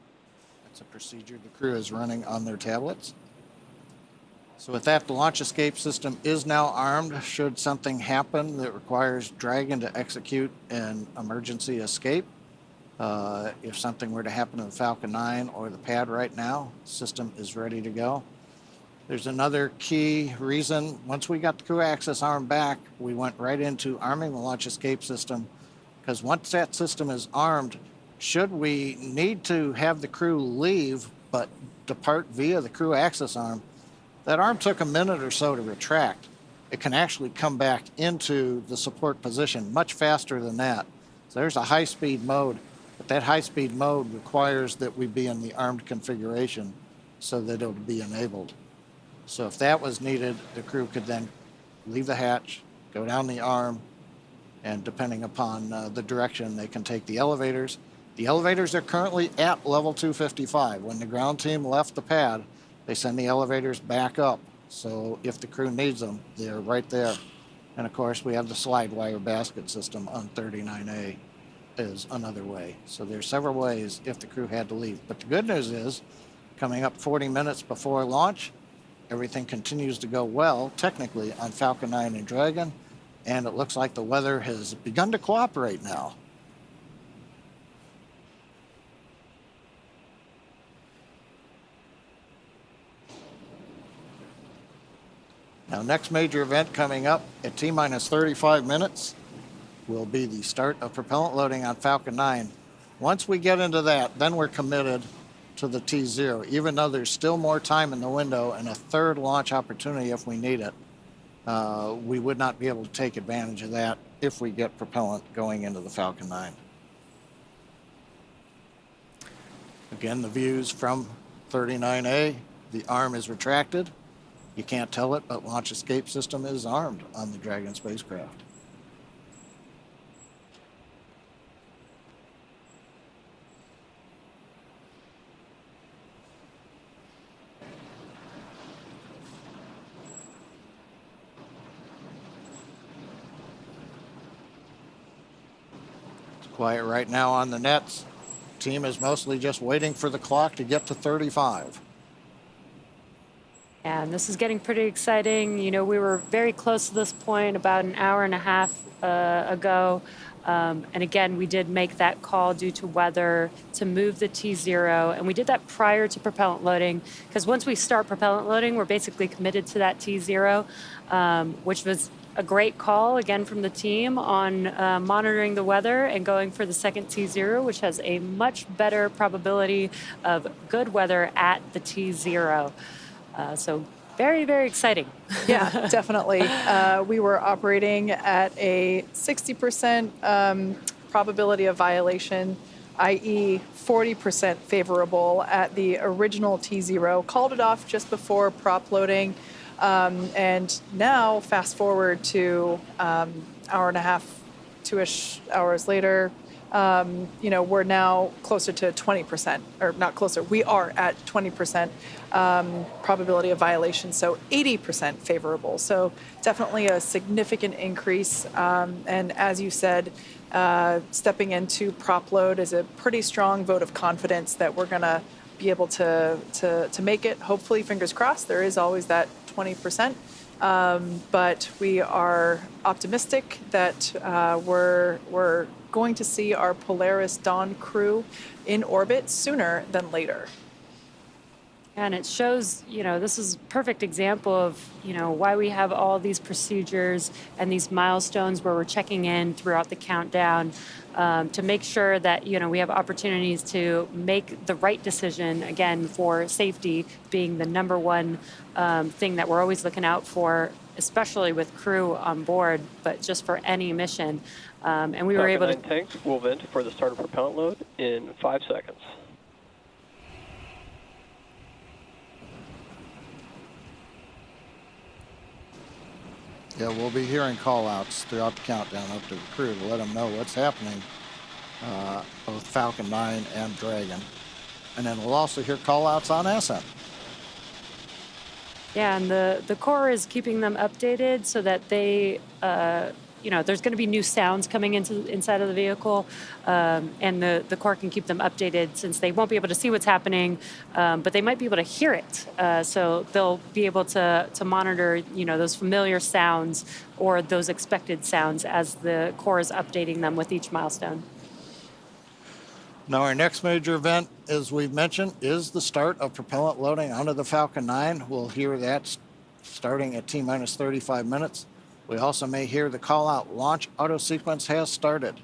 It's a procedure the crew is running on their tablets. So with that, the launch escape system is now armed should something happen that requires Dragon to execute an emergency escape. If something were to happen to the Falcon 9 or the pad right now, the system is ready to go. There's another key reason. Once we got the crew access arm back, we went right into arming the launch escape system, because once that system is armed, should we need to have the crew leave but depart via the crew access arm, that arm took a minute or so to retract. It can actually come back into the support position much faster than that. So there's a high-speed mode, but that high-speed mode requires that we be in the armed configuration so that it'll be enabled. So if that was needed, the crew could then leave the hatch, go down the arm, and depending upon the direction, they can take the elevators. The elevators are currently at level 255. When the ground team left the pad, they send the elevators back up. So if the crew needs them, they're right there. And of course, we have the slide wire basket system on 39A is another way. So there's several ways if the crew had to leave. But the good news is, coming up 40 minutes before launch, everything continues to go well, technically, on Falcon 9 and Dragon, and it looks like the weather has begun to cooperate now. Now, next major event coming up at T-minus 35 minutes will be the start of propellant loading on Falcon 9. Once we get into that, then we're committed to the T0, even though there's still more time in the window and a third launch opportunity if we need it. We would not be able to take advantage of that if we get propellant going into the Falcon 9. Again, the views from 39A, the arm is retracted. You can't tell it, but launch escape system is armed on the Dragon spacecraft. It's quiet right now on the nets. Team is mostly just waiting for the clock to get to 35. And this is getting pretty exciting. You know, we were very close to this point about an hour and a half ago. And again, we did make that call due to weather to move the T0. And we did that prior to propellant loading, because once we start propellant loading, we're basically committed to that T0, which was a great call, again, from the team on monitoring the weather and going for the second T0, which has a much better probability of good weather at the T0. So very, very exciting. Yeah, definitely. We were operating at a 60% probability of violation, i.e. 40% favorable at the original T0. Called it off just before prop loading. And now, fast forward to hour and a half, 2-ish hours later, you know, we're now closer to 20%, or not closer, we are at 20% probability of violation, so 80% favorable. So definitely a significant increase. And as you said, stepping into prop load is a pretty strong vote of confidence that we're going to be able to make it. Hopefully, fingers crossed, there is always that 20%. But we are optimistic that we're going to see our Polaris Dawn crew in orbit sooner than later. And it shows, you know, this is a perfect example of, you know, why we have all these procedures and these milestones where we're checking in throughout the countdown to make sure that, you know, we have opportunities to make the right decision, again, for safety being the number one thing that we're always looking out for, especially with crew on board, but just for any mission. And we were able to... tanks will vent for the start of propellant load in 5 seconds. Yeah, we'll be hearing call-outs throughout the countdown up to the crew to let them know what's happening, both Falcon 9 and Dragon. And then we'll also hear call-outs on ascent. Yeah, and the Corps is keeping them updated so that they, there's going to be new sounds coming inside of the vehicle, and the core can keep them updated since they won't be able to see what's happening, but they might be able to hear it. So they'll be able to monitor, those familiar sounds or those expected sounds as the core is updating them with each milestone. Now, our next major event, as we've mentioned, is the start of propellant loading onto the Falcon 9. We'll hear that starting at T-minus 35 minutes. We also may hear the call-out launch auto sequence has started.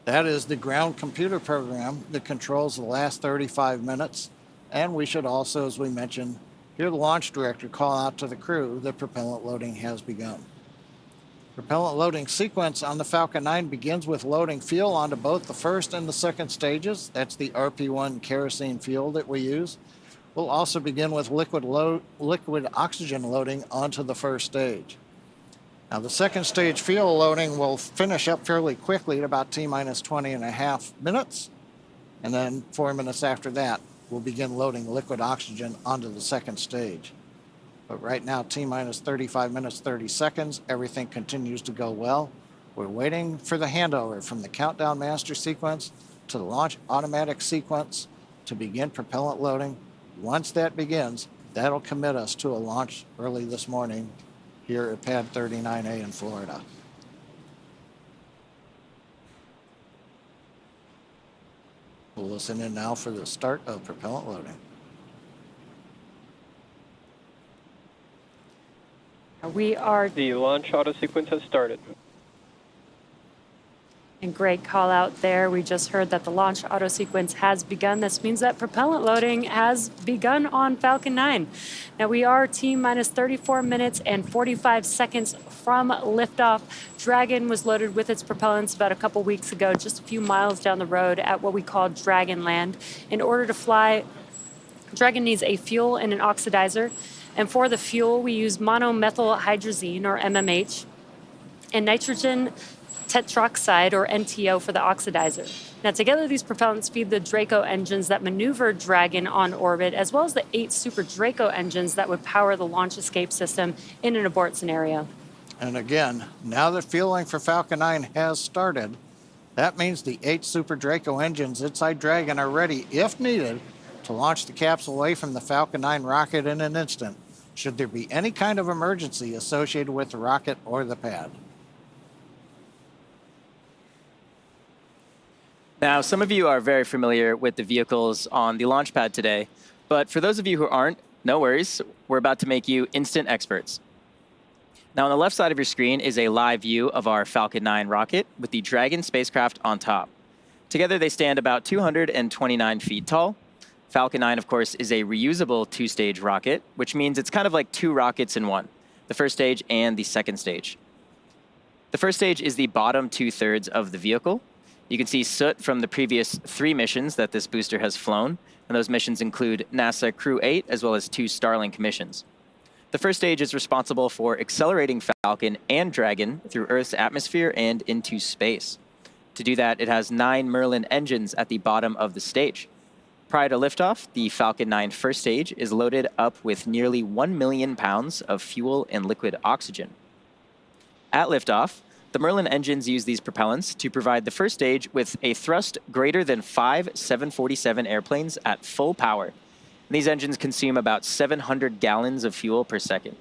That is the ground computer program that controls the last 35 minutes. And we should also, as we mentioned, hear the launch director call out to the crew that propellant loading has begun. Propellant loading sequence on the Falcon 9 begins with loading fuel onto both the first and the second stages. That's the RP1 kerosene fuel that we use. We'll also begin with liquid oxygen loading onto the first stage. Now, the second stage fuel loading will finish up fairly quickly at about T-minus 20.5 minutes. And then 4 minutes after that, we'll begin loading liquid oxygen onto the second stage. But right now, T-minus 35 minutes, 30 seconds. Everything continues to go well. We're waiting for the handover from the countdown master sequence to the launch automatic sequence to begin propellant loading. Once that begins, that'll commit us to a launch early this morning here at Pad 39A in Florida. We'll listen in now for the start of propellant loading. The launch auto sequence has started. And great call out there. We just heard that the launch auto sequence has begun. This means that propellant loading has begun on Falcon 9. Now we are T-minus 34 minutes and 45 seconds from liftoff. Dragon was loaded with its propellants about a couple weeks ago, just a few miles down the road at what we call Dragon Land. In order to fly, Dragon needs a fuel and an oxidizer. And for the fuel, we use monomethylhydrazine, or MMH, and nitrogen tetroxide, or NTO, for the oxidizer. Now, together, these propellants feed the Draco engines that maneuver Dragon on orbit, as well as the 8 Super Draco engines that would power the launch escape system in an abort scenario. And again, now that fueling for Falcon 9 has started, that means the 8 Super Draco engines inside Dragon are ready, if needed, to launch the capsule away from the Falcon 9 rocket in an instant, should there be any kind of emergency associated with the rocket or the pad. Now, some of you are very familiar with the vehicles on the launch pad today, but for those of you who aren't, no worries. We're about to make you instant experts. Now, on the left side of your screen is a live view of our Falcon 9 rocket with the Dragon spacecraft on top. Together, they stand about 229 feet tall. Falcon 9, of course, is a reusable 2-stage rocket, which means it's kind of like 2 rockets in one, the first stage and the second stage. The first stage is the bottom 2/3 of the vehicle. You can see soot from the previous 3 missions that this booster has flown, and those missions include NASA Crew 8 as well as 2 Starlink missions. The first stage is responsible for accelerating Falcon and Dragon through Earth's atmosphere and into space. To do that, it has 9 Merlin engines at the bottom of the stage. Prior to liftoff, the Falcon 9 first stage is loaded up with nearly 1 million pounds of fuel and liquid oxygen. At liftoff, the Merlin engines use these propellants to provide the first stage with a thrust greater than 5 747 airplanes at full power. And these engines consume about 700 gallons of fuel per second.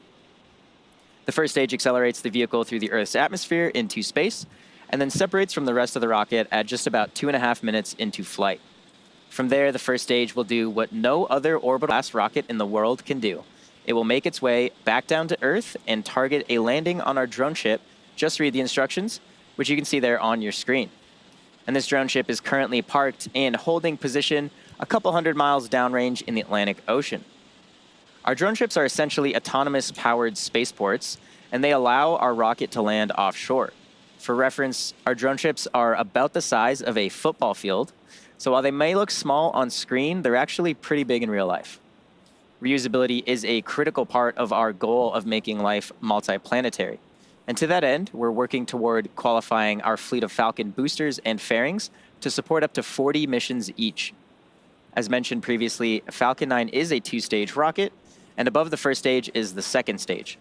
The first stage accelerates the vehicle through the Earth's atmosphere into space, and then separates from the rest of the rocket at just about 2.5 minutes into flight. From there, the first stage will do what no other orbital-class rocket in the world can do. It will make its way back down to Earth and target a landing on our drone ship. Just read the instructions, which you can see there on your screen. And this drone ship is currently parked in holding position a couple hundred miles downrange in the Atlantic Ocean. Our drone ships are essentially autonomous powered spaceports, and they allow our rocket to land offshore. For reference, our drone ships are about the size of a football field, so while they may look small on screen, they're actually pretty big in real life. Reusability is a critical part of our goal of making life multiplanetary. And to that end, we're working toward qualifying our fleet of Falcon boosters and fairings to support up to 40 missions each. As mentioned previously, Falcon 9 is a 2-stage rocket, and above the first stage is the second stage.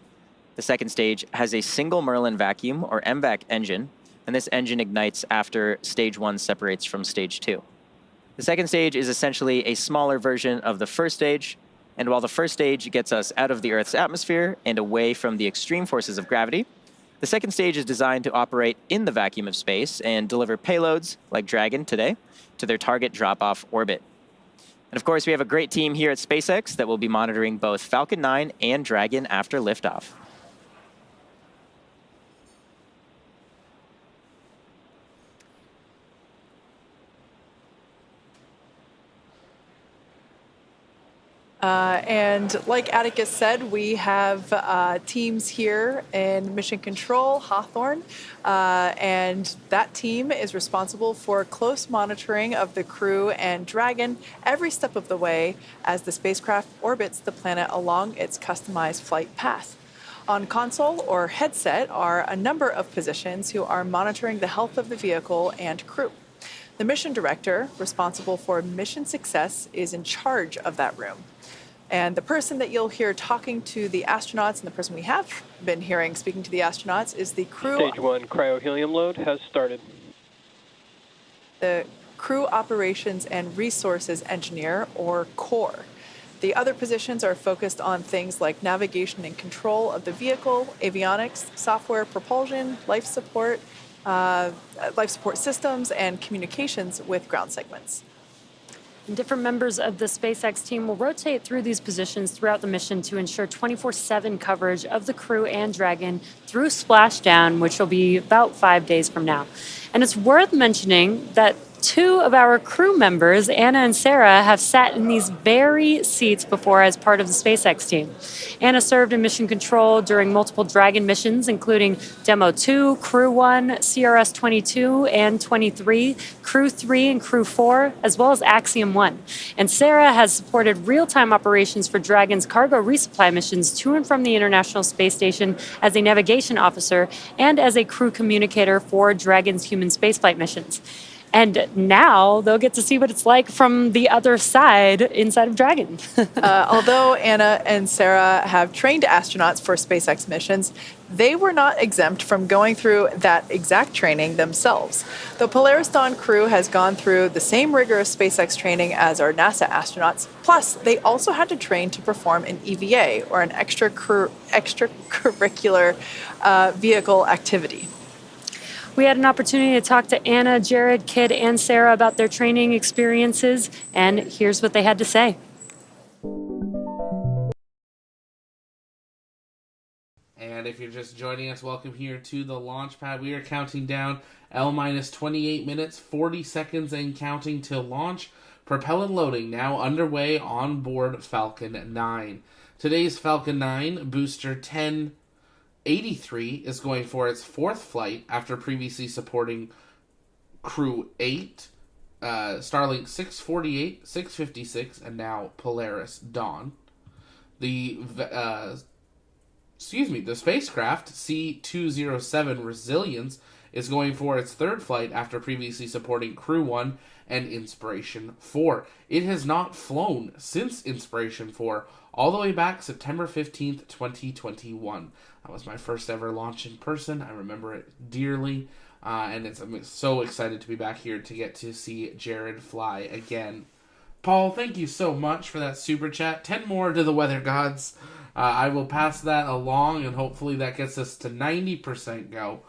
The second stage has a single Merlin vacuum, or MVAC engine, and this engine ignites after stage 1 separates from stage 2. The second stage is essentially a smaller version of the first stage, and while the first stage gets us out of the Earth's atmosphere and away from the extreme forces of gravity, the second stage is designed to operate in the vacuum of space and deliver payloads, like Dragon today, to their target drop-off orbit. And of course, we have a great team here at SpaceX that will be monitoring both Falcon 9 and Dragon after liftoff. And like Atticus said, we have teams here in Mission Control, Hawthorne, and that team is responsible for close monitoring of the crew and Dragon every step of the way as the spacecraft orbits the planet along its customized flight path. On console or headset are a number of positions who are monitoring the health of the vehicle and crew. The mission director, responsible for mission success, is in charge of that room. And the person that you'll hear talking to the astronauts, and the person we have been hearing speaking to the astronauts, is the crew. Stage 1 cryohelium load has started. The crew operations and resources engineer, or core. The other positions are focused on things like navigation and control of the vehicle, avionics, software, propulsion, life support systems, and communications with ground segments. And different members of the SpaceX team will rotate through these positions throughout the mission to ensure 24/7 coverage of the crew and Dragon through splashdown, which will be about 5 days from now. And it's worth mentioning that 2 of our crew members, Anna and Sarah, have sat in these very seats before as part of the SpaceX team. Anna served in mission control during multiple Dragon missions, including Demo 2, Crew 1, CRS 22 and 23, Crew 3 and Crew 4, as well as Axiom 1. And Sarah has supported real-time operations for Dragon's cargo resupply missions to and from the International Space Station as a navigation officer and as a crew communicator for Dragon's human spaceflight missions. And now they'll get to see what it's like from the other side inside of Dragon. Although Anna and Sarah have trained astronauts for SpaceX missions, they were not exempt from going through that exact training themselves. The Polaris Dawn crew has gone through the same rigorous SpaceX training as our NASA astronauts. Plus, they also had to train to perform an EVA, or an extracurricular vehicle activity. We had an opportunity to talk to Anna, Jared, Kid, and Sarah about their training experiences, and here's what they had to say. And if you're just joining us, welcome here to the launch pad. We are counting down L-28 minutes, 40 seconds, and counting till launch. Propellant loading now underway on board Falcon 9. Today's Falcon 9 booster 1083 is going for its 4th flight after previously supporting Crew 8, Starlink 648, 656, and now Polaris Dawn. The spacecraft C-207 Resilience is going for its 3rd flight after previously supporting Crew 1 and Inspiration 4. It has not flown since Inspiration 4, all the way back September 15th, 2021. That was my first ever launch in person. I remember it dearly, and I'm so excited to be back here to get to see Jared fly again. Paul, thank you so much for that super chat. 10 more to the weather gods. I will pass that along, and hopefully that gets us to 90% go.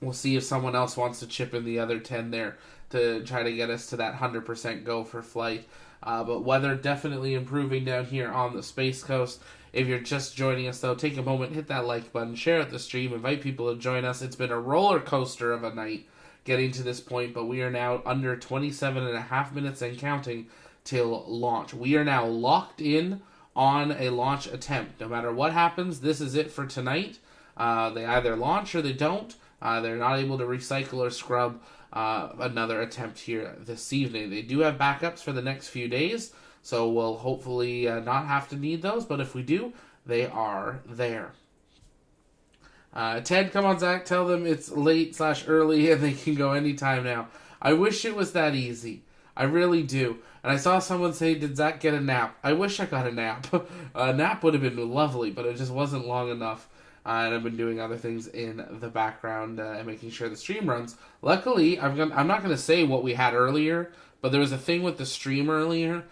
We'll see if someone else wants to chip in the other 10 there to try to get us to that 100% go for flight. But weather definitely improving down here on the Space Coast. If you're just joining us, though, take a moment, hit that like button, share out the stream, invite people to join us. It's been a roller coaster of a night getting to this point, but we are now under 27.5 minutes and counting till launch. We are now locked in on a launch attempt. No matter what happens, this is it for tonight. They either launch or they don't. They're not able to recycle or scrub another attempt here this evening. They do have backups for the next few days, so we'll hopefully not have to need those, but if we do, they are there. Ted, come on, Zach, tell them it's late/early and they can go anytime now. I wish it was that easy. I really do. And I saw someone say, did Zach get a nap? I wish I got a nap. A nap would have been lovely, but it just wasn't long enough. And I've been doing other things in the background and making sure the stream runs. Luckily, I'm not going to say what we had earlier, but there was a thing with the stream earlier.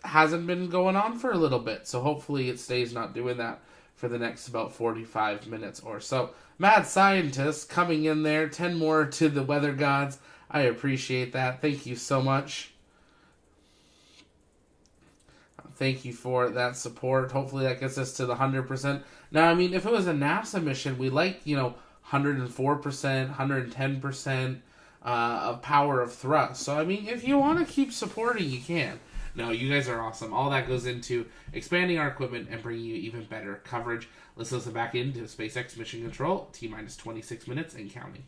Hasn't been going on for a little bit, so hopefully it stays not doing that for the next about 45 minutes or so. Mad Scientist coming in there, 10 more to the weather gods. I appreciate that. Thank you so much. Thank you for that support. Hopefully that gets us to the 100%. Now, I mean, if it was a NASA mission, we like, 104%, 110% of power of thrust. So, I mean, if you want to keep supporting, you can. No, you guys are awesome. All that goes into expanding our equipment and bringing you even better coverage. Let's listen back into SpaceX Mission Control, T-minus 26 minutes and counting.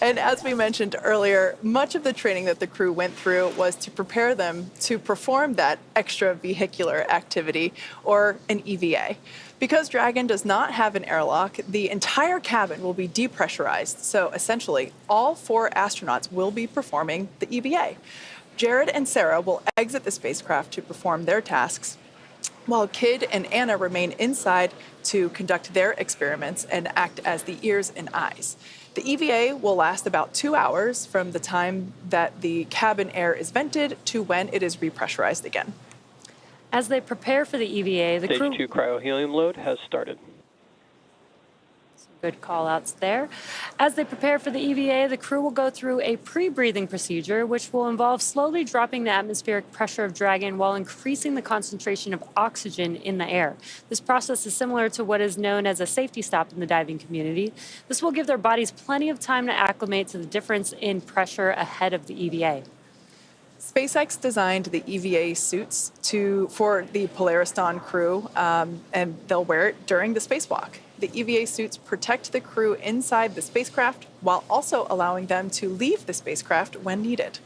And as we mentioned earlier, much of the training that the crew went through was to prepare them to perform that extravehicular activity, or an EVA. Because Dragon does not have an airlock, the entire cabin will be depressurized. So essentially, all 4 astronauts will be performing the EVA. Jared and Sarah will exit the spacecraft to perform their tasks, while Kid and Anna remain inside to conduct their experiments and act as the ears and eyes. The EVA will last about 2 hours from the time that the cabin air is vented to when it is repressurized again. As they prepare for the EVA, the crew... Stage 2 cryohelium load has started. Good call-outs there. As they prepare for the EVA, the crew will go through a pre-breathing procedure, which will involve slowly dropping the atmospheric pressure of Dragon while increasing the concentration of oxygen in the air. This process is similar to what is known as a safety stop in the diving community. This will give their bodies plenty of time to acclimate to the difference in pressure ahead of the EVA. SpaceX designed the EVA suits for the Polaris Dawn crew, and they'll wear it during the spacewalk. The EVA suits protect the crew inside the spacecraft while also allowing them to leave the spacecraft when needed.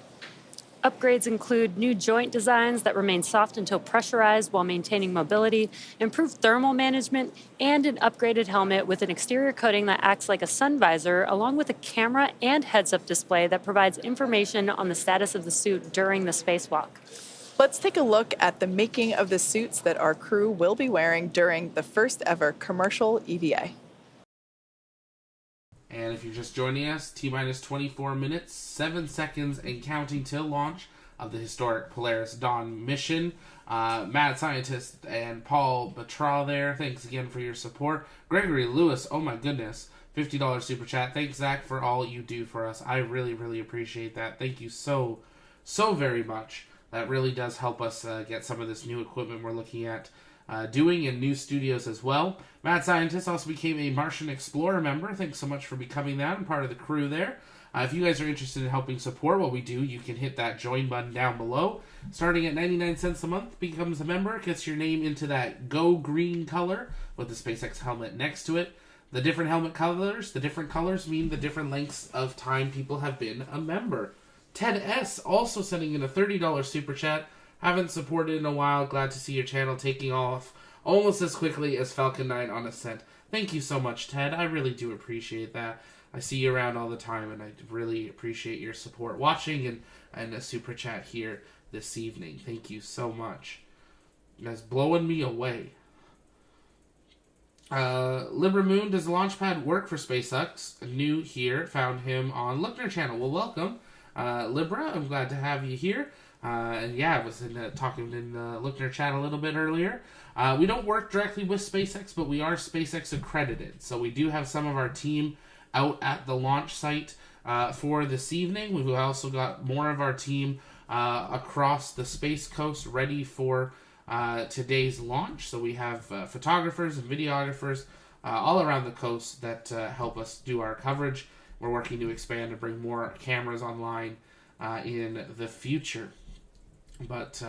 Upgrades include new joint designs that remain soft until pressurized while maintaining mobility, improved thermal management, and an upgraded helmet with an exterior coating that acts like a sun visor, along with a camera and heads-up display that provides information on the status of the suit during the spacewalk. Let's take a look at the making of the suits that our crew will be wearing during the first ever commercial EVA. And if you're just joining us, T-minus 24 minutes, 7 seconds, and counting till launch of the historic Polaris Dawn mission. Mad Scientist and Paul Batra there, thanks again for your support. Gregory Lewis, oh my goodness, $50 super chat. Thanks, Zach, for all you do for us. I really, really appreciate that. Thank you so very much. That really does help us get some of this new equipment we're looking at doing in new studios as well. Mad Scientist also became a Martian Explorer member. Thanks so much for becoming that and part of the crew there. If you guys are interested in helping support what we do, you can hit that join button down below. Starting at 99 cents a month, becomes a member, gets your name into that go green color with the SpaceX helmet next to it. The different helmet colors, the different colors mean the different lengths of time people have been a member. Ted S. also sending in a $30 super chat. Haven't supported in a while. Glad to see your channel taking off almost as quickly as Falcon 9 on ascent. Thank you so much, Ted. I really do appreciate that. I see you around all the time, and I really appreciate your support watching and a super chat here this evening. Thank you so much. That's blowing me away. Libra Moon, does the Launchpad work for SpaceX? New here. Found him on Lookner channel. Well, welcome. Libra, I'm glad to have you here. And yeah, I was talking in Lookner chat a little bit earlier. We don't work directly with SpaceX, but we are SpaceX accredited. So we do have some of our team out at the launch site for this evening. We've also got more of our team across the Space Coast ready for today's launch. So we have photographers and videographers all around the coast that help us do our coverage. We're working to expand and bring more cameras online in the future. But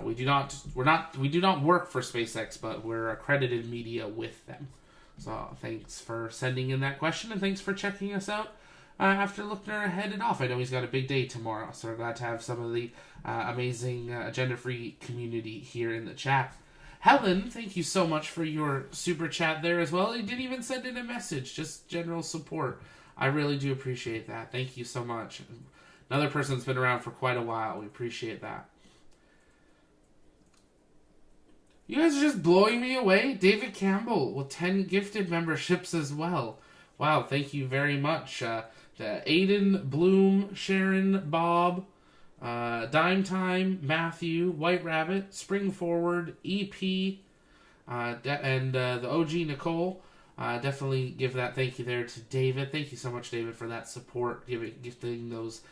we do not work for SpaceX, but we're accredited media with them. So thanks for sending in that question, and thanks for checking us out after Lookner headed off. I know he's got a big day tomorrow, so we're glad to have some of the amazing agenda-free community here in the chat. Helen, thank you so much for your super chat there as well. He didn't even send in a message, just general support. I really do appreciate that. Thank you so much. Another person that's been around for quite a while. We appreciate that. You guys are just blowing me away. David Campbell with 10 gifted memberships as well. Wow, thank you very much. To Aiden, Bloom, Sharon, Bob, Dime Time, Matthew, White Rabbit, Spring Forward, EP, and the OG Nicole. Definitely give that thank you there to David. Thank you so much, David, for that support, gifting those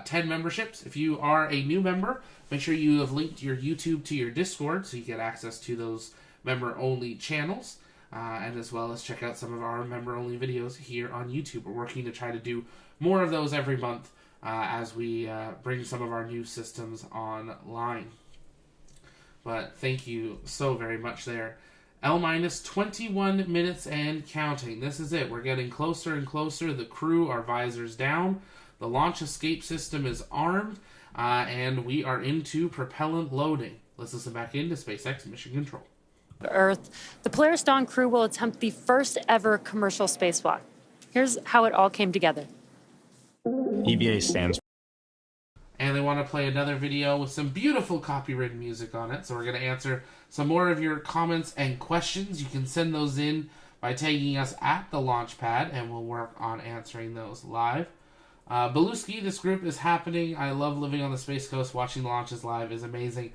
10 memberships. If you are a new member, make sure you have linked your YouTube to your Discord so you get access to those member-only channels, and as well as check out some of our member-only videos here on YouTube. We're working to try to do more of those every month as we bring some of our new systems online. But thank you so very much there. L-21 minutes and counting. This is it. We're getting closer and closer. The crew are visors down. The launch escape system is armed. And we are into propellant loading. Let's listen back into SpaceX Mission Control. Earth, the Polaris Dawn crew will attempt the first ever commercial spacewalk. Here's how it all came together. EVA stands for... And they want to play another video with some beautiful copywritten music on it. So we're going to answer some more of your comments and questions. You can send those in by tagging us at the Launchpad, and we'll work on answering those live. Beluski, this group is happening. I love living on the Space Coast. Watching the launches live is amazing.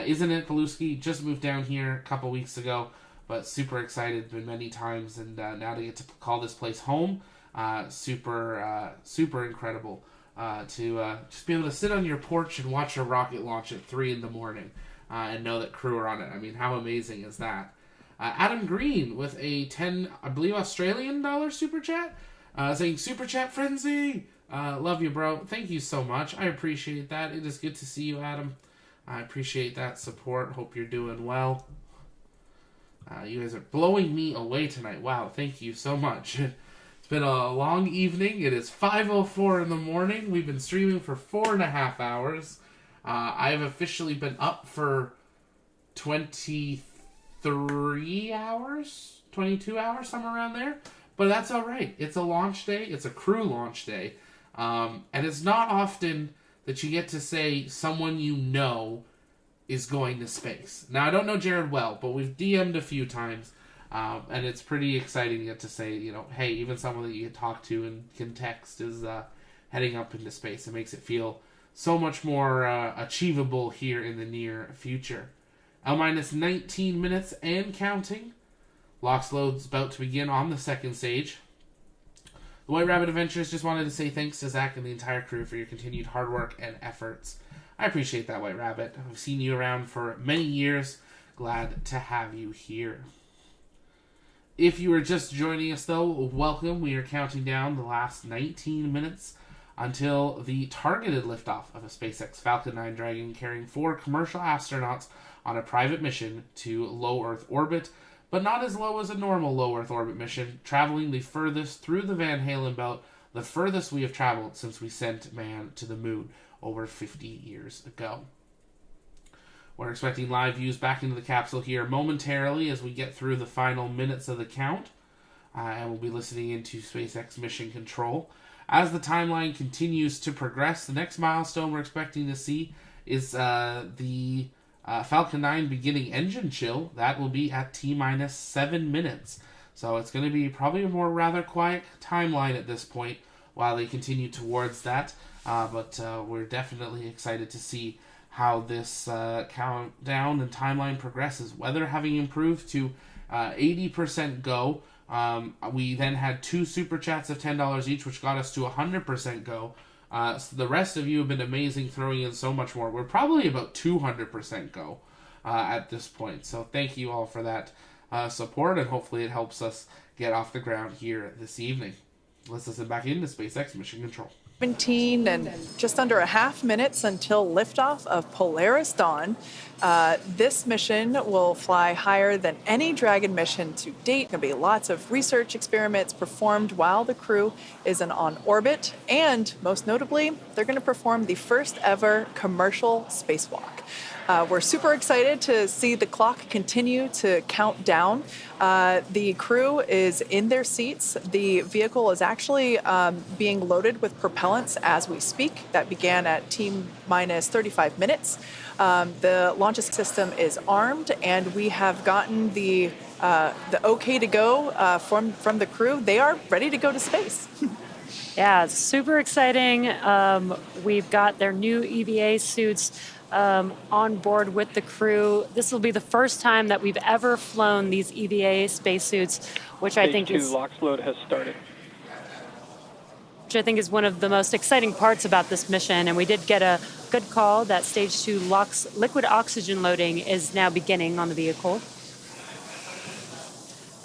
Isn't it, Beluski? Just moved down here a couple weeks ago, but super excited. Been many times, and now to get to call this place home, super incredible. To just be able to sit on your porch and watch a rocket launch at 3 in the morning and know that crew are on it. I mean, how amazing is that? Adam Green with a 10, I believe, Australian dollar super chat, saying super chat frenzy. Love you, bro. Thank you so much. I appreciate that. It is good to see you, Adam. I appreciate that support. Hope you're doing well. You guys are blowing me away tonight. Wow, thank you so much. It's been a long evening. It is 5:04 in the morning. We've been streaming for 4.5 hours. I have officially been up for 23 hours? 22 hours, somewhere around there. But that's all right. It's a launch day. It's a crew launch day. And it's not often that you get to say someone you know is going to space. Now, I don't know Jared well, but we've DM'd a few times. And it's pretty exciting to get to say, you know, hey, even someone that you can talk to and can text is heading up into space. It makes it feel so much more achievable here in the near future. L-19 minutes and counting. Lock's load's about to begin on the second stage. The White Rabbit Adventures just wanted to say thanks to Zach and the entire crew for your continued hard work and efforts. I appreciate that, White Rabbit. I've seen you around for many years. Glad to have you here. If you are just joining us, though, welcome. We are counting down the last 19 minutes until the targeted liftoff of a SpaceX Falcon 9 Dragon carrying 4 commercial astronauts on a private mission to low Earth orbit, but not as low as a normal low Earth orbit mission, traveling the furthest through the Van Halen belt, the furthest we have traveled since we sent man to the moon over 50 years ago. We're expecting live views back into the capsule here momentarily as we get through the final minutes of the count, and we'll be listening into SpaceX Mission Control. As the timeline continues to progress, the next milestone we're expecting to see is the Falcon 9 beginning engine chill. That will be at T-minus 7 minutes. So it's going to be probably a more rather quiet timeline at this point while they continue towards that. But we're definitely excited to see how this countdown and timeline progresses. Weather having improved to 80% go. We then had 2 super chats of $10 each, which got us to 100% go. So the rest of you have been amazing, throwing in so much more. We're probably about 200% go at this point. So thank you all for that support, and hopefully it helps us get off the ground here this evening. Let's listen back into SpaceX Mission Control. 17 and just under a half minutes until liftoff of Polaris Dawn. This mission will fly higher than any Dragon mission to date. There'll be lots of research experiments performed while the crew is on orbit, and most notably, they're going to perform the first ever commercial spacewalk. We're super excited to see the clock continue to count down. The crew is in their seats. The vehicle is actually being loaded with propellants as we speak. That began at T-minus 35 minutes. The launch system is armed, and we have gotten the okay to go from the crew. They are ready to go to space. Yeah, it's super exciting. We've got their new EVA suits on board with the crew. This will be the first time that we've ever flown these EVA spacesuits, which I think is LOX load has started. Which I think is one of the most exciting parts about this mission. And we did get a good call that stage 2 LOX liquid oxygen loading is now beginning on the vehicle.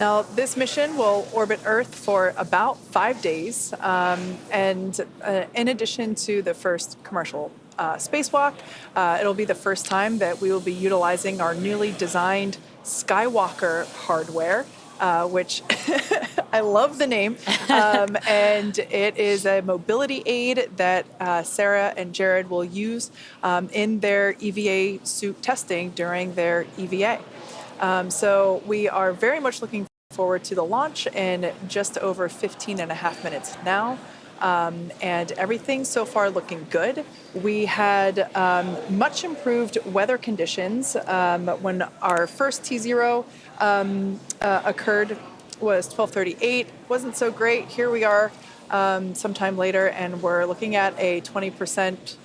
Now, this mission will orbit Earth for about 5 days, and in addition to the first commercial spacewalk, it'll be the first time that we will be utilizing our newly designed Skywalker hardware, which I love the name, and it is a mobility aid that Sarah and Jared will use in their EVA suit testing during their EVA. So we are very much looking forward to the launch in just over 15 and a half minutes now. And everything so far looking good. We had much improved weather conditions when our first T0 occurred was 12:38. Wasn't so great. Here we are sometime later, and we're looking at a 20%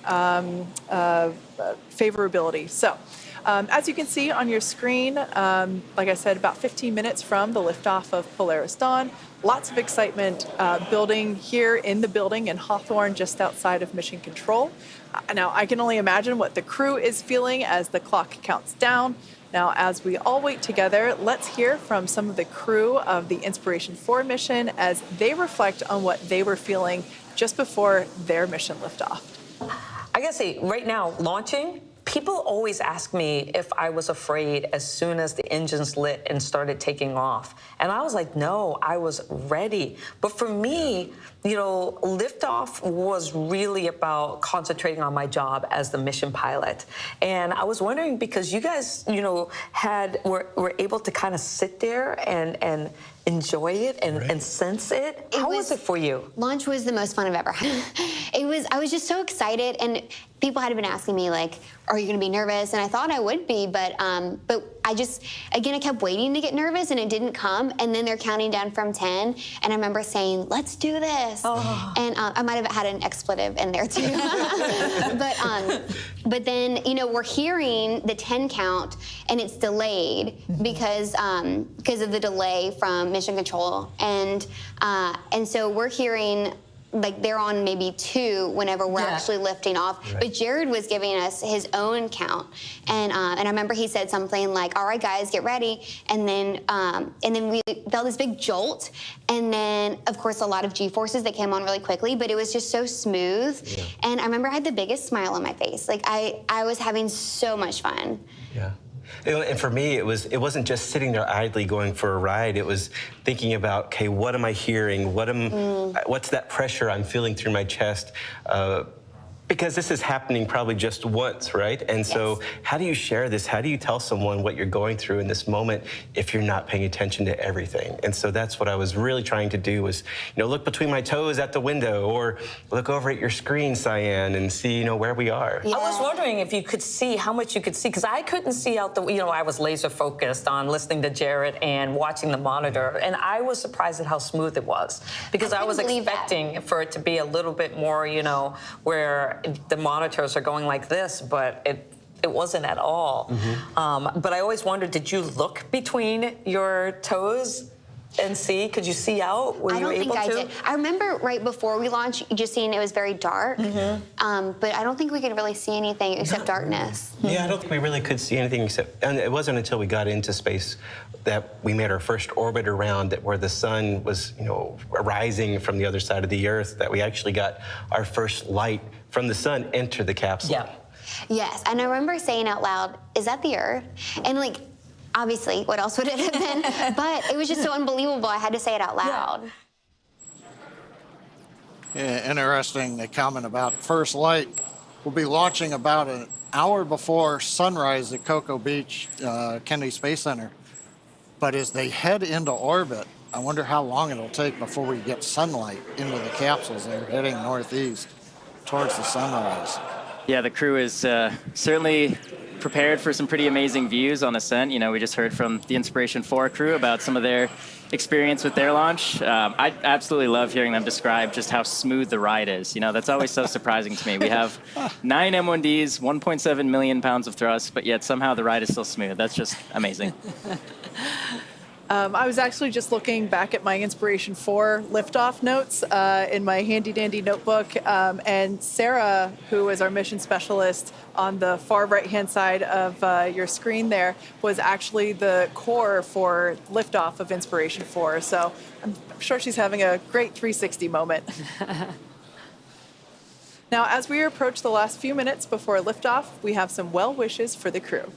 favorability. So as you can see on your screen, like I said, about 15 minutes from the liftoff of Polaris Dawn. Lots of excitement building here in the building in Hawthorne, just outside of Mission Control. Now, I can only imagine what the crew is feeling as the clock counts down. Now, as we all wait together, let's hear from some of the crew of the Inspiration 4 mission as they reflect on what they were feeling just before their mission liftoff. I gotta say, right now, launching, people always ask me if I was afraid as soon as the engines lit and started taking off. And I was like, no, I was ready. But for me, you know, liftoff was really about concentrating on my job as the mission pilot. And I was wondering, because you guys, you know, were able to kind of sit there and enjoy it and sense it. How was it for you? Launch was the most fun I've ever had. I was just so excited, and people had been asking me, like, are you going to be nervous? And I thought I would be, but I just, again, I kept waiting to get nervous, and it didn't come. And then they're counting down from 10, and I remember saying, let's do this. Oh. And I might have had an expletive in there too. But then, you know, we're hearing the 10 count, and it's delayed because of the delay from Mission Control, and so we're hearing, like, they're on maybe 2 whenever we're actually lifting off. Right. But Jared was giving us his own count, and I remember he said something like, "All right, guys, get ready." And then we felt this big jolt, and then of course a lot of G-forces that came on really quickly. But it was just so smooth, and I remember I had the biggest smile on my face. Like I was having so much fun. Yeah. And for me, it wasn't just sitting there idly going for a ride. It was thinking about, okay, what am I hearing? What's that pressure I'm feeling through my chest? Because this is happening probably just once, right? And so how do you share this? How do you tell someone what you're going through in this moment if you're not paying attention to everything? And so that's what I was really trying to do, was, you know, look between my toes at the window, or look over at your screen, Cyan, and see, you know, where we are. Yeah. I was wondering if you could see, how much you could see, because I couldn't see out the, you know, I was laser focused on listening to Jared and watching the monitor, and I was surprised at how smooth it was, because I was expecting for it to be a little bit more, you know, where the monitors are going like this, but it wasn't at all. But I always wondered, did you look between your toes? and see? Could you see out? Were I don't you think able I to? did. I remember right before we launched, just seeing it was very dark. But I don't think we could really see anything except darkness. Yeah, I don't think we really could see anything except, and it wasn't until we got into space that we made our first orbit around it where the sun was, rising from the other side of the Earth, that we actually got our first light from the sun enter the capsule. Yeah. Yes, and I remember saying out loud, "Is that the Earth?" And obviously, what else would it have been? But it was just so unbelievable, I had to say it out loud. Yeah, interesting, the comment about first light. We'll be launching about an hour before sunrise at Cocoa Beach, Kennedy Space Center. But as they head into orbit, I wonder how long it'll take before we get sunlight into the capsules. They're heading northeast towards the sunrise. Yeah, the crew is certainly prepared for some pretty amazing views on ascent. We just heard from the Inspiration 4 crew about some of their experience with their launch. I absolutely love hearing them describe just how smooth the ride is. That's always so surprising to me. We have 9 M1Ds, 1.7 million pounds of thrust, but yet somehow the ride is still smooth. That's just amazing. I was actually just looking back at my Inspiration 4 liftoff notes in my handy-dandy notebook, and Sarah, who is our mission specialist on the far right-hand side of your screen there, was actually the core for liftoff of Inspiration 4. So I'm sure she's having a great 360 moment. Now, as we approach the last few minutes before liftoff, we have some well wishes for the crew.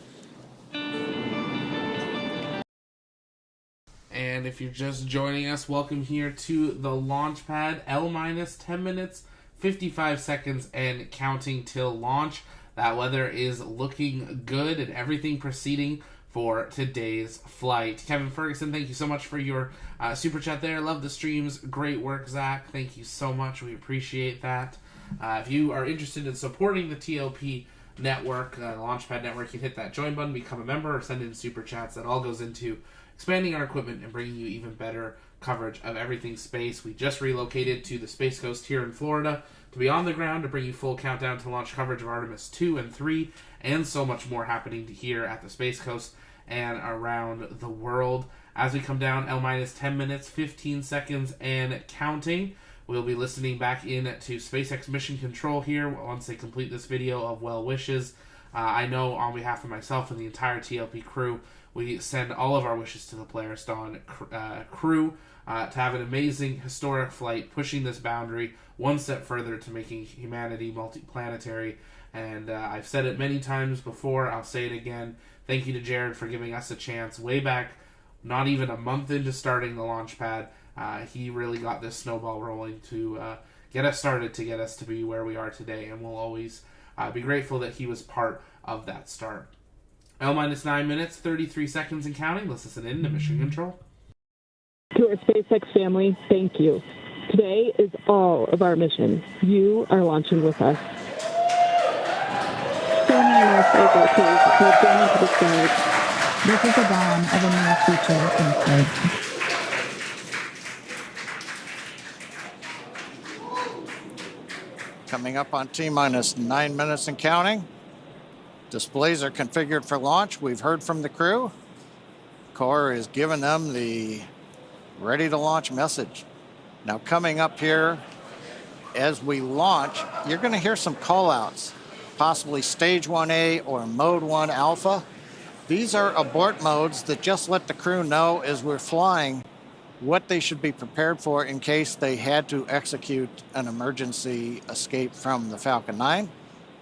And if you're just joining us, welcome here to the launch pad. L-minus 10 minutes, 55 seconds, and counting till launch. That weather is looking good and everything proceeding for today's flight. Kevin Ferguson, thank you so much for your super chat there. Love the streams. Great work, Zach. Thank you so much. We appreciate that. If you are interested in supporting the TLP network, the Launchpad network, you can hit that join button, become a member, or send in super chats. That all goes into expanding our equipment and bringing you even better coverage of everything space. We just relocated to the Space Coast here in Florida to be on the ground to bring you full countdown to launch coverage of Artemis 2 and 3 and so much more happening here at the Space Coast and around the world. As we come down, L-minus 10 minutes, 15 seconds, and counting. We'll be listening back in to SpaceX Mission Control here once they complete this video of well wishes. I know on behalf of myself and the entire TLP crew, we send all of our wishes to the Polaris Dawn crew to have an amazing, historic flight, pushing this boundary one step further to making humanity multiplanetary. And I've said it many times before, I'll say it again. Thank you to Jared for giving us a chance way back, not even a month into starting the launch pad. He really got this snowball rolling to get us started, to get us to be where we are today. And we'll always be grateful that he was part of that start. L-minus 9 minutes, 33 seconds and counting. Let's listen in to Mission Control. To our SpaceX family, thank you. Today is all of our mission. You are launching with us. Standing in our cycle, please. We'll go into the stage. This is the dawn of a new future in space. Coming up on T-minus 9 minutes and counting. Displays are configured for launch. We've heard from the crew. Core is giving them the ready to launch message. Now coming up here, as we launch, you're going to hear some call outs, possibly stage 1A or mode 1 alpha. These are abort modes that just let the crew know as we're flying what they should be prepared for in case they had to execute an emergency escape from the Falcon 9.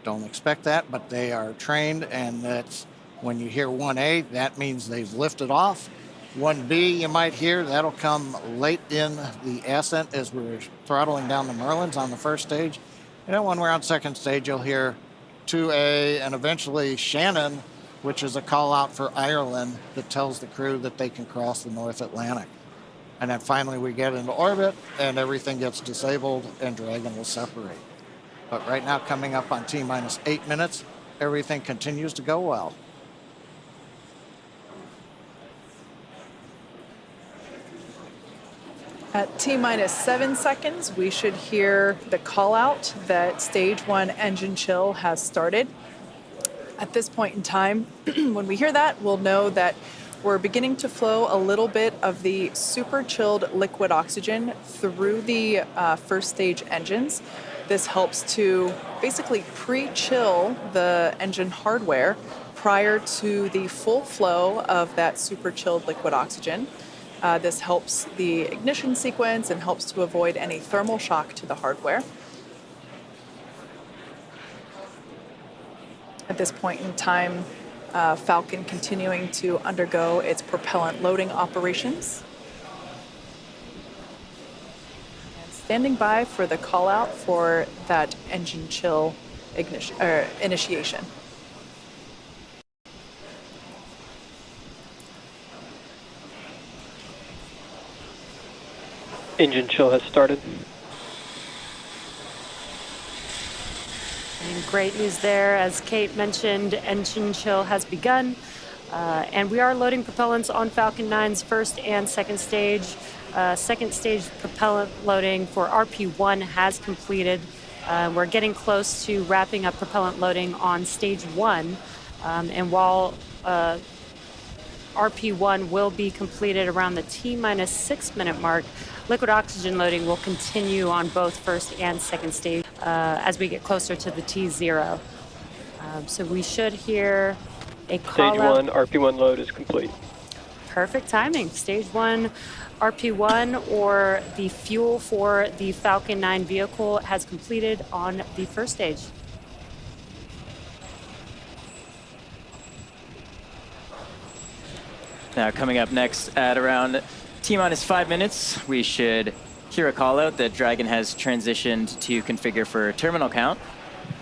Don't expect that, but they are trained, and that's when you hear 1A, that means they've lifted off. 1B, you might hear, that'll come late in the ascent as we're throttling down the Merlins on the first stage. And then when we're on second stage, you'll hear 2A and eventually Shannon, which is a call out for Ireland that tells the crew that they can cross the North Atlantic. And then finally we get into orbit and everything gets disabled and Dragon will separate. But right now, coming up on T-minus 8 minutes, everything continues to go well. At T-minus 7 seconds, we should hear the call out that stage 1 engine chill has started. At this point in time, when we hear that, we'll know that We're beginning to flow a little bit of the super chilled liquid oxygen through the first stage engines. This helps to basically pre-chill the engine hardware prior to the full flow of that super chilled liquid oxygen. This helps the ignition sequence and helps to avoid any thermal shock to the hardware. At this point in time, Falcon continuing to undergo its propellant loading operations. And standing by for the call out for that engine chill initiation. Engine chill has started. And great news there. As Kate mentioned, engine chill has begun. And we are loading propellants on Falcon 9's first and second stage. Second stage propellant loading for RP1 has completed. We're getting close to wrapping up propellant loading on stage 1. And while RP1 will be completed around the T-minus 6 minute mark, liquid oxygen loading will continue on both first and second stage as we get closer to the T0. So we should hear a call Stage 1 RP1 load is complete. Perfect timing. Stage 1 RP1, or the fuel for the Falcon 9 vehicle, has completed on the first stage. Now coming up next at around T-minus 5 minutes, we should hear a call out that Dragon has transitioned to configure for terminal count.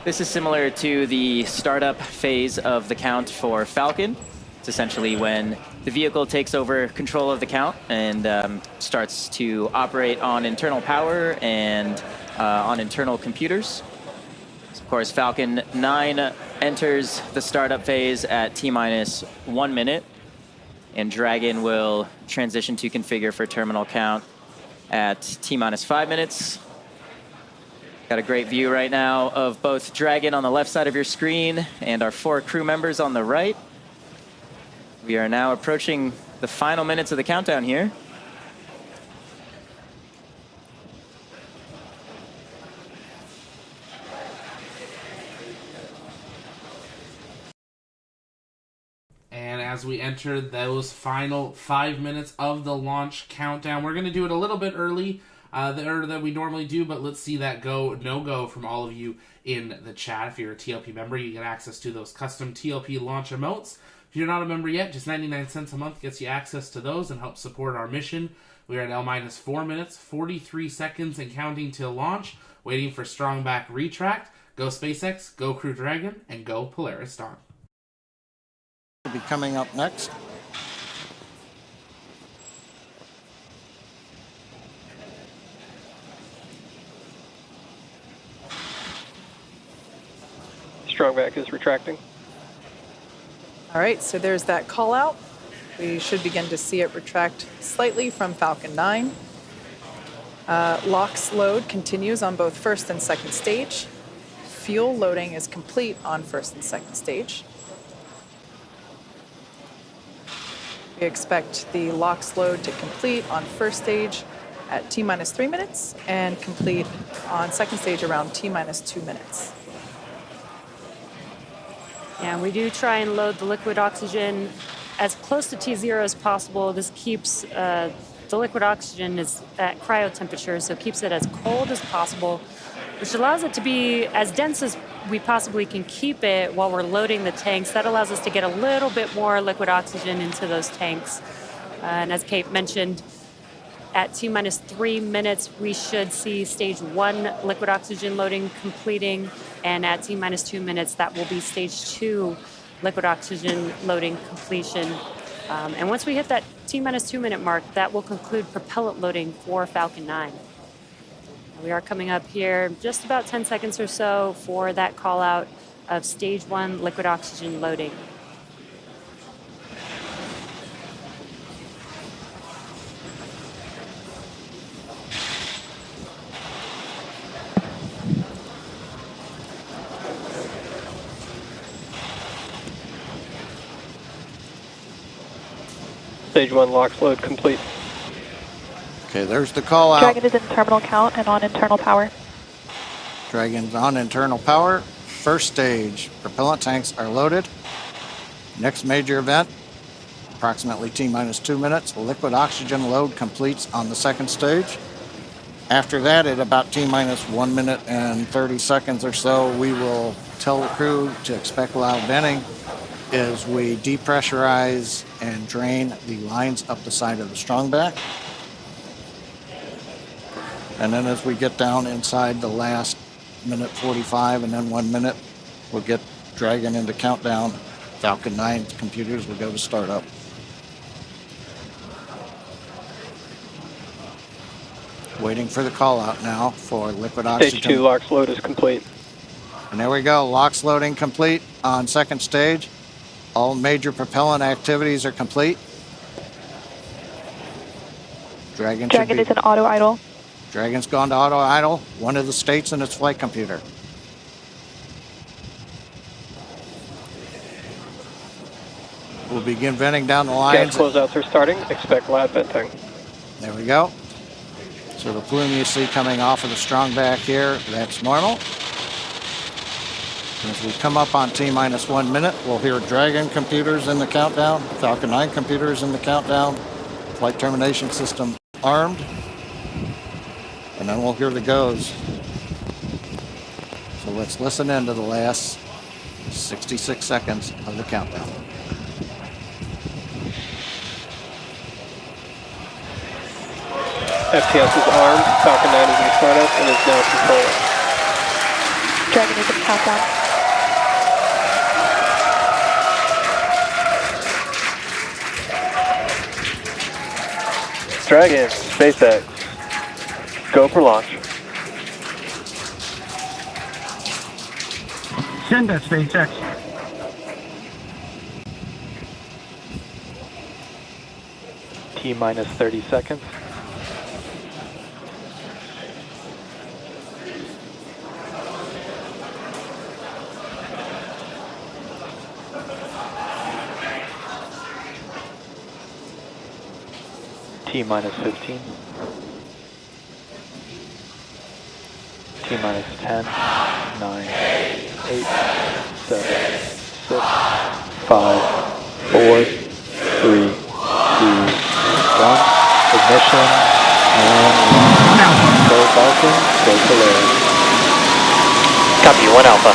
This is similar to the startup phase of the count for Falcon. It's essentially when the vehicle takes over control of the count and starts to operate on internal power and on internal computers. Of course, Falcon 9 enters the startup phase at T-minus 1 minute. And Dragon will transition to configure for terminal count at T-minus 5 minutes. Got a great view right now of both Dragon on the left side of your screen and our 4 crew members on the right. We are now approaching the final minutes of the countdown here. And as we enter those final 5 minutes of the launch countdown, we're going to do it a little bit early than we normally do, but let's see that no-go from all of you in the chat. If you're a TLP member, you get access to those custom TLP launch emotes. If you're not a member yet, just 99 cents a month gets you access to those and helps support our mission. We are at L-minus 4 minutes, 43 seconds and counting till launch, waiting for strong back retract. Go SpaceX, go Crew Dragon, and go Polaris Dawn. Will be coming up next. Strongback is retracting. All right, so there's that call out. We should begin to see it retract slightly from Falcon 9. LOX load continues on both first and second stage. Fuel loading is complete on first and second stage. We expect the LOX load to complete on first stage at T-minus 3 minutes and complete on second stage around T-minus 2 minutes. Yeah, we do try and load the liquid oxygen as close to T0 as possible. This keeps the liquid oxygen is at cryo temperature, so it keeps it as cold as possible, which allows it to be as dense as we possibly can keep it while we're loading the tanks. That allows us to get a little bit more liquid oxygen into those tanks. And as Kate mentioned, at T-minus 3 minutes, we should see stage 1 liquid oxygen loading completing. And at T-minus 2 minutes, that will be stage 2 liquid oxygen loading completion. And once we hit that T-minus 2 minute mark, that will conclude propellant loading for Falcon 9. We are coming up here just about 10 seconds or so for that call out of stage 1 liquid oxygen loading. Stage 1 LOX load complete. Okay, there's the call out. Dragon is in terminal count and on internal power. Dragon's on internal power. First stage, propellant tanks are loaded. Next major event, approximately T-minus 2 minutes, liquid oxygen load completes on the second stage. After that, at about T-minus 1 minute and 30 seconds or so, we will tell the crew to expect loud venting as we depressurize and drain the lines up the side of the strongback. And then as we get down inside the last minute 45 and then 1 minute, we'll get Dragon into countdown. Falcon 9 computers will go to startup. Waiting for the call out now for liquid oxygen. Stage 2 LOX load is complete. And there we go, LOX loading complete on second stage. All major propellant activities are complete. Dragon is in auto idle. Dragon's gone to auto idle, one of the states in its flight computer. We'll begin venting down the lines. Gas closeouts are starting. Expect loud venting. There we go. So the plume you see coming off of the strong back here, that's normal. As we come up on T-minus 1 minute, we'll hear Dragon computers in the countdown, Falcon 9 computers in the countdown, flight termination system armed, and then we'll hear the goes. So let's listen in to the last 66 seconds of the countdown. FTS is armed, Falcon 9 is in startup and is now controlling. Dragon is in countdown. Dragon, SpaceX, go for launch. Send that, SpaceX. T-minus 30 seconds. T-minus 15. T-minus 10, 9, 8, 7, 6, 5, 4, 3, 2, 1. Ignition and launch. Go Falcon, go Polaris. Copy, 1 Alpha.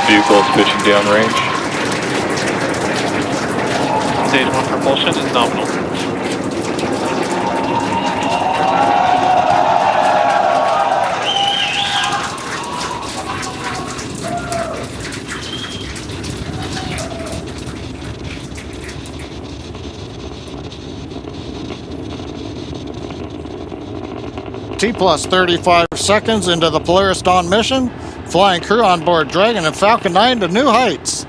Vehicle switching downrange. Stage 1 propulsion is nominal. T-plus 35 seconds into the Polaris Dawn mission, flying crew on board Dragon and Falcon 9 to new heights.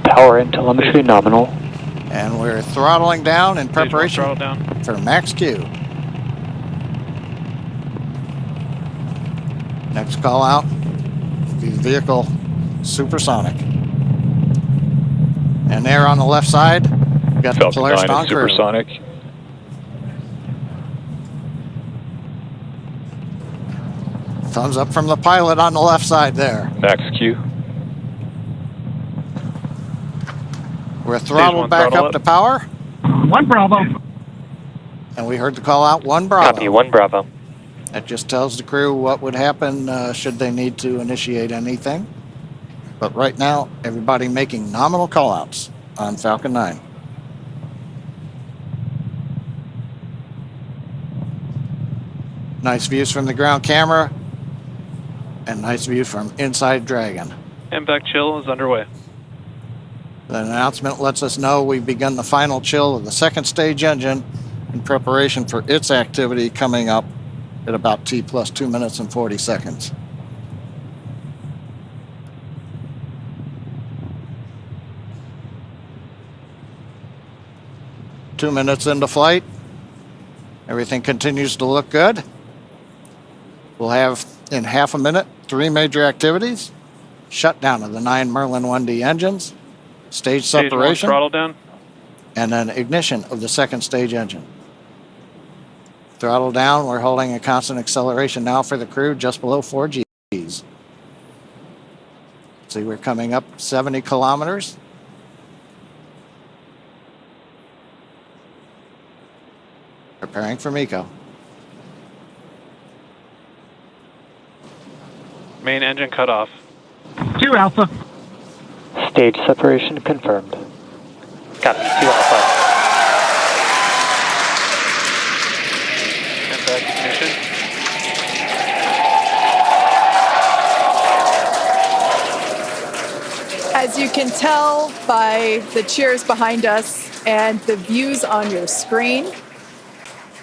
Power and telemetry nominal. And we're throttling down in preparation for max Q. Next call out, the vehicle supersonic. And there on the left side, we've got the Polaris Dawn crew. Supersonic. Thumbs up from the pilot on the left side there. Max Q. We're throttled back up to power. 1 Bravo. And we heard the call out 1 Bravo. Copy, 1 Bravo. That just tells the crew what would happen should they need to initiate anything. But right now, everybody making nominal callouts on Falcon 9. Nice views from the ground camera and nice view from inside Dragon. Impact chill is underway. The announcement lets us know we've begun the final chill of the second stage engine in preparation for its activity coming up at about T-plus 2 minutes and 40 seconds. Two minutes into flight. Everything continues to look good. We'll have, in half a minute, 3 major activities. Shutdown of the 9 Merlin 1D engines. Stage Stage 1 separation. throttle down. And then ignition of the second stage engine. Throttle down. We're holding a constant acceleration now for the crew, just below 4 Gs. See, we're coming up 70 kilometers. Preparing for MECO. Main engine cut off. 2 Alpha. Stage separation confirmed. Copy, 2 Alpha. And back ignition. As you can tell by the cheers behind us and the views on your screen,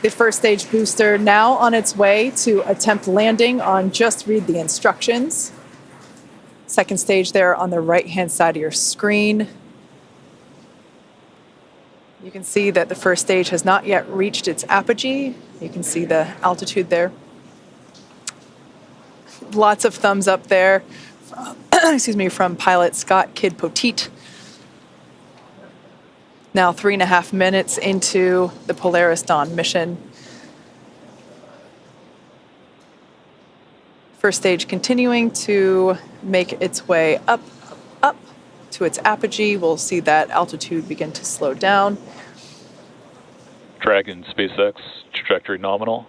the first stage booster now on its way to attempt landing on Just Read the Instructions. Second stage there on the right-hand side of your screen. You can see that the first stage has not yet reached its apogee. You can see the altitude there. Lots of thumbs up there. Excuse me, from pilot Scott Kid Poteet. Now 3.5 minutes into the Polaris Dawn mission. First stage continuing to make its way up to its apogee. We'll see that altitude begin to slow down. Dragon SpaceX trajectory nominal.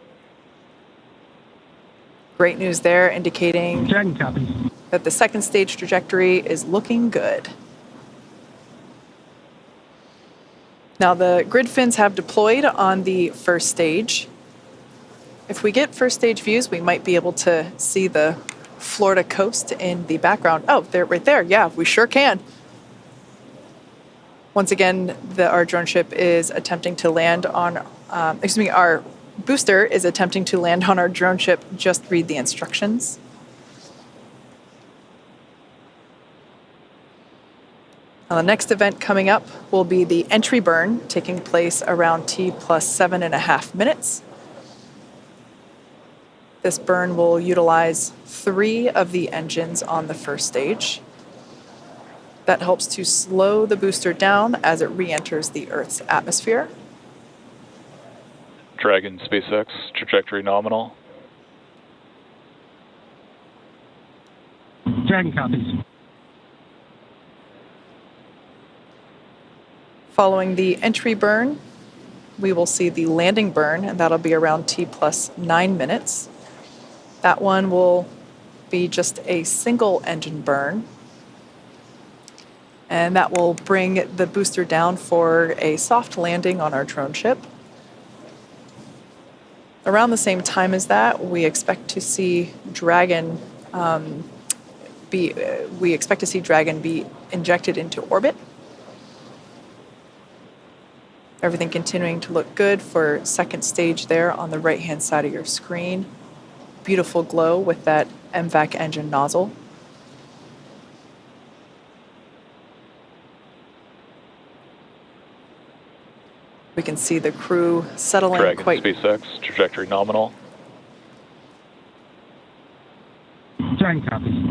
Great news there, indicating Dragon copy. That the second stage trajectory is looking good. Now the grid fins have deployed on the first stage. If we get first stage views, we might be able to see the Florida coast in the background. Oh, they're right there. Yeah, we sure can. Once again, our drone ship is attempting to land on, our booster is attempting to land on our drone ship. Just read the instructions. Now, the next event coming up will be the entry burn, taking place around T plus 7.5 minutes. This burn will utilize 3 of the engines on the first stage. That helps to slow the booster down as it re-enters the Earth's atmosphere. Dragon SpaceX trajectory nominal. Dragon copies. Following the entry burn, we will see the landing burn, and that'll be around T plus 9 minutes. That one will be just a single engine burn, and that will bring the booster down for a soft landing on our drone ship. Around the same time as that, we expect to see Dragon be injected into orbit. Everything continuing to look good for second stage there on the right-hand side of your screen. Beautiful glow with that MVAC engine nozzle. We can see the crew settling Dragon quite... SpaceX trajectory nominal. Dragon copies.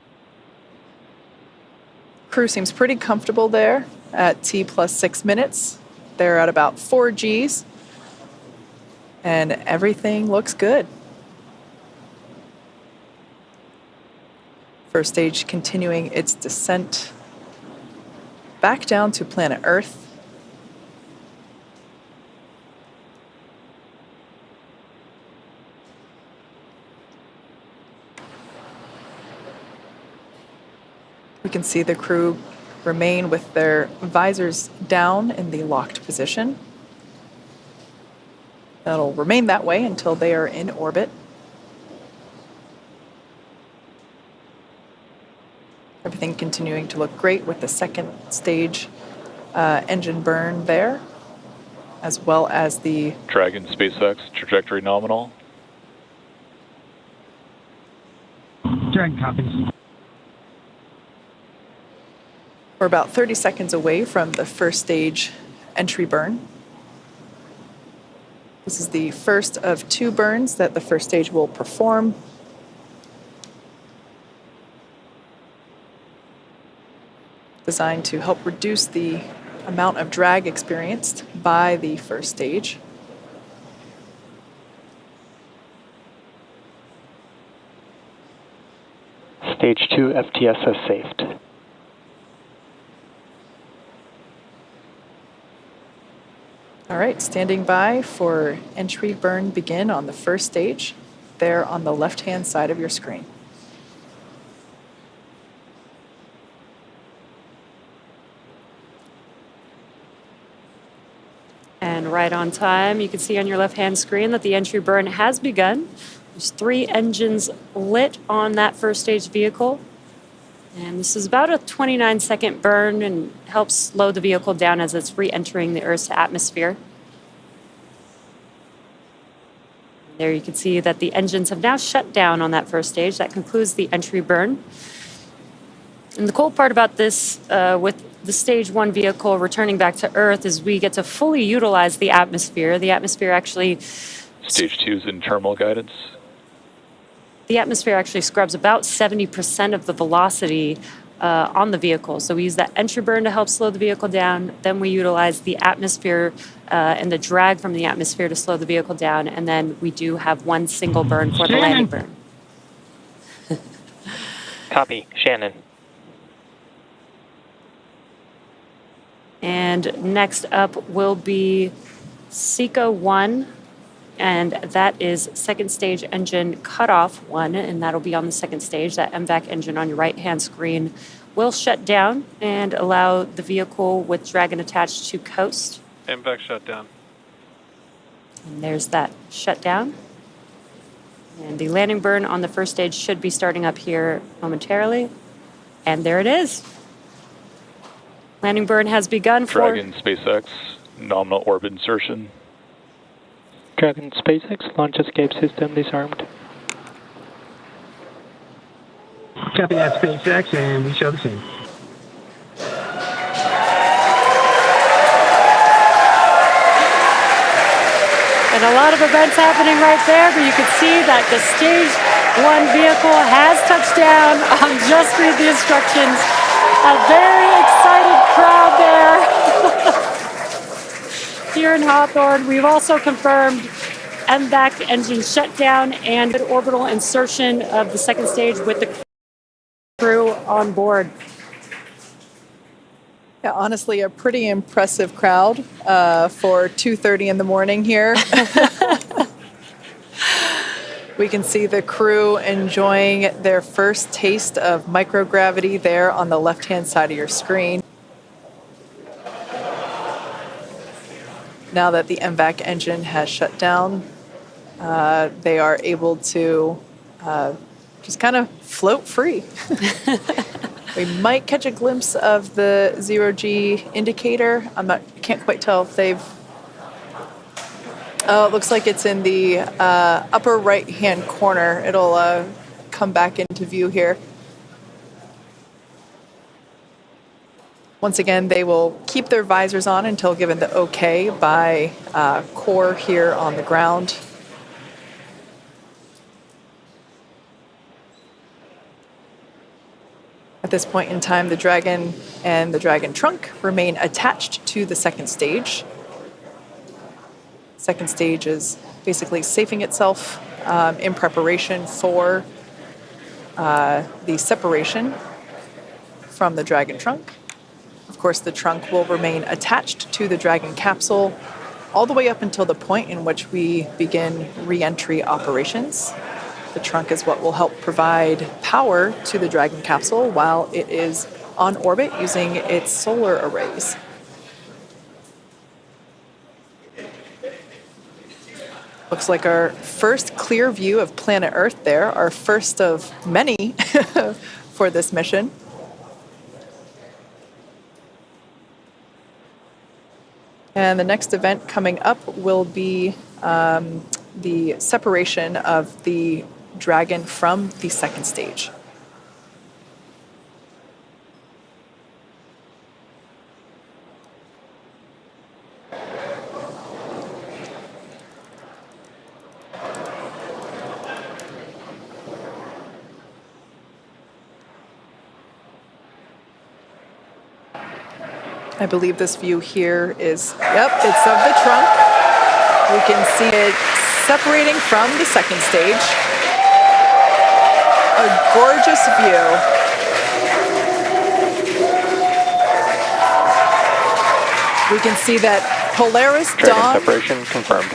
Crew seems pretty comfortable there at T plus 6 minutes. They're at about 4 Gs, and everything looks good. First stage continuing its descent back down to planet Earth. We can see the crew remain with their visors down in the locked position. That'll remain that way until they are in orbit. Everything continuing to look great with the second stage engine burn there, as well as the Dragon SpaceX trajectory nominal. Dragon copies. We're about 30 seconds away from the first stage entry burn. This is the first of 2 burns that the first stage will perform. designed to help reduce the amount of drag experienced by the first stage. Stage 2 FTS has saved. All right, standing by for entry burn begin on the first stage, there on the left-hand side of your screen. And right on time, you can see on your left-hand screen that the entry burn has begun. There's 3 engines lit on that first stage vehicle. And this is about a 29-second burn and helps slow the vehicle down as it's re-entering the Earth's atmosphere. There you can see that the engines have now shut down on that first stage. That concludes the entry burn. And the cool part about this, with the stage 1 vehicle returning back to Earth, is we get to fully utilize the atmosphere. The atmosphere actually... Stage 2 is in terminal guidance. The atmosphere actually scrubs about 70% of the velocity on the vehicle. So we use that entry burn to help slow the vehicle down. Then we utilize the atmosphere and the drag from the atmosphere to slow the vehicle down. And then we do have one single burn for the landing burn. Copy. Shannon. And next up will be SECO 1. And that is second stage engine cutoff 1, and that'll be on the second stage. That MVAC engine on your right-hand screen will shut down and allow the vehicle with Dragon attached to coast. MVAC shut down. And there's that shutdown. And the landing burn on the first stage should be starting up here momentarily. And there it is. Landing burn has begun for... Dragon SpaceX, nominal orbit insertion. Dragon SpaceX launch escape system disarmed. Copy that, SpaceX, and we show the scene. And a lot of events happening right there, but you can see that the stage 1 vehicle has touched down. Just read the instructions. A very excited crowd there. Here in Hawthorne, we've also confirmed MVAC engine shutdown and orbital insertion of the second stage with the crew on board. Yeah, honestly, a pretty impressive crowd for 2:30 in the morning here. We can see the crew enjoying their first taste of microgravity there on the left-hand side of your screen. Now that the MVAC engine has shut down, they are able to just kind of float free. We might catch a glimpse of the 0G indicator. Can't quite tell if they've... Oh, it looks like it's in the upper right-hand corner. It'll come back into view here. Once again, they will keep their visors on until given the okay by core here on the ground. At this point in time, the Dragon and the Dragon trunk remain attached to the second stage. Second stage is basically safing itself in preparation for the separation from the Dragon trunk. Of course, the trunk will remain attached to the Dragon capsule all the way up until the point in which we begin re-entry operations. The trunk is what will help provide power to the Dragon capsule while it is on orbit using its solar arrays. Looks like our first clear view of planet Earth there, our first of many for this mission. And the next event coming up will be the separation of the Dragon from the second stage. I believe this view here is, yep, it's of the trunk. We can see it separating from the second stage. A gorgeous view. We can see that Polaris Dawn. Separation confirmed.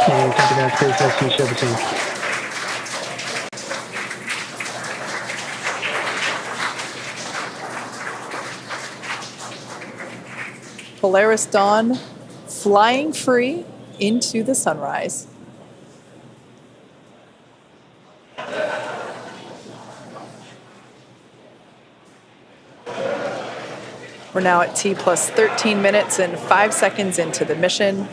And copy that, SpaceX, you show the same. Polaris Dawn flying free into the sunrise. We're now at T plus 13 minutes and 5 seconds into the mission.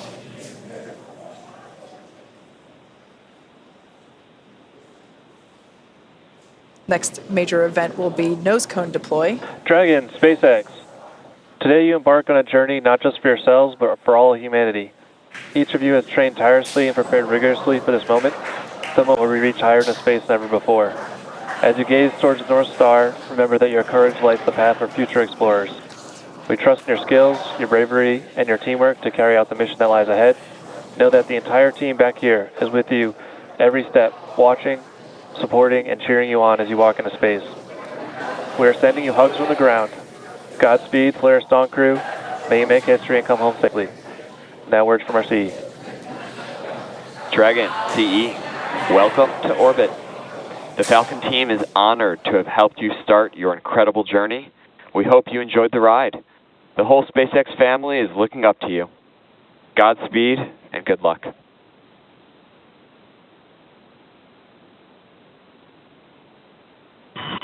Next major event will be nose cone deploy. Dragon, SpaceX. Today you embark on a journey not just for yourselves, but for all of humanity. Each of you has trained tirelessly and prepared rigorously for this moment. The moment where we reach higher into space than ever before. As you gaze towards the North Star, remember that your courage lights the path for future explorers. We trust in your skills, your bravery, and your teamwork to carry out the mission that lies ahead. Know that the entire team back here is with you every step, watching, supporting, and cheering you on as you walk into space. We are sending you hugs from the ground. Godspeed, Polaris Dawn crew. May you make history and come home safely. Now words from our CE. Dragon, CE, welcome to orbit. The Falcon team is honored to have helped you start your incredible journey. We hope you enjoyed the ride. The whole SpaceX family is looking up to you. Godspeed and good luck.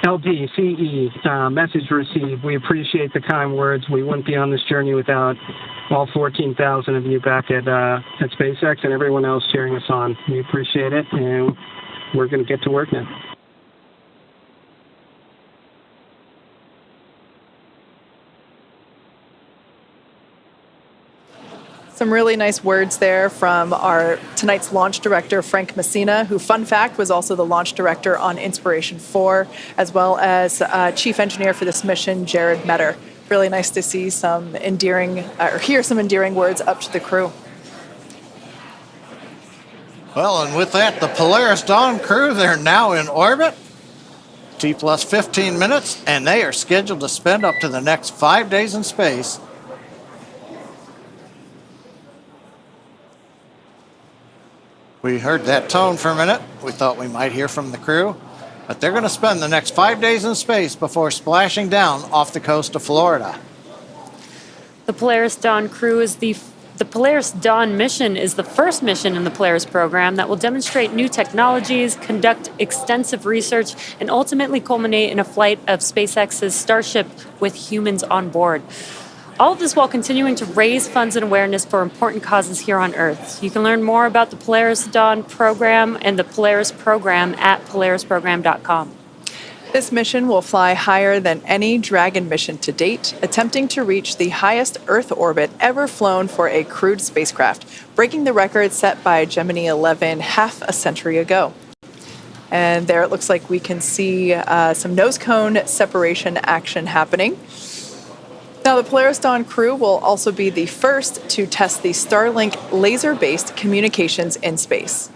LD, CE, message received. We appreciate the kind words. We wouldn't be on this journey without all 14,000 of you back at SpaceX and everyone else cheering us on. We appreciate it, and we're going to get to work now. Some really nice words there from our tonight's launch director, Frank Messina, who, fun fact, was also the launch director on Inspiration 4, as well as chief engineer for this mission, Jared Metter. Really nice to see some endearing, or hear some endearing words up to the crew. Well, and with that, the Polaris Dawn crew, they're now in orbit. T plus 15 minutes, and they are scheduled to spend up to the next 5 days in space. We heard that tone for a minute. We thought we might hear from the crew, but they're going to spend the next 5 days in space before splashing down off the coast of Florida. The Polaris Dawn crew is the Polaris Dawn mission is the first mission in the Polaris program that will demonstrate new technologies, conduct extensive research, and ultimately culminate in a flight of SpaceX's Starship with humans on board. All of this while continuing to raise funds and awareness for important causes here on Earth. You can learn more about the Polaris Dawn program and the Polaris program at polarisprogram.com. This mission will fly higher than any Dragon mission to date, attempting to reach the highest Earth orbit ever flown for a crewed spacecraft, breaking the record set by Gemini 11 half a century ago. And there it looks like we can see some nose cone separation action happening. Now, the Polaris Dawn crew will also be the first to test the Starlink laser-based communications in space.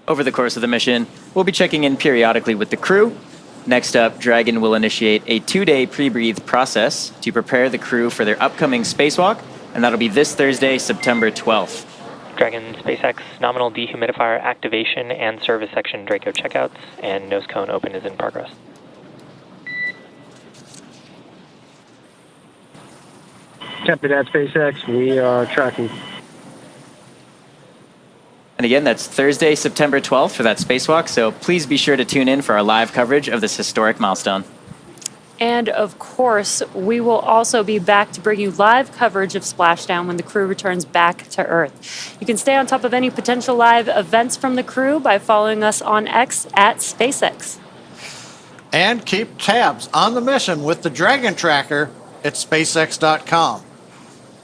Over the course of the mission, we'll be checking in periodically with the crew. Next up, Dragon will initiate a 2-day pre-breathe process to prepare the crew for their upcoming spacewalk, and that'll be this Thursday, September 12th. Dragon, SpaceX, nominal dehumidifier activation and service section Draco checkouts, and nose cone open is in progress. Copy that, SpaceX. We are tracking. And again, that's Thursday, September 12th for that spacewalk, so please be sure to tune in for our live coverage of this historic milestone. And of course, we will also be back to bring you live coverage of Splashdown when the crew returns back to Earth. You can stay on top of any potential live events from the crew by following us on X at SpaceX. And keep tabs on the mission with the Dragon Tracker at SpaceX.com.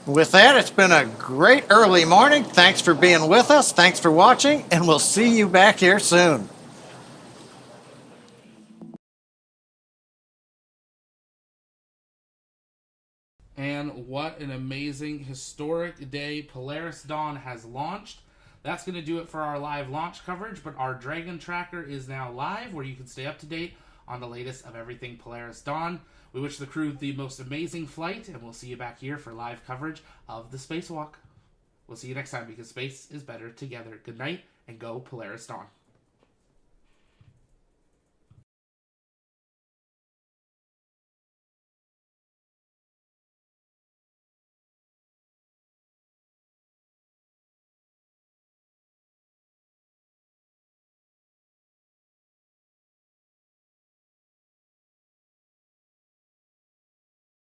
With that, it's been a great early morning. Thanks for being with us. Thanks for watching, and we'll see you back here soon. And what an amazing, historic day. Polaris Dawn has launched. That's going to do it for our live launch coverage, but our Dragon Tracker is now live, where you can stay up to date on the latest of everything Polaris Dawn. We wish the crew the most amazing flight, and we'll see you back here for live coverage of the spacewalk. We'll see you next time, because space is better together. Good night, and go Polaris Dawn.